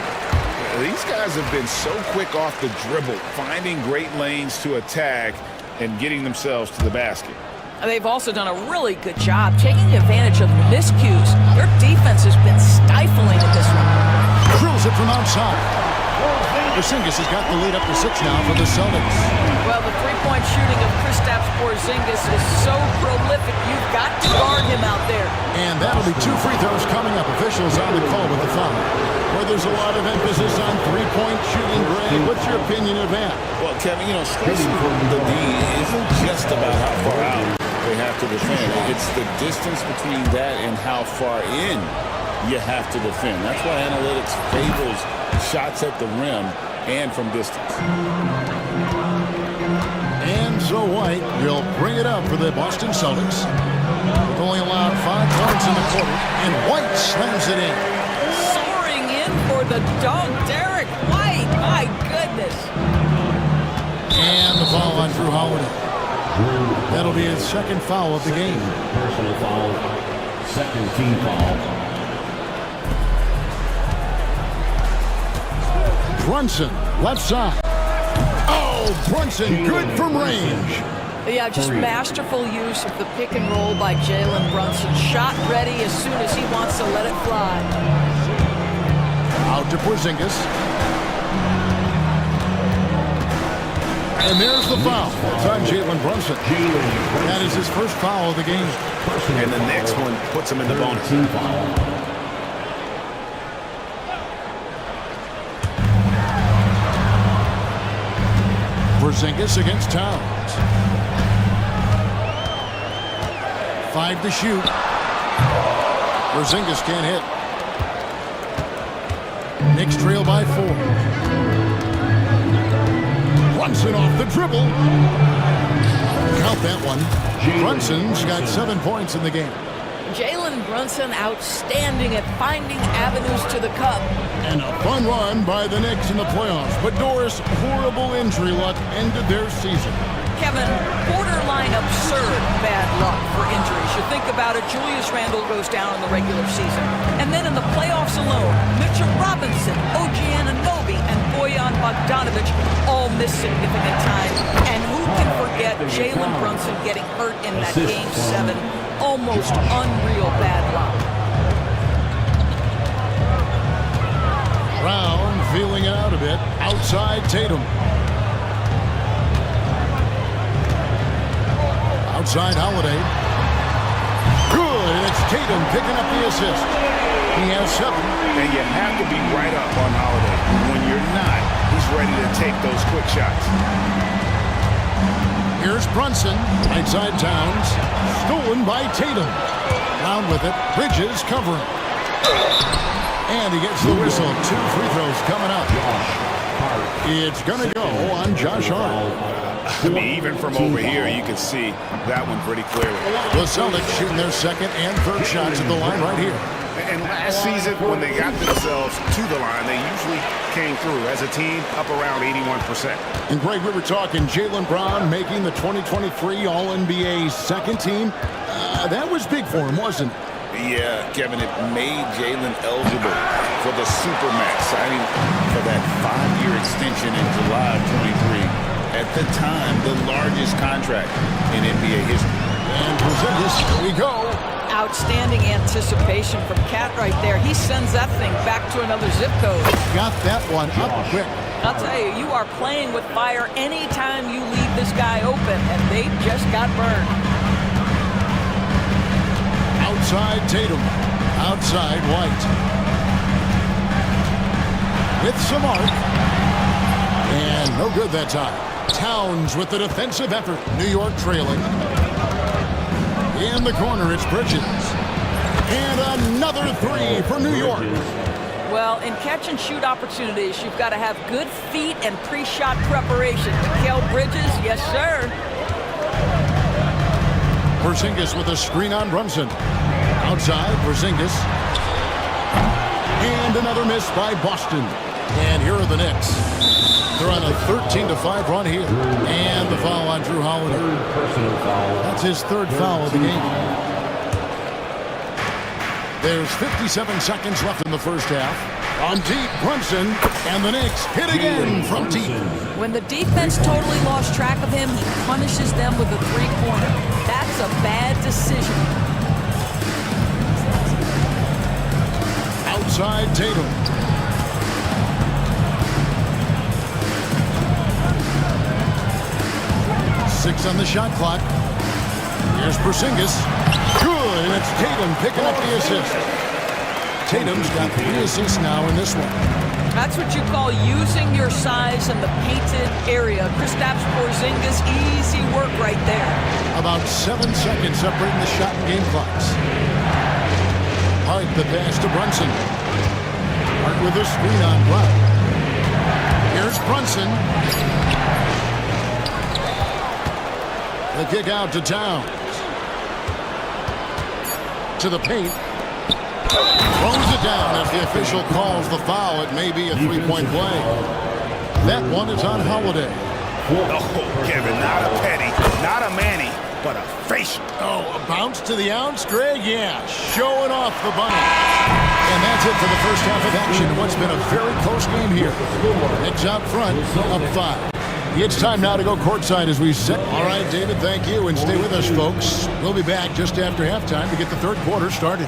These guys have been so quick off the dribble, finding great lanes to attack and getting themselves to the basket. They've also done a really good job taking advantage of miscues. Their defense has been stifling at this one. Drills it from outside. Porzingis has got the lead up to 6 now for the Celtics. Well, the three-point shooting of Kristaps Porzingis is so prolific, you've got to guard him out there. And that'll be 2 free throws coming up. Officials on the call with the foul. Where there's a lot of emphasis on three-point shooting, Greg. What's your opinion of that? Well, Kevin, stressing the D isn't just about how far out they have to defend. It's the distance between that and how far in you have to defend. That's why analytics favors shots at the rim and from distance. And so White will bring it up for the Boston Celtics. They've only allowed 5 points in the quarter, and White slams it in. Soaring in for the dunk, Derek White. My goodness. And the foul on Drew Holiday. That'll be his 2nd foul of the game. Personal foul. Second team foul. Brunson, left side. Oh, Brunson, good from range. Yeah, just masterful use of the pick and roll by Jalen Brunson. Shot ready as soon as he wants to let it fly. Out to Porzingis. And there's the foul. It's on Jalen Brunson. That is his first foul of the game. And the next one puts him in the bonus. Porzingis against Towns. 5 to shoot. Porzingis can't hit. Knicks trail by 4. Brunson off the dribble. Count that one. Brunson's got 7 points in the game. Jalen Brunson outstanding at finding avenues to the cup. And a fun run by the Knicks in the playoffs. But Doris, horrible injury luck ended their season. Kevin, borderline absurd bad luck for injuries. You think about it, Julius Randle goes down in the regular season. And then in the playoffs alone, Mitchell Robinson, OG Anunoby, and Bojan Bogdanovic all miss significant time. And who can forget Jalen Brunson getting hurt in that Game 7? Almost unreal bad luck. Brown feeling it out a bit. Outside Tatum. Outside Holiday. Good, and it's Tatum picking up the assist. He has 7. And you have to be right up on Holiday. When you're not, he's ready to take those quick shots. Here's Brunson. Right side Towns. Stolen by Tatum. Down with it. Bridges covering. And he gets the whistle. 2 free throws coming up. It's going to go on Josh Hart. I mean, even from over here, you can see that one pretty clearly. The Celtics shooting their second and third shots at the line right here. And last season, when they got themselves to the line, they usually came through as a team up around 81%. And Greg, we were talking Jaylen Brown making the 2023 All-NBA second team. That was big for him, wasn't it? Yeah, Kevin, it made Jalen eligible for the Supermax signing for that 5-year extension in July of 23. At the time, the largest contract in NBA history. And Porzingis, here we go. Outstanding anticipation from Cat right there. He sends that thing back to another zip code. Got that one up quick. I'll tell you, you are playing with fire anytime you leave this guy open, and they just got burned. Outside Tatum. Outside White. With some arc. And no good that time. Towns with the defensive effort. New York trailing. In the corner, it's Bridges. And another 3 for New York. Well, in catch-and-shoot opportunities, you've got to have good feet and pre-shot preparation. Mikal Bridges, yes, sir. Porzingis with a screen on Brunson. Outside, Porzingis. And another miss by Boston. And here are the Knicks. They're on a 13-5 run here. And the foul on Drew Holiday. That's his 3rd foul of the game. There's 57 seconds left in the first half. On deep, Brunson, and the Knicks hit again from deep. When the defense totally lost track of him, he punishes them with a 3-pointer. That's a bad decision. Outside Tatum. Six on the shot clock. Here's Porzingis. Good, and it's Tatum picking up the assist. Tatum's got 3 assists now in this one. That's what you call using your size in the painted area. Kristaps Porzingis, easy work right there. About 7 seconds separating the shot and game clocks. Hart the pass to Brunson. Hart with a screen on Brown. Here's Brunson. The kick out to Towns. To the paint. Throws it down as the official calls the foul. It may be a 3-point play. That one is on Holiday. Oh, Kevin, not a penny, not a Manny, but a facial. Oh, a bounce to the ounce, Greg? Yeah, showing off the bunny. And that's it for the first half of action. What's been a very close game here. Knicks out front, up 5. It's time now to go courtside as we sit. All right, David, thank you, and stay with us, folks. We'll be back just after halftime to get the third quarter started.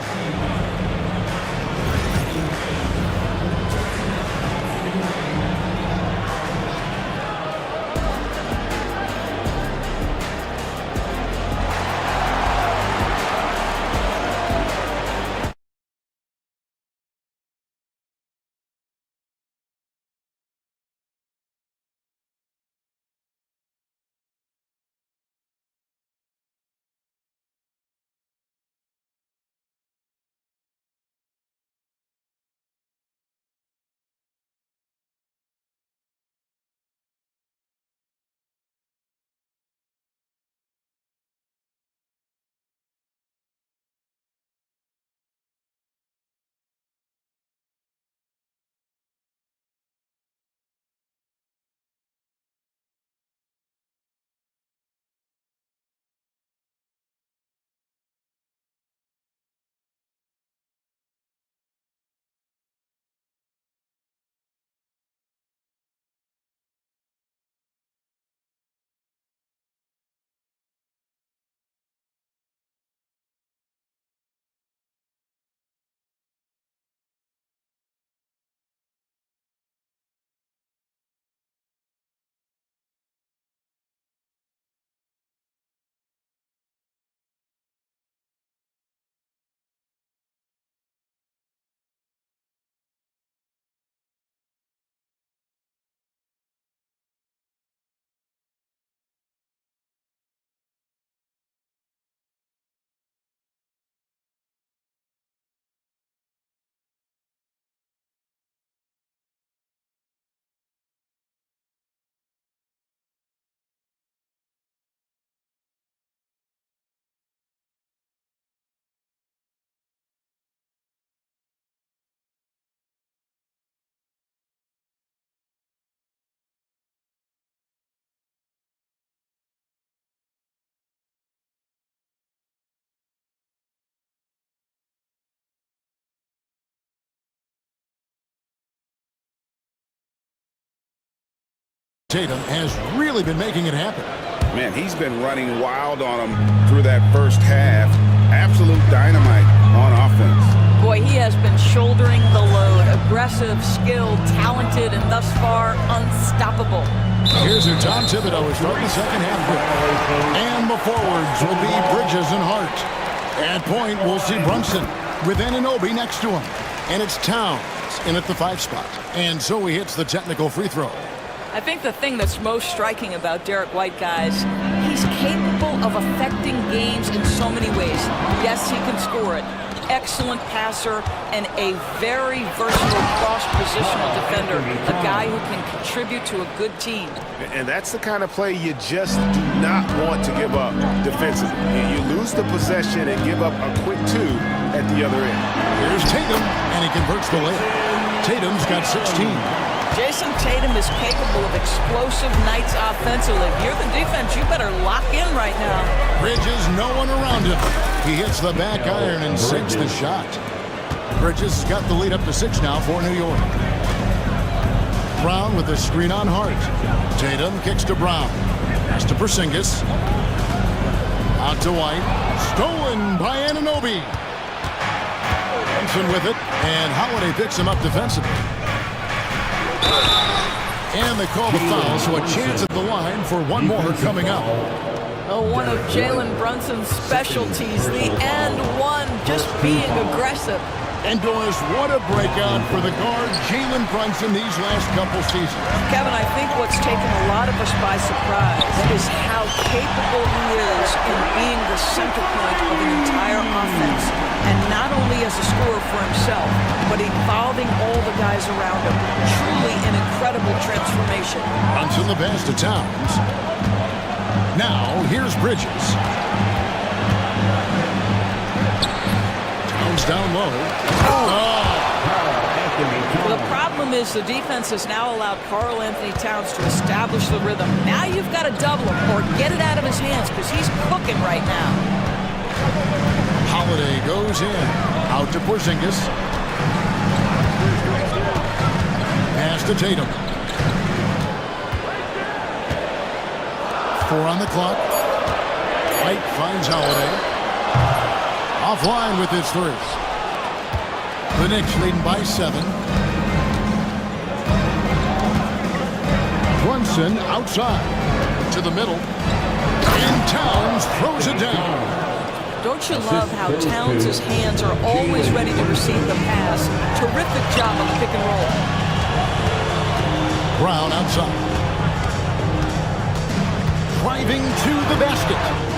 Tatum has really been making it happen. Man, he's been running wild on him through that first half. Absolute dynamite on offense. Boy, he has been shouldering the load. Aggressive, skilled, talented, and thus far, unstoppable. Here's your Tom Thibodeau to start the second half. And the forwards will be Bridges and Hart. At point, we'll see Brunson with Anunoby next to him. And it's Towns in at the 5 spot. And so he hits the technical free throw. I think the thing that's most striking about Derek White, guys, he's capable of affecting games in so many ways. Yes, he can score it. Excellent passer and a very versatile cross-positional defender. A guy who can contribute to a good team. And that's the kind of play you just do not want to give up defensively. You lose the possession and give up a quick 2 at the other end. Here's Tatum, and he converts the layup. Tatum's got 16. Jason Tatum is capable of explosive nights offensively. If you're the defense, you better lock in right now. Bridges, no one around him. He hits the back iron and sinks the shot. Bridges has got the lead up to 6 now for New York. Brown with the screen on Hart. Tatum kicks to Brown. Pass to Porzingis. Out to White. Stolen by Anunoby. Thompson with it, and Holiday picks him up defensively. And they call the foul, so a chance at the line for one more coming up. Oh, one of Jalen Brunson's specialties, the and one, just being aggressive. And Doris, what a breakout for the guard Jalen Brunson these last couple seasons. Kevin, I think what's taken a lot of us by surprise is how capable he is in being the center point of an entire offense. And not only as a scorer for himself, but involving all the guys around him. Truly an incredible transformation. Brunson the pass to Towns. Now, here's Bridges. Towns down low. Well, the problem is the defense has now allowed Karl Anthony Towns to establish the rhythm. Now you've got to double him or get it out of his hands because he's cooking right now. Holiday goes in. Out to Porzingis. Pass to Tatum. 4 on the clock. White finds Holiday. Offline with his three. The Knicks leading by 7. Brunson outside to the middle. And Towns throws it down. Don't you love how Towns' hands are always ready to receive the pass? Terrific job on the pick and roll. Brown outside. Driving to the basket.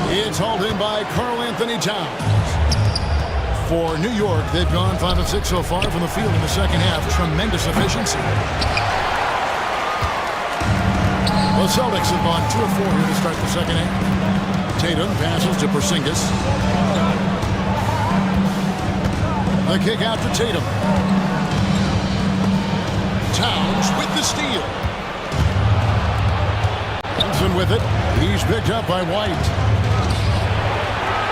It's hauled in by Karl Anthony Towns. For New York, they've gone 5 of 6 so far from the field in the second half. Tremendous efficiency. The Celtics have gone 2 of 4 here to start the second half. Tatum passes to Porzingis. The kick out to Tatum. Towns with the steal. Thompson with it. He's picked up by White.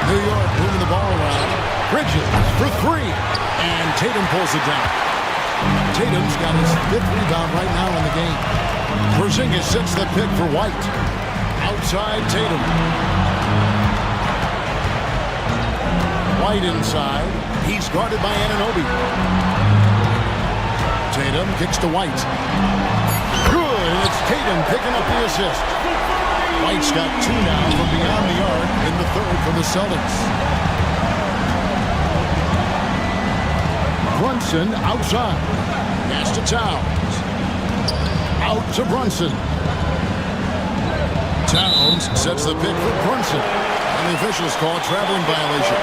New York moving the ball around. Bridges for 3. And Tatum pulls it down. Tatum's got his 5th rebound right now in the game. Porzingis sets the pick for White. Outside Tatum. White inside. He's guarded by Anunoby. Tatum kicks to White. Good, and it's Tatum picking up the assist. White's got 2 now from beyond the arc in the 3rd for the Celtics. Brunson outside. Pass to Towns. Out to Brunson. Towns sets the pick for Brunson. And the officials call a traveling violation.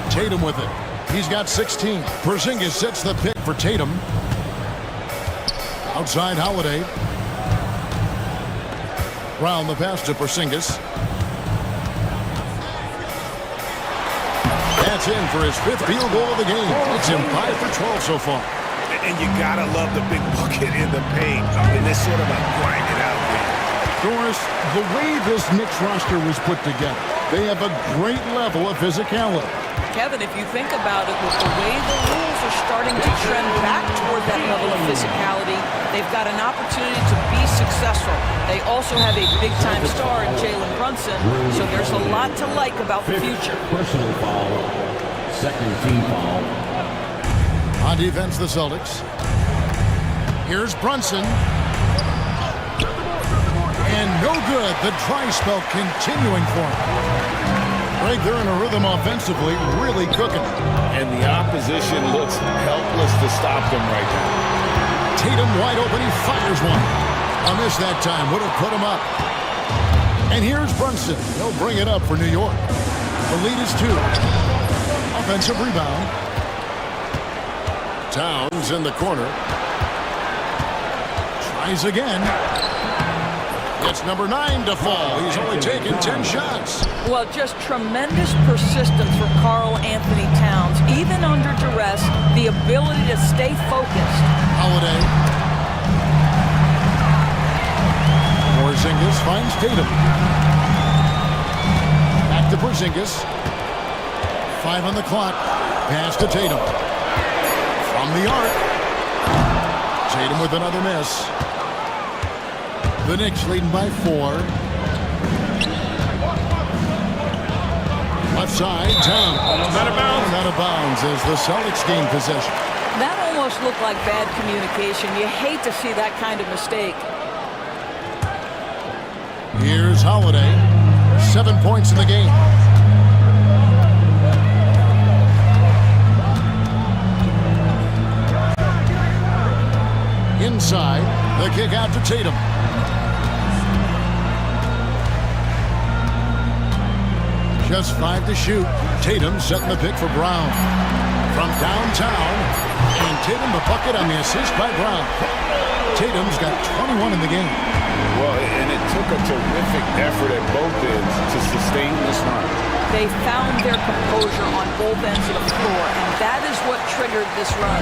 Tatum with it. He's got 16. Porzingis sets the pick for Tatum. Outside Holiday. Round the pass to Porzingis. That's in for his 5th field goal of the game. It's him 5 for 12 so far. And you gotta love the big bucket in the paint. I mean, this sort of like grind it out there. Doris, the way this Knicks roster was put together, they have a great level of physicality. Kevin, if you think about it, with the way the rules are starting to trend back toward that level of physicality, they've got an opportunity to be successful. They also have a big-time star in Jalen Brunson, so there's a lot to like about the future. Personal foul. Second team foul. On defense, the Celtics. Here's Brunson. And no good. The dry spell continuing for him. Greg, they're in a rhythm offensively, really cooking. And the opposition looks helpless to stop them right now. Tatum wide open, he fires one. A miss that time, would have put him up. And here's Brunson. He'll bring it up for New York. The lead is 2. Offensive rebound. Towns in the corner. Tries again. It's number 9 to fall. He's only taken 10 shots. Well, just tremendous persistence from Karl Anthony Towns. Even under duress, the ability to stay focused. Holiday. Porzingis finds Tatum. Back to Porzingis. 5 on the clock. Pass to Tatum. From the arc. Tatum with another miss. The Knicks leading by 4. Left side, Towns. Out of bounds. Out of bounds as the Celtics gain possession. That almost looked like bad communication. You hate to see that kind of mistake. Here's Holiday. 7 points in the game. Inside, the kick out to Tatum. Just 5 to shoot. Tatum setting the pick for Brown. From downtown, and Tatum the bucket on the assist by Brown. Tatum's got 21 in the game. Well, and it took a terrific effort at both ends to sustain this run. They found their composure on both ends of the floor, and that is what triggered this run.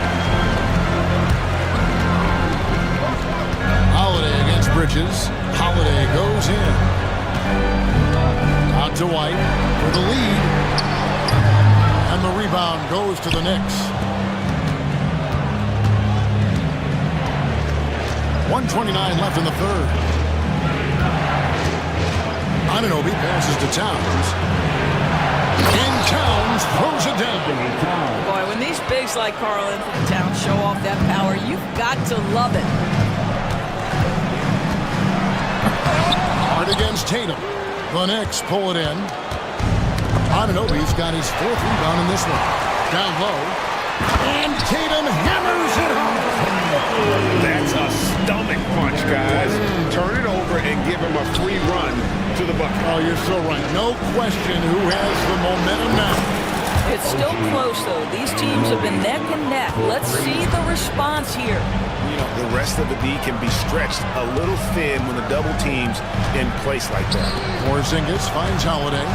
Holiday against Bridges. Holiday goes in. Out to White for the lead. And the rebound goes to the Knicks. 1:29 left in the third. Anunoby passes to Towns. And Towns throws it down. Boy, when these bigs like Karl Anthony Towns show off that power, you've got to love it. Hard against Tatum. The Knicks pull it in. Anunoby's got his fourth rebound in this one. Down low. And Tatum hammers it home. That's a stomach punch, guys. Turn it over and give him a free run to the bucket. Oh, you're so right. No question who has the momentum now. It's still close, though. These teams have been neck and neck. Let's see the response here. You know, the rest of the D can be stretched a little thin when the double team's in place like that. Porzingis finds Holiday.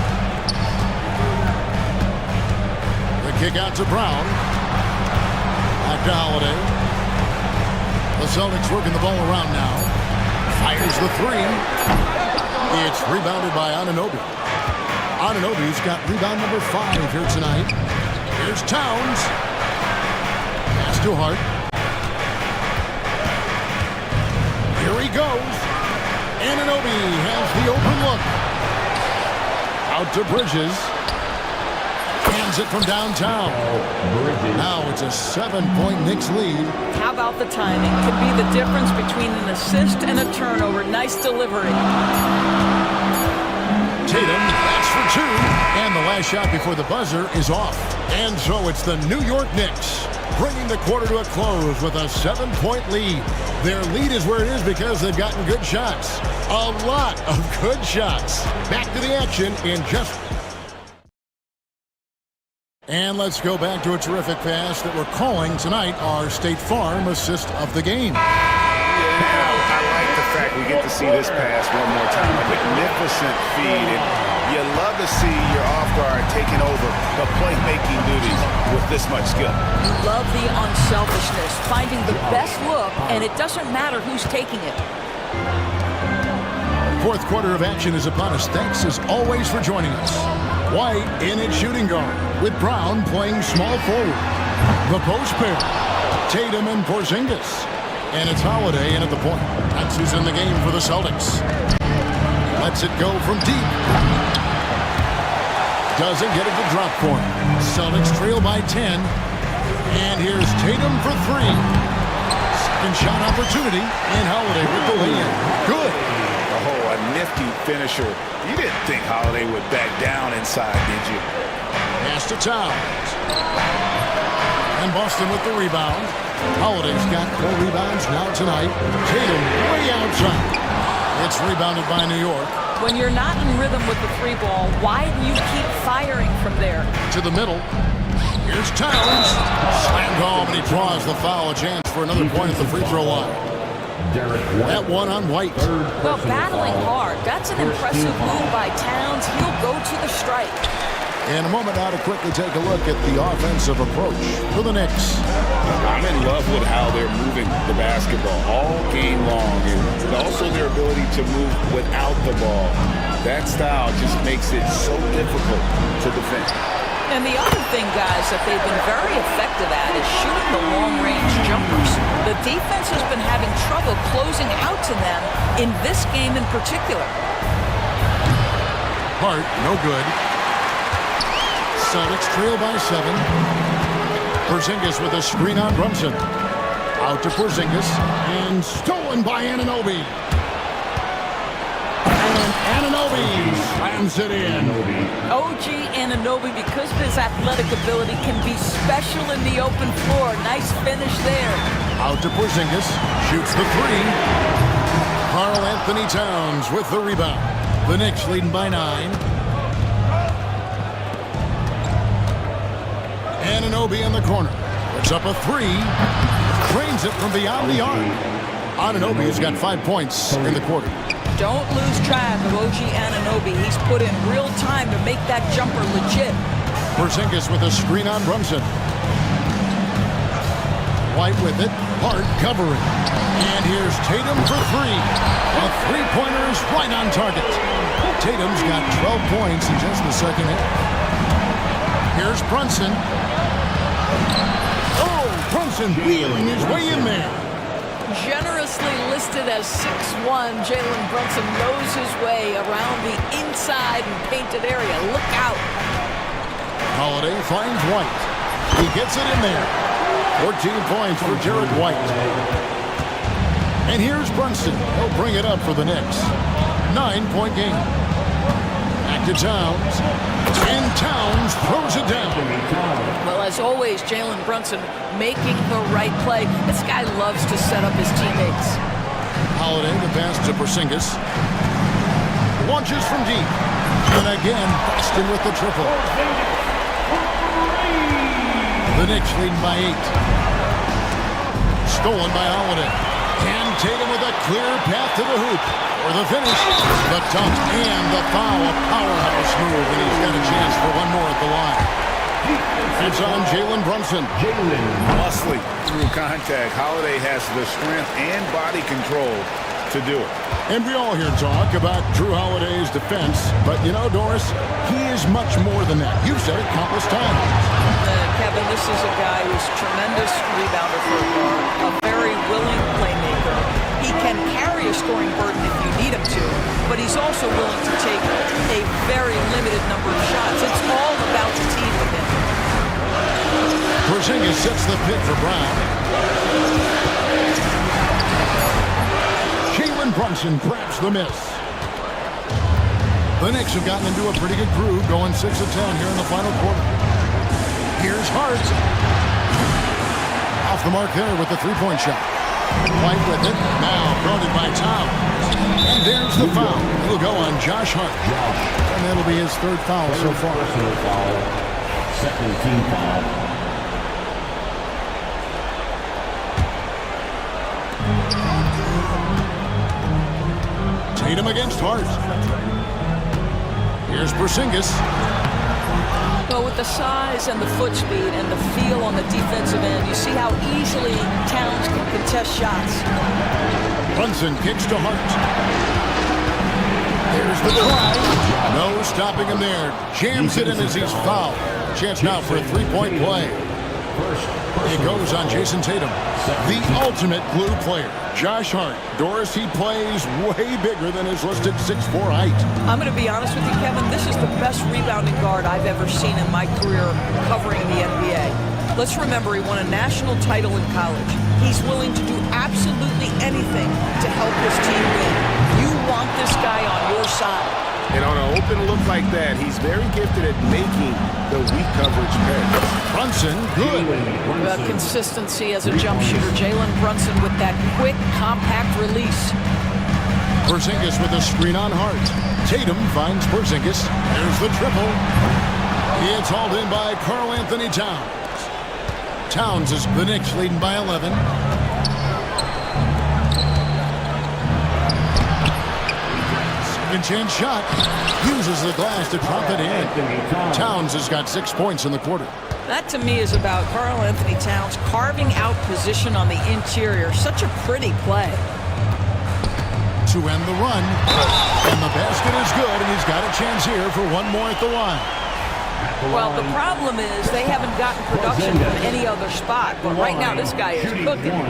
The kick out to Brown. Back to Holiday. The Celtics working the ball around now. Fires the three. It's rebounded by Anunoby. Anunoby's got rebound number 5 here tonight. Here's Towns. Pass to Hart. Here he goes. Anunoby has the open look. Out to Bridges. Hands it from downtown. Now it's a 7-point Knicks lead. How about the timing? Could be the difference between an assist and a turnover. Nice delivery. Tatum, that's for 2. And the last shot before the buzzer is off. And so it's the New York Knicks bringing the quarter to a close with a 7-point lead. Their lead is where it is because they've gotten good shots. A lot of good shots. Back to the action in just... And let's go back to a terrific pass that we're calling tonight our State Farm assist of the game. Yeah, I like the fact we get to see this pass one more time. A magnificent feed. And you love to see your off guard taking over the playmaking duties with this much skill. You love the unselfishness, finding the best look, and it doesn't matter who's taking it. Fourth quarter of action is upon us. Thanks as always for joining us. White in at shooting guard with Brown playing small forward. The post pair, Tatum and Porzingis. And it's Holiday in at the point. That's who's in the game for the Celtics. Lets it go from deep. Doesn't get it to drop for him. Celtics trail by 10. And here's Tatum for 3. Second shot opportunity. And Holiday with the lay-in. Good. A nifty finisher. You didn't think Holiday would back down inside, did you? Pass to Towns. And Boston with the rebound. Holiday's got 4 rebounds now tonight. Tatum way outside. It's rebounded by New York. When you're not in rhythm with the 3 ball, why do you keep firing from there? To the middle. Here's Towns. Slammed home, and he draws the foul. A chance for another point at the free throw line. That one on White. Well, battling hard. That's an impressive move by Towns. He'll go to the strike. In a moment now to quickly take a look at the offensive approach for the Knicks. I'm in love with how they're moving the basketball all game long, and also their ability to move without the ball. That style just makes it so difficult to defend. And the other thing, guys, that they've been very effective at is shooting the long-range jumpers. The defense has been having trouble closing out to them in this game in particular. Hart, no good. Celtics trail by 7. Porzingis with a screen on Brunson. Out to Porzingis. And stolen by Anunoby. And Anunoby slams it in. OG Anunoby, because of his athletic ability, can be special in the open floor. Nice finish there. Out to Porzingis. Shoots the 3. Karl Anthony Towns with the rebound. The Knicks leading by 9. Anunoby in the corner. Puts up a 3. Cranes it from beyond the arc. Anunoby has got 5 points in the quarter. Don't lose track of OG Anunoby. He's put in real time to make that jumper legit. Porzingis with a screen on Brunson. White with it. Hart covering. And here's Tatum for 3. A three-pointer is right on target. Tatum's got 12 points in just the second half. Here's Brunson. Oh, Brunson wheeling his way in there. Generously listed as 6'1", Jalen Brunson knows his way around the inside and painted area. Look out. Holiday finds White. He gets it in there. 14 points for Jared White. And here's Brunson. He'll bring it up for the Knicks. 9-point game. Back to Towns. And Towns throws it down. Well, as always, Jalen Brunson making the right play. This guy loves to set up his teammates. Holiday, the pass to Porzingis. Launches from deep. And again, Boston with the triple. The Knicks leading by 8. Stolen by Holiday. And Tatum with a clear path to the hoop. For the finish, the dunk and the foul. A powerhouse move, and he's got a chance for one more at the line. It's on Jalen Brunson. Muscly through contact. Holiday has the strength and body control to do it. And we all hear talk about Drew Holiday's defense, but you know, Doris, he is much more than that. You've said it countless times. Kevin, this is a guy who's tremendous rebounder for a guard, a very willing playmaker. He can carry a scoring burden if you need him to, but he's also willing to take a very limited number of shots. It's all about the team with him. Porzingis sets the pick for Brown. Jalen Brunson grabs the miss. The Knicks have gotten into a pretty good groove, going 6 of 10 here in the final quarter. Here's Hart. Off the mark there with the three-point shot. White with it. Now guarded by Towns. And there's the foul. It'll go on Josh Hart. And that'll be his third foul so far. Second team foul. Tatum against Hart. Here's Porzingis. Well, with the size and the foot speed and the feel on the defensive end, you see how easily Towns can contest shots. Brunson kicks to Hart. There's the try. No stopping him there. Jams it in as he's fouled. Chance now for a three-point play. It goes on Jason Tatum, the ultimate glue player. Josh Hart. Doris, he plays way bigger than his listed 6'4" height. I'm going to be honest with you, Kevin. This is the best rebounding guard I've ever seen in my career covering the NBA. Let's remember, he won a national title in college. He's willing to do absolutely anything to help his team win. You want this guy on your side. And on an open look like that, he's very gifted at making the weak coverage pay. Brunson, good. About consistency as a jump shooter. Jalen Brunson with that quick, compact release. Porzingis with a screen on Hart. Tatum finds Porzingis. There's the triple. It's hauled in by Karl Anthony Towns. Towns is the Knicks leading by 11. Chance shot. Uses the glass to drop it in. Towns has got 6 points in the quarter. That to me is about Karl Anthony Towns carving out position on the interior. Such a pretty play. To end the run. And the basket is good, and he's got a chance here for one more at the line. Well, the problem is they haven't gotten production from any other spot. But right now, this guy is cooking.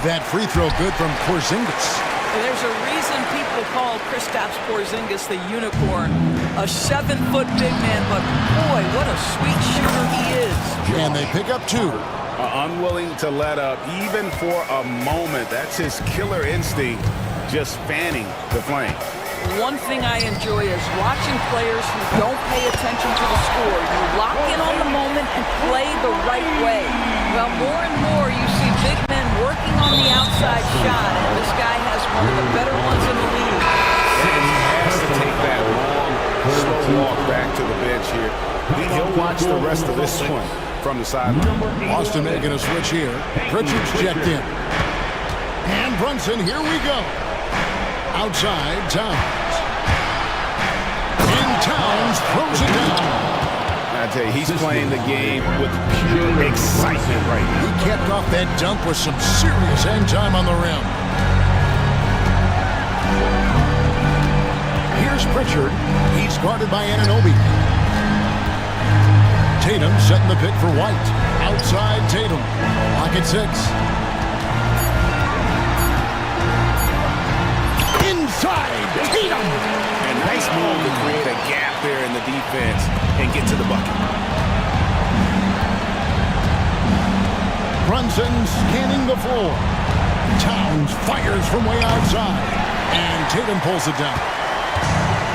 That free throw good from Porzingis. There's a reason people call Kristaps Porzingis the unicorn. A 7-foot big man, but boy, what a sweet shooter he is. And they pick up 2. Unwilling to let up, even for a moment. That's his killer instinct, just fanning the flame. One thing I enjoy is watching players who don't pay attention to the score. You lock in on the moment and play the right way. Well, more and more you see big men working on the outside shot, and this guy has one of the better ones in the league. And he has to take that long, slow walk back to the bench here. He'll watch the rest of this one from the sideline. Boston making a switch here. Pritchard's checked in. And Brunson, here we go. Outside, Towns. And Towns throws it down. I tell you, he's playing the game with pure excitement right now. He kept off that dunk with some serious hang time on the rim. Here's Pritchard. He's guarded by Anunoby. Tatum setting the pick for White. Outside Tatum. Pocket 6. Inside Tatum. And nice move to create a gap there in the defense and get to the bucket. Brunson scanning the floor. Towns fires from way outside. And Tatum pulls it down.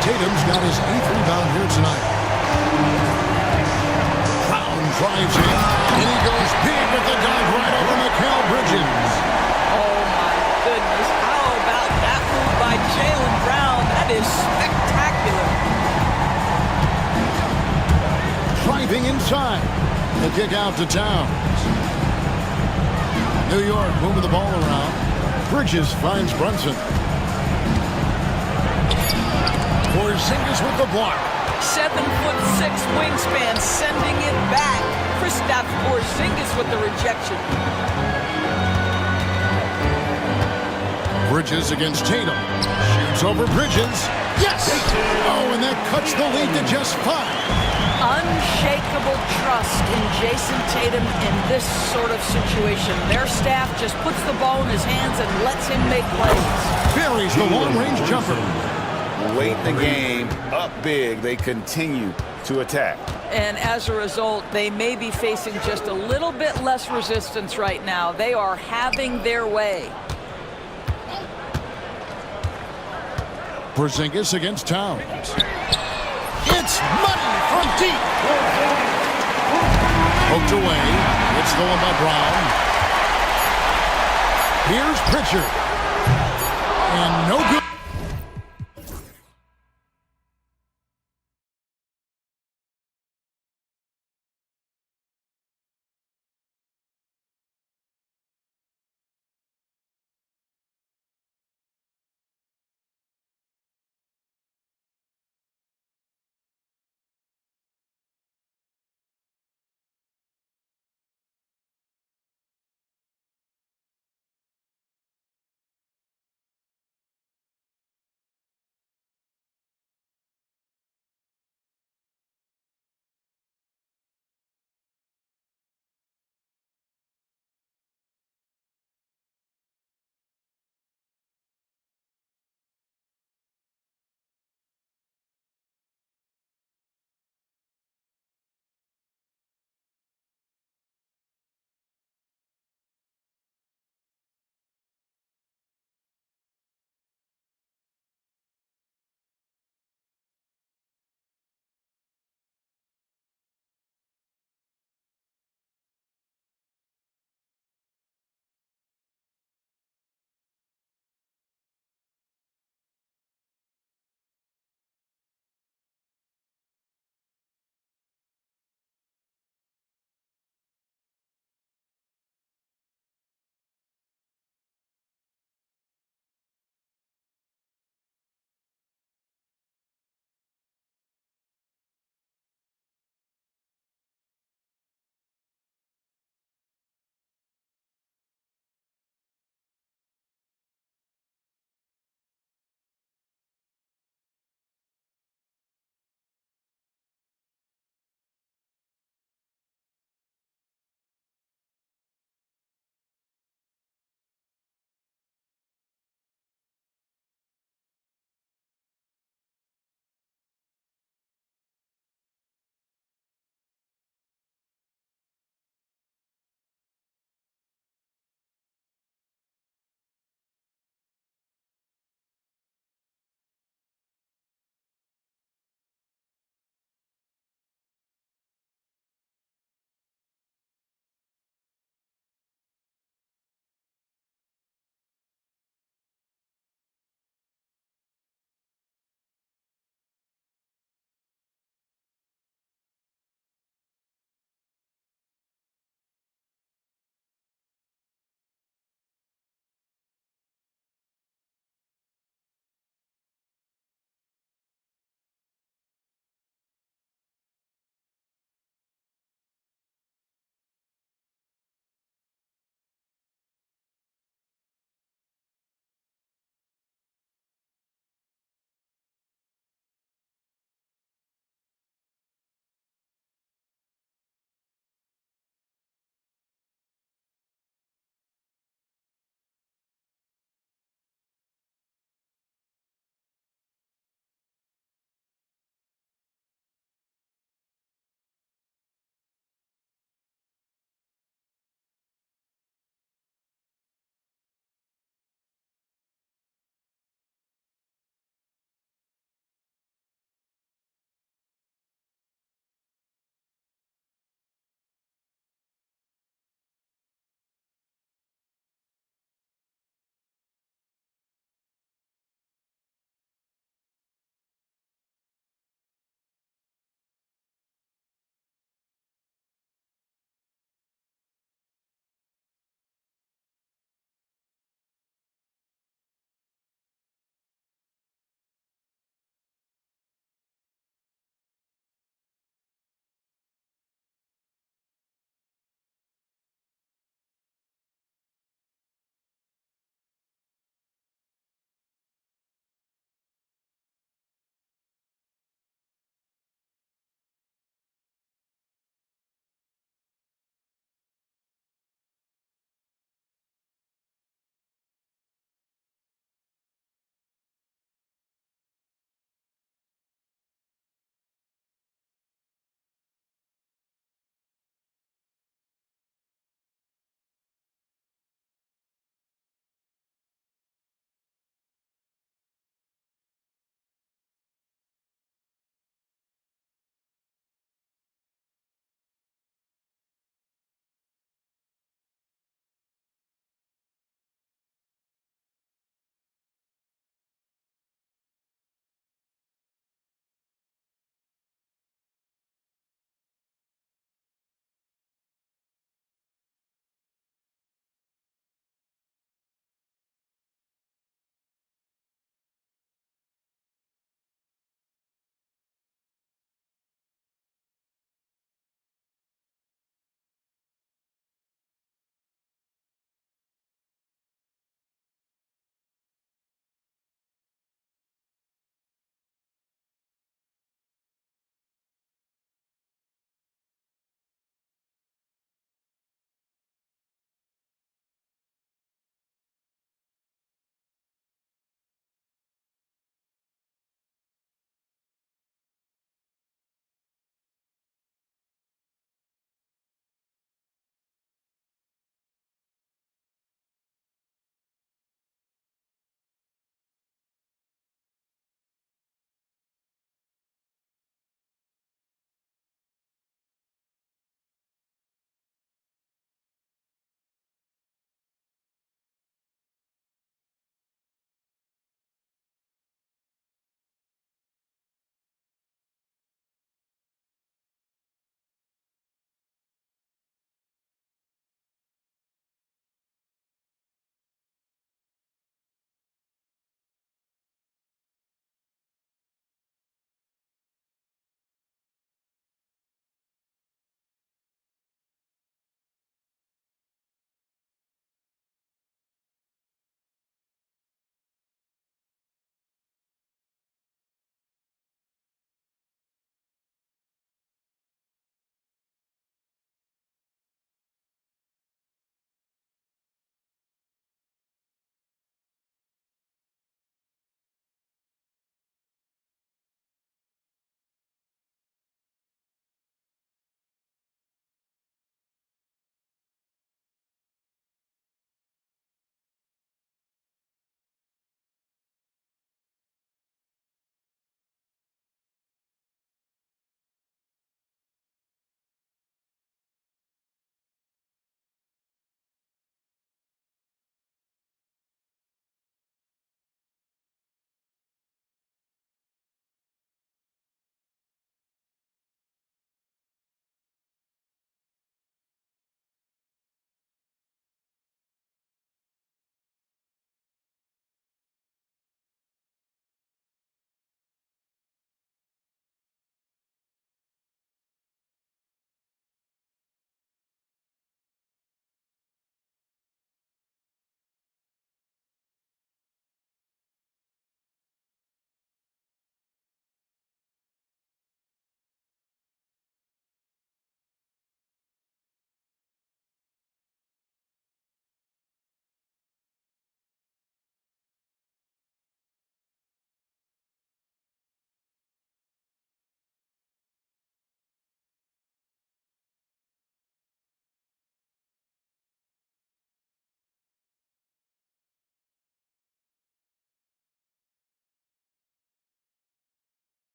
Tatum's got his 8th rebound here tonight. Brown drives in. And he goes big with the dunk right over Mikal Bridges. Oh, my goodness. How about that move by Jaylen Brown? That is spectacular. Driving inside. The kick out to Towns. New York moving the ball around. Bridges finds Brunson. Porzingis with the block. 7'6" wingspan, sending it back. Kristaps Porzingis with the rejection. Bridges against Tatum. Shoots over Bridges. Yes! Oh, and that cuts the lead to just 5. Unshakable trust in Jason Tatum in this sort of situation. Their staff just puts the ball in his hands and lets him make plays. Buries the long-range jumper. Late in the game, up big, they continue to attack. And as a result, they may be facing just a little bit less resistance right now. They are having their way. Porzingis against Towns. It's money from deep. Poked away. It's stolen by Brown. Here's Pritchard. And no good.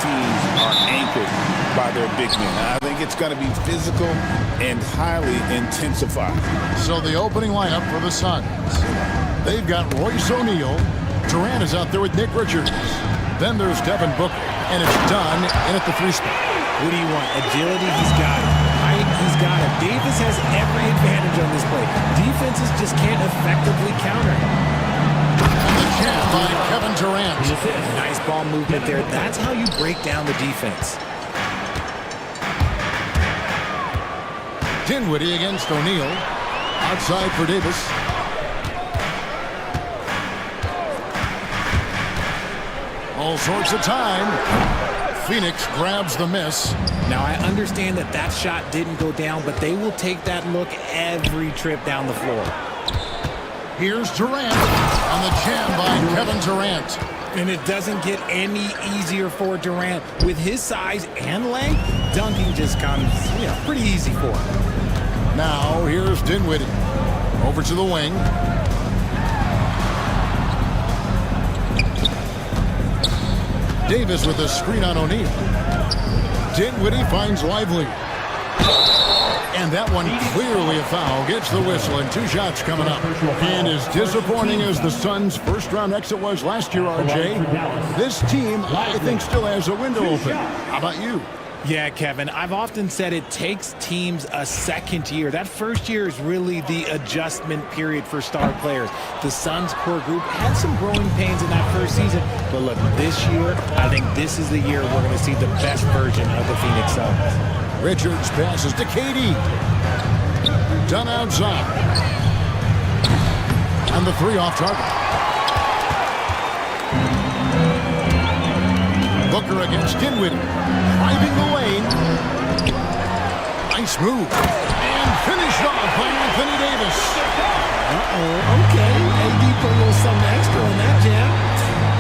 teams are anchored by their big men. I think it's going to be physical and highly intensified. So the opening lineup for the Suns. They've got Royce O'Neal. Durant is out there with Nick Richards. Then there's Devin Booker, and it's done in at the 3 spot. What do you want? Agility, he's got it. Height, he's got it. Davis has every advantage on this play. Defenses just can't effectively counter him. And the jam by Kevin Durant. Nice ball movement there. That's how you break down the defense. Dinwiddie against O'Neal. Outside for Davis. All sorts of time. Phoenix grabs the miss. Now, I understand that that shot didn't go down, but they will take that look every trip down the floor. Here's Durant on the jam by Kevin Durant. And it doesn't get any easier for Durant. With his size and length, dunking just comes, pretty easy for him. Now, here's Dinwiddie. Over to the wing. Davis with a screen on O'Neal. Dinwiddie finds Lively. And that one clearly a foul. Gets the whistle and 2 shots coming up. And as disappointing as the Suns' first-round exit was last year, RJ, this team, I think, still has a window open. How about you? Yeah, Kevin, I've often said it takes teams a second year. That first year is really the adjustment period for star players. The Suns core group had some growing pains in that first season, but look, this year, I think this is the year we're going to see the best version of the Phoenix Suns. Richards passes to KD. Done outside. And the 3 off target. Booker against Dinwiddie. Driving the lane. Nice move. And finished off by Anthony Davis. Okay. AD put a little something extra on that jam.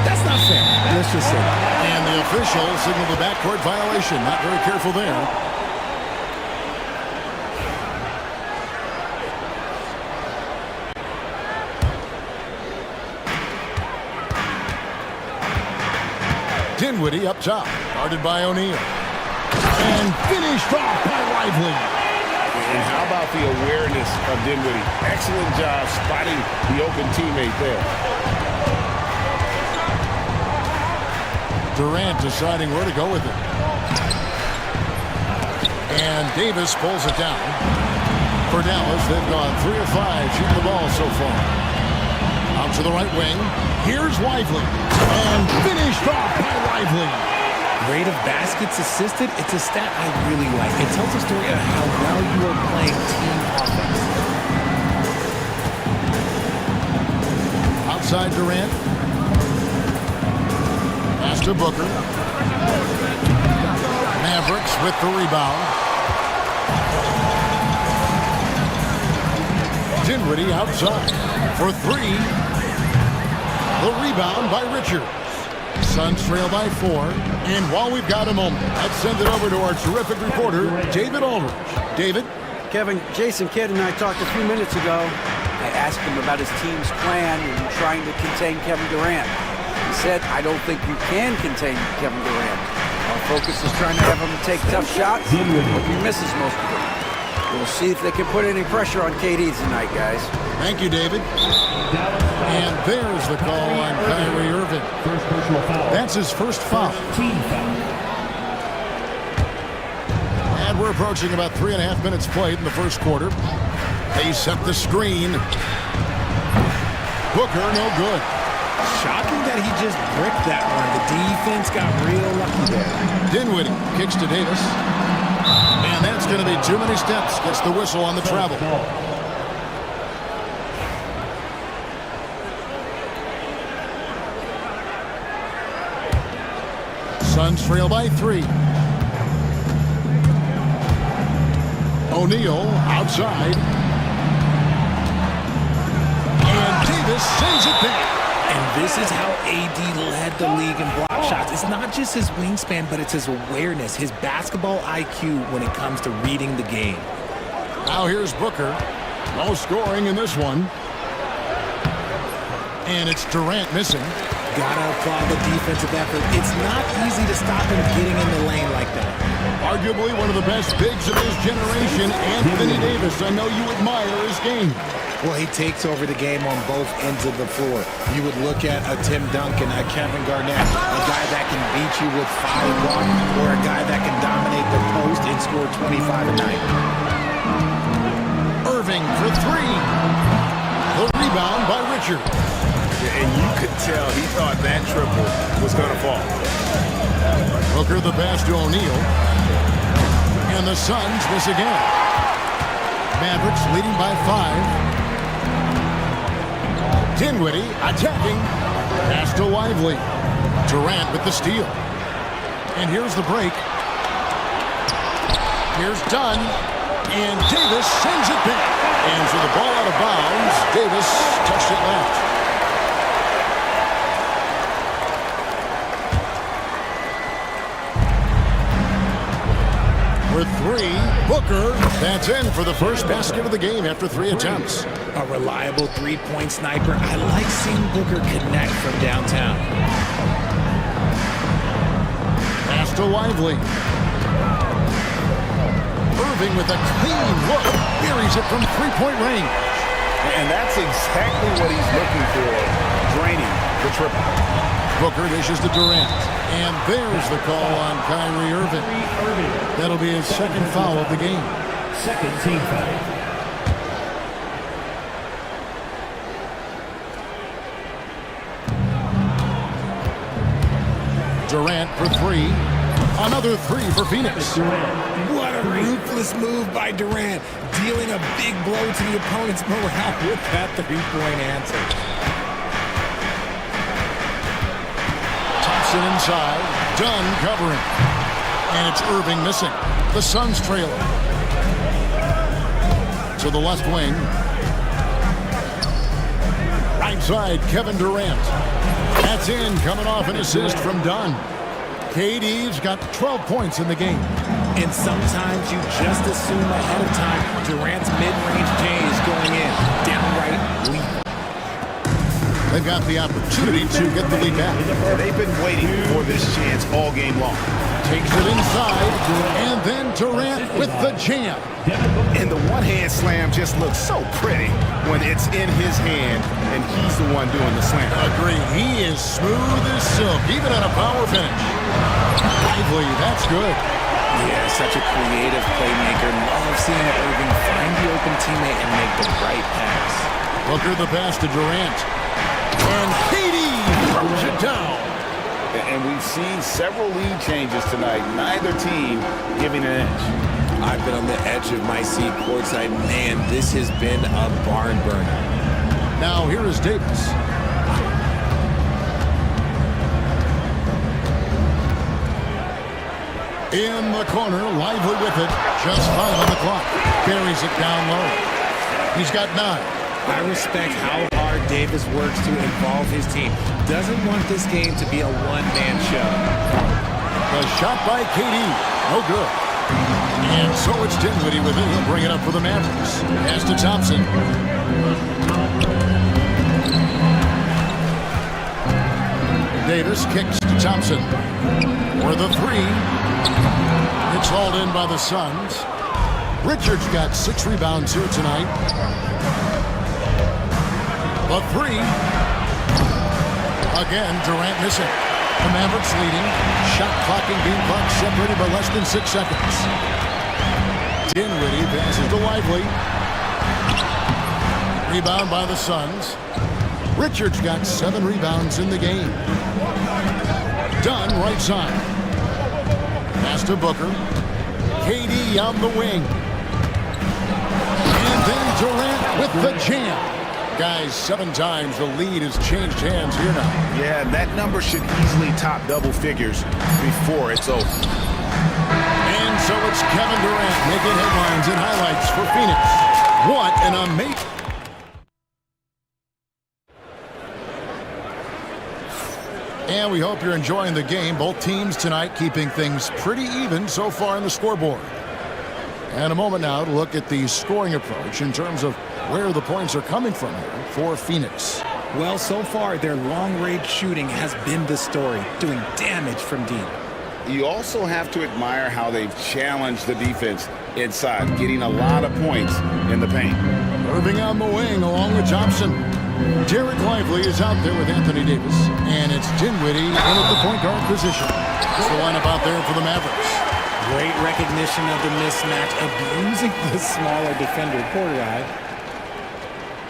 That's not fair. Let's just say that. And the official signaled the backcourt violation. Not very careful there. Dinwiddie up top, guarded by O'Neal. And finished off by Lively. And how about the awareness of Dinwiddie? Excellent job spotting the open teammate there. Durant deciding where to go with it. And Davis pulls it down. For Dallas, they've gone 3 of 5 shooting the ball so far. Out to the right wing. Here's Lively. And finished off by Lively. Rate of baskets assisted, it's a stat I really like. It tells a story of how well you are playing team offense. Outside Durant. Pass to Booker. Mavericks with the rebound. Dinwiddie outside for 3. The rebound by Richards. Suns trail by 4. And while we've got a moment, let's send it over to our terrific reporter, David Aldridge. David? Kevin, Jason Kidd and I talked a few minutes ago. I asked him about his team's plan in trying to contain Kevin Durant. He said, I don't think you can contain Kevin Durant. Our focus is trying to have him take tough shots, but he misses most of them. We'll see if they can put any pressure on KD tonight, guys. Thank you, David. And there's the call on Kyrie Irving. That's his first foul. And we're approaching about 3.5 minutes played in the first quarter. They set the screen. Booker, no good. Shocking that he just bricked that one. The defense got real lucky there. Dinwiddie kicks to Davis. And that's going to be too many steps. Gets the whistle on the travel. Suns trail by 3. O'Neal outside. And Davis sends it back. And this is how AD led the league in block shots. It's not just his wingspan, but it's his awareness, his basketball IQ when it comes to reading the game. Now here's Booker. No scoring in this one. And it's Durant missing. Gotta applaud the defensive effort. It's not easy to stop him getting in the lane like that. Arguably one of the best bigs of his generation, Anthony Davis. I know you admire his game. Well, he takes over the game on both ends of the floor. You would look at a Tim Duncan, a Kevin Garnett, a guy that can beat you with 5-1, or a guy that can dominate the post and score 25 a night. Irving for three. The rebound by Richard. And you could tell he thought that triple was going to fall. Booker the pass to O'Neal. And the Suns miss again. Mavericks leading by 5. Dinwiddie attacking. Pass to Lively. Durant with the steal. And here's the break. Here's Dunn. And Davis sends it back. And so the ball out of bounds. Davis touched it left. For three, Booker. That's in for the first basket of the game after 3 attempts. A reliable three-point sniper. I like seeing Booker connect from downtown. Pass to Lively. Irving with a clean look. Buries it from three-point range. And that's exactly what he's looking for, draining the triple. Booker dishes to Durant. And there's the call on Kyrie Irving. That'll be his second foul of the game. Second team foul. Durant for three. Another three for Phoenix. What a ruthless move by Durant, dealing a big blow to the opponent's morale with that three-point answer. Thompson inside. Dunn covering. And it's Irving missing. The Suns trailing. To the left wing. Right side, Kevin Durant. That's in, coming off an assist from Dunn. KD's got 12 points in the game. And sometimes you just assume ahead of time Durant's mid-range J is going in. Downright lethal. They've got the opportunity to get the lead back. They've been waiting for this chance all game long. Takes it inside, and then Durant with the jam. And the one-hand slam just looks so pretty when it's in his hand, and he's the one doing the slam. Agree. He is smooth as silk, even on a power finish. Lively, that's good. Yeah, such a creative playmaker. Love seeing Irving find the open teammate and make the right pass. Booker the pass to Durant. And KD throws it down. And we've seen several lead changes tonight. Neither team giving an edge. I've been on the edge of my seat courtside. Man, this has been a barn burner. Now here is Davis. In the corner, Lively with it. Just 5 on the clock. Buries it down low. He's got 9. I respect how hard Davis works to involve his team. Doesn't want this game to be a one-man show. The shot by KD. No good. And so it's Dinwiddie with it. He'll bring it up for the Mavericks. Pass to Thompson. Davis kicks to Thompson. For the three. It's hauled in by the Suns. Richards got 6 rebounds here tonight. The three. Again, Durant missing. The Mavericks leading. Shot clock and game clock separated by less than 6 seconds. Dinwiddie passes to Lively. Rebound by the Suns. Richards got 7 rebounds in the game. Dunn right side. Pass to Booker. KD on the wing. And then Durant with the jam. Guys, 7 times the lead has changed hands here now. Yeah, that number should easily top double figures before it's over. And so it's Kevin Durant making headlines and highlights for Phoenix. What an amazing... And we hope you're enjoying the game. Both teams tonight keeping things pretty even so far in the scoreboard. And a moment now to look at the scoring approach in terms of where the points are coming from here for Phoenix. Well, so far, their long-range shooting has been the story, doing damage from deep. You also have to admire how they've challenged the defense inside, getting a lot of points in the paint. Irving on the wing along with Thompson. Derek Lively is out there with Anthony Davis, and it's Dinwiddie in at the point guard position. That's the lineup out there for the Mavericks. Great recognition of the mismatch, abusing the smaller defender. Poor guy.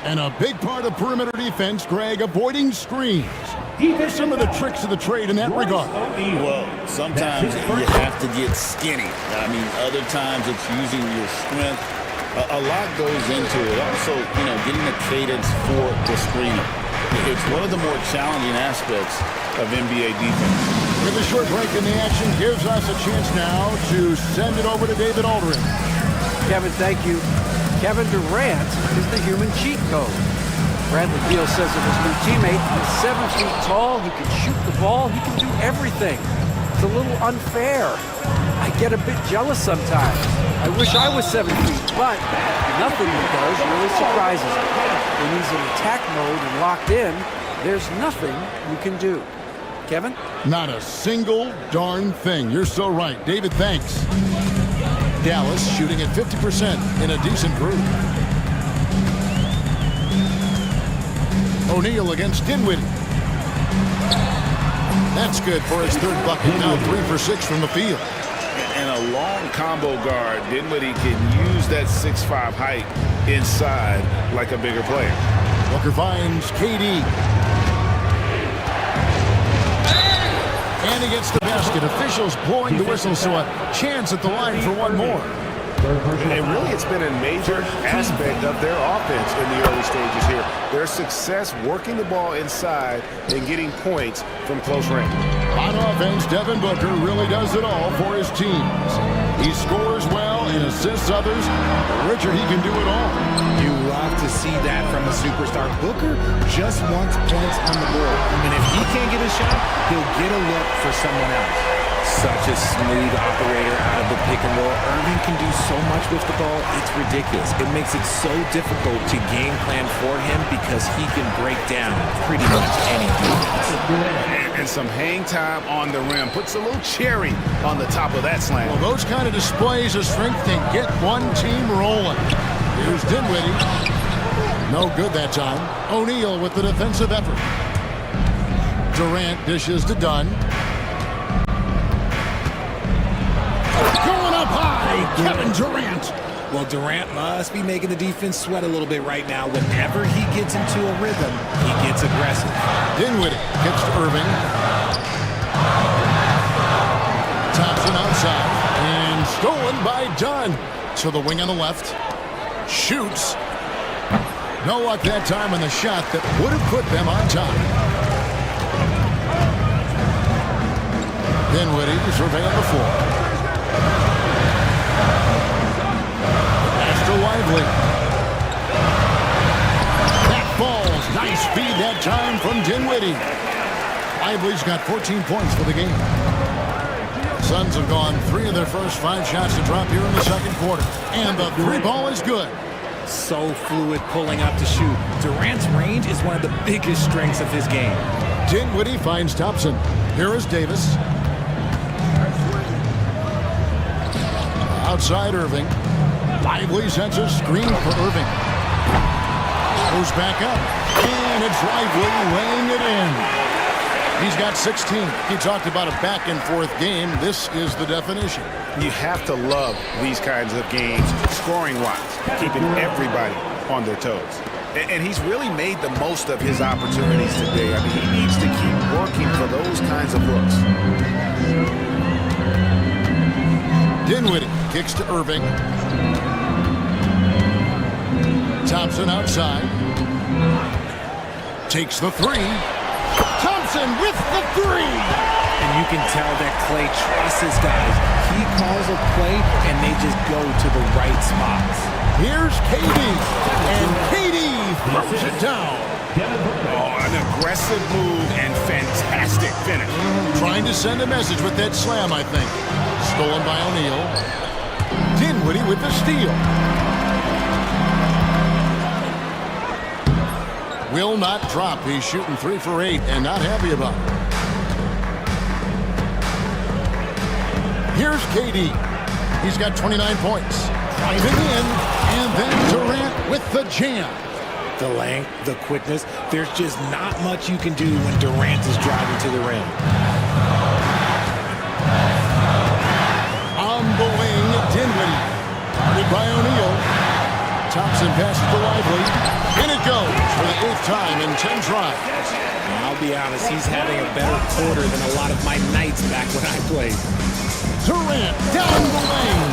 And a big part of perimeter defense, Greg, avoiding screens. There's some of the tricks of the trade in that regard. Well, sometimes you have to get skinny. I mean, other times it's using your strength. A lot goes into it. Also, getting the cadence for the screener. It's one of the more challenging aspects of NBA defense. With a short break in the action gives us a chance now to send it over to David Aldridge. Kevin, thank you. Kevin Durant is the human cheat code. Bradley Beal says of his new teammate, he's 7 feet tall, he can shoot the ball, he can do everything. It's a little unfair. I get a bit jealous sometimes. I wish I was 7 feet, but nothing he does really surprises me. When he's in attack mode and locked in, there's nothing you can do. Kevin? Not a single darn thing. You're so right. David, thanks. Dallas shooting at 50% in a decent group. O'Neal against Dinwiddie. That's good for his third bucket. Now 3 for 6 from the field. And a long combo guard, Dinwiddie can use that 6'5" height inside like a bigger player. Booker finds KD. And he gets the basket. Officials blowing the whistle, so a chance at the line for one more. And really, it's been a major aspect of their offense in the early stages here. Their success working the ball inside and getting points from close range. On offense, Devin Booker really does it all for his teams. He scores well and assists others. Richard, he can do it all. You love to see that from a superstar. Booker just wants points on the board. And if he can't get a shot, he'll get a look for someone else. Such a smooth operator out of the pick and roll. Irving can do so much with the ball, it's ridiculous. It makes it so difficult to game plan for him because he can break down pretty much any defense. And some hang time on the rim. Puts a little cherry on the top of that slam. Well, those kind of displays of strength can get one team rolling. Here's Dinwiddie. No good that time. O'Neal with the defensive effort. Durant dishes to Dunn. Going up high, Kevin Durant. Well, Durant must be making the defense sweat a little bit right now. Whenever he gets into a rhythm, he gets aggressive. Dinwiddie gets to Irving. Thompson outside. And stolen by Dunn. To the wing on the left. Shoots. No luck that time on the shot that would have put them on top. Dinwiddie surveying the floor. Lively. That falls. Nice feed that time from Dinwiddie. Lively's got 14 points for the game. Suns have gone 3 of their first 5 shots to drop here in the second quarter. And the 3 ball is good. So fluid pulling up to shoot. Durant's range is one of the biggest strengths of his game. Dinwiddie finds Thompson. Here is Davis. Outside Irving. Lively sends a screen for Irving. Goes back up. And it's Lively laying it in. He's got 16. He talked about a back-and-forth game. This is the definition. You have to love these kinds of games, scoring-wise, keeping everybody on their toes. And he's really made the most of his opportunities today. I mean, he needs to keep working for those kinds of looks. Dinwiddie kicks to Irving. Thompson outside. Takes the 3. Thompson with the 3. And you can tell that Klay trusts his guys. He calls a play, and they just go to the right spots. Here's KD. And KD throws it down. Oh, an aggressive move and fantastic finish. Trying to send a message with that slam, I think. Stolen by O'Neal. Dinwiddie with the steal. will not drop. He's shooting 3 for 8 and not happy about it. Here's KD. He's got 29 points. Driving in, and then Durant with the jam. The length, the quickness, there's just not much you can do when Durant is driving to the rim. On the wing, Dinwiddie. Guarded by O'Neal. Thompson passes to Lively. And it goes for the 8th time in 10 tries. And I'll be honest, he's having a better quarter than a lot of my nights back when I played. Durant down the lane.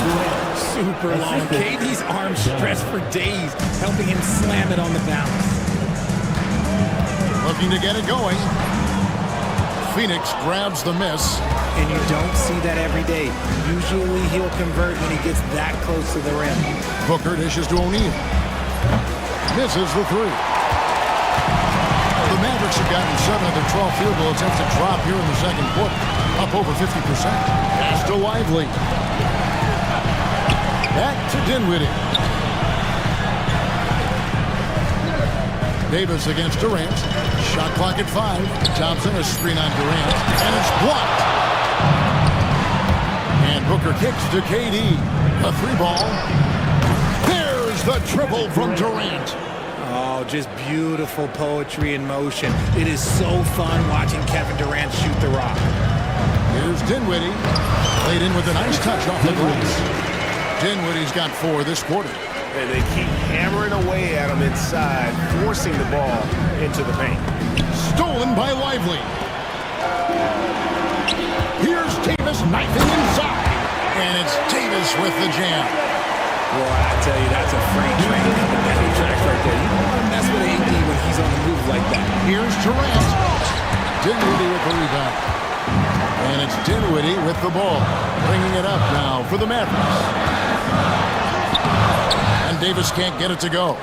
Super long. KD's arms stretched for days, helping him slam it on the bounce. Looking to get it going. Phoenix grabs the miss. And you don't see that every day. Usually he'll convert when he gets that close to the rim. Booker dishes to O'Neal. Misses the 3. The Mavericks have gotten 7 of their 12 field goal attempts to drop here in the second quarter. Up over 50%. Pass to Lively. Back to Dinwiddie. Davis against Durant. Shot clock at 5. Thompson a screen on Durant. And it's blocked. And Booker kicks to KD. A 3-ball. There's the triple from Durant. Oh, just beautiful poetry in motion. It is so fun watching Kevin Durant shoot the rock. Here's Dinwiddie. Played in with a nice touch off the glass. Dinwiddie's got 4 this quarter. And they keep hammering away at him inside, forcing the ball into the paint. Stolen by Lively. Here's Davis knifing inside. And it's Davis with the jam. Boy, I tell you, that's a freight train coming down the tracks right there. You don't want to mess with AD when he's on the move like that. Here's Durant. Dinwiddie with the rebound. And it's Dinwiddie with the ball. Bringing it up now for the Mavericks. And Davis can't get it to go.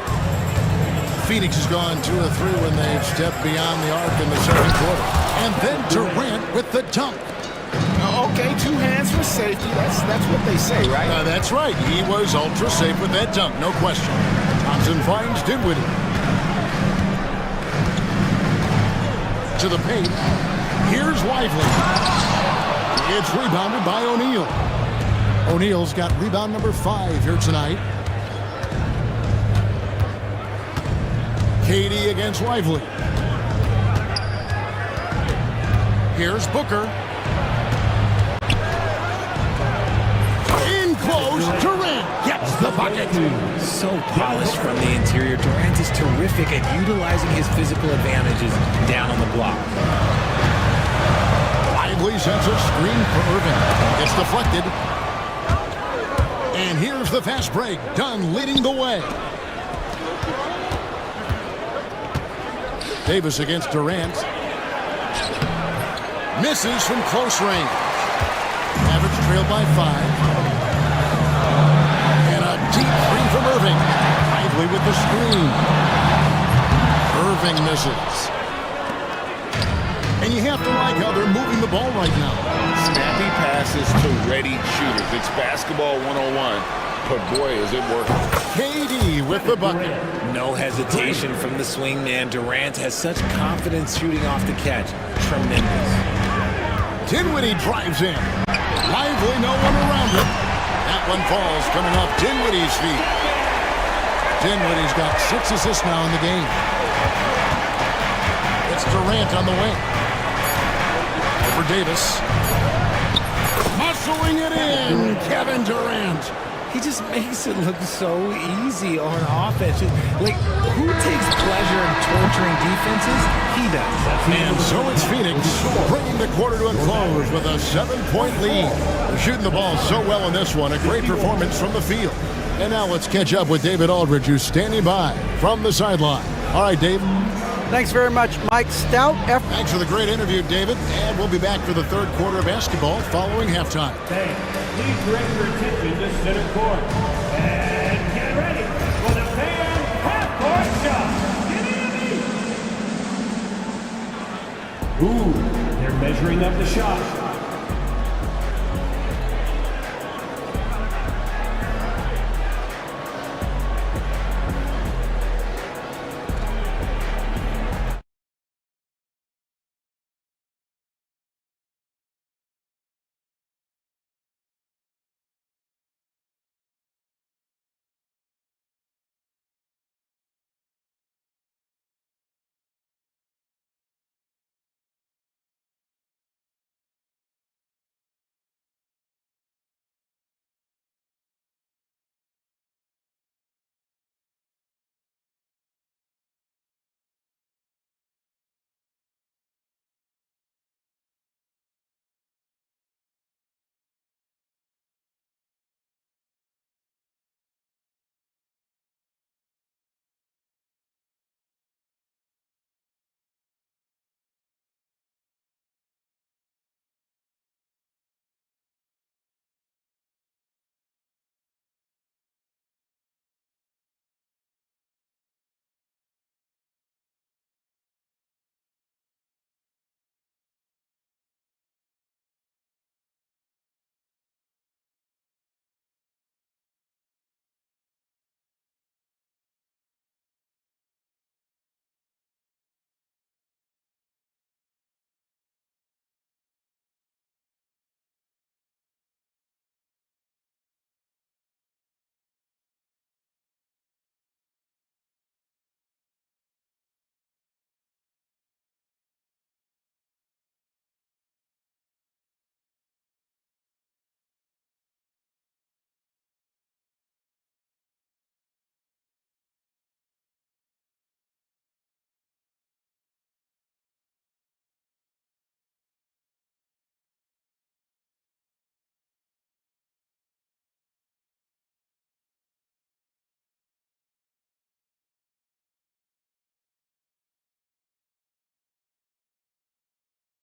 Phoenix has gone 2 of 3 when they've stepped beyond the arc in the second quarter. And then Durant with the dunk. Okay, 2 hands for safety. That's what they say, right? That's right. He was ultra safe with that dunk, no question. Thompson finds Dinwiddie. To the paint. Here's Lively. It's rebounded by O'Neal. O'Neal's got rebound number 5 here tonight. KD against Lively. Here's Booker. In close, Durant gets the bucket. So polished from the interior. Durant is terrific at utilizing his physical advantages down on the block. Lively sends a screen for Irving. It's deflected. And here's the fast break. Dunn leading the way. Davis against Durant. Misses from close range. Mavericks trailed by 5. And a deep 3 from Irving. Lively with the screen. Irving misses. And you have to like how they're moving the ball right now. Snappy passes to ready shooters. It's basketball 101. But boy, is it working. KD with the bucket. No hesitation from the swing man. Durant has such confidence shooting off the catch. Tremendous. Dinwiddie drives in. Lively, no one around it. That one falls coming off Dinwiddie's feet. Dinwiddie's got 6 assists now in the game. It's Durant on the wing. For Davis. Muscling it in. Kevin Durant. He just makes it look so easy on offense. Like, who takes pleasure in torturing defenses? He does. And so it's Phoenix bringing the quarter to a close with a 7-point lead. They're shooting the ball so well in this one. A great performance from the field. And now let's catch up with David Aldridge, who's standing by from the sideline. All right, Dave. Thanks very much, Mike. Stout effort. Thanks for the great interview, David. And we'll be back for the third quarter of basketball following halftime. Hey, please direct your attention to center court. And get ready for the fan half-court shot. Ooh, they're measuring up the shot.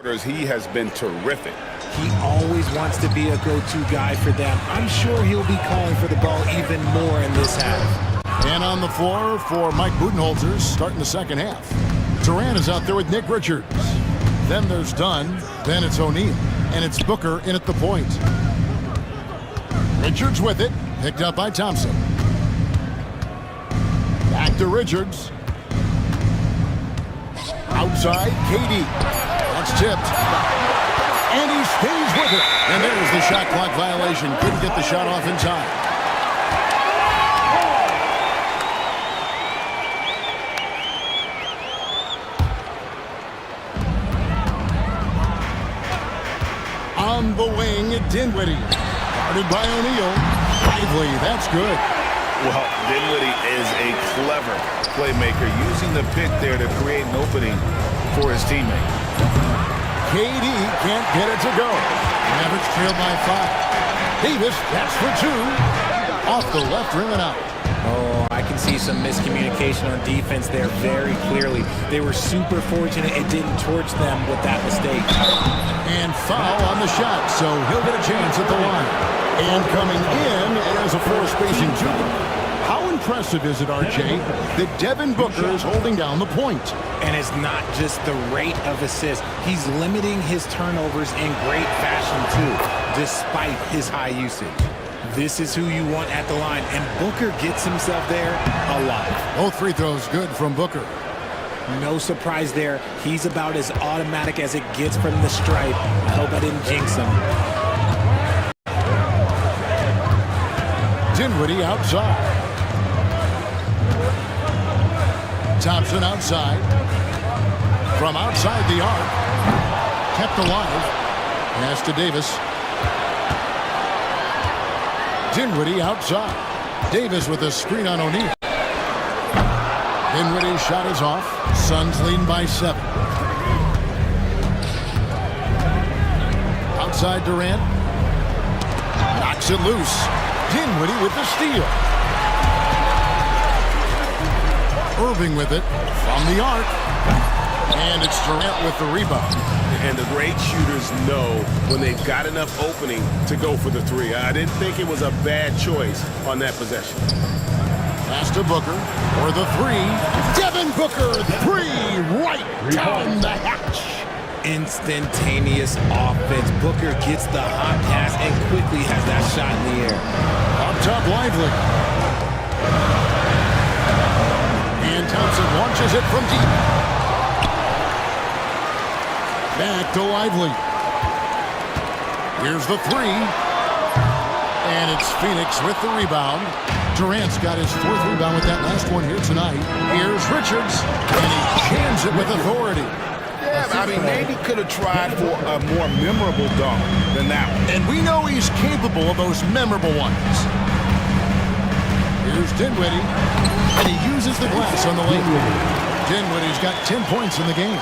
He has been terrific. He always wants to be a go-to guy for them. I'm sure he'll be calling for the ball even more in this half. And on the floor for Mike Budenholzer starting the second half. Durant is out there with Nick Richards. Then there's Dunn. Then it's O'Neal. And it's Booker in at the point. Richards with it. Picked up by Thompson. Back to Richards. Outside, KD. That's tipped. And he stays with it. And there's the shot clock violation. Couldn't get the shot off in time. On the wing, Dinwiddie. Guarded by O'Neal. Lively, that's good. Well, Dinwiddie is a clever playmaker, using the pick there to create an opening for his teammate. KD can't get it to go. Mavericks trailed by 5. Davis, that's for 2. Off the left rim and out. Oh, I can see some miscommunication on defense there very clearly. They were super fortunate it didn't torch them with that mistake. And foul on the shot, so he'll get a chance at the line. And coming in as a four-spacing jumper. How impressive is it, RJ, that Devin Booker is holding down the point? And it's not just the rate of assists. He's limiting his turnovers in great fashion, too, despite his high usage. This is who you want at the line, and Booker gets himself there a lot. Both free throws good from Booker. No surprise there. He's about as automatic as it gets from the stripe. I hope I didn't jinx him. Dinwiddie outside. Thompson outside. From outside the arc. Kept alive. Pass to Davis. Dinwiddie outside. Davis with a screen on O'Neal. Dinwiddie's shot is off. Suns leading by 7. Outside Durant. Knocks it loose. Dinwiddie with the steal. Irving with it from the arc. And it's Durant with the rebound. And the great shooters know when they've got enough opening to go for the 3. I didn't think it was a bad choice on that possession. Pass to Booker for the 3. Devin Booker, 3 right down the hatch. Instantaneous offense. Booker gets the hot pass and quickly has that shot in the air. Up top, Lively. And Thompson launches it from deep. Back to Lively. Here's the 3. And it's Phoenix with the rebound. Durant's got his 4th rebound with that last one here tonight. Here's Richards. And he jams it with authority. Yeah, I mean, maybe could have tried for a more memorable dunk than that one. And we know he's capable of those memorable ones. Here's Dinwiddie. And he uses the glass on the lane. Dinwiddie's got 10 points in the game.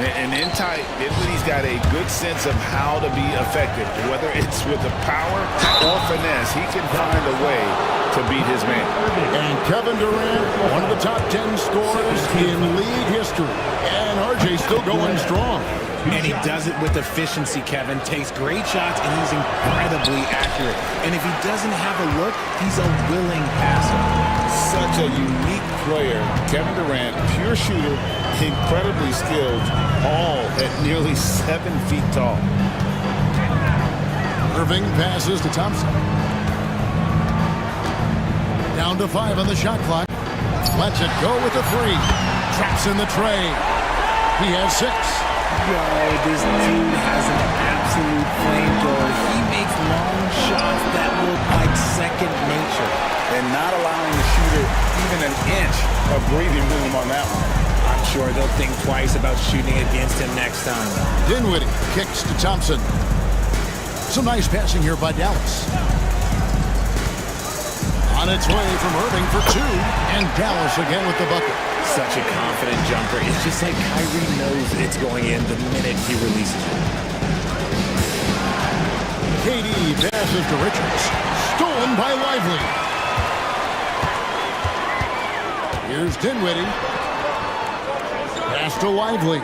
And in tight, Dinwiddie's got a good sense of how to be effective. Whether it's with the power or finesse, he can find a way to beat his man. And Kevin Durant, one of the top 10 scorers in league history. And RJ still going strong. And he does it with efficiency, Kevin. Takes great shots, and he's incredibly accurate. And if he doesn't have a look, he's a willing passer. Such a unique player. Kevin Durant, pure shooter, incredibly skilled, all at nearly 7 feet tall. Irving passes to Thompson. Down to 5 on the shot clock. Lets it go with the 3. Traps in the tray. He has 6. Yo, this dude has an absolute flamethrower. He makes long shots that look like second nature. And not allowing the shooter even an inch of breathing room on that one. I'm sure they'll think twice about shooting against him next time. Dinwiddie kicks to Thompson. Some nice passing here by Dallas. On its way from Irving for 2. And Dallas again with the bucket. Such a confident jumper. It's just like Kyrie knows it's going in the minute he releases it. KD passes to Richards. Stolen by Lively. Here's Dinwiddie. Pass to Lively.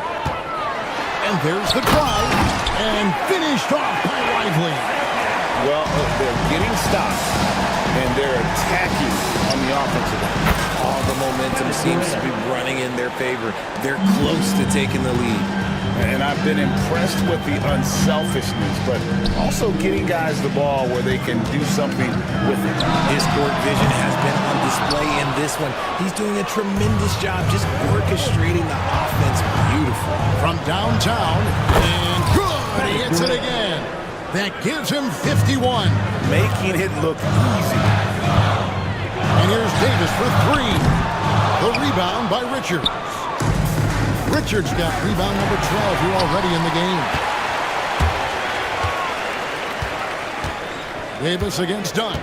And there's the drive. And finished off by Lively. Well, they're getting stops, and they're attacking on the offensive end. All the momentum seems to be running in their favor. They're close to taking the lead. And I've been impressed with the unselfishness, but also getting guys the ball where they can do something with it. His court vision has been on display in this one. He's doing a tremendous job just orchestrating the offense beautifully. From downtown, and good! He hits it again. That gives him 51. Making it look easy. And here's Davis for three. The rebound by Richards. Richards got rebound number 12 here already in the game. Davis against Dunn.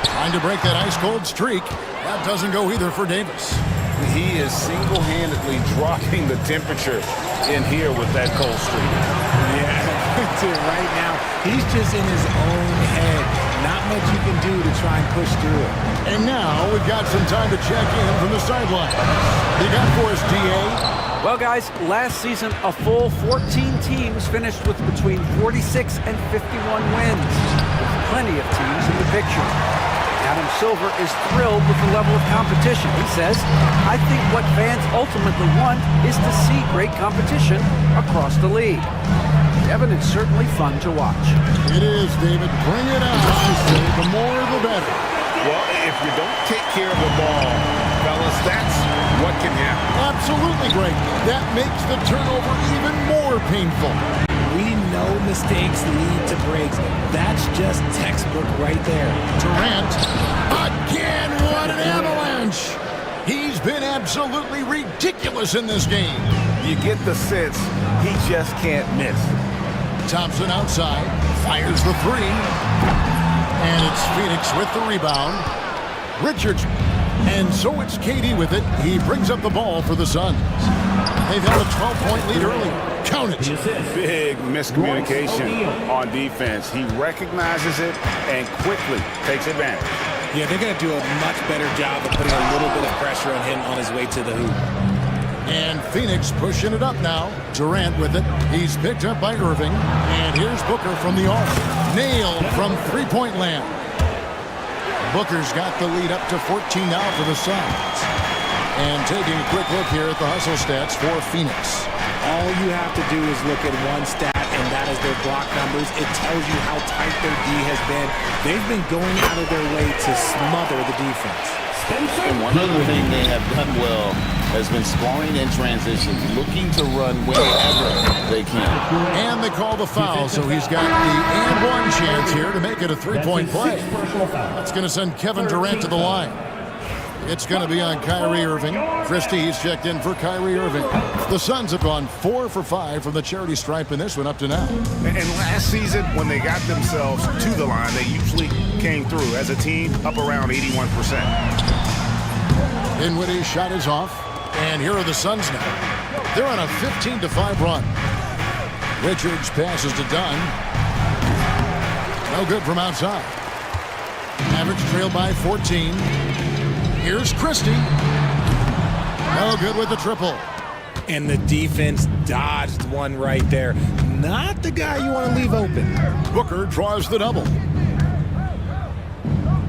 Trying to break that ice-cold streak. That doesn't go either for Davis. He is single-handedly dropping the temperature in here with that cold streak. Yeah, right now, he's just in his own head. Not much you can do to try and push through it. And now we've got some time to check in from the sideline. You got for us, DA? Well, guys, last season, a full 14 teams finished with between 46 and 51 wins. With plenty of teams in the picture. Adam Silver is thrilled with the level of competition. He says, I think what fans ultimately want is to see great competition across the league. Devin, it's certainly fun to watch. It is, David. Bring it on. I say the more the better. Well, if you don't take care of the ball, fellas, that's what can happen. Absolutely great. That makes the turnover even more painful. We know mistakes lead to breaks. That's just textbook right there. Durant, again, what an avalanche. He's been absolutely ridiculous in this game. You get the sense he just can't miss. Thompson outside, fires the three. And it's Phoenix with the rebound. Richards, and so it's KD with it. He brings up the ball for the Suns. They've had a 12-point lead earlier. Count it. Big miscommunication on defense. He recognizes it and quickly takes advantage. Yeah, they're going to do a much better job of putting a little bit of pressure on him on his way to the hoop. And Phoenix pushing it up now. Durant with it. He's picked up by Irving. And here's Booker from the arc. Nailed from three-point land. Booker's got the lead up to 14 now for the Suns. And taking a quick look here at the hustle stats for Phoenix. All you have to do is look at one stat, and that is their block numbers. It tells you how tight their D has been. They've been going out of their way to smother the defense. And one other thing they have done well has been scoring in transition, looking to run wherever they can. And they call the foul, so he's got the and one chance here to make it a three-point play. That's going to send Kevin Durant to the line. It's going to be on Kyrie Irving. Christie, he's checked in for Kyrie Irving. The Suns have gone 4 for 5 from the charity stripe in this one up to now. And last season, when they got themselves to the line, they usually came through as a team up around 81%. Dinwiddie's shot is off. And here are the Suns now. They're on a 15-5 run. Richards passes to Dunn. No good from outside. Mavericks trail by 14. Here's Christie. No good with the triple. And the defense dodged one right there. Not the guy you want to leave open. Booker draws the double.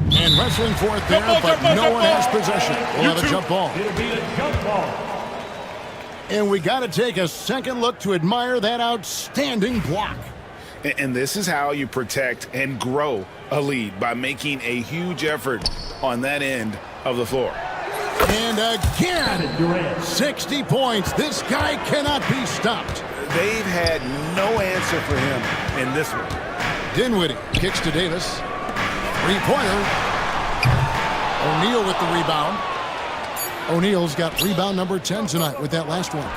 And wrestling for it there, but no one has possession. We'll have a jump ball. It'll be a jump ball. And we got to take a second look to admire that outstanding block. And this is how you protect and grow a lead, by making a huge effort on that end of the floor. And again, 60 points. This guy cannot be stopped. They've had no answer for him in this one. Dinwiddie kicks to Davis. Three-pointer. O'Neal with the rebound. O'Neal's got rebound number 10 tonight with that last one.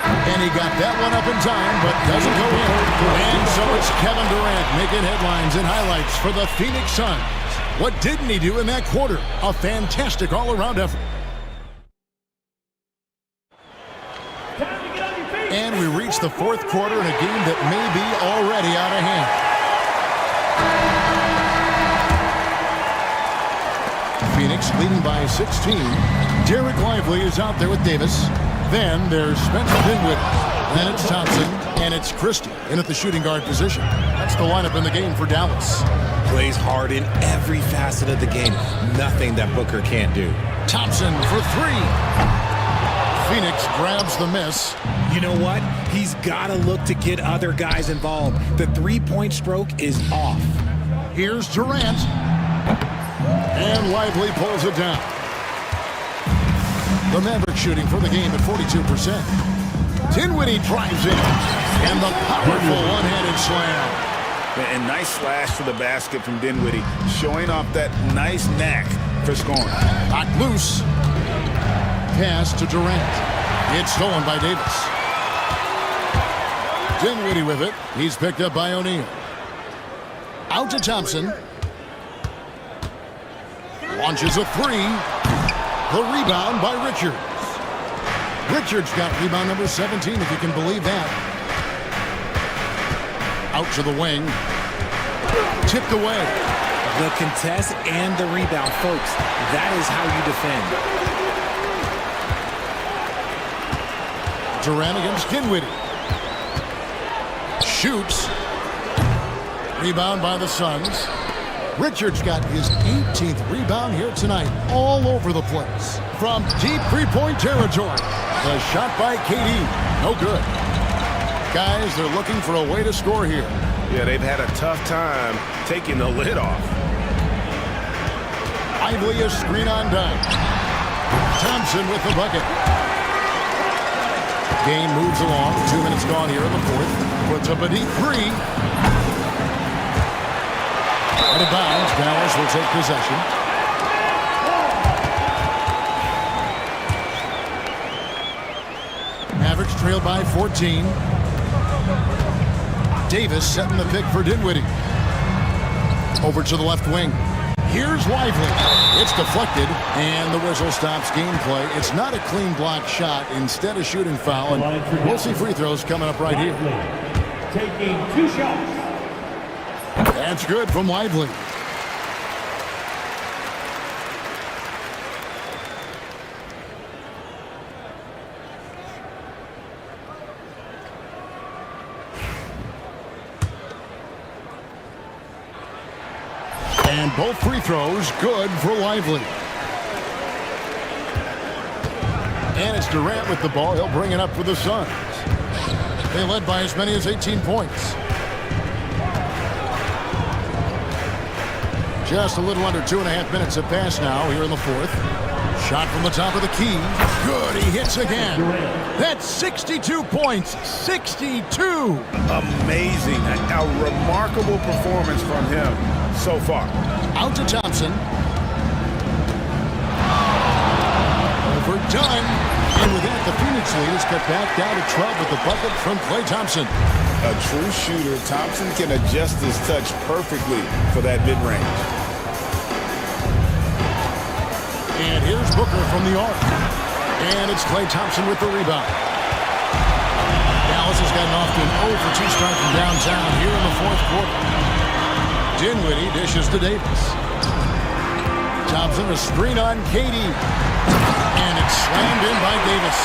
And he got that one up in time, but doesn't go in. And so it's Kevin Durant making headlines and highlights for the Phoenix Suns. What didn't he do in that quarter? A fantastic all-around effort. And we reach the fourth quarter in a game that may be already out of hand. Phoenix leading by 16. Derek Lively is out there with Davis. Then there's Spencer Dinwiddie. Then it's Thompson. And it's Christie in at the shooting guard position. That's the lineup in the game for Dallas. Plays hard in every facet of the game. Nothing that Booker can't do. Thompson for three. Phoenix grabs the miss. You know what? He's got to look to get other guys involved. The three-point stroke is off. Here's Durant. And Lively pulls it down. The Mavericks shooting for the game at 42%. Dinwiddie drives in. And the powerful one-handed slam. And nice slash to the basket from Dinwiddie, showing off that nice knack for scoring. Knocked loose. Pass to Durant. It's stolen by Davis. Dinwiddie with it. He's picked up by O'Neal. Out to Thompson. Launches a three. The rebound by Richards. Richards got rebound number 17, if you can believe that. Out to the wing. Tipped away. The contest and the rebound, folks. That is how you defend. Durant against Dinwiddie. Shoots. Rebound by the Suns. Richards got his 18th rebound here tonight. All over the place. From deep three-point territory. The shot by KD. No good. Guys, they're looking for a way to score here. Yeah, they've had a tough time taking the lid off. Lively a screen on down. Thompson with the bucket. Game moves along. 2 minutes gone here in the fourth. Puts up a deep three. Out of bounds. Dallas will take possession. Mavericks trail by 14. Davis setting the pick for Dinwiddie. Over to the left wing. Here's Lively. It's deflected, and the whistle stops gameplay. It's not a clean block shot. Instead, a shooting foul, and we'll see free throws coming up right here. Taking 2 shots. That's good from Lively. And both free throws good for Lively. And it's Durant with the ball. He'll bring it up for the Suns. They led by as many as 18 points. Just a little under 2.5 minutes have passed now here in the fourth. Shot from the top of the key. Good, he hits again. That's 62 points. 62. Amazing. A remarkable performance from him so far. Out to Thompson. Overdone. And with that, the Phoenix lead is cut back down to 12 with the bucket from Klay Thompson. A true shooter, Thompson can adjust his touch perfectly for that mid-range. And here's Booker from the arc. And it's Klay Thompson with the rebound. Dallas has gotten off to an 0 for 2 start from downtown here in the fourth quarter. Dinwiddie dishes to Davis. Thompson a screen on KD. And it's slammed in by Davis.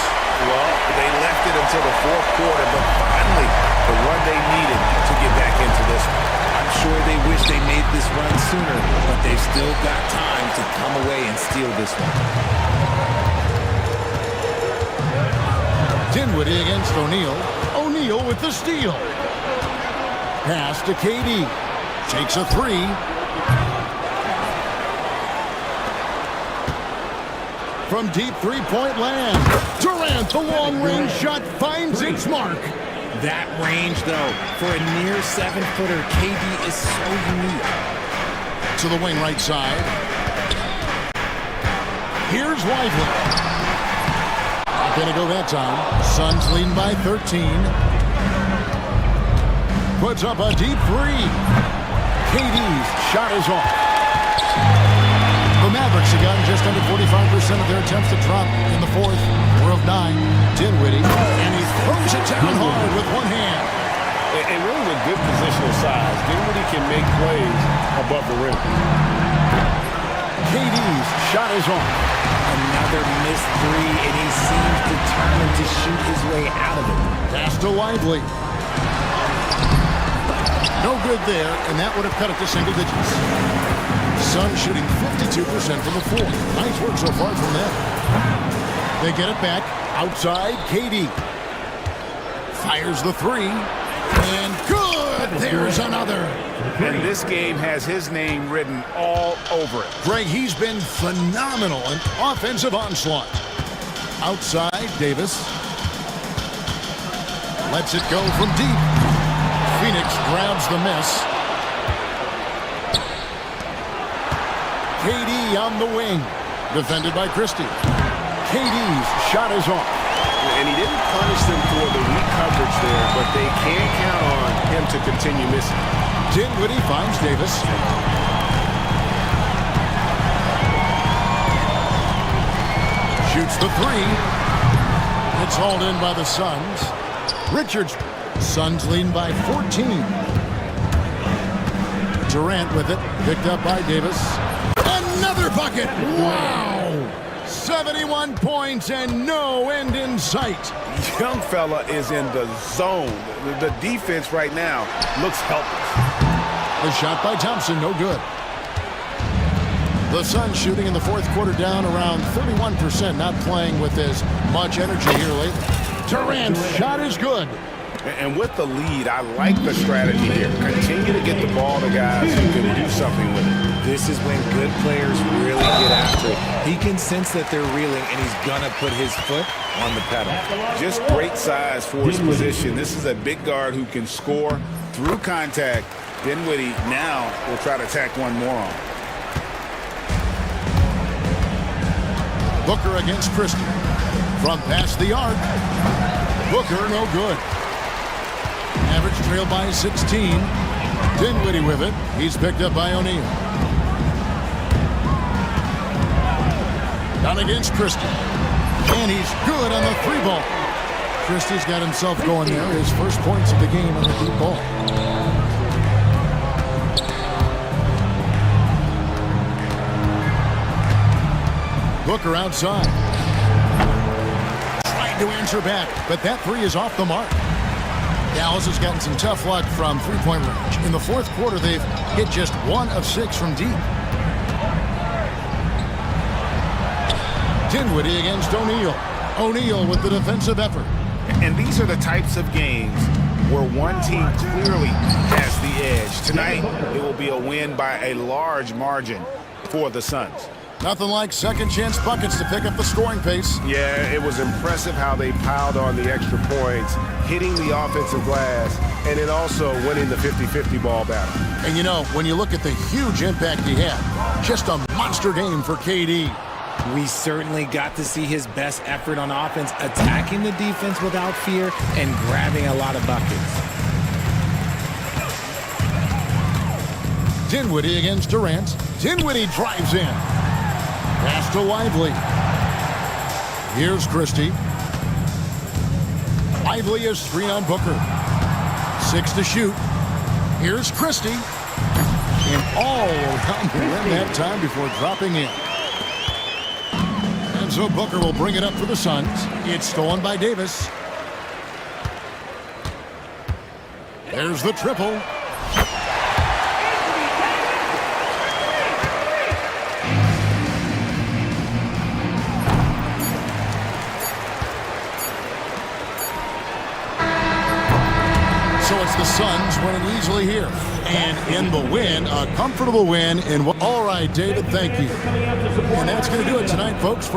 Well, they left it until the fourth quarter, but finally the run they needed to get back into this one. I'm sure they wish they made this run sooner, but they've still got time to come away and steal this one. Dinwiddie against O'Neal. O'Neal with the steal. Pass to KD. Takes a three. From deep three-point land. Durant, the long-range shot, finds its mark. That range, though, for a near 7-footer, KD is so unique. To the wing right side. Here's Lively. Not gonna go that time. Suns leading by 13. Puts up a deep three. KD's shot is off. The Mavericks have gotten just under 45% of their attempts to drop in the fourth. 4 of 9. Dinwiddie, and he throws it down hard with one hand. And really with good positional size, Dinwiddie can make plays above the rim. KD's shot is off. Another missed three, and he seems determined to shoot his way out of it. Pass to Lively. No good there, and that would have cut it to single digits. Suns shooting 52% from the floor. Nice work so far from them. They get it back. Outside, KD. Fires the three. And good! There's another. And this game has his name written all over it. Greg, he's been phenomenal in offensive onslaught. Outside, Davis. Lets it go from deep. Phoenix grabs the miss. KD on the wing. Defended by Christie. KD's shot is off. And he didn't punish them for the weak coverage there, but they can't count on him to continue missing. Dinwiddie finds Davis. Shoots the three. It's hauled in by the Suns. Richards. Suns leading by 14. Durant with it. Picked up by Davis. Another bucket. Wow. 71 points and no end in sight. Young fella is in the zone. The defense right now looks helpless. The shot by Thompson, no good. The Suns shooting in the fourth quarter down around 31%, not playing with as much energy here lately. Durant's shot is good. And with the lead, I like the strategy here. Continue to get the ball to guys who can do something with it. This is when good players really get after it. He can sense that they're reeling, and he's going to put his foot on the pedal. Just great size for his position. This is a big guard who can score through contact. Dinwiddie now will try to tack one more on. Booker against Christie. From past the arc. Booker, no good. Average trail by 16. Dinwiddie with it. He's picked up by O'Neal. Down against Christie. And he's good on the three ball. Christie's got himself going there. His first points of the game on the deep ball. Booker outside. Trying to answer back, but that three is off the mark. Dallas has gotten some tough luck from three-point range. In the fourth quarter, they've hit just 1 of 6 from deep. Dinwiddie against O'Neal. O'Neal with the defensive effort. And these are the types of games where one team clearly has the edge. Tonight, it will be a win by a large margin for the Suns. Nothing like second chance buckets to pick up the scoring pace. Yeah, it was impressive how they piled on the extra points, hitting the offensive glass, and then also winning the 50-50 ball battle. And you know, when you look at the huge impact he had, just a monster game for KD. We certainly got to see his best effort on offense, attacking the defense without fear and grabbing a lot of buckets. Dinwiddie against Durant. Dinwiddie drives in. Pass to Lively. Here's Christie. Lively is 3 on Booker. 6 to shoot. Here's Christie. And all around the rim that time before dropping in. And so Booker will bring it up for the Suns. It's stolen by Davis. There's the triple. So it's the Suns winning easily here. And in the win, a comfortable win. All right, David, thank you. And that's going to do it tonight, folks.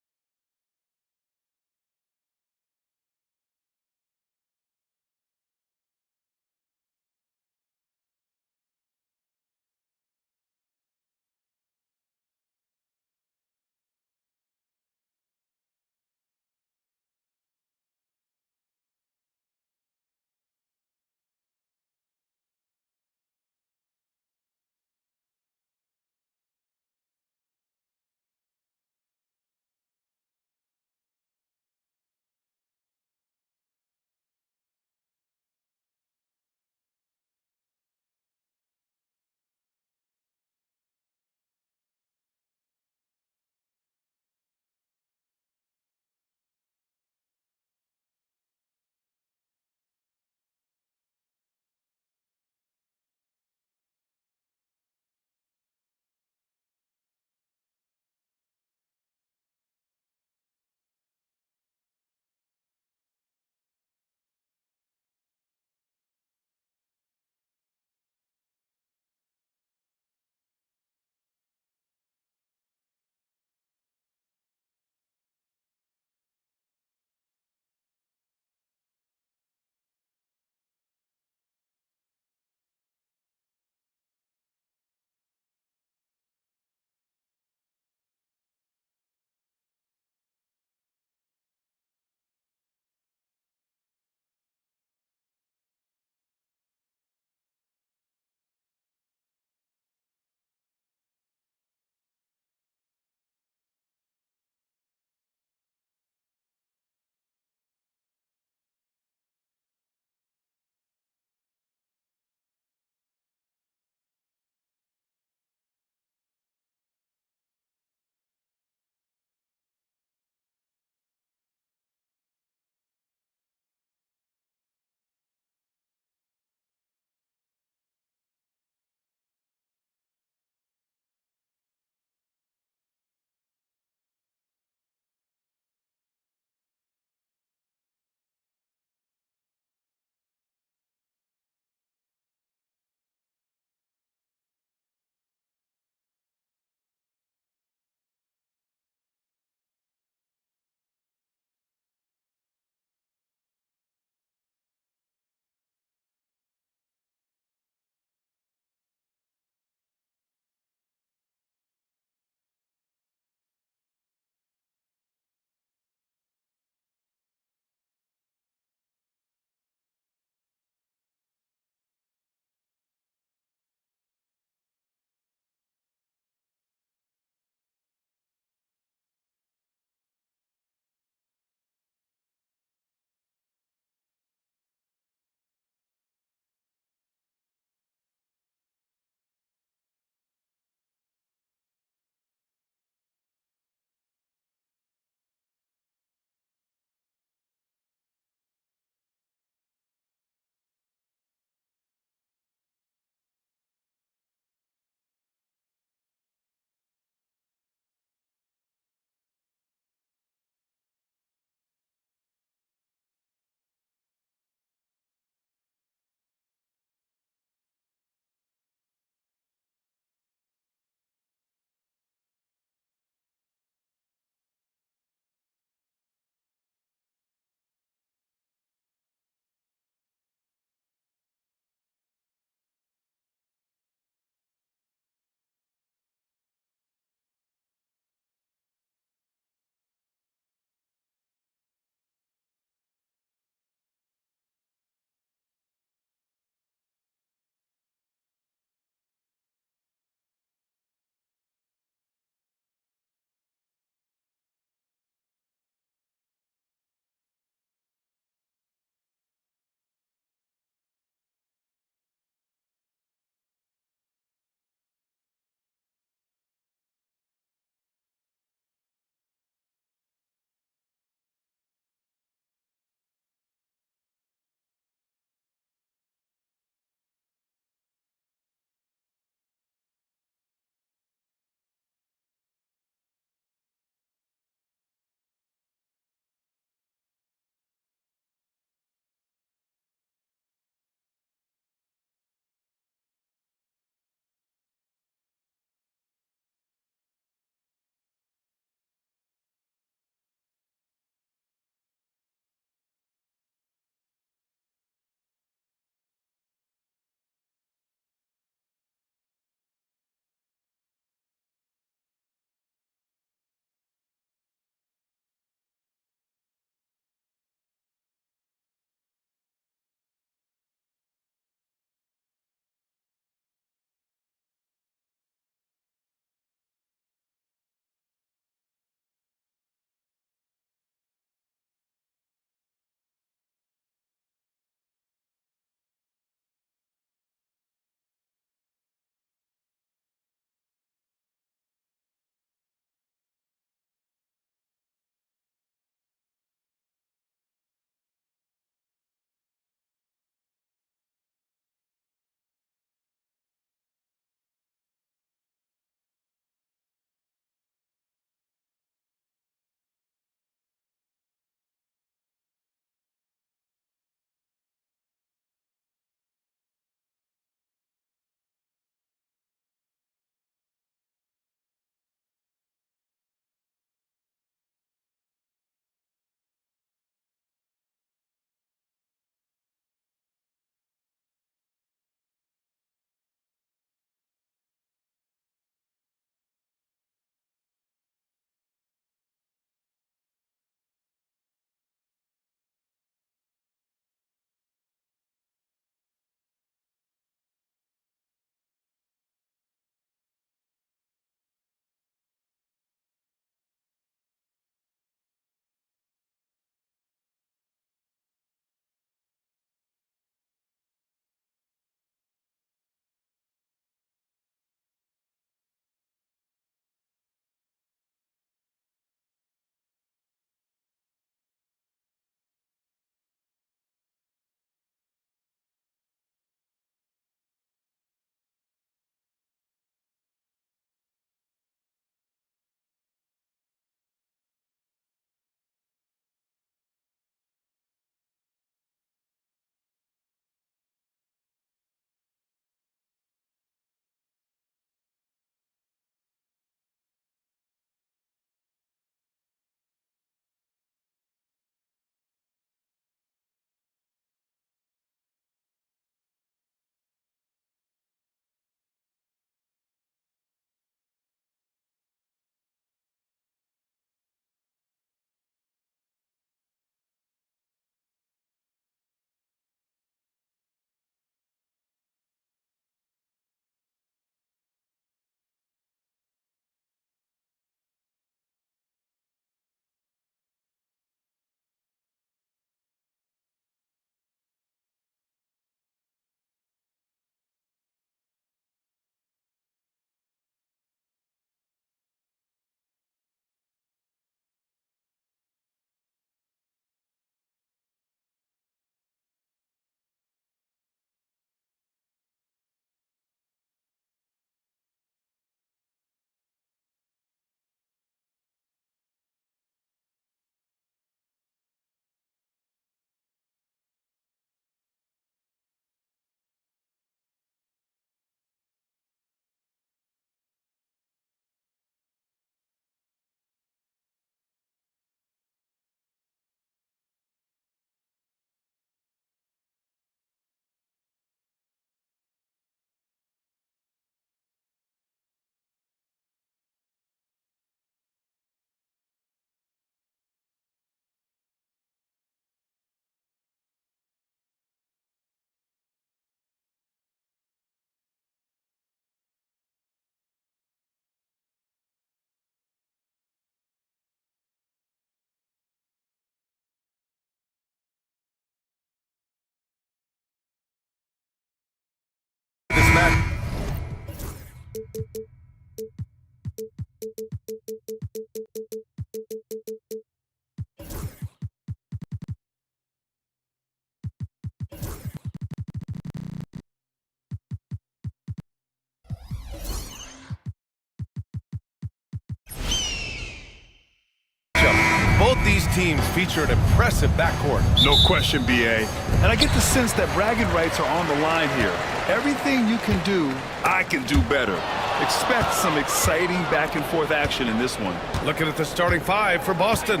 these teams feature an impressive backcourt. No question, BA. And I get the sense that bragging rights are on the line here. Everything you can do, I can do better. Expect some exciting back-and-forth action in this one. Looking at the starting five for Boston.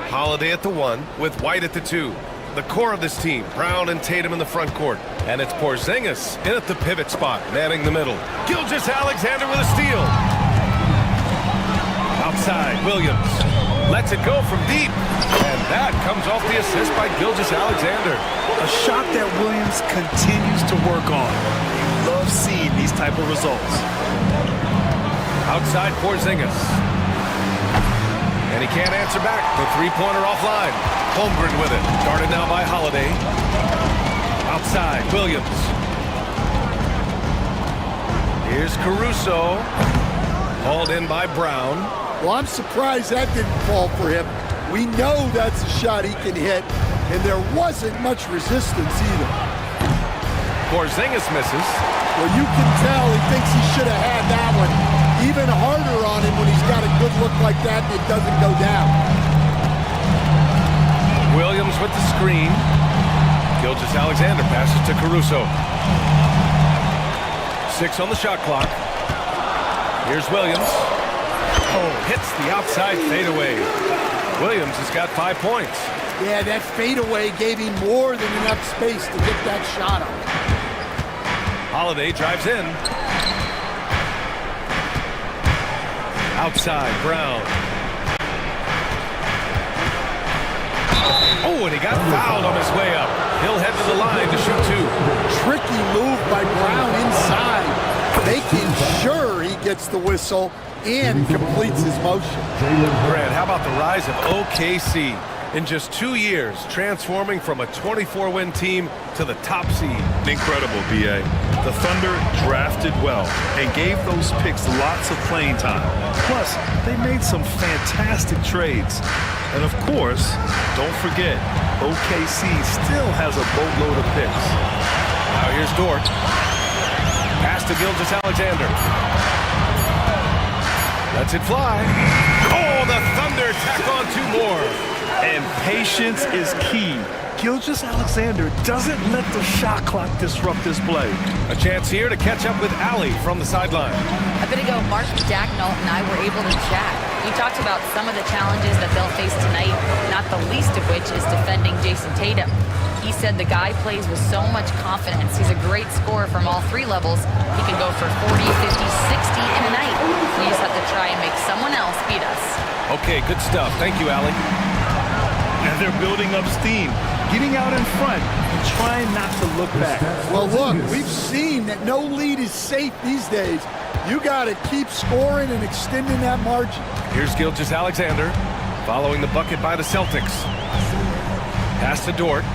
Holiday at the 1 with White at the 2. The core of this team, Brown and Tatum in the front court. And it's Porzingis in at the pivot spot, manning the middle. Gilgeous-Alexander with a steal. Outside, Williams lets it go from deep. And that comes off the assist by Gilgeous-Alexander. A shot that Williams continues to work on. You love seeing these type of results. Outside Porzingis. And he can't answer back. The three-pointer offline. Holmgren with it. Guarded now by Holiday. Outside, Williams. Here's Caruso. Hauled in by Brown. Well, I'm surprised that didn't fall for him. We know that's a shot he can hit, and there wasn't much resistance either. Porzingis misses. Well, you can tell he thinks he should have had that one. Even harder on him when he's got a good look like that and it doesn't go down. Williams with the screen. Gilgeous-Alexander passes to Caruso. 6 on the shot clock. Here's Williams. Oh, hits the outside fadeaway. Williams has got 5 points. Yeah, that fadeaway gave him more than enough space to get that shot up. Holiday drives in. Outside, Brown. Oh, and he got fouled on his way up. He'll head to the line to shoot 2. Tricky move by Brown inside, making sure he gets the whistle and completes his motion. Grant, how about the rise of OKC? In just 2 years, transforming from a 24-win team to the top seed. Incredible, BA. The Thunder drafted well and gave those picks lots of playing time. Plus, they made some fantastic trades. And of course, don't forget, OKC still has a boatload of picks. Now here's Dort. Pass to Gilgeous-Alexander. Lets it fly. Oh, the Thunder tack on 2 more. And patience is key. Gilgeous-Alexander doesn't let the shot clock disrupt this play. A chance here to catch up with Allie from the sideline. A bit ago, Mark Dacknault and I were able to chat. We talked about some of the challenges that they'll face tonight, not the least of which is defending Jason Tatum. He said the guy plays with so much confidence. He's a great scorer from all 3 levels. He can go for 40, 50, 60 in a night. We just have to try and make someone else beat us. Okay, good stuff. Thank you, Allie. And they're building up steam, getting out in front and trying not to look back. Well, look, we've seen that no lead is safe these days. You got to keep scoring and extending that margin. Here's Gilgeous-Alexander following the bucket by the Celtics. Pass to Dort.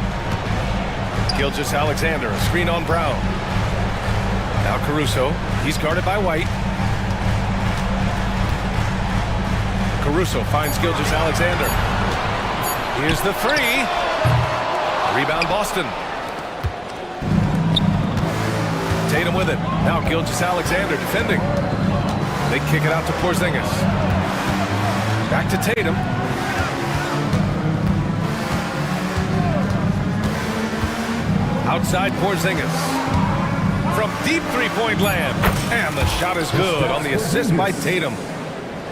Gilgeous-Alexander, a screen on Brown. Now Caruso. He's guarded by White. Caruso finds Gilgeous-Alexander. Here's the 3. Rebound Boston. Tatum with it. Now Gilgeous-Alexander defending. They kick it out to Porzingis. Back to Tatum. Outside Porzingis. From deep three-point land. And the shot is good on the assist by Tatum.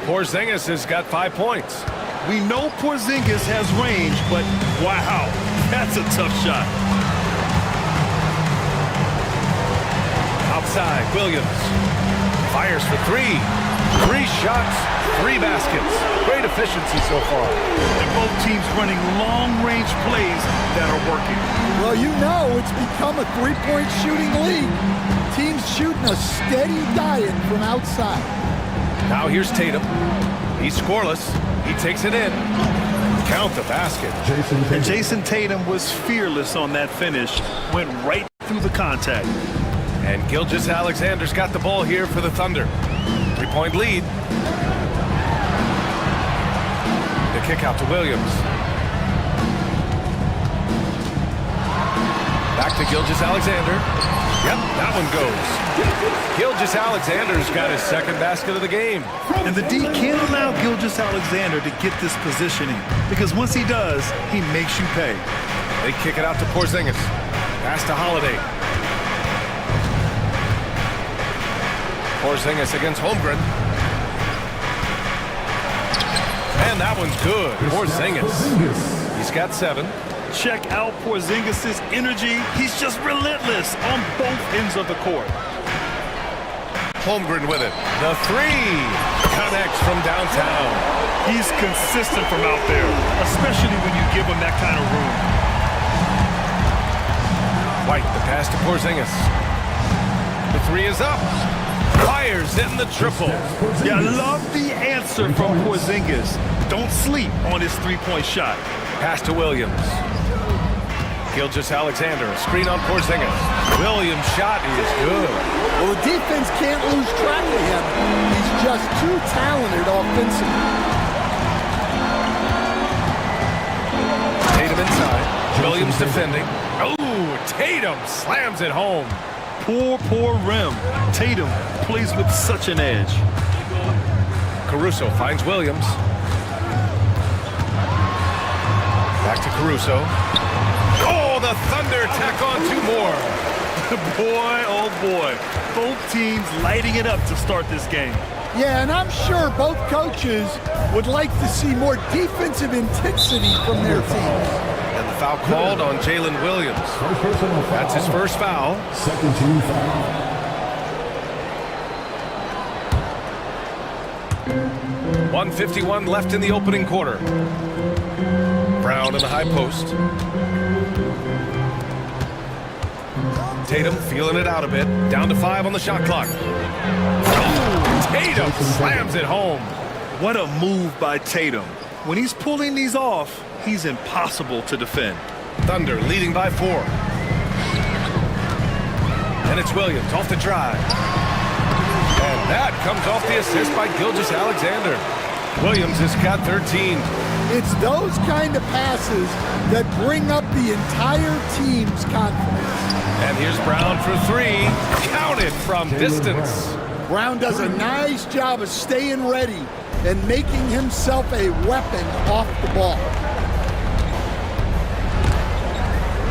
Porzingis has got 5 points. We know Porzingis has range, but wow, that's a tough shot. Outside, Williams. Fires for 3. 3 shots, 3 baskets. Great efficiency so far. And both teams running long-range plays that are working. Well, you know it's become a 3-point shooting league. Teams shooting a steady diet from outside. Now here's Tatum. He's scoreless. He takes it in. Count the basket. And Jason Tatum was fearless on that finish. Went right through the contact. And Gilgeous-Alexander's got the ball here for the Thunder. 3-point lead. The kick out to Williams. Back to Gilgeous-Alexander. Yep, that one goes. Gilgeous-Alexander's got his second basket of the game. And the D can't allow Gilgeous-Alexander to get this positioning, because once he does, he makes you pay. They kick it out to Porzingis. Pass to Holiday. Porzingis against Holmgren. And that one's good. Porzingis. He's got 7. Check out Porzingis' energy. He's just relentless on both ends of the court. Holmgren with it. The 3 connects from downtown. He's consistent from out there, especially when you give him that kind of room. White, the pass to Porzingis. The 3 is up. Fires hitting the triple. Yeah, I love the answer from Porzingis. Don't sleep on his three-point shot. Pass to Williams. Gilgeous-Alexander, a screen on Porzingis. Williams' shot is good. Well, the defense can't lose track of him. He's just too talented offensively. Tatum inside. Williams defending. Oh, Tatum slams it home. Poor rim. Tatum plays with such an edge. Caruso finds Williams. Back to Caruso. Oh, the Thunder tack on 2 more. Boy, oh boy. Both teams lighting it up to start this game. Yeah, and I'm sure both coaches would like to see more defensive intensity from their teams. And the foul called on Jalen Williams. That's his first foul. Second team foul. 1:51 left in the opening quarter. Brown in the high post. Tatum feeling it out a bit. Down to 5 on the shot clock. Oh, Tatum slams it home. What a move by Tatum. When he's pulling these off, he's impossible to defend. Thunder leading by 4. And it's Williams off the drive. And that comes off the assist by Gilgeous-Alexander. Williams has got 13. It's those kind of passes that bring up the entire team's confidence. And here's Brown for 3. Counted from distance. Brown does a nice job of staying ready and making himself a weapon off the ball.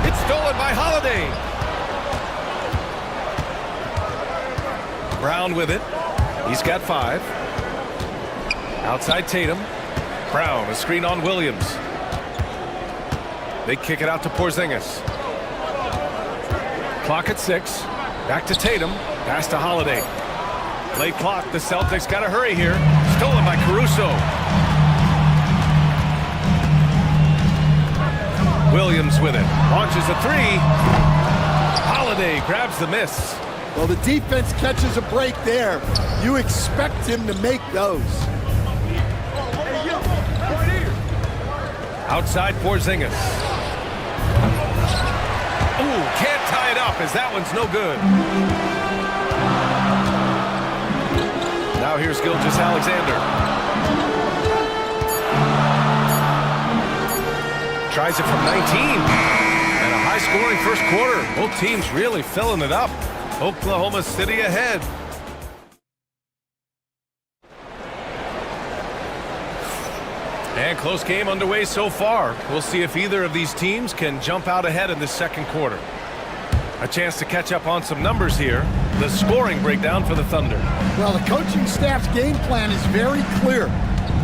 It's stolen by Holiday. Brown with it. He's got 5. Outside Tatum. Brown, a screen on Williams. They kick it out to Porzingis. Clock at 6. Back to Tatum. Pass to Holiday. Late clock. The Celtics got to hurry here. Stolen by Caruso. Williams with it. Launches a 3. Holiday grabs the miss. Well, the defense catches a break there. You expect him to make those. Outside Porzingis. Ooh, can't tie it up as that one's no good. Now here's Gilgeous-Alexander. Tries it from 19. And a high-scoring first quarter. Both teams really filling it up. Oklahoma City ahead. And close game underway so far. We'll see if either of these teams can jump out ahead in the second quarter. A chance to catch up on some numbers here. The scoring breakdown for the Thunder. Well, the coaching staff's game plan is very clear.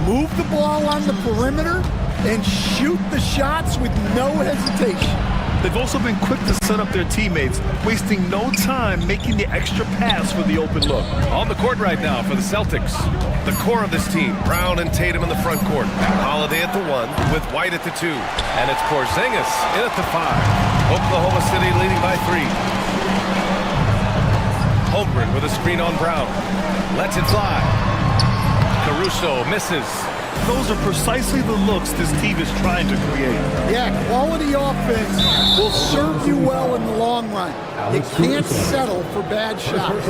Move the ball on the perimeter and shoot the shots with no hesitation. They've also been quick to set up their teammates, wasting no time making the extra pass for the open look. On the court right now for the Celtics. The core of this team, Brown and Tatum in the front court. Holiday at the 1 with White at the 2. And it's Porzingis in at the 5. Oklahoma City leading by 3. Holmgren with a screen on Brown. Lets it fly. Caruso misses. Those are precisely the looks this team is trying to create. Yeah, quality offense will serve you well in the long run. You can't settle for bad shots.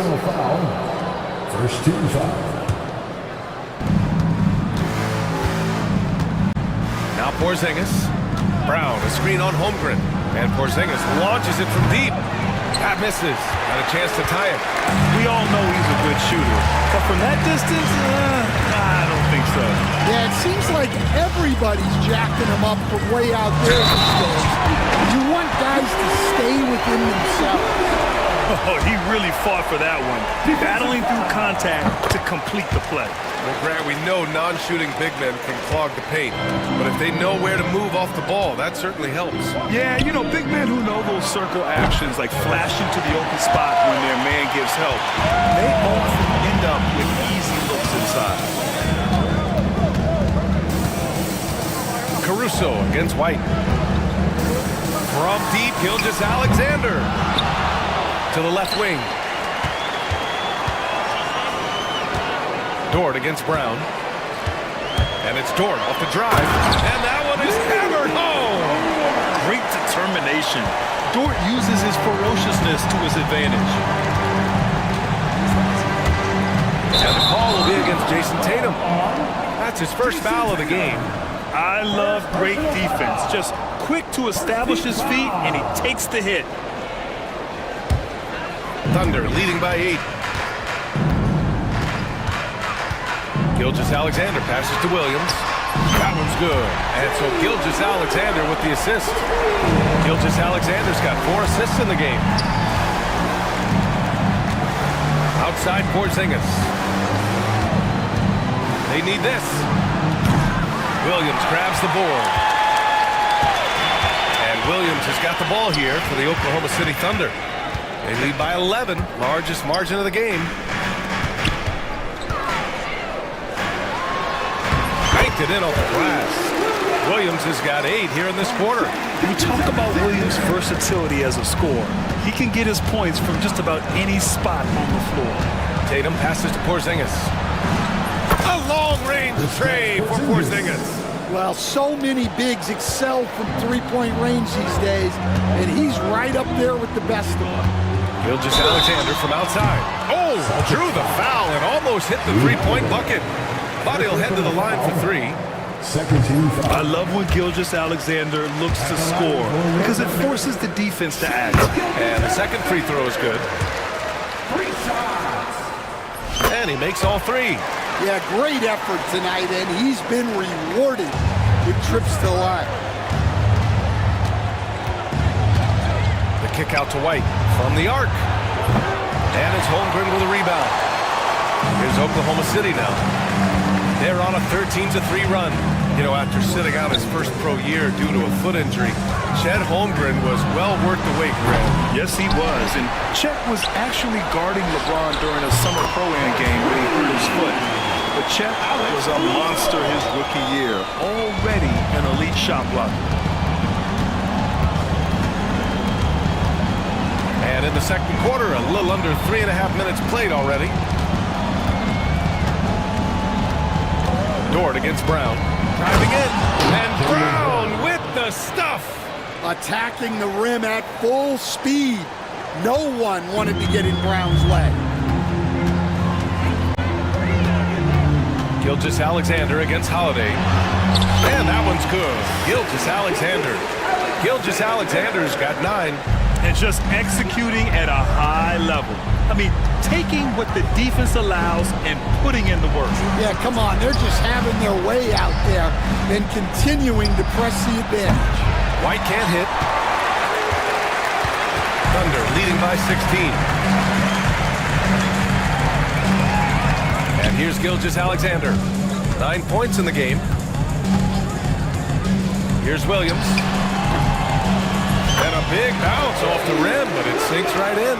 First team foul. Now Porzingis. Brown, a screen on Holmgren. And Porzingis launches it from deep. That misses. Got a chance to tie it. We all know he's a good shooter, but from that distance, I don't think so. Yeah, it seems like everybody's jacking him up from way out there these days. You want guys to stay within themselves. Oh, he really fought for that one, battling through contact to complete the play. Well, Grant, we know non-shooting big men can clog the paint, but if they know where to move off the ball, that certainly helps. Yeah, you know, big men who know those circle actions, like flashing to the open spot when their man gives help, they often end up with easy looks inside. Caruso against White. From deep, Gilgeous-Alexander to the left wing. Dort against Brown. And it's Dort off the drive. And that one is hammered home. Great determination. Dort uses his ferociousness to his advantage. And the call will be against Jason Tatum. That's his first foul of the game. I love great defense. Just quick to establish his feet, and he takes the hit. Thunder leading by 8. Gilgeous-Alexander passes to Williams. That one's good. And so Gilgeous-Alexander with the assist. Gilgeous-Alexander's got 4 assists in the game. Outside Porzingis. They need this. Williams grabs the board. And Williams has got the ball here for the Oklahoma City Thunder. They lead by 11, largest margin of the game. Banked it in off the glass. Williams has got 8 here in this quarter. We talk about Williams' versatility as a scorer. He can get his points from just about any spot on the floor. Tatum passes to Porzingis. A long-range trade for Porzingis. Well, so many bigs excel from three-point range these days, and he's right up there with the best of them. Gilgeous-Alexander from outside. Oh, drew the foul and almost hit the three-point bucket. But he'll head to the line for 3. I love when Gilgeous-Alexander looks to score because it forces the defense to act. And the second free throw is good. And he makes all 3. Yeah, great effort tonight, and he's been rewarded with trips to the line. The kick out to White from the arc. And it's Holmgren with a rebound. Here's Oklahoma City now. They're on a 13-3 run. You know, after sitting out his first pro year due to a foot injury, Chet Holmgren was well worth the wait, Grant. Yes, he was. And Chet was actually guarding LeBron during a summer pro-am game when he hurt his foot. But Chet was a monster his rookie year, already an elite shot blocker. And in the second quarter, a little under 3.5 minutes played already. Dort against Brown. Driving in. And Brown with the stuff. Attacking the rim at full speed. No one wanted to get in Brown's way. Gilgeous-Alexander against Holiday. And that one's good. Gilgeous-Alexander. Gilgeous-Alexander's got 9. And just executing at a high level. I mean, taking what the defense allows and putting in the work. Yeah, come on. They're just having their way out there and continuing to press the advantage. White can't hit. Thunder leading by 16. And here's Gilgeous-Alexander. 9 points in the game. Here's Williams. And a big bounce off the rim, but it sinks right in.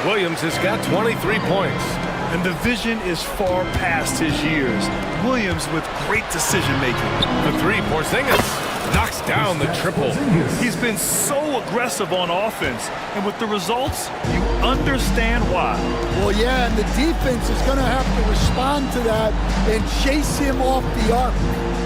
Williams has got 23 points. And the vision is far past his years. Williams with great decision-making. The 3, Porzingis knocks down the triple. He's been so aggressive on offense, and with the results, you understand why. Well, yeah, and the defense is going to have to respond to that and chase him off the arc.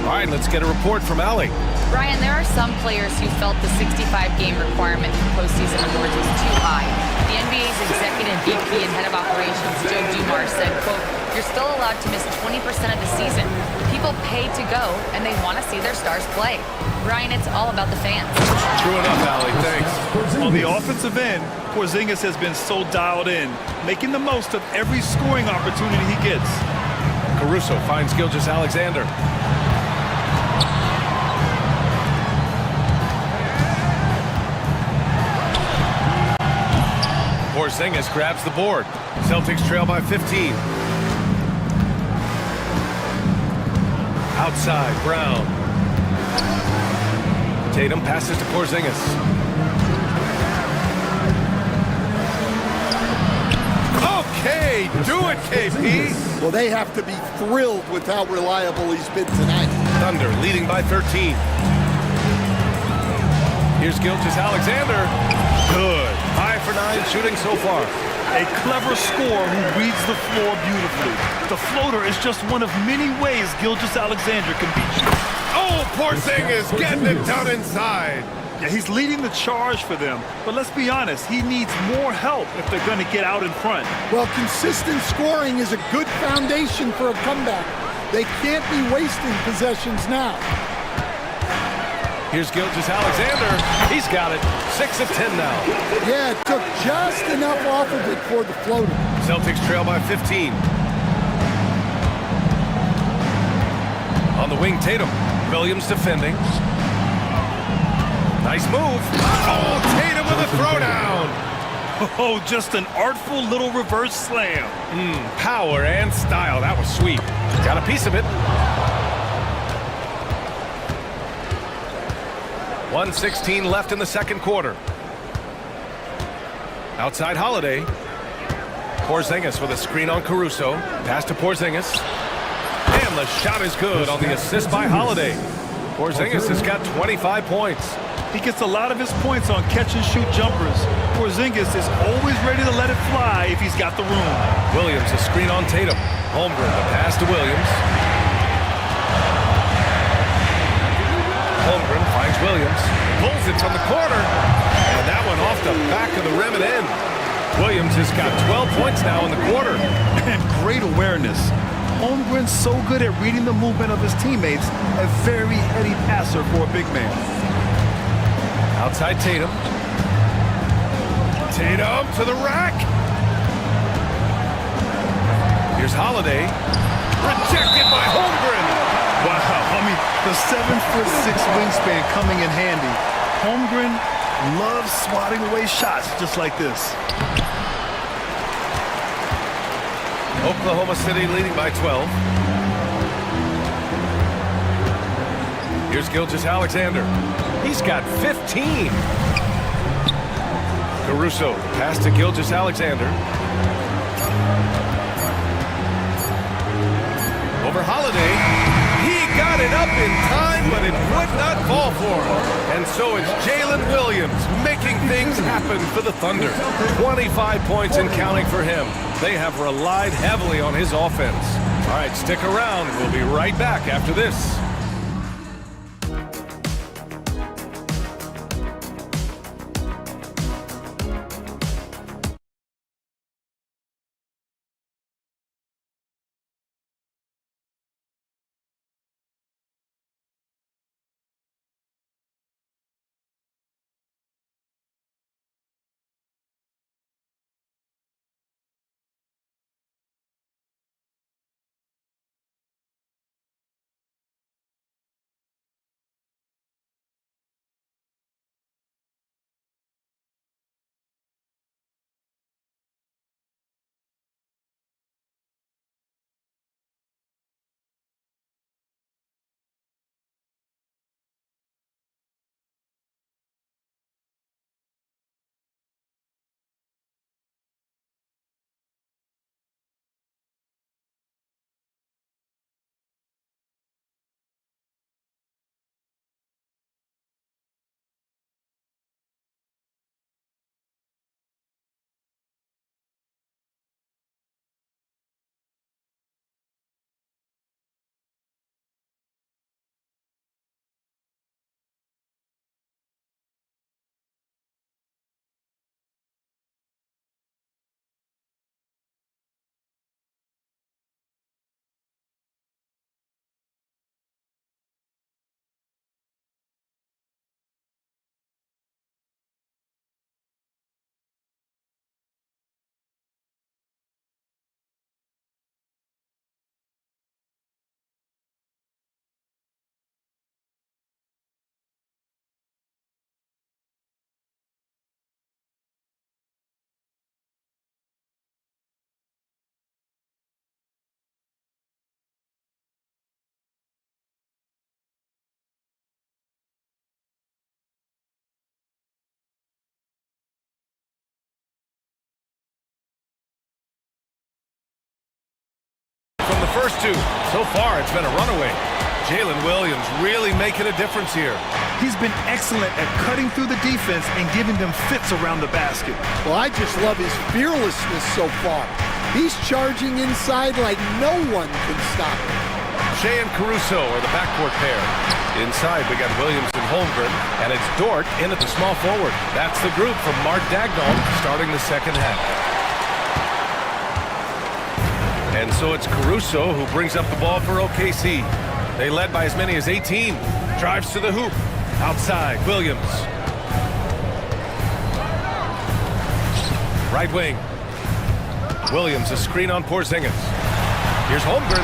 All right, let's get a report from Allie. Ryan, there are some players who felt the 65-game requirement for postseason awards was too high. The NBA's executive VP and head of operations, Joe Dumars, said, quote, "You're still allowed to miss 20% of the season. People pay to go, and they want to see their stars play. Brian, it's all about the fans. True enough, Allie. Thanks. On the offensive end, Porzingis has been so dialed in, making the most of every scoring opportunity he gets. Caruso finds Gilgeous-Alexander. Porzingis grabs the board. Celtics trail by 15. Outside, Brown. Tatum passes to Porzingis. Okay, do it, KP. Well, they have to be thrilled with how reliable he's been tonight. Thunder leading by 13. Here's Gilgeous-Alexander. Good. 5 for 9 shooting so far. A clever scorer who reads the floor beautifully. The floater is just one of many ways Gilgeous-Alexander can beat you. Oh, Porzingis getting it done inside. Yeah, he's leading the charge for them, but let's be honest, he needs more help if they're going to get out in front. Well, consistent scoring is a good foundation for a comeback. They can't be wasting possessions now. Here's Gilgeous-Alexander. He's got it. 6 of 10 now. Yeah, it took just enough off of it for the floater. Celtics trail by 15. On the wing, Tatum. Williams defending. Nice move. Oh, Tatum with a throwdown. Oh, just an artful little reverse slam. Power and style. That was sweet. Got a piece of it. 1:16 left in the second quarter. Outside Holiday. Porzingis with a screen on Caruso. Pass to Porzingis. And the shot is good on the assist by Holiday. Porzingis has got 25 points. He gets a lot of his points on catch-and-shoot jumpers. Porzingis is always ready to let it fly if he's got the room. Williams, a screen on Tatum. Holmgren, the pass to Williams. Holmgren finds Williams. Pulls it from the corner. And that one off the back of the rim and in. Williams has got 12 points now in the quarter. And great awareness. Holmgren's so good at reading the movement of his teammates. A very heady passer for a big man. Outside Tatum. Tatum to the rack. Here's Holiday. Rejected by Holmgren. Wow, I mean, the 7'6" wingspan coming in handy. Holmgren loves swatting away shots just like this. Oklahoma City leading by 12. Here's Gilgeous-Alexander. He's got 15. Caruso, pass to Gilgeous-Alexander. Over Holiday. He got it up in time, but it would not fall for him. And so it's Jalen Williams making things happen for the Thunder. 25 points and counting for him. They have relied heavily on his offense. All right, stick around. We'll be right back after this. the first two. So far, it's been a runaway. Jalen Williams really making a difference here. He's been excellent at cutting through the defense and giving them fits around the basket. Well, I just love his fearlessness so far. He's charging inside like no one can stop him. Shea and Caruso are the backcourt pair. Inside, we got Williams and Holmgren, and it's Dort in at the small forward. That's the group from Mark Dagnall starting the second half. And so it's Caruso who brings up the ball for OKC. They led by as many as 18. Drives to the hoop. Outside, Williams. Right wing. Williams, a screen on Porzingis. Here's Holmgren.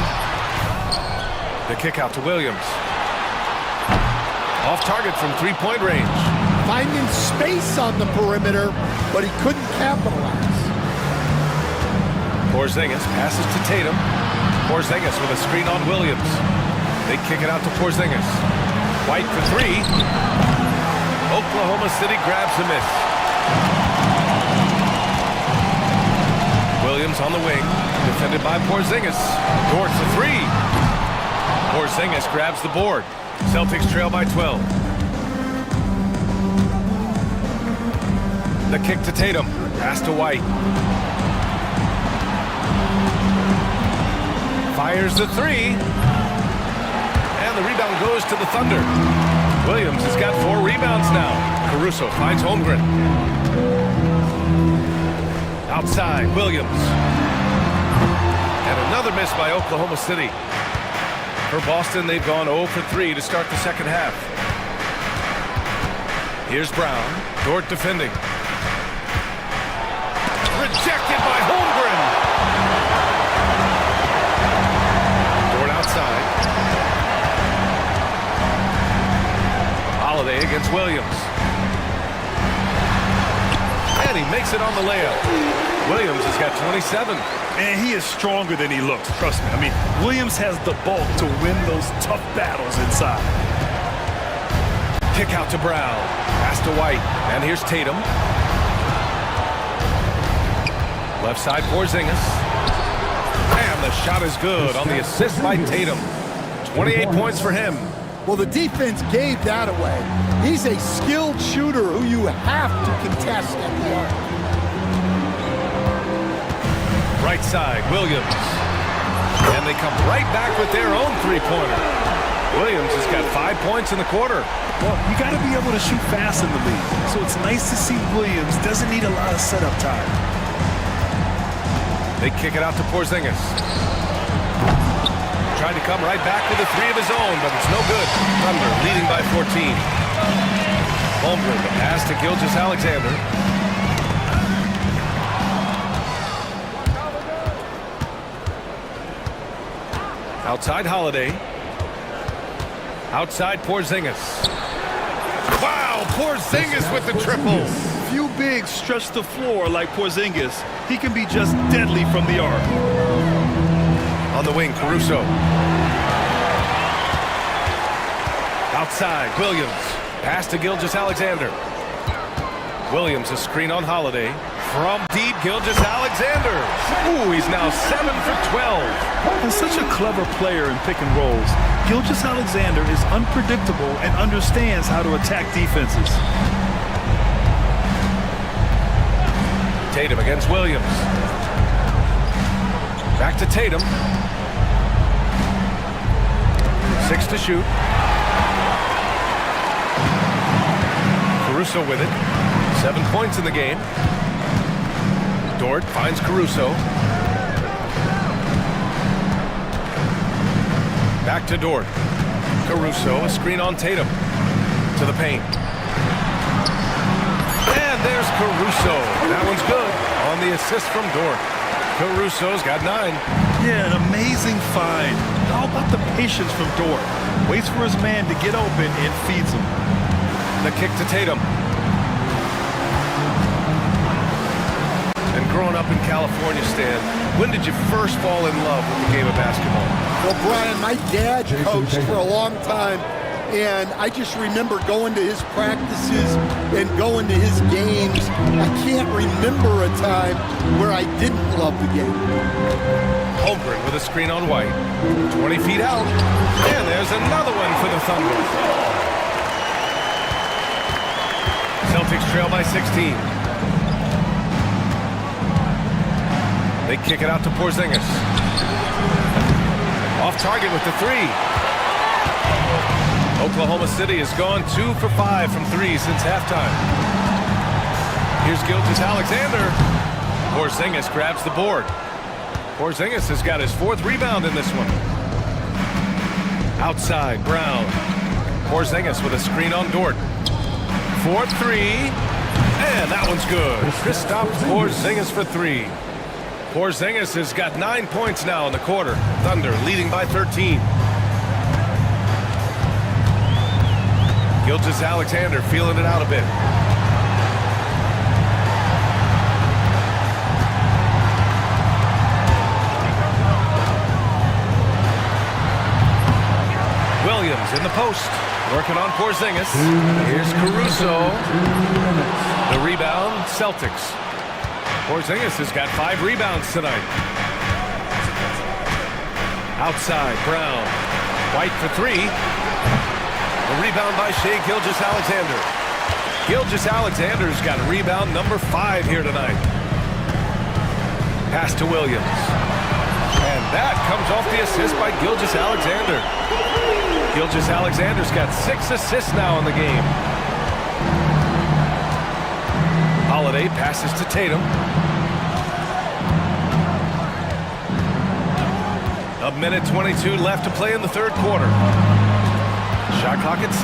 The kick out to Williams. Off target from three-point range. Finding space on the perimeter, but he couldn't capitalize. Porzingis passes to Tatum. Porzingis with a screen on Williams. They kick it out to Porzingis. White for three. Oklahoma City grabs the miss. Williams on the wing, defended by Porzingis. Dort for three. Porzingis grabs the board. Celtics trail by 12. The kick to Tatum. Pass to White. Fires the three. And the rebound goes to the Thunder. Williams has got 4 rebounds now. Caruso finds Holmgren. Outside, Williams. And another miss by Oklahoma City. For Boston, they've gone 0 for 3 to start the second half. Here's Brown. Dort defending. Rejected by Holmgren. Dort outside. Holiday against Williams. And he makes it on the layup. Williams has got 27. And he is stronger than he looks, trust me. I mean, Williams has the bulk to win those tough battles inside. Kick out to Brown. Pass to White. And here's Tatum. Left side, Porzingis. And the shot is good on the assist by Tatum. 28 points for him. Well, the defense gave that away. He's a skilled shooter who you have to contest at the arc. Right side, Williams. And they come right back with their own three-pointer. Williams has got 5 points in the quarter. Well, you got to be able to shoot fast in the league. So it's nice to see Williams doesn't need a lot of setup time. They kick it out to Porzingis. Trying to come right back with a three of his own, but it's no good. Thunder leading by 14. Holmgren, the pass to Gilgeous-Alexander. Outside Holiday. Outside Porzingis. Wow, Porzingis with the triple. Few bigs stretch the floor like Porzingis. He can be just deadly from the arc. On the wing, Caruso. Outside, Williams. Pass to Gilgeous-Alexander. Williams, a screen on Holiday. From deep, Gilgeous-Alexander. Ooh, he's now 7 for 12. He's such a clever player in pick and rolls. Gilgeous-Alexander is unpredictable and understands how to attack defenses. Tatum against Williams. Back to Tatum. 6 to shoot. Caruso with it. 7 points in the game. Dort finds Caruso. Back to Dort. Caruso, a screen on Tatum. To the paint. And there's Caruso. That one's good on the assist from Dort. Caruso's got 9. Yeah, an amazing find. How about the patience from Dort? Waits for his man to get open and feeds him. The kick to Tatum. And growing up in California, Stan, when did you first fall in love with the game of basketball? Well, Brian, my dad coached for a long time And I just remember going to his practices and going to his games. I can't remember a time where I didn't love the game. Holmgren with a screen on White. 20 feet out. And there's another one for the Thunder. Celtics trail by 16. They kick it out to Porzingis. Off target with the three. Oklahoma City has gone 2 for 5 from 3 since halftime. Here's Gilgeous-Alexander. Porzingis grabs the board. Porzingis has got his 4th rebound in this one. Outside, Brown. Porzingis with a screen on Dort. 4-3. And that one's good. Kristaps Porzingis for 3. Porzingis has got 9 points now in the quarter. Thunder leading by 13. Gilgeous-Alexander feeling it out a bit. Williams in the post, working on Porzingis. Here's Caruso. The rebound, Celtics. Porzingis has got 5 rebounds tonight. Outside, Brown. White for 3. The rebound by Shai Gilgeous-Alexander. Gilgeous-Alexander's got rebound number 5 here tonight. Pass to Williams. And that comes off the assist by Gilgeous-Alexander. Gilgeous-Alexander's got 6 assists now in the game. Holiday passes to Tatum. A minute 22 left to play in the third quarter. Shot clock at 6.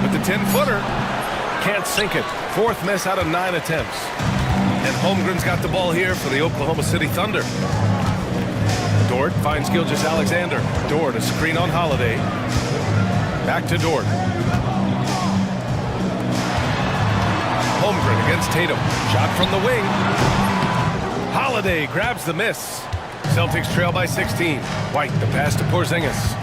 With the 10-footer, can't sink it. 4th miss out of 9 attempts. And Holmgren's got the ball here for the Oklahoma City Thunder. Dort finds Gilgeous-Alexander. Dort, a screen on Holiday. Back to Dort. Holmgren against Tatum. Shot from the wing. Holiday grabs the miss. Celtics trail by 16. White, the pass to Porzingis.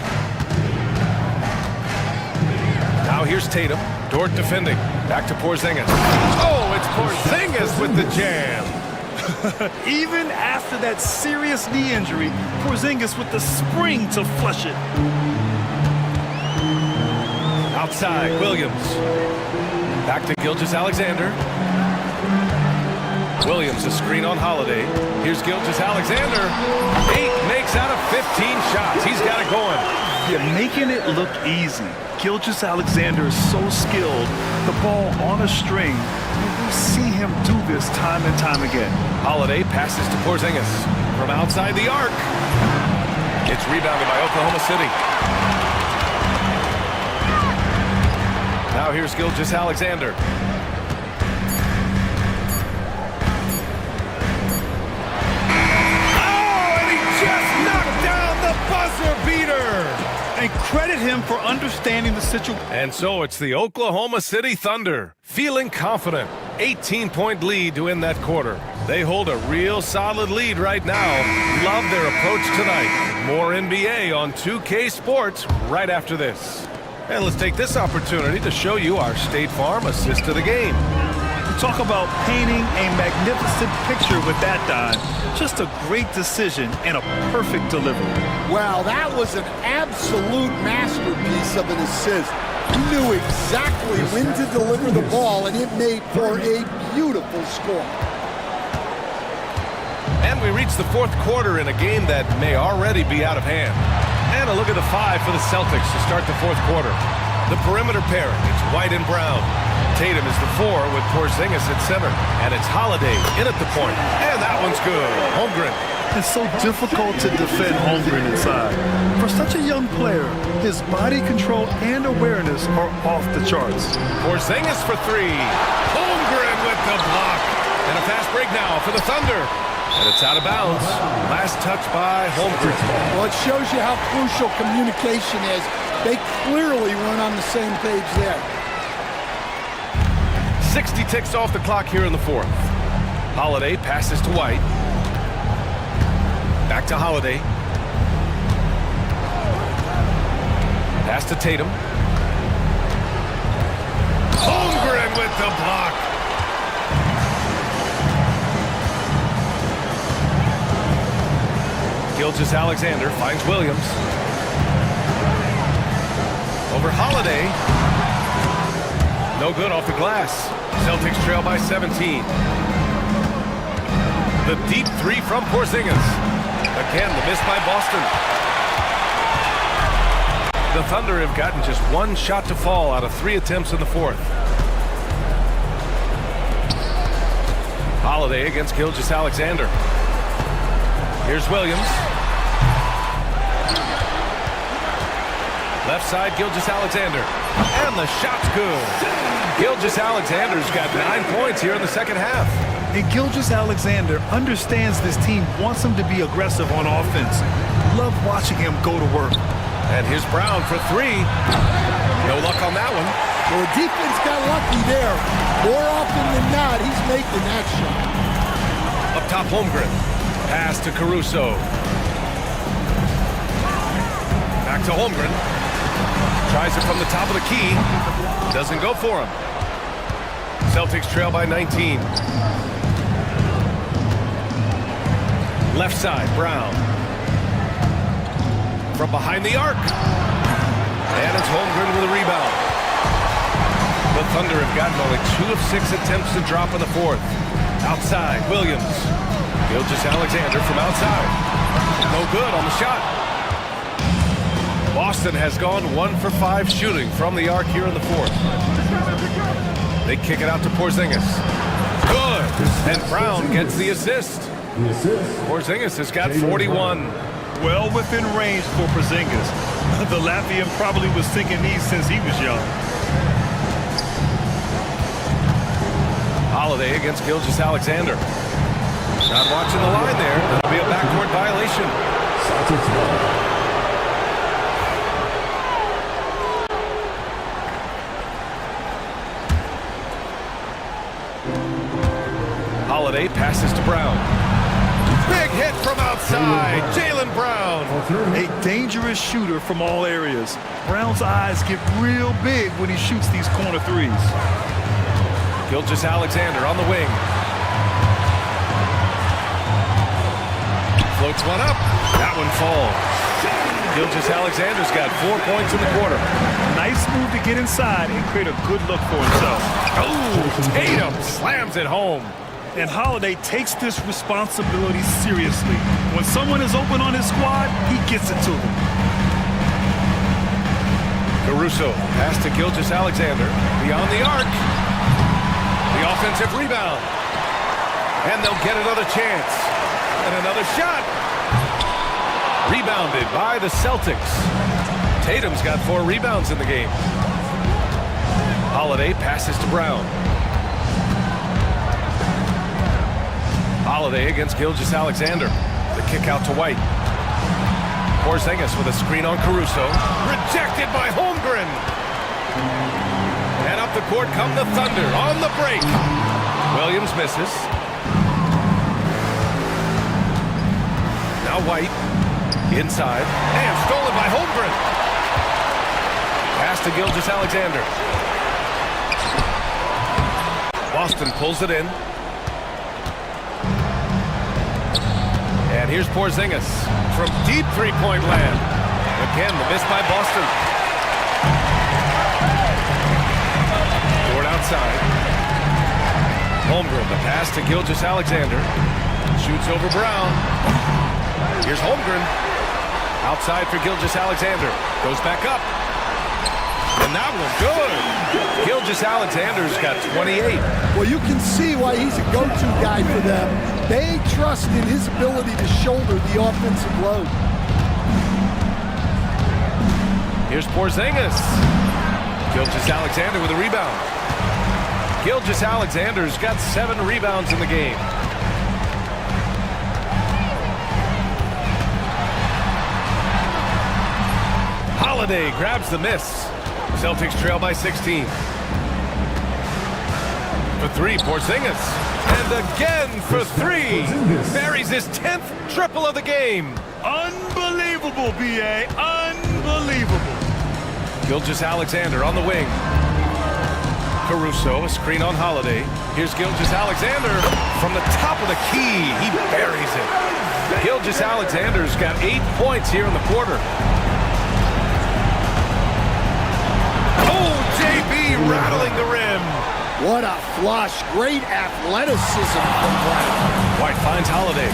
Now here's Tatum. Dort defending. Back to Porzingis. Oh, it's Porzingis with the jam. Even after that serious knee injury, Porzingis with the spring to flush it. Outside, Williams. Back to Gilgeous-Alexander. Williams, a screen on Holiday. Here's Gilgeous-Alexander. 8 makes out of 15 shots. He's got it going. You're making it look easy. Gilgeous-Alexander is so skilled. The ball on a string. You see him do this time and time again. Holiday passes to Porzingis from outside the arc. It's rebounded by Oklahoma City. Now here's Gilgeous-Alexander. Buzzer beater! And credit him for understanding the situation. And so it's the Oklahoma City Thunder, feeling confident. 18-point lead to end that quarter. They hold a real solid lead right now. Love their approach tonight. More NBA on 2K Sports right after this. And let's take this opportunity to show you our State Farm assist to the game. Talk about painting a magnificent picture with that dime. Just a great decision and a perfect delivery. Wow, that was an absolute masterpiece of an assist. He knew exactly when to deliver the ball, and it made for a beautiful score. And we reach the fourth quarter in a game that may already be out of hand. And a look at the 5 for the Celtics to start the fourth quarter. The perimeter pairing, it's White and Brown. Tatum is the 4 with Porzingis at center. And it's Holiday in at the point. And that one's good. Holmgren. It's so difficult to defend Holmgren inside. For such a young player, his body control and awareness are off the charts. Porzingis for 3. Holmgren with the block. And a fast break now for the Thunder. And it's out of bounds. Last touch by Holmgren. Well, it shows you how crucial communication is. They clearly weren't on the same page there. 60 ticks off the clock here in the fourth. Holiday passes to White. Back to Holiday. Pass to Tatum. Holmgren with the block. Gilgeous-Alexander finds Williams. Over Holiday. No good off the glass. Celtics trail by 17. The deep three from Porzingis. Again, the miss by Boston. The Thunder have gotten just one shot to fall out of 3 attempts in the fourth. Holiday against Gilgeous-Alexander. Here's Williams. Left side, Gilgeous-Alexander. And the shot's good. Gilgeous-Alexander's got 9 points here in the second half. And Gilgeous-Alexander understands this team wants him to be aggressive on offense. Love watching him go to work. And here's Brown for 3. No luck on that one. Well, the defense got lucky there. More often than not, he's making that shot. Up top, Holmgren. Pass to Caruso. Back to Holmgren. Tries it from the top of the key. Doesn't go for him. Celtics trail by 19. Left side, Brown. From behind the arc. And it's Holmgren with a rebound. The Thunder have gotten only 2 of 6 attempts to drop in the fourth. Outside, Williams. Gilgeous-Alexander from outside. No good on the shot. Boston has gone 1 for 5 shooting from the arc here in the fourth. They kick it out to Porzingis. Good. And Brown gets the assist. Porzingis has got 41. Well within range for Porzingis. The Latvian probably was thinking these since he was young. Holiday against Gilgeous-Alexander. Not watching the line there. That'll be a backcourt violation. Holiday passes to Brown. Big hit from outside. Jaylen Brown. A dangerous shooter from all areas. Brown's eyes get real big when he shoots these corner threes. Gilgeous-Alexander on the wing. Floats one up. That one falls. Gilgeous-Alexander's got 4 points in the quarter. Nice move to get inside and create a good look for himself. Oh, Tatum slams it home. And Holiday takes this responsibility seriously. When someone is open on his squad, he gets it to them. Caruso pass to Gilgeous-Alexander. Beyond the arc. The offensive rebound. And they'll get another chance. And another shot. Rebounded by the Celtics. Tatum's got 4 rebounds in the game. Holiday passes to Brown. Holiday against Gilgeous-Alexander. The kick out to White. Porzingis with a screen on Caruso. Rejected by Holmgren. And up the court come the Thunder on the break. Williams misses. Now White. Inside. And stolen by Holmgren. Pass to Gilgeous-Alexander. Boston pulls it in. And here's Porzingis from deep three-point land. Again, the miss by Boston. Toward outside. Holmgren, the pass to Gilgeous-Alexander. Shoots over Brown. Here's Holmgren. Outside for Gilgeous-Alexander. Goes back up. And that one good. Gilgeous-Alexander's got 28. Well, you can see why he's a go-to guy for them. They trust in his ability to shoulder the offensive load. Here's Porzingis. Gilgeous-Alexander with a rebound. Gilgeous-Alexander's got 7 rebounds in the game. Holiday grabs the miss. Celtics trail by 16. For 3, Porzingis. And again for 3. Buries his 10th triple of the game. Unbelievable, B.A. Unbelievable. Gilgeous-Alexander on the wing. Caruso, a screen on Holiday. Here's Gilgeous-Alexander from the top of the key. He buries it. Gilgeous-Alexander's got 8 points here in the quarter. Oh, JB rattling the rim. What a flush. Great athleticism from Brown. White finds Holiday.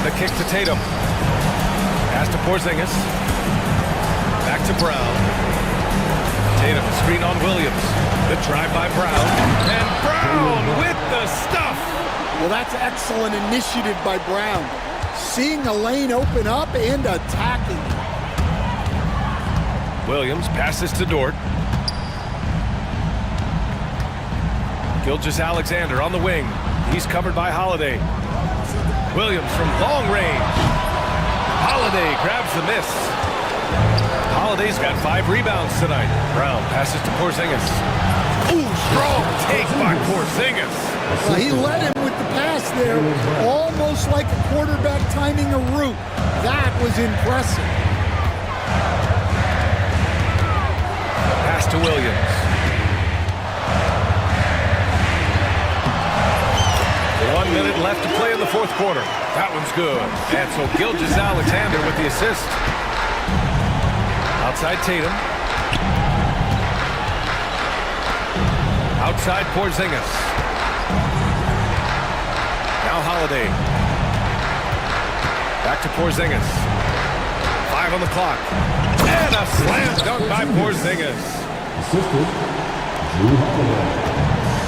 The kick to Tatum. Pass to Porzingis. Back to Brown. Tatum, screen on Williams. The drive by Brown. And Brown with the stuff. Well, that's excellent initiative by Brown. Seeing the lane open up and attacking. Williams passes to Dort. Gilgeous-Alexander on the wing. He's covered by Holiday. Williams from long range. Holiday grabs the miss. Holiday's got 5 rebounds tonight. Brown passes to Porzingis. Ooh, strong take by Porzingis. He led him with the pass there, almost like a quarterback timing a route. That was impressive. Pass to Williams. 1 minute left to play in the fourth quarter. That one's good. And so Gilgeous-Alexander with the assist. Outside Tatum. Outside Porzingis. Now Holiday. Back to Porzingis. 5 on the clock. And a slam dunk by Porzingis.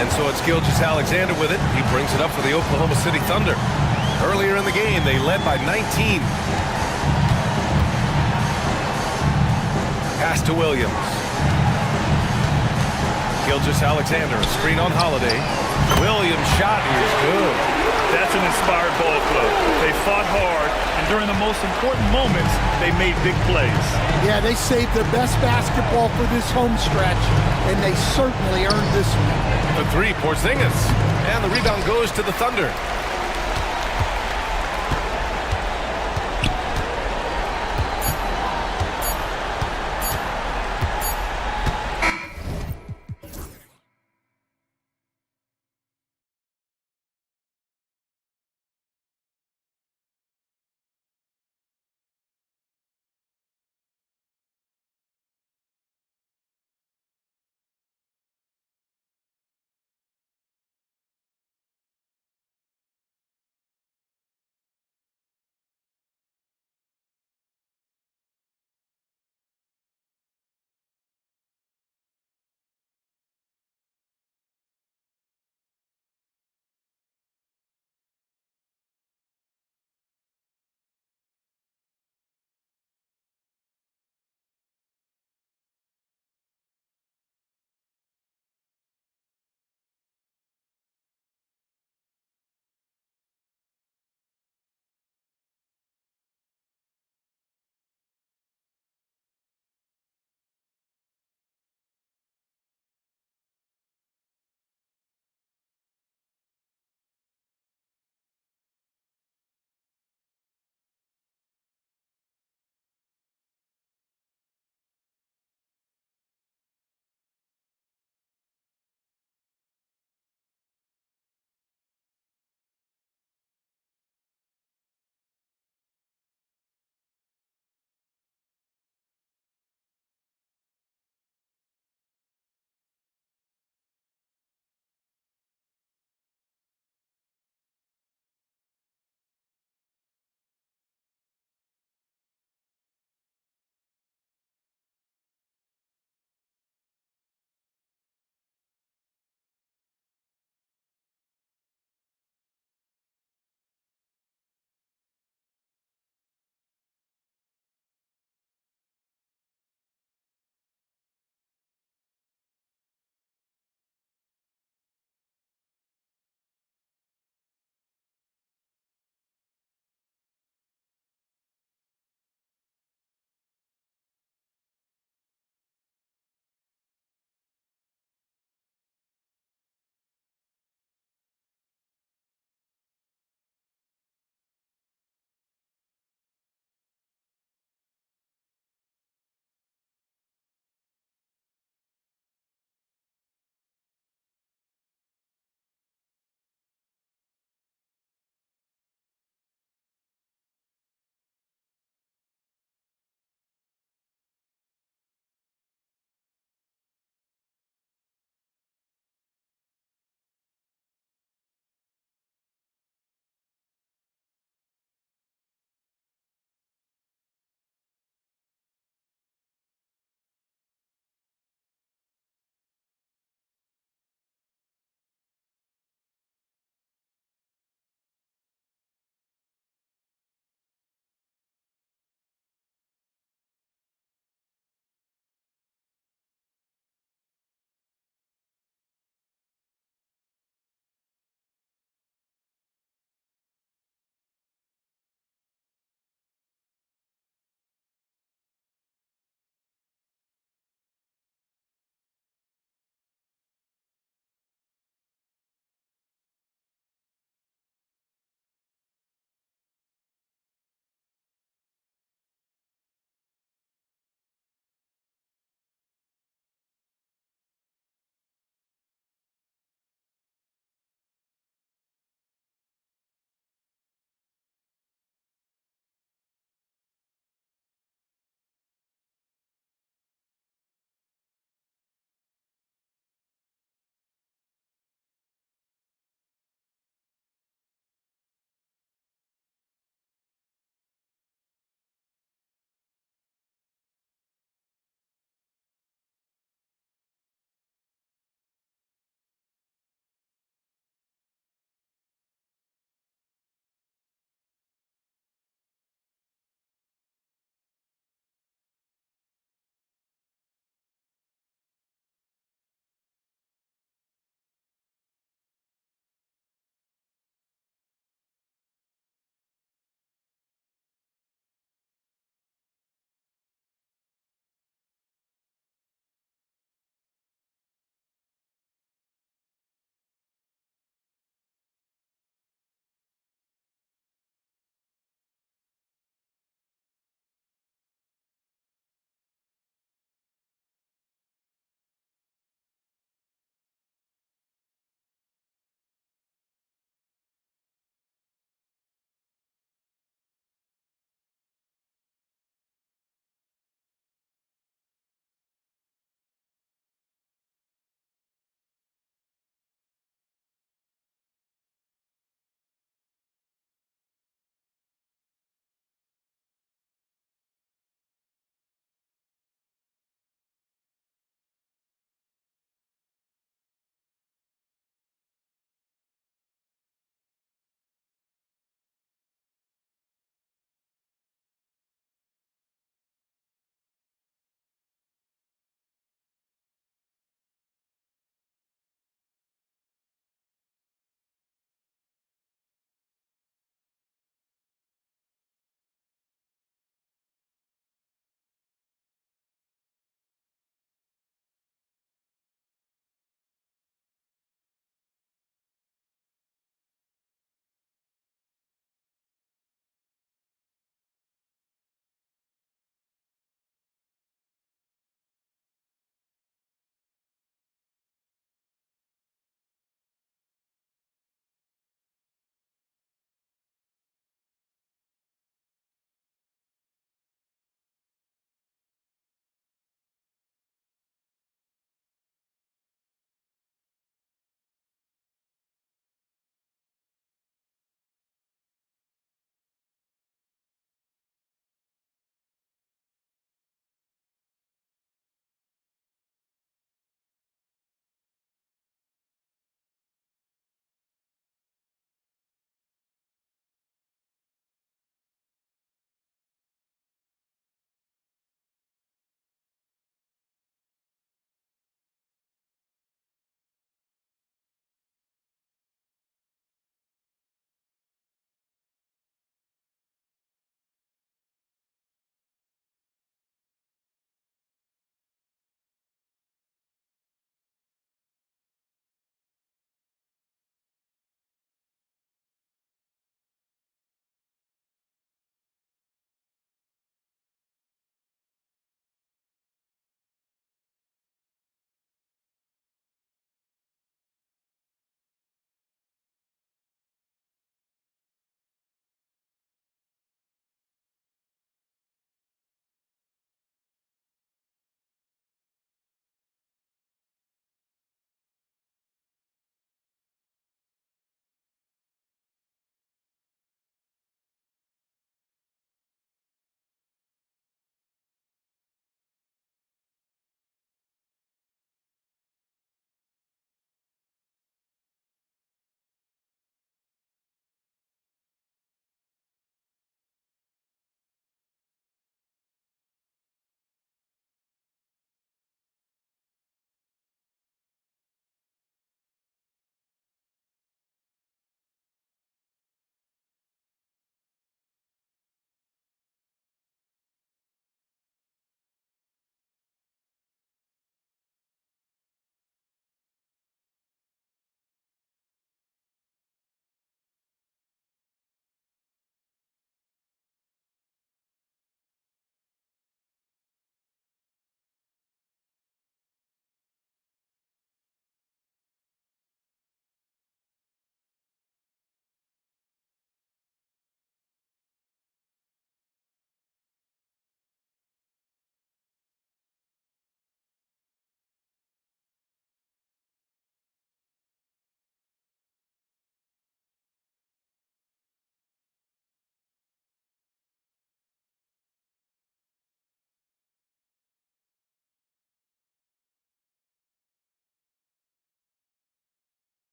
And so it's Gilgeous-Alexander with it. He brings it up for the Oklahoma City Thunder. Earlier in the game, they led by 19. Pass to Williams. Gilgeous-Alexander, a screen on Holiday. Williams' shot is good. That's an inspired ball club. They fought hard, and during the most important moments, they made big plays. Yeah, they saved their best basketball for this home stretch, and they certainly earned this one. The 3, Porzingis. And the rebound goes to the Thunder.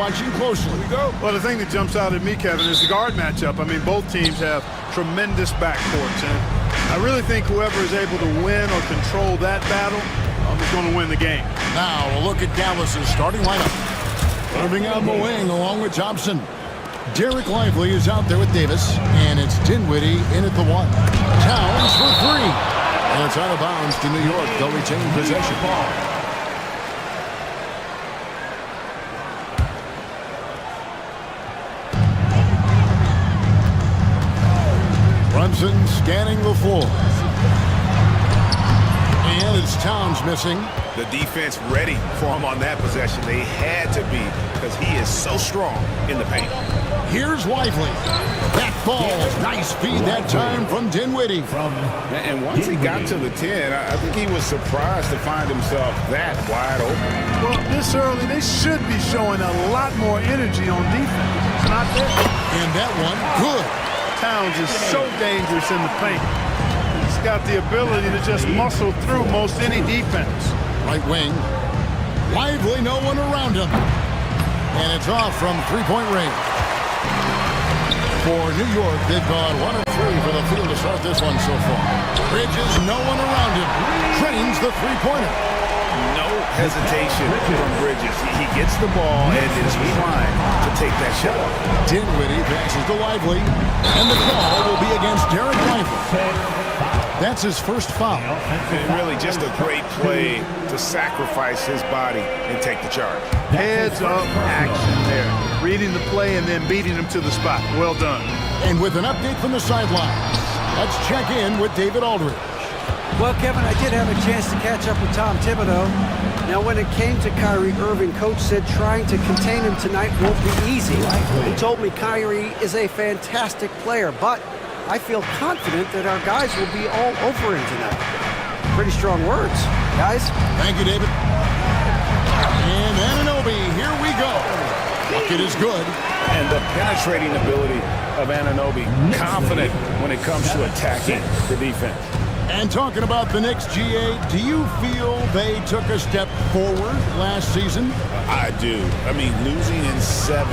watching closely. Well, the thing that jumps out at me, Kevin, is the guard matchup. I mean, both teams have tremendous backcourts, and I really think whoever is able to win or control that battle is going to win the game. Now a look at Dallas's starting lineup. Moving out the wing along with Thompson. Derek Lively is out there with Davis, and it's Dinwiddie in at the 1. Towns for 3. And it's out of bounds to New York. They'll retain possession. Brunson scanning the floor. And it's Towns missing. The defense ready for him on that possession. They had to be, because he is so strong in the paint. Here's Lively. That falls. Nice feed that time from Dinwiddie. And once he got to the 10, I think he was surprised to find himself that wide open. Well, this early, they should be showing a lot more energy on defense. It's not there. And that one, good. Towns is so dangerous in the paint. He's got the ability to just muscle through most any defense. Right wing. Lively, no one around him. And it's off from three-point range. For New York, they've gone 1 of 3 for the field to start this one so far. Bridges, no one around him. Trains the three-pointer. No hesitation from Bridges. He gets the ball and is trying to take that shot. Dinwiddie passes to Lively. And the call will be against Derek Lively. That's his first foul. And really just a great play to sacrifice his body and take the charge. Heads up action there. Reading the play and then beating him to the spot. Well done. And with an update from the sidelines, let's check in with David Aldridge. Well, Kevin, I did have a chance to catch up with Tom Thibodeau. Now, when it came to Kyrie Irving, Coach said trying to contain him tonight won't be easy. He told me Kyrie is a fantastic player, but I feel confident that our guys will be all over him tonight. Pretty strong words, guys. Thank you, David. And Anunoby, here we go. Bucket is good. And the penetrating ability of Anunoby, confident when it comes to attacking the defense. And talking about the Knicks, GA, do you feel they took a step forward last season? I do. I mean, losing in 7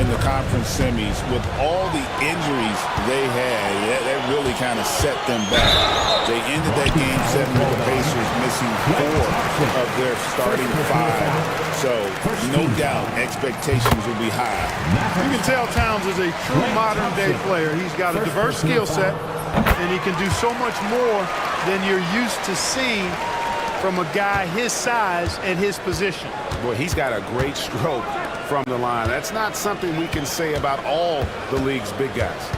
in the conference semis with all the injuries they had, that really kind of set them back. They ended that game 7 with the Pacers missing 4 of their starting 5. So, no doubt, expectations will be high. You can tell Towns is a true modern-day player. He's got a diverse skill set, and he can do so much more than you're used to seeing from a guy his size and his position. Boy, he's got a great stroke from the line. That's not something we can say about all the league's big guys.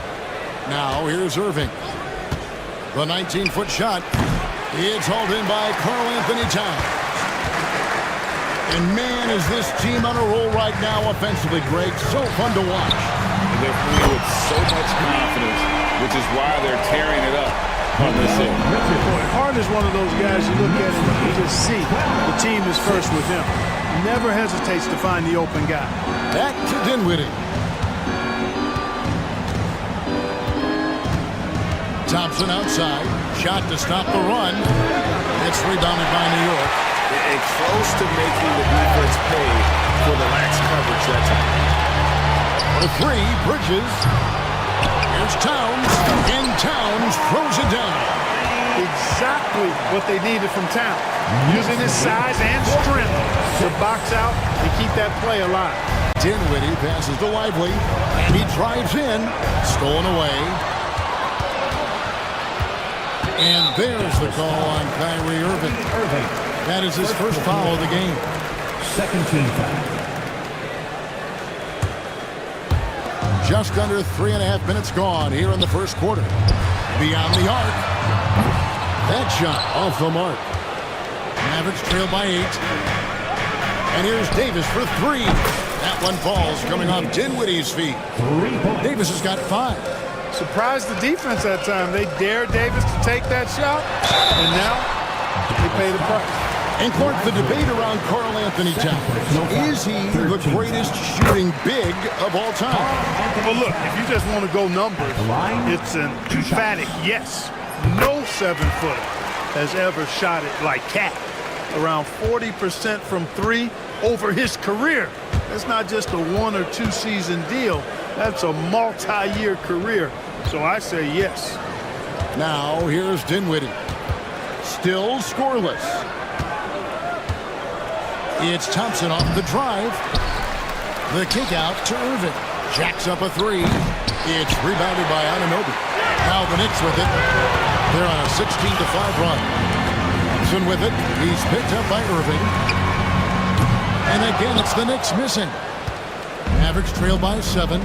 Now, here's Irving. The 19-foot shot. It's hauled in by Karl Anthony Towns. And man, is this team on a roll right now offensively, Greg. So fun to watch. They're playing with so much confidence, which is why they're tearing it up on this end. Hart is one of those guys you look at and you just see the team is first with him. Never hesitates to find the open guy. Back to Dinwiddie. Thompson outside. Shot to stop the run. It's rebounded by New York. And close to making the defense pay for the lax coverage that time. The 3, Bridges. Here's Towns. And Towns throws it down. Exactly what they needed from Towns. Using his size and strength to box out and keep that play alive. Dinwiddie passes to Lively. And he drives in. Stolen away. And there's the call on Kyrie Irving. That is his first foul of the game. Second team foul. Just under 3.5 minutes gone here in the first quarter. Beyond the arc. That shot off the mark. Mavericks trail by 8. And here's Davis for 3. That one falls coming off Dinwiddie's feet. Davis has got 5. Surprised the defense that time. They dared Davis to take that shot, and now they pay the price. And Clark, the debate around Karl Anthony Towns. Is he the greatest shooting big of all time? Well, look, if you just want to go numbers, it's an emphatic yes. No 7-footer has ever shot it like Cat. Around 40% from 3 over his career. It's not just a 1 or 2 season deal. That's a multi-year career. So I say yes. Now here's Dinwiddie. Still scoreless. It's Thompson off the drive. The kick out to Irving. Jacks up a 3. It's rebounded by Anunoby. Now the Knicks with it. They're on a 16-5 run. Thompson with it. He's picked up by Irving. And again, it's the Knicks missing. Mavericks trail by 7.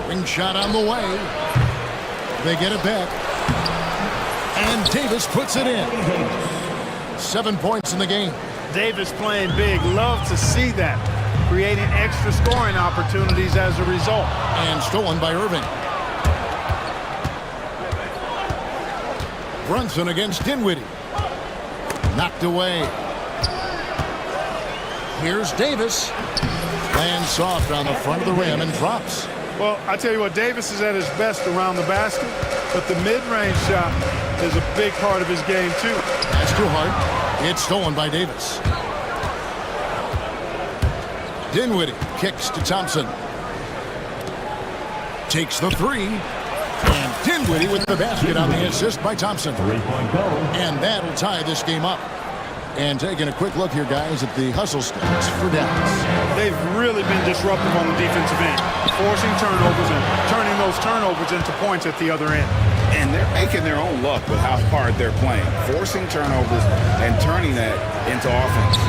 Ring shot on the way. They get it back. And Davis puts it in. 7 points in the game. Davis playing big. Love to see that. Creating extra scoring opportunities as a result. And stolen by Irving. Brunson against Dinwiddie. Knocked away. Here's Davis. Lands soft on the front of the rim and drops. Well, I tell you what, Davis is at his best around the basket, but the mid-range shot is a big part of his game, too. That's too hard. It's stolen by Davis. Dinwiddie kicks to Thompson. Takes the 3. And Dinwiddie with the basket on the assist by Thompson. And that'll tie this game up. And taking a quick look here, guys, at the hustle stats for Dallas. They've really been disruptive on the defensive end, forcing turnovers and turning those turnovers into points at the other end. And they're making their own luck with how hard they're playing, forcing turnovers and turning that into offense.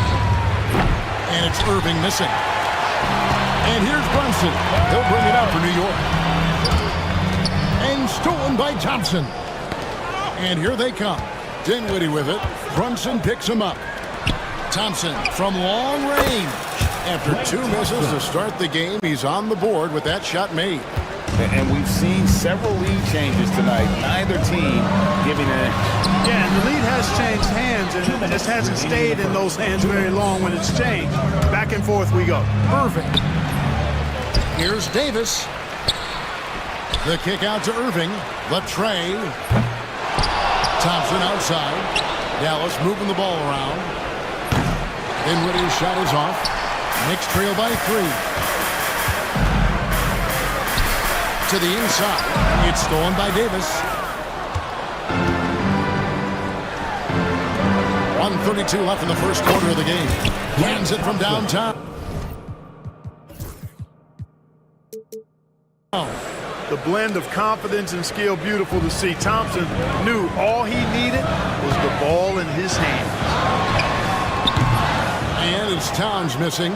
And it's Irving missing. And here's Brunson. He'll bring it up for New York. And stolen by Thompson. And here they come. Dinwiddie with it. Brunson picks him up. Thompson from long range. After 2 misses to start the game, he's on the board with that shot made. And we've seen several lead changes tonight. Neither team giving an inch. Yeah, and the lead has changed hands, and it just hasn't stayed in those hands very long when it's changed. Back and forth we go. Irving. Here's Davis. The kick out to Irving. Latrey. Thompson outside. Dallas moving the ball around. Dinwiddie's shot is off. Knicks trail by 3. To the inside. It's stolen by Davis. 1:32 left in the first quarter of the game. Lands it from downtown. The blend of confidence and skill, beautiful to see. Thompson knew all he needed was the ball in his hands. And it's Towns missing.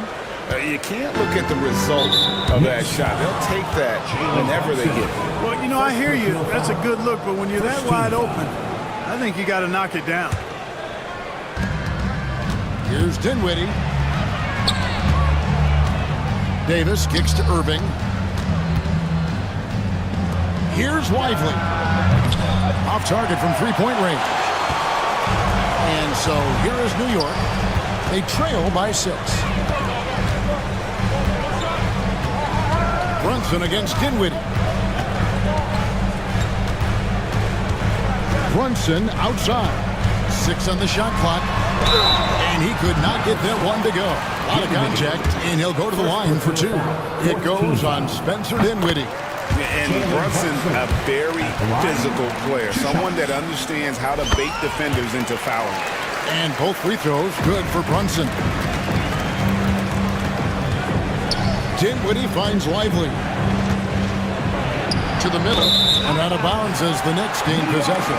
You can't look at the result of that shot. They'll take that whenever they get it. Well, you know, I hear you. That's a good look, but when you're that wide open, I think you got to knock it down. Here's Dinwiddie. Davis kicks to Irving. Here's Lively. Off target from 3-point range. And so here is New York. They trail by 6. Brunson against Dinwiddie. Brunson outside. 6 on the shot clock. And he could not get that one to go. A lot of contact, and he'll go to the line for 2. It goes on Spencer Dinwiddie. And Brunson's a very physical player, someone that understands how to bait defenders into fouling. And both free throws good for Brunson. Dinwiddie finds Lively. To the middle, and out of bounds as the Knicks gain possession.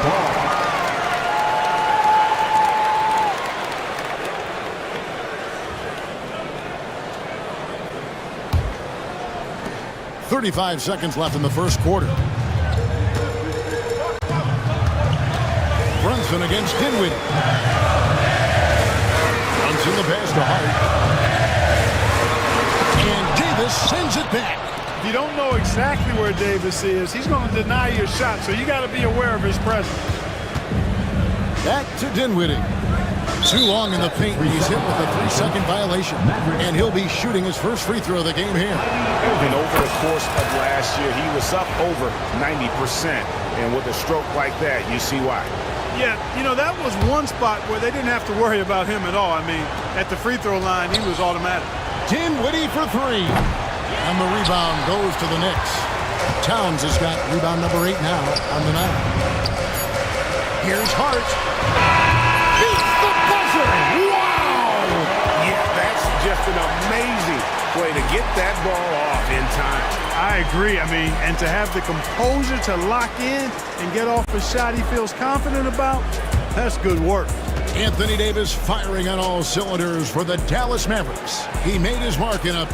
35 seconds left in the first quarter. Brunson against Dinwiddie. Brunson the pass to Hart. And Davis sends it back. If you don't know exactly where Davis is, he's going to deny your shot, so you got to be aware of his presence. Back to Dinwiddie. Too long in the paint. He's hit with a 3-second violation. And he'll be shooting his first free throw of the game here. And over the course of last year, he was up over 90%. And with a stroke like that, you see why. Yeah, you know, that was one spot where they didn't have to worry about him at all. I mean, at the free throw line, he was automatic. Dinwiddie for three. And the rebound goes to the Knicks. Towns has got rebound number 8 now on the night. Here's Hart. Beats the buzzer. Wow! Yeah, that's just an amazing way to get that ball off in time. I agree. I mean, and to have the composure to lock in and get off a shot he feels confident about, that's good work. Anthony Davis firing on all cylinders for the Dallas Mavericks. He made his mark in a...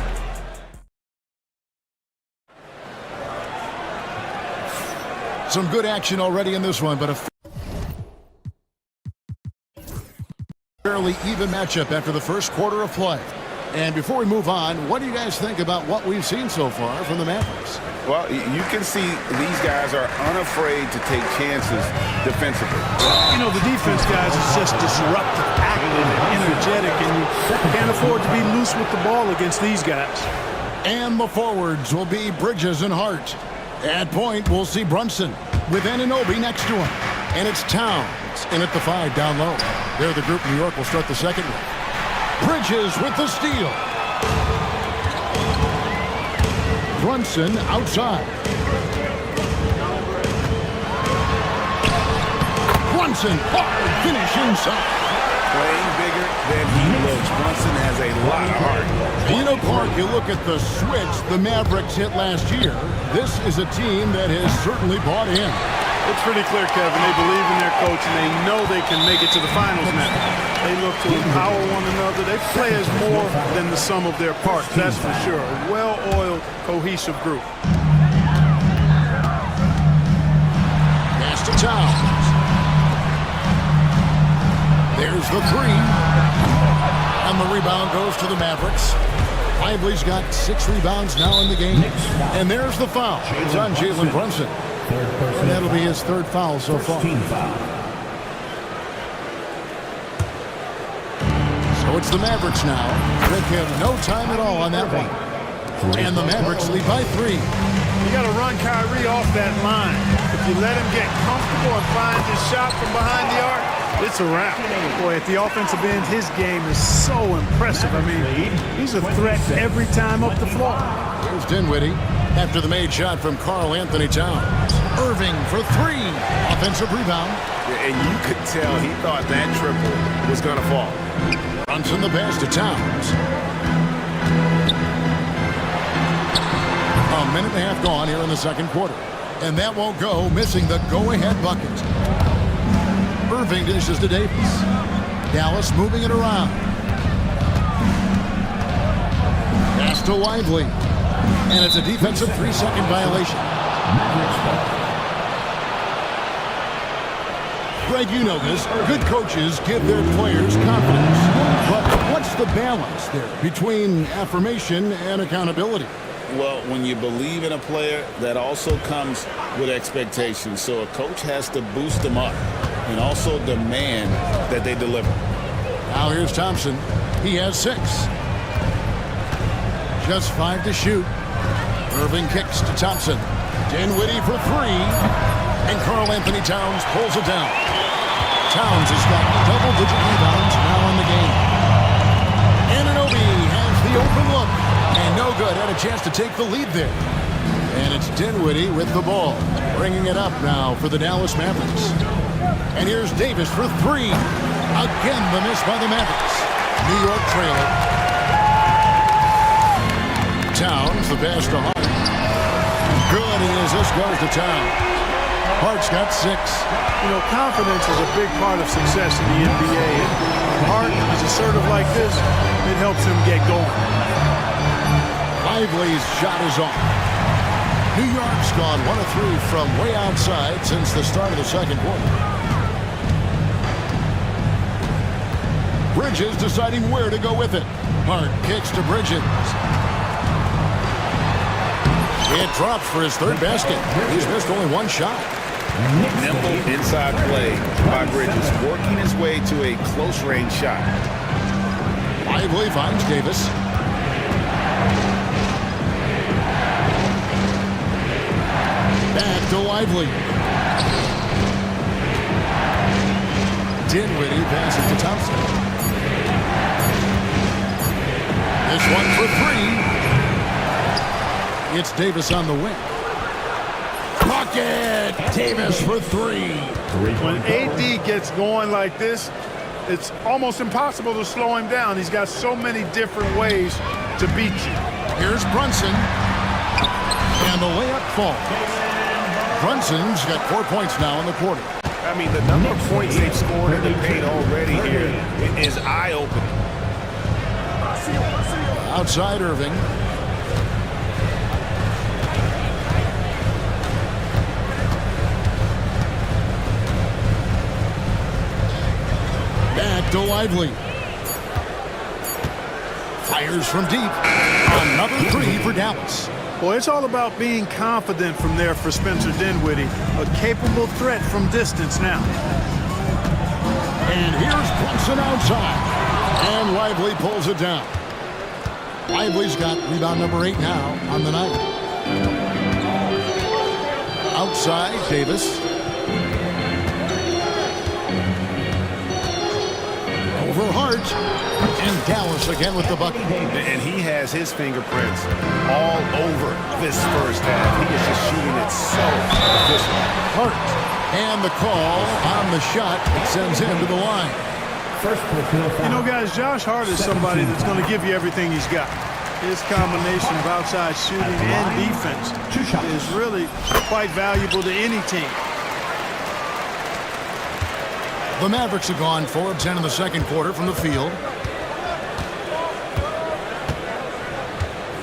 Some good action already in this one, but a fairly even matchup after the first quarter of play. And before we move on, what do you guys think about what we've seen so far from the Mavericks? Well, you can see these guys are unafraid to take chances defensively. You know, the defense, guys, is just disruptive, active, and energetic, and you can't afford to be loose with the ball against these guys. And the forwards will be Bridges and Hart. At point, we'll see Brunson with Anunoby next to him. And it's Towns in at the 5 down low. They're the group New York will start the second with. Bridges with the steal. Brunson outside. Brunson, hard finish inside. Playing bigger than he looks. Brunson has a lot of heart. You know, Clark, you look at the switch the Mavericks hit last year. This is a team that has certainly bought in. It's pretty clear, Kevin. They believe in their coach, and they know they can make it to the finals now. They look to empower one another. They play as more than the sum of their parts, that's for sure. A well-oiled, cohesive group. Pass to Towns. There's the 3. And the rebound goes to the Mavericks. Lively's got 6 rebounds now in the game. And there's the foul. It's on Jalen Brunson. And that'll be his 3rd foul so far. So it's the Mavericks now. They have no time at all on that one. And the Mavericks lead by 3. You got to run Kyrie off that line. If you let him get comfortable and find his shot from behind the arc, it's a wrap. Boy, at the offensive end, his game is so impressive. I mean, he's a threat every time up the floor. Here's Dinwiddie after the made shot from Karl Anthony Towns. Irving for 3. Offensive rebound. And you could tell he thought that triple was going to fall. Brunson the pass to Towns. A minute and a half gone here in the second quarter. And that won't go, missing the go-ahead bucket. Irving dishes to Davis. Dallas moving it around. Pass to Lively. And it's a defensive 3-second violation. Greg, you know this. Good coaches give their players confidence. But what's the balance there between affirmation and accountability? Well, when you believe in a player, that also comes with expectations. So a coach has to boost them up and also demand that they deliver. Now here's Thompson. He has 6. Just 5 to shoot. Irving kicks to Thompson. Dinwiddie for 3. And Karl Anthony Towns pulls it down. Towns has got double-digit rebounds now in the game. Anunoby has the open look. And no good. Had a chance to take the lead there. And it's Dinwiddie with the ball. Bringing it up now for the Dallas Mavericks. And here's Davis for 3. Again, the miss by the Mavericks. New York trailing. Towns, the pass to Hart. Good as this goes to Towns. Hart's got 6. You know, confidence is a big part of success in the NBA. And Hart is assertive like this, it helps him get going. Lively's shot is off. New York's gone 1 of 3 from way outside since the start of the second quarter. Bridges deciding where to go with it. Hart kicks to Bridges. It drops for his 3rd basket. He's missed only 1 shot. Nimble inside play by Bridges, working his way to a close-range shot. Lively finds Davis. Back to Lively. Dinwiddie passes to Thompson. This one for three. It's Davis on the wing. Bucket! Davis for three. When AD gets going like this, it's almost impossible to slow him down. He's got so many different ways to beat you. Here's Brunson. And the layup falls. Brunson's got 4 points now in the quarter. I mean, the number of points they've scored in the paint already here is eye-opening. Outside Irving. Back to Lively. Fires from deep. Another three for Dallas. Well, it's all about being confident from there for Spencer Dinwiddie. A capable threat from distance now. And here's Brunson outside. And Lively pulls it down. Lively's got rebound number 8 now on the night. Outside, Davis. Over Hart. And Dallas again with the bucket. And he has his fingerprints all over this first half. He is just shooting it so efficiently. Hart. And the call on the shot that sends him to the line. You know, guys, Josh Hart is somebody that's going to give you everything he's got. His combination of outside shooting and defense is really quite valuable to any team. The Mavericks have gone 4 of 10 in the second quarter from the field.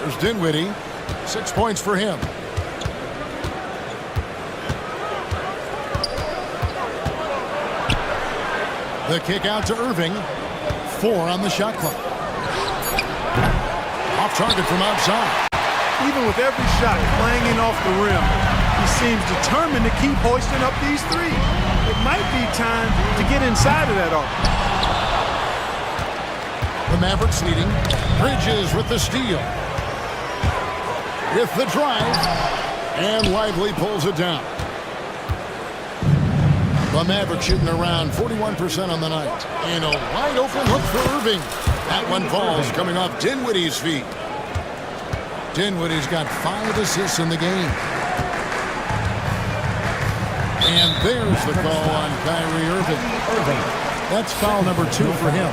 There's Dinwiddie. 6 points for him. The kick out to Irving. 4 on the shot clock. Off target from outside. Even with every shot clanging off the rim, he seems determined to keep hoisting up these threes. It might be time to get inside of that arc. The Mavericks leading. Bridges with the steal. With the drive. And Lively pulls it down. The Mavericks shooting around 41% on the night. And a wide open look for Irving. That one falls coming off Dinwiddie's feet. Dinwiddie's got 5 assists in the game. And there's the call on Kyrie Irving. That's foul number 2 for him.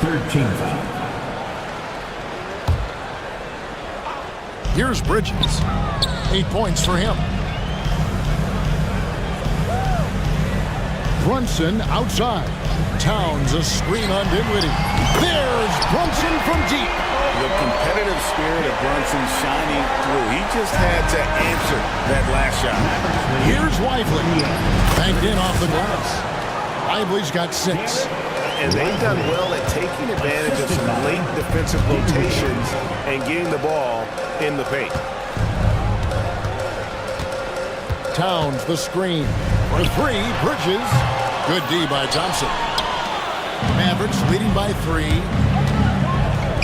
13 foul. Here's Bridges. 8 points for him. Brunson outside. Towns a screen on Dinwiddie. There's Brunson from deep. The competitive spirit of Brunson shining through. He just had to answer that last shot. Here's Lively. Banked in off the glass. Lively's got 6. And they've done well at taking advantage of some late defensive rotations and getting the ball in the paint. Towns the screen. For 3, Bridges. Good D by Thompson. Mavericks leading by 3.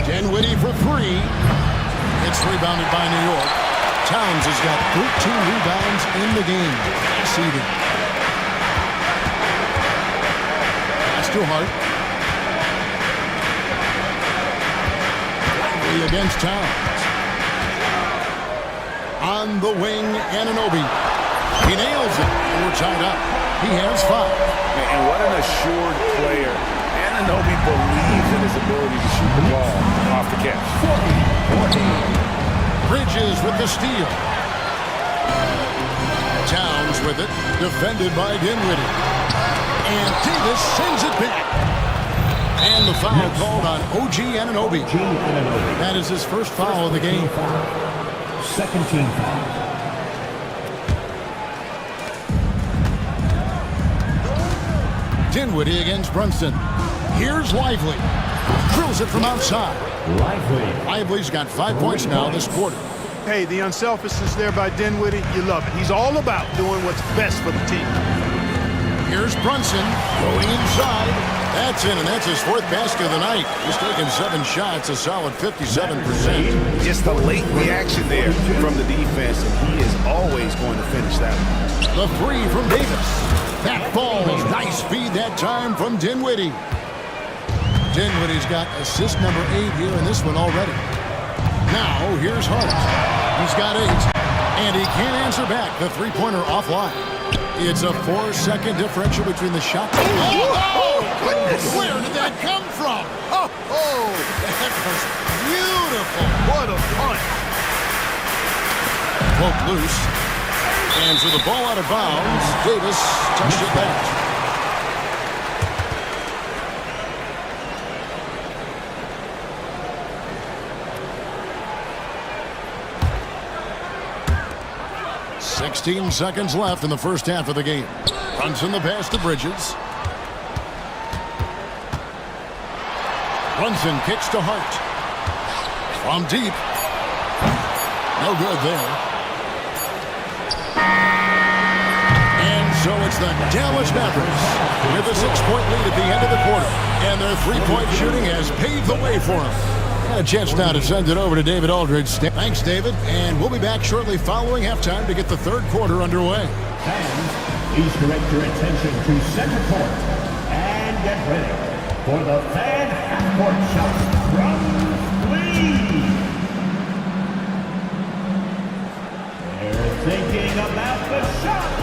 Dinwiddie for 3. It's rebounded by New York. Towns has got 13 rebounds in the game. Seeded. Pass to Hart. Lively against Towns. On the wing, Anunoby. He nails it. We're tied up. He has 5. And what an assured player. Anunoby believes in his ability to shoot the ball off the catch. 14. Bridges with the steal. Towns with it. Defended by Dinwiddie. And Davis sends it back. And the foul called on OG Anunoby. That is his first foul of the game. Second team foul. Dinwiddie against Brunson. Here's Lively. Drills it from outside. Lively's got 5 points now this quarter. Hey, the unselfishness there by Dinwiddie, you love it. He's all about doing what's best for the team. Here's Brunson going inside. That's in, and that's his 4th basket of the night. He's taken 7 shots, a solid 57%. Just a late reaction there from the defense, and he is always going to finish that one. The 3 from Davis. That falls. Nice feed that time from Dinwiddie. Dinwiddie's got assist number 8 here in this one already. Now, here's Hart. He's got 8, and he can't answer back. The three-pointer offline. It's a 4-second differential between the shot. Oh, goodness! Where did that come from? Oh, that was beautiful. What a punt. Poked loose. And so the ball out of bounds. Davis touched it back. "16 seconds left in the first half of the game. Brunson the pass to Bridges. Brunson kicks to Hart. From deep. No good there. And so it's the Dallas Mavericks with a 6-point lead at the end of the quarter. And their three-point shooting has paved the way for them. A chance now to send it over to David Aldridge. Thanks, David. And we'll be back shortly following halftime to get the third quarter underway. Fans, please direct your attention to center court and get ready for the fan half-court shots from Lee. They're thinking about the shot.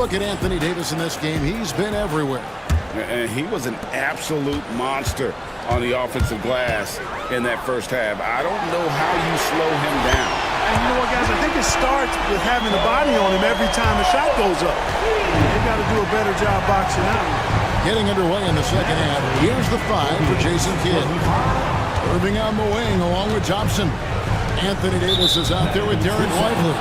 Look at Anthony Davis in this game. He's been everywhere. And he was an absolute monster on the offensive glass in that first half. I don't know how you slow him down. And you know what, guys? I think it starts with having the body on him every time the shot goes up. They've got to do a better job boxing out. Getting underway in the second half. Here's the 5 for Jason Kidd. Irving on the wing along with Thompson. Anthony Davis is out there with Derek Lively.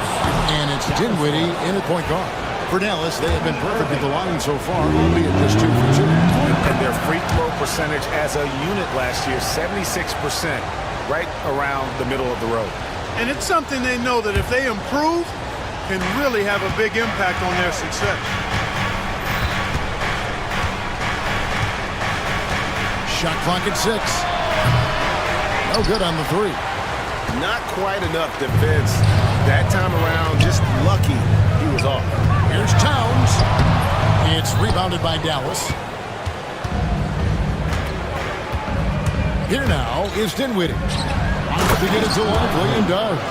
And it's Dinwiddie in at point guard. For Dallas, they have been perfect at the line so far, albeit just 2 for 2. And their free throw percentage as a unit last year, 76%, right around the middle of the road. And it's something they know that if they improve, can really have a big impact on their success. Shot clock at 6. No good on the 3. Not quite enough defense that time around, just lucky he was off. Here's Towns. It's rebounded by Dallas. Here now is Dinwiddie. To get it to Lively and does.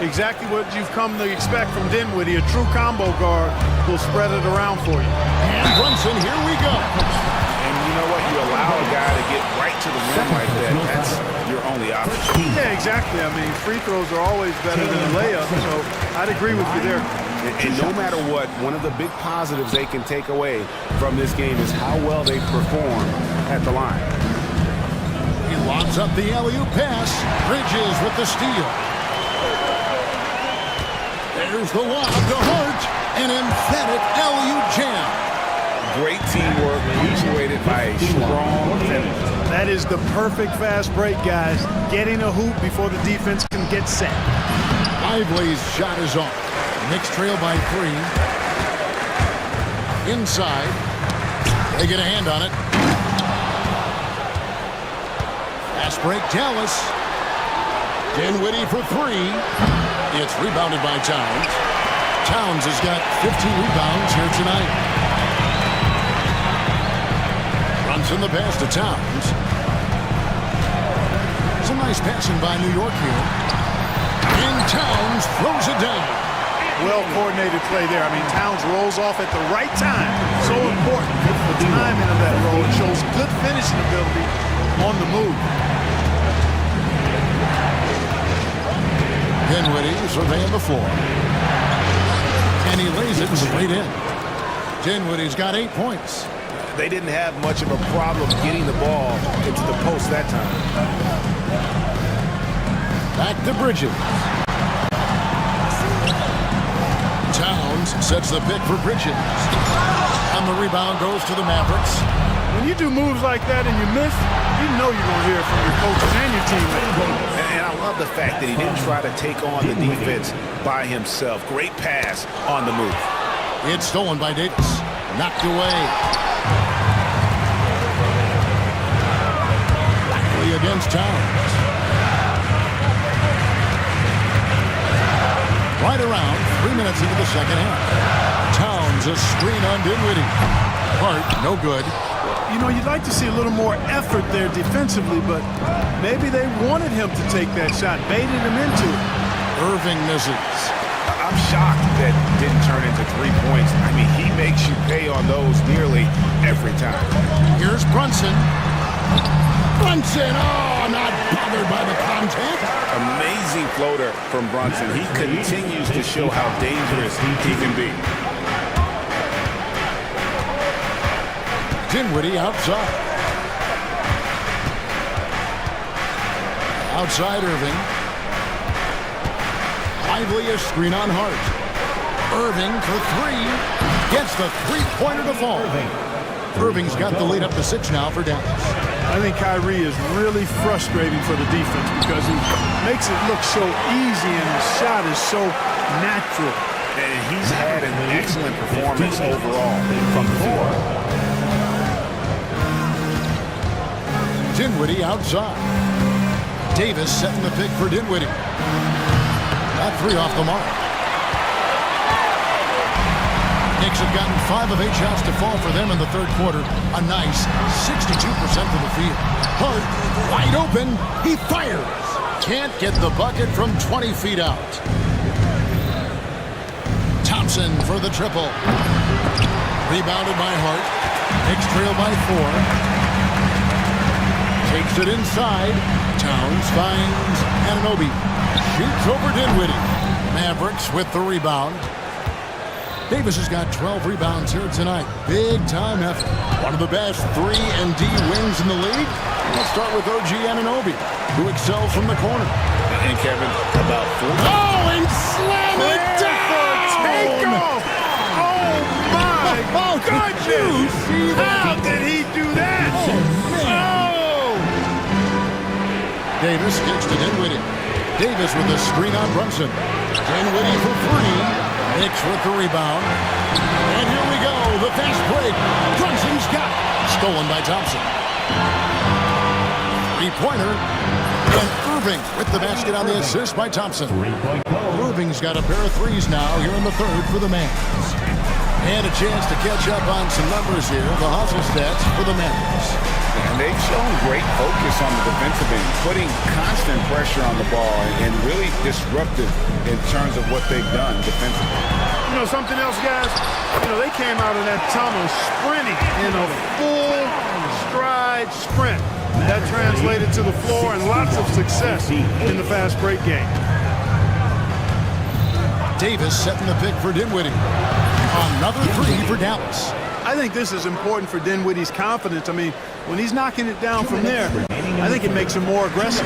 Exactly what you've come to expect from Dinwiddie. A true combo guard will spread it around for you. And Brunson, here we go. And you know what? You allow a guy to get right to the rim like that. That's your only option. Yeah, exactly. I mean, free throws are always better than a layup, so I'd agree with you there. And no matter what, one of the big positives they can take away from this game is how well they perform at the line. He lobs up the alley-oop pass. Bridges with the steal. There's the lob to Hart. An emphatic alley-oop jam. Great teamwork, punctuated by a strong finish. That is the perfect fast break, guys. Getting a hoop before the defense can get set. Lively's shot is off. Knicks trail by 3. Inside. They get a hand on it. Fast break, Dallas. Dinwiddie for 3. It's rebounded by Towns. Towns has got 15 rebounds here tonight. Runs in the pass to Towns. Some nice passing by New York here. And Towns throws it down. Well-coordinated play there. I mean, Towns rolls off at the right time. So important. The timing of that roll. It shows good finishing ability on the move. Dinwiddie surveying the floor. And he lays it straight in. Dinwiddie's got 8 points. They didn't have much of a problem getting the ball into the post that time. Back to Bridges. Towns sets the pick for Bridges. And the rebound goes to the Mavericks. When you do moves like that and you miss, you know you're going to hear it from your coaches and your teammates. And I love the fact that he didn't try to take on the defense by himself. Great pass on the move. It's stolen by Davis. Knocked away. Lively against Towns. Right around 3 minutes into the second half. Towns a screen on Dinwiddie. Hart, no good. You know, you'd like to see a little more effort there defensively, but maybe they wanted him to take that shot, baited him into it. Irving misses. I'm shocked that didn't turn into 3 points. I mean, he makes you pay on those nearly every time. Here's Brunson. Brunson, oh, not bothered by the contact. Amazing floater from Brunson. He continues to show how dangerous he can be. Dinwiddie outside. Outside Irving. Lively a screen on Hart. Irving for 3. Gets the three-pointer to fall. Irving's got the lead up to 6 now for Dallas. I think Kyrie is really frustrating for the defense because he makes it look so easy and his shot is so natural. And he's had an excellent performance overall from the floor. Dinwiddie outside. Davis setting the pick for Dinwiddie. That 3 off the mark. Knicks have gotten 5 of 8 shots to fall for them in the third quarter. A nice 62% from the field. Hart, wide open. He fires. Can't get the bucket from 20 feet out. Thompson for the triple. Rebounded by Hart. Knicks trail by 4. Takes it inside. Towns finds Anunoby. Shoots over Dinwiddie. Mavericks with the rebound. Davis has got 12 rebounds here tonight. Big time effort. One of the best 3 and D wings in the league. Let's start with OG Anunoby, who excels from the corner. And Kevin, about 4. Oh, and slam it down! Takeoff! Oh my goodness! Did you see that? How did he do that? Oh, man. Oh! Davis kicks to Dinwiddie. Davis with a screen on Brunson. Dinwiddie for 3. Knicks with the rebound. And here we go. The fast break. Brunson's got it. Stolen by Thompson. Three-pointer. And Irving with the basket on the assist by Thompson. Irving's got a pair of 3s now here in the third for the Mavs. And a chance to catch up on some numbers here. The hustle stats for the Mavs. And they've shown great focus on the defensive end, putting constant pressure on the ball and really disruptive in terms of what they've done defensively. You know something else, guys? You know, they came out of that tunnel sprinting in a full stride sprint. That translated to the floor and lots of success in the fast break game. Davis setting the pick for Dinwiddie. Another three for Dallas. I think this is important for Dinwiddie's confidence. I mean, when he's knocking it down from there, I think it makes him more aggressive.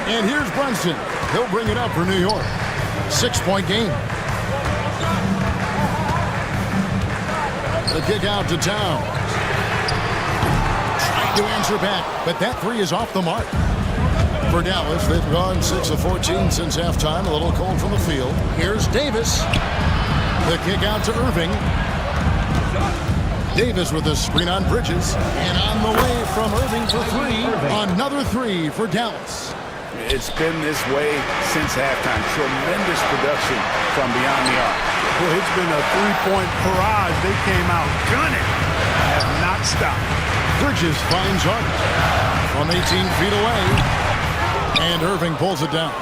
And here's Brunson. He'll bring it up for New York. 6-point game. The kick out to Towns. Trying to answer back, but that three is off the mark. For Dallas, they've gone 6 of 14 since halftime. A little cold from the field. Here's Davis. The kick out to Irving. Davis with a screen on Bridges. And on the way from Irving for three. Another three for Dallas. It's been this way since halftime. Tremendous production from beyond the arc. Well, it's been a three-point barrage. They came out gunning. Have not stopped. Bridges finds Hart from 18 feet away. And Irving pulls it down.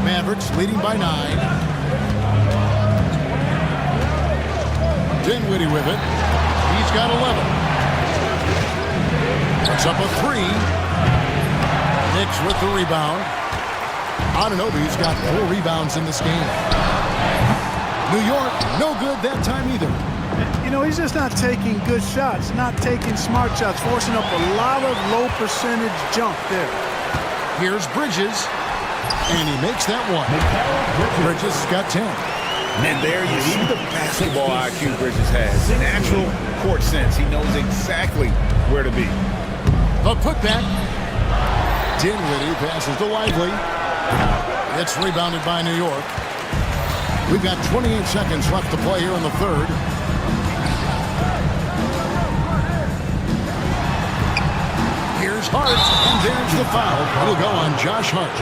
Mavericks leading by 9. Dinwiddie with it. He's got 11. Puts up a three. Knicks with the rebound. Anunoby's got 4 rebounds in this game. New York, no good that time either. You know, he's just not taking good shots, not taking smart shots, forcing up a lot of low percentage jump there. Here's Bridges, and he makes that one. Bridges has got 10. And there you see the basketball IQ Bridges has. Natural court sense. He knows exactly where to be. The putback. Dinwiddie passes to Lively. It's rebounded by New York. We've got 28 seconds left to play here in the third. Here's Hart, and there's the foul. It'll go on Josh Hart.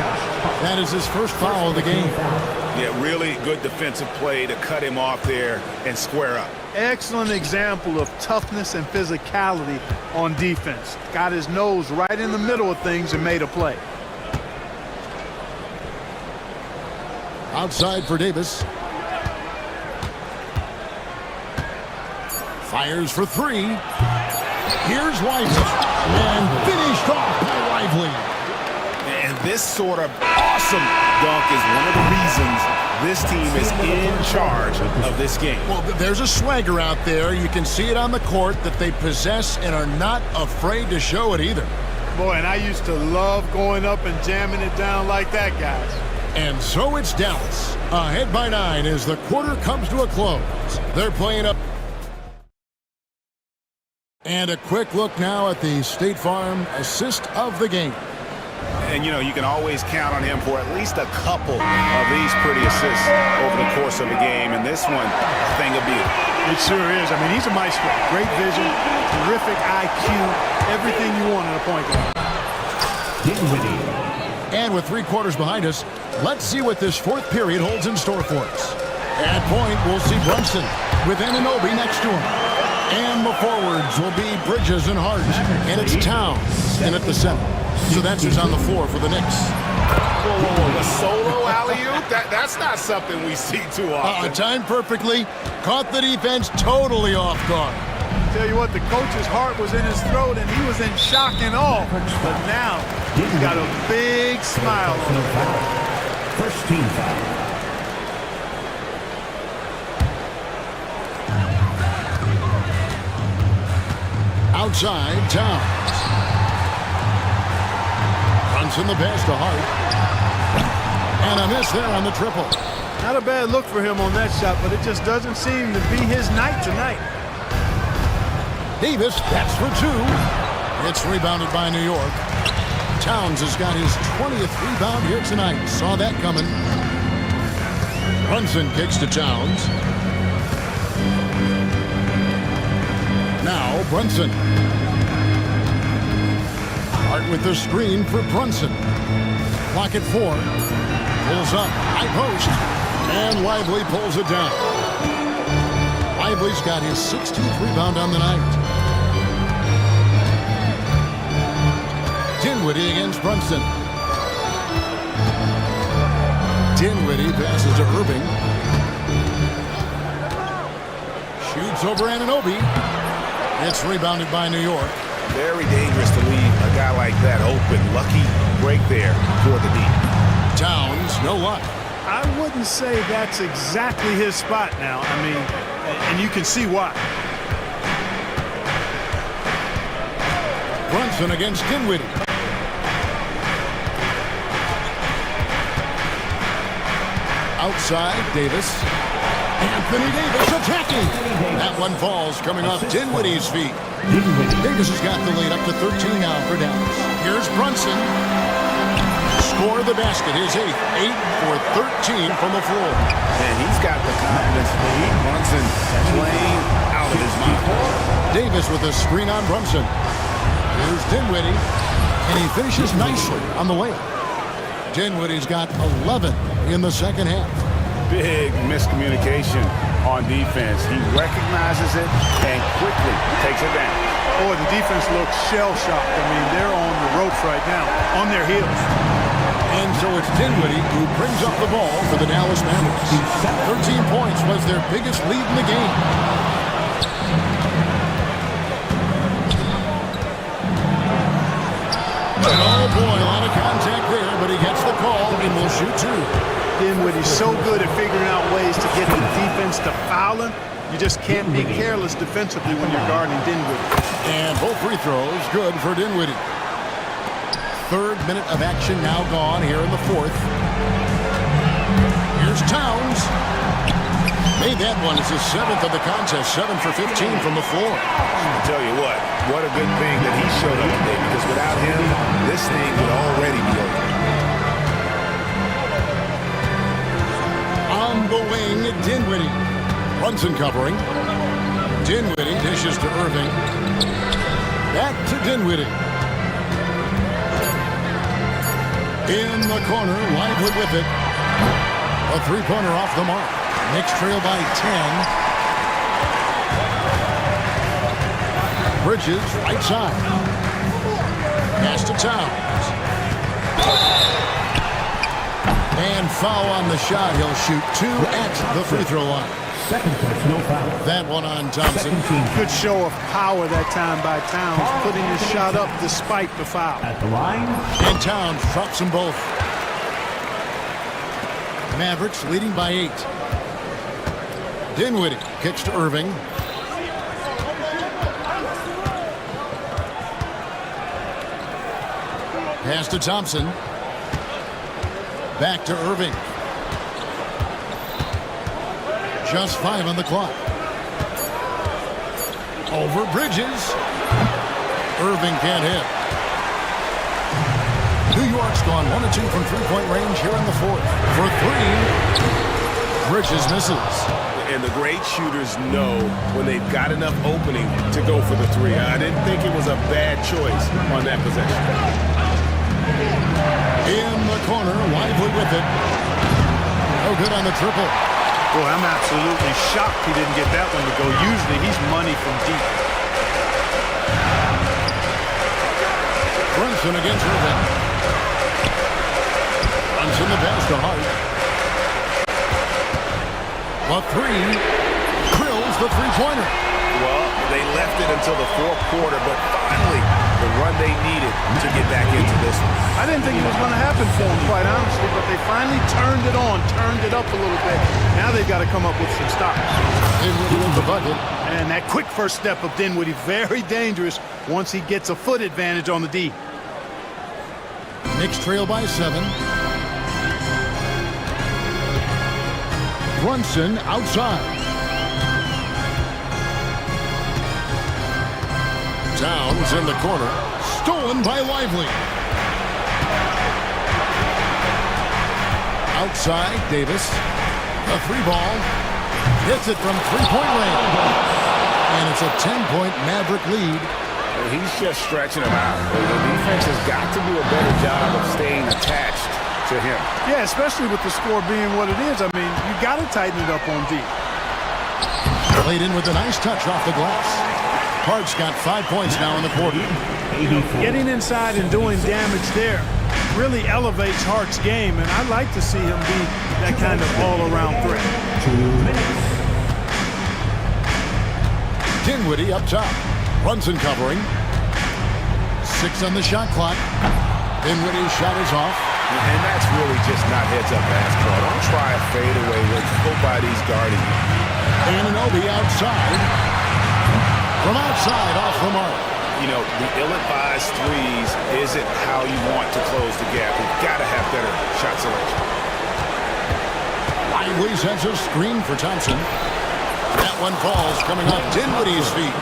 That is his first foul of the game. Yeah, really good defensive play to cut him off there and square up. Excellent example of toughness and physicality on defense. Got his nose right in the middle of things and made a play. Outside for Davis. Fires for three. Here's Lively. And finished off by Lively. And this sort of awesome dunk is one of the reasons this team is in charge of this game. Well, there's a swagger out there. You can see it on the court that they possess and are not afraid to show it either. Boy, and I used to love going up and jamming it down like that, guys. And so it's Dallas, ahead by 9 as the quarter comes to a close. They're playing up. And a quick look now at the State Farm assist of the game. And, you know, you can always count on him for at least a couple of these pretty assists over the course of a game. And this one, a thing of beauty. It sure is. I mean, he's a maestro. Great vision, terrific IQ, everything you want in a point guard. And with 3 quarters behind us, let's see what this fourth period holds in store for us. At point, we'll see Brunson with Anunoby next to him. And the forwards will be Bridges and Hart. And it's Towns in at the center. So that's who's on the floor for the Knicks. Whoa, a solo alley-oop? That's not something we see too often. Timed perfectly. Caught the defense totally off guard. Tell you what, the coach's heart was in his throat and he was in shock and awe. But now, he's got a big smile on his face. First team foul. Outside, Towns. Brunson the pass to Hart. And a miss there on the triple. Not a bad look for him on that shot, but it just doesn't seem to be his night tonight. Davis, that's for 2. It's rebounded by New York. Towns has got his 20th rebound here tonight. Saw that coming. Brunson kicks to Towns. Now Brunson. Hart with the screen for Brunson. Clock at 4. Pulls up, high post. And Lively pulls it down. Lively's got his 16th rebound on the night. Dinwiddie against Brunson. Dinwiddie passes to Irving. Shoots over Anunoby. It's rebounded by New York. Very dangerous to leave a guy like that open. Lucky break there toward the deep. Towns, no luck. I wouldn't say that's exactly his spot now. I mean, and you can see why. Brunson against Dinwiddie. Outside, Davis. Anthony Davis attacking. That one falls coming off Dinwiddie's feet. Davis has got the lead up to 13 now for Dallas. Here's Brunson. Score the basket, his 8th. 8 for 13 from the floor. And he's got the confidence to lead Brunson playing out of his mind. Davis with a screen on Brunson. Here's Dinwiddie, and he finishes nicely on the layup. Dinwiddie's got 11 in the second half. Big miscommunication on defense. He recognizes it and quickly takes it down. Boy, the defense looks shell-shocked. I mean, they're on the ropes right now, on their heels. And so it's Dinwiddie who brings up the ball for the Dallas Mavericks. 13 points was their biggest lead in the game. Oh boy, a lot of contact there, but he gets the call and will shoot 2. Dinwiddie's so good at figuring out ways to get the defense to foul him. You just can't be careless defensively when you're guarding Dinwiddie. And both free throws good for Dinwiddie. 3rd minute of action now gone here in the 4th. Here's Towns. Made that one as his 7th of the contest. 7 for 15 from the floor. I tell you what a good thing that he showed up today, because without him, this thing would already be over. On the wing, Dinwiddie. Brunson covering. Dinwiddie dishes to Irving. Back to Dinwiddie. In the corner, Lively with it. A 3-pointer off the mark. Knicks trail by 10. Bridges, right side. Pass to Towns. And foul on the shot. He'll shoot 2 at the free throw line. Second personal foul. That one on Thompson. Good show of power that time by Towns, putting his shot up despite the foul. At the line. And Towns drops them both. Mavericks leading by 8. Dinwiddie kicks to Irving. Pass to Thompson. Back to Irving. Just 5 on the clock. Over Bridges. Irving can't hit. New York's gone 1 of 2 from 3-point range here in the 4th. For 3, Bridges misses. And the great shooters know when they've got enough opening to go for the 3. I didn't think it was a bad choice on that possession. In the corner, Lively with it. No good on the triple. Boy, I'm absolutely shocked he didn't get that one to go. Usually he's money from deep. Brunson against Irving. Brunson the pass to Hart. A 3. Drills the 3-pointer. Well, they left it until the 4th quarter, but finally the run they needed to get back into this one. I didn't think it was going to happen for them, quite honestly, but they finally turned it on, turned it up a little bit. Now they've got to come up with some stops. Dinwiddie with the bucket. And that quick first step of Dinwiddie, very dangerous once he gets a foot advantage on the D. Knicks trail by 7. Brunson outside. Towns in the corner. Stolen by Lively. Outside, Davis. A 3-ball. Hits it from 3-point range. And it's a 10-point Maverick lead. He's just stretching him out. The defense has got to do a better job of staying attached to him. Yeah, especially with the score being what it is. I mean, you got to tighten it up on D. Played in with a nice touch off the glass. Hart's got 5 points now in the quarter. Getting inside and doing damage there really elevates Hart's game, and I'd like to see him be that kind of all-around threat. 2 minutes. Dinwiddie up top. Brunson covering. 6 on the shot clock. Dinwiddie's shot is off. And that's really just not heads-up basketball. Don't try a fadeaway when nobody's guarding you. Anunoby outside. From outside, off the mark. You know, the ill-advised threes isn't how you want to close the gap. You've got to have better shot selection. Lively sends a screen for Thompson. That one falls coming off Dinwiddie's feet.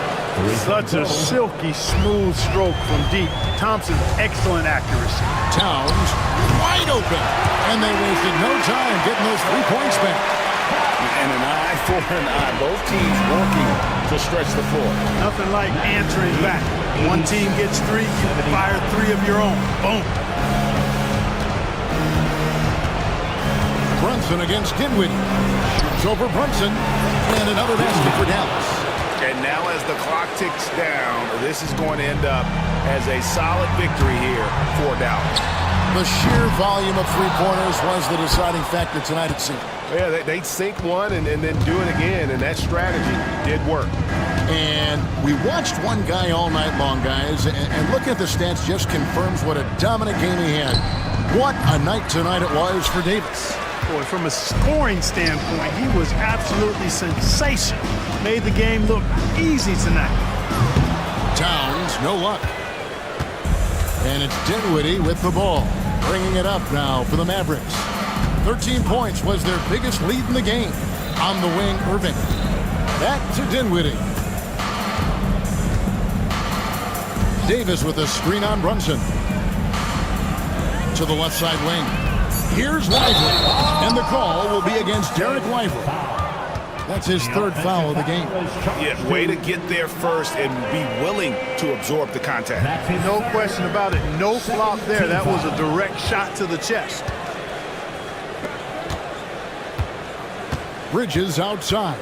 Such a silky, smooth stroke from deep. Thompson's excellent accuracy. Towns wide open. And they wasted no time getting those 3 points back. And an eye for an eye. Both teams working to stretch the floor. Nothing like answering back. One team gets 3, you fire 3 of your own. Boom. Brunson against Dinwiddie. Shoots over Brunson. And another basket for Dallas. And now as the clock ticks down, this is going to end up as a solid victory here for Dallas. The sheer volume of three-pointers was the deciding factor tonight, it seemed. Yeah, they'd sink one and then do it again, and that strategy did work. And we watched one guy all night long, guys, and looking at the stats just confirms what a dominant game he had. What a night tonight it was for Davis. Boy, from a scoring standpoint, he was absolutely sensational. Made the game look easy tonight. Towns, no luck. And it's Dinwiddie with the ball. Bringing it up now for the Mavericks. 13 points was their biggest lead in the game. On the wing, Irving. Back to Dinwiddie. Davis with a screen on Brunson. To the left side wing. Here's Lively. And the call will be against Derek Lively. That's his 3rd foul of the game. Yeah, way to get there first and be willing to absorb the contact. No question about it. No flop there. That was a direct shot to the chest. Bridges outside.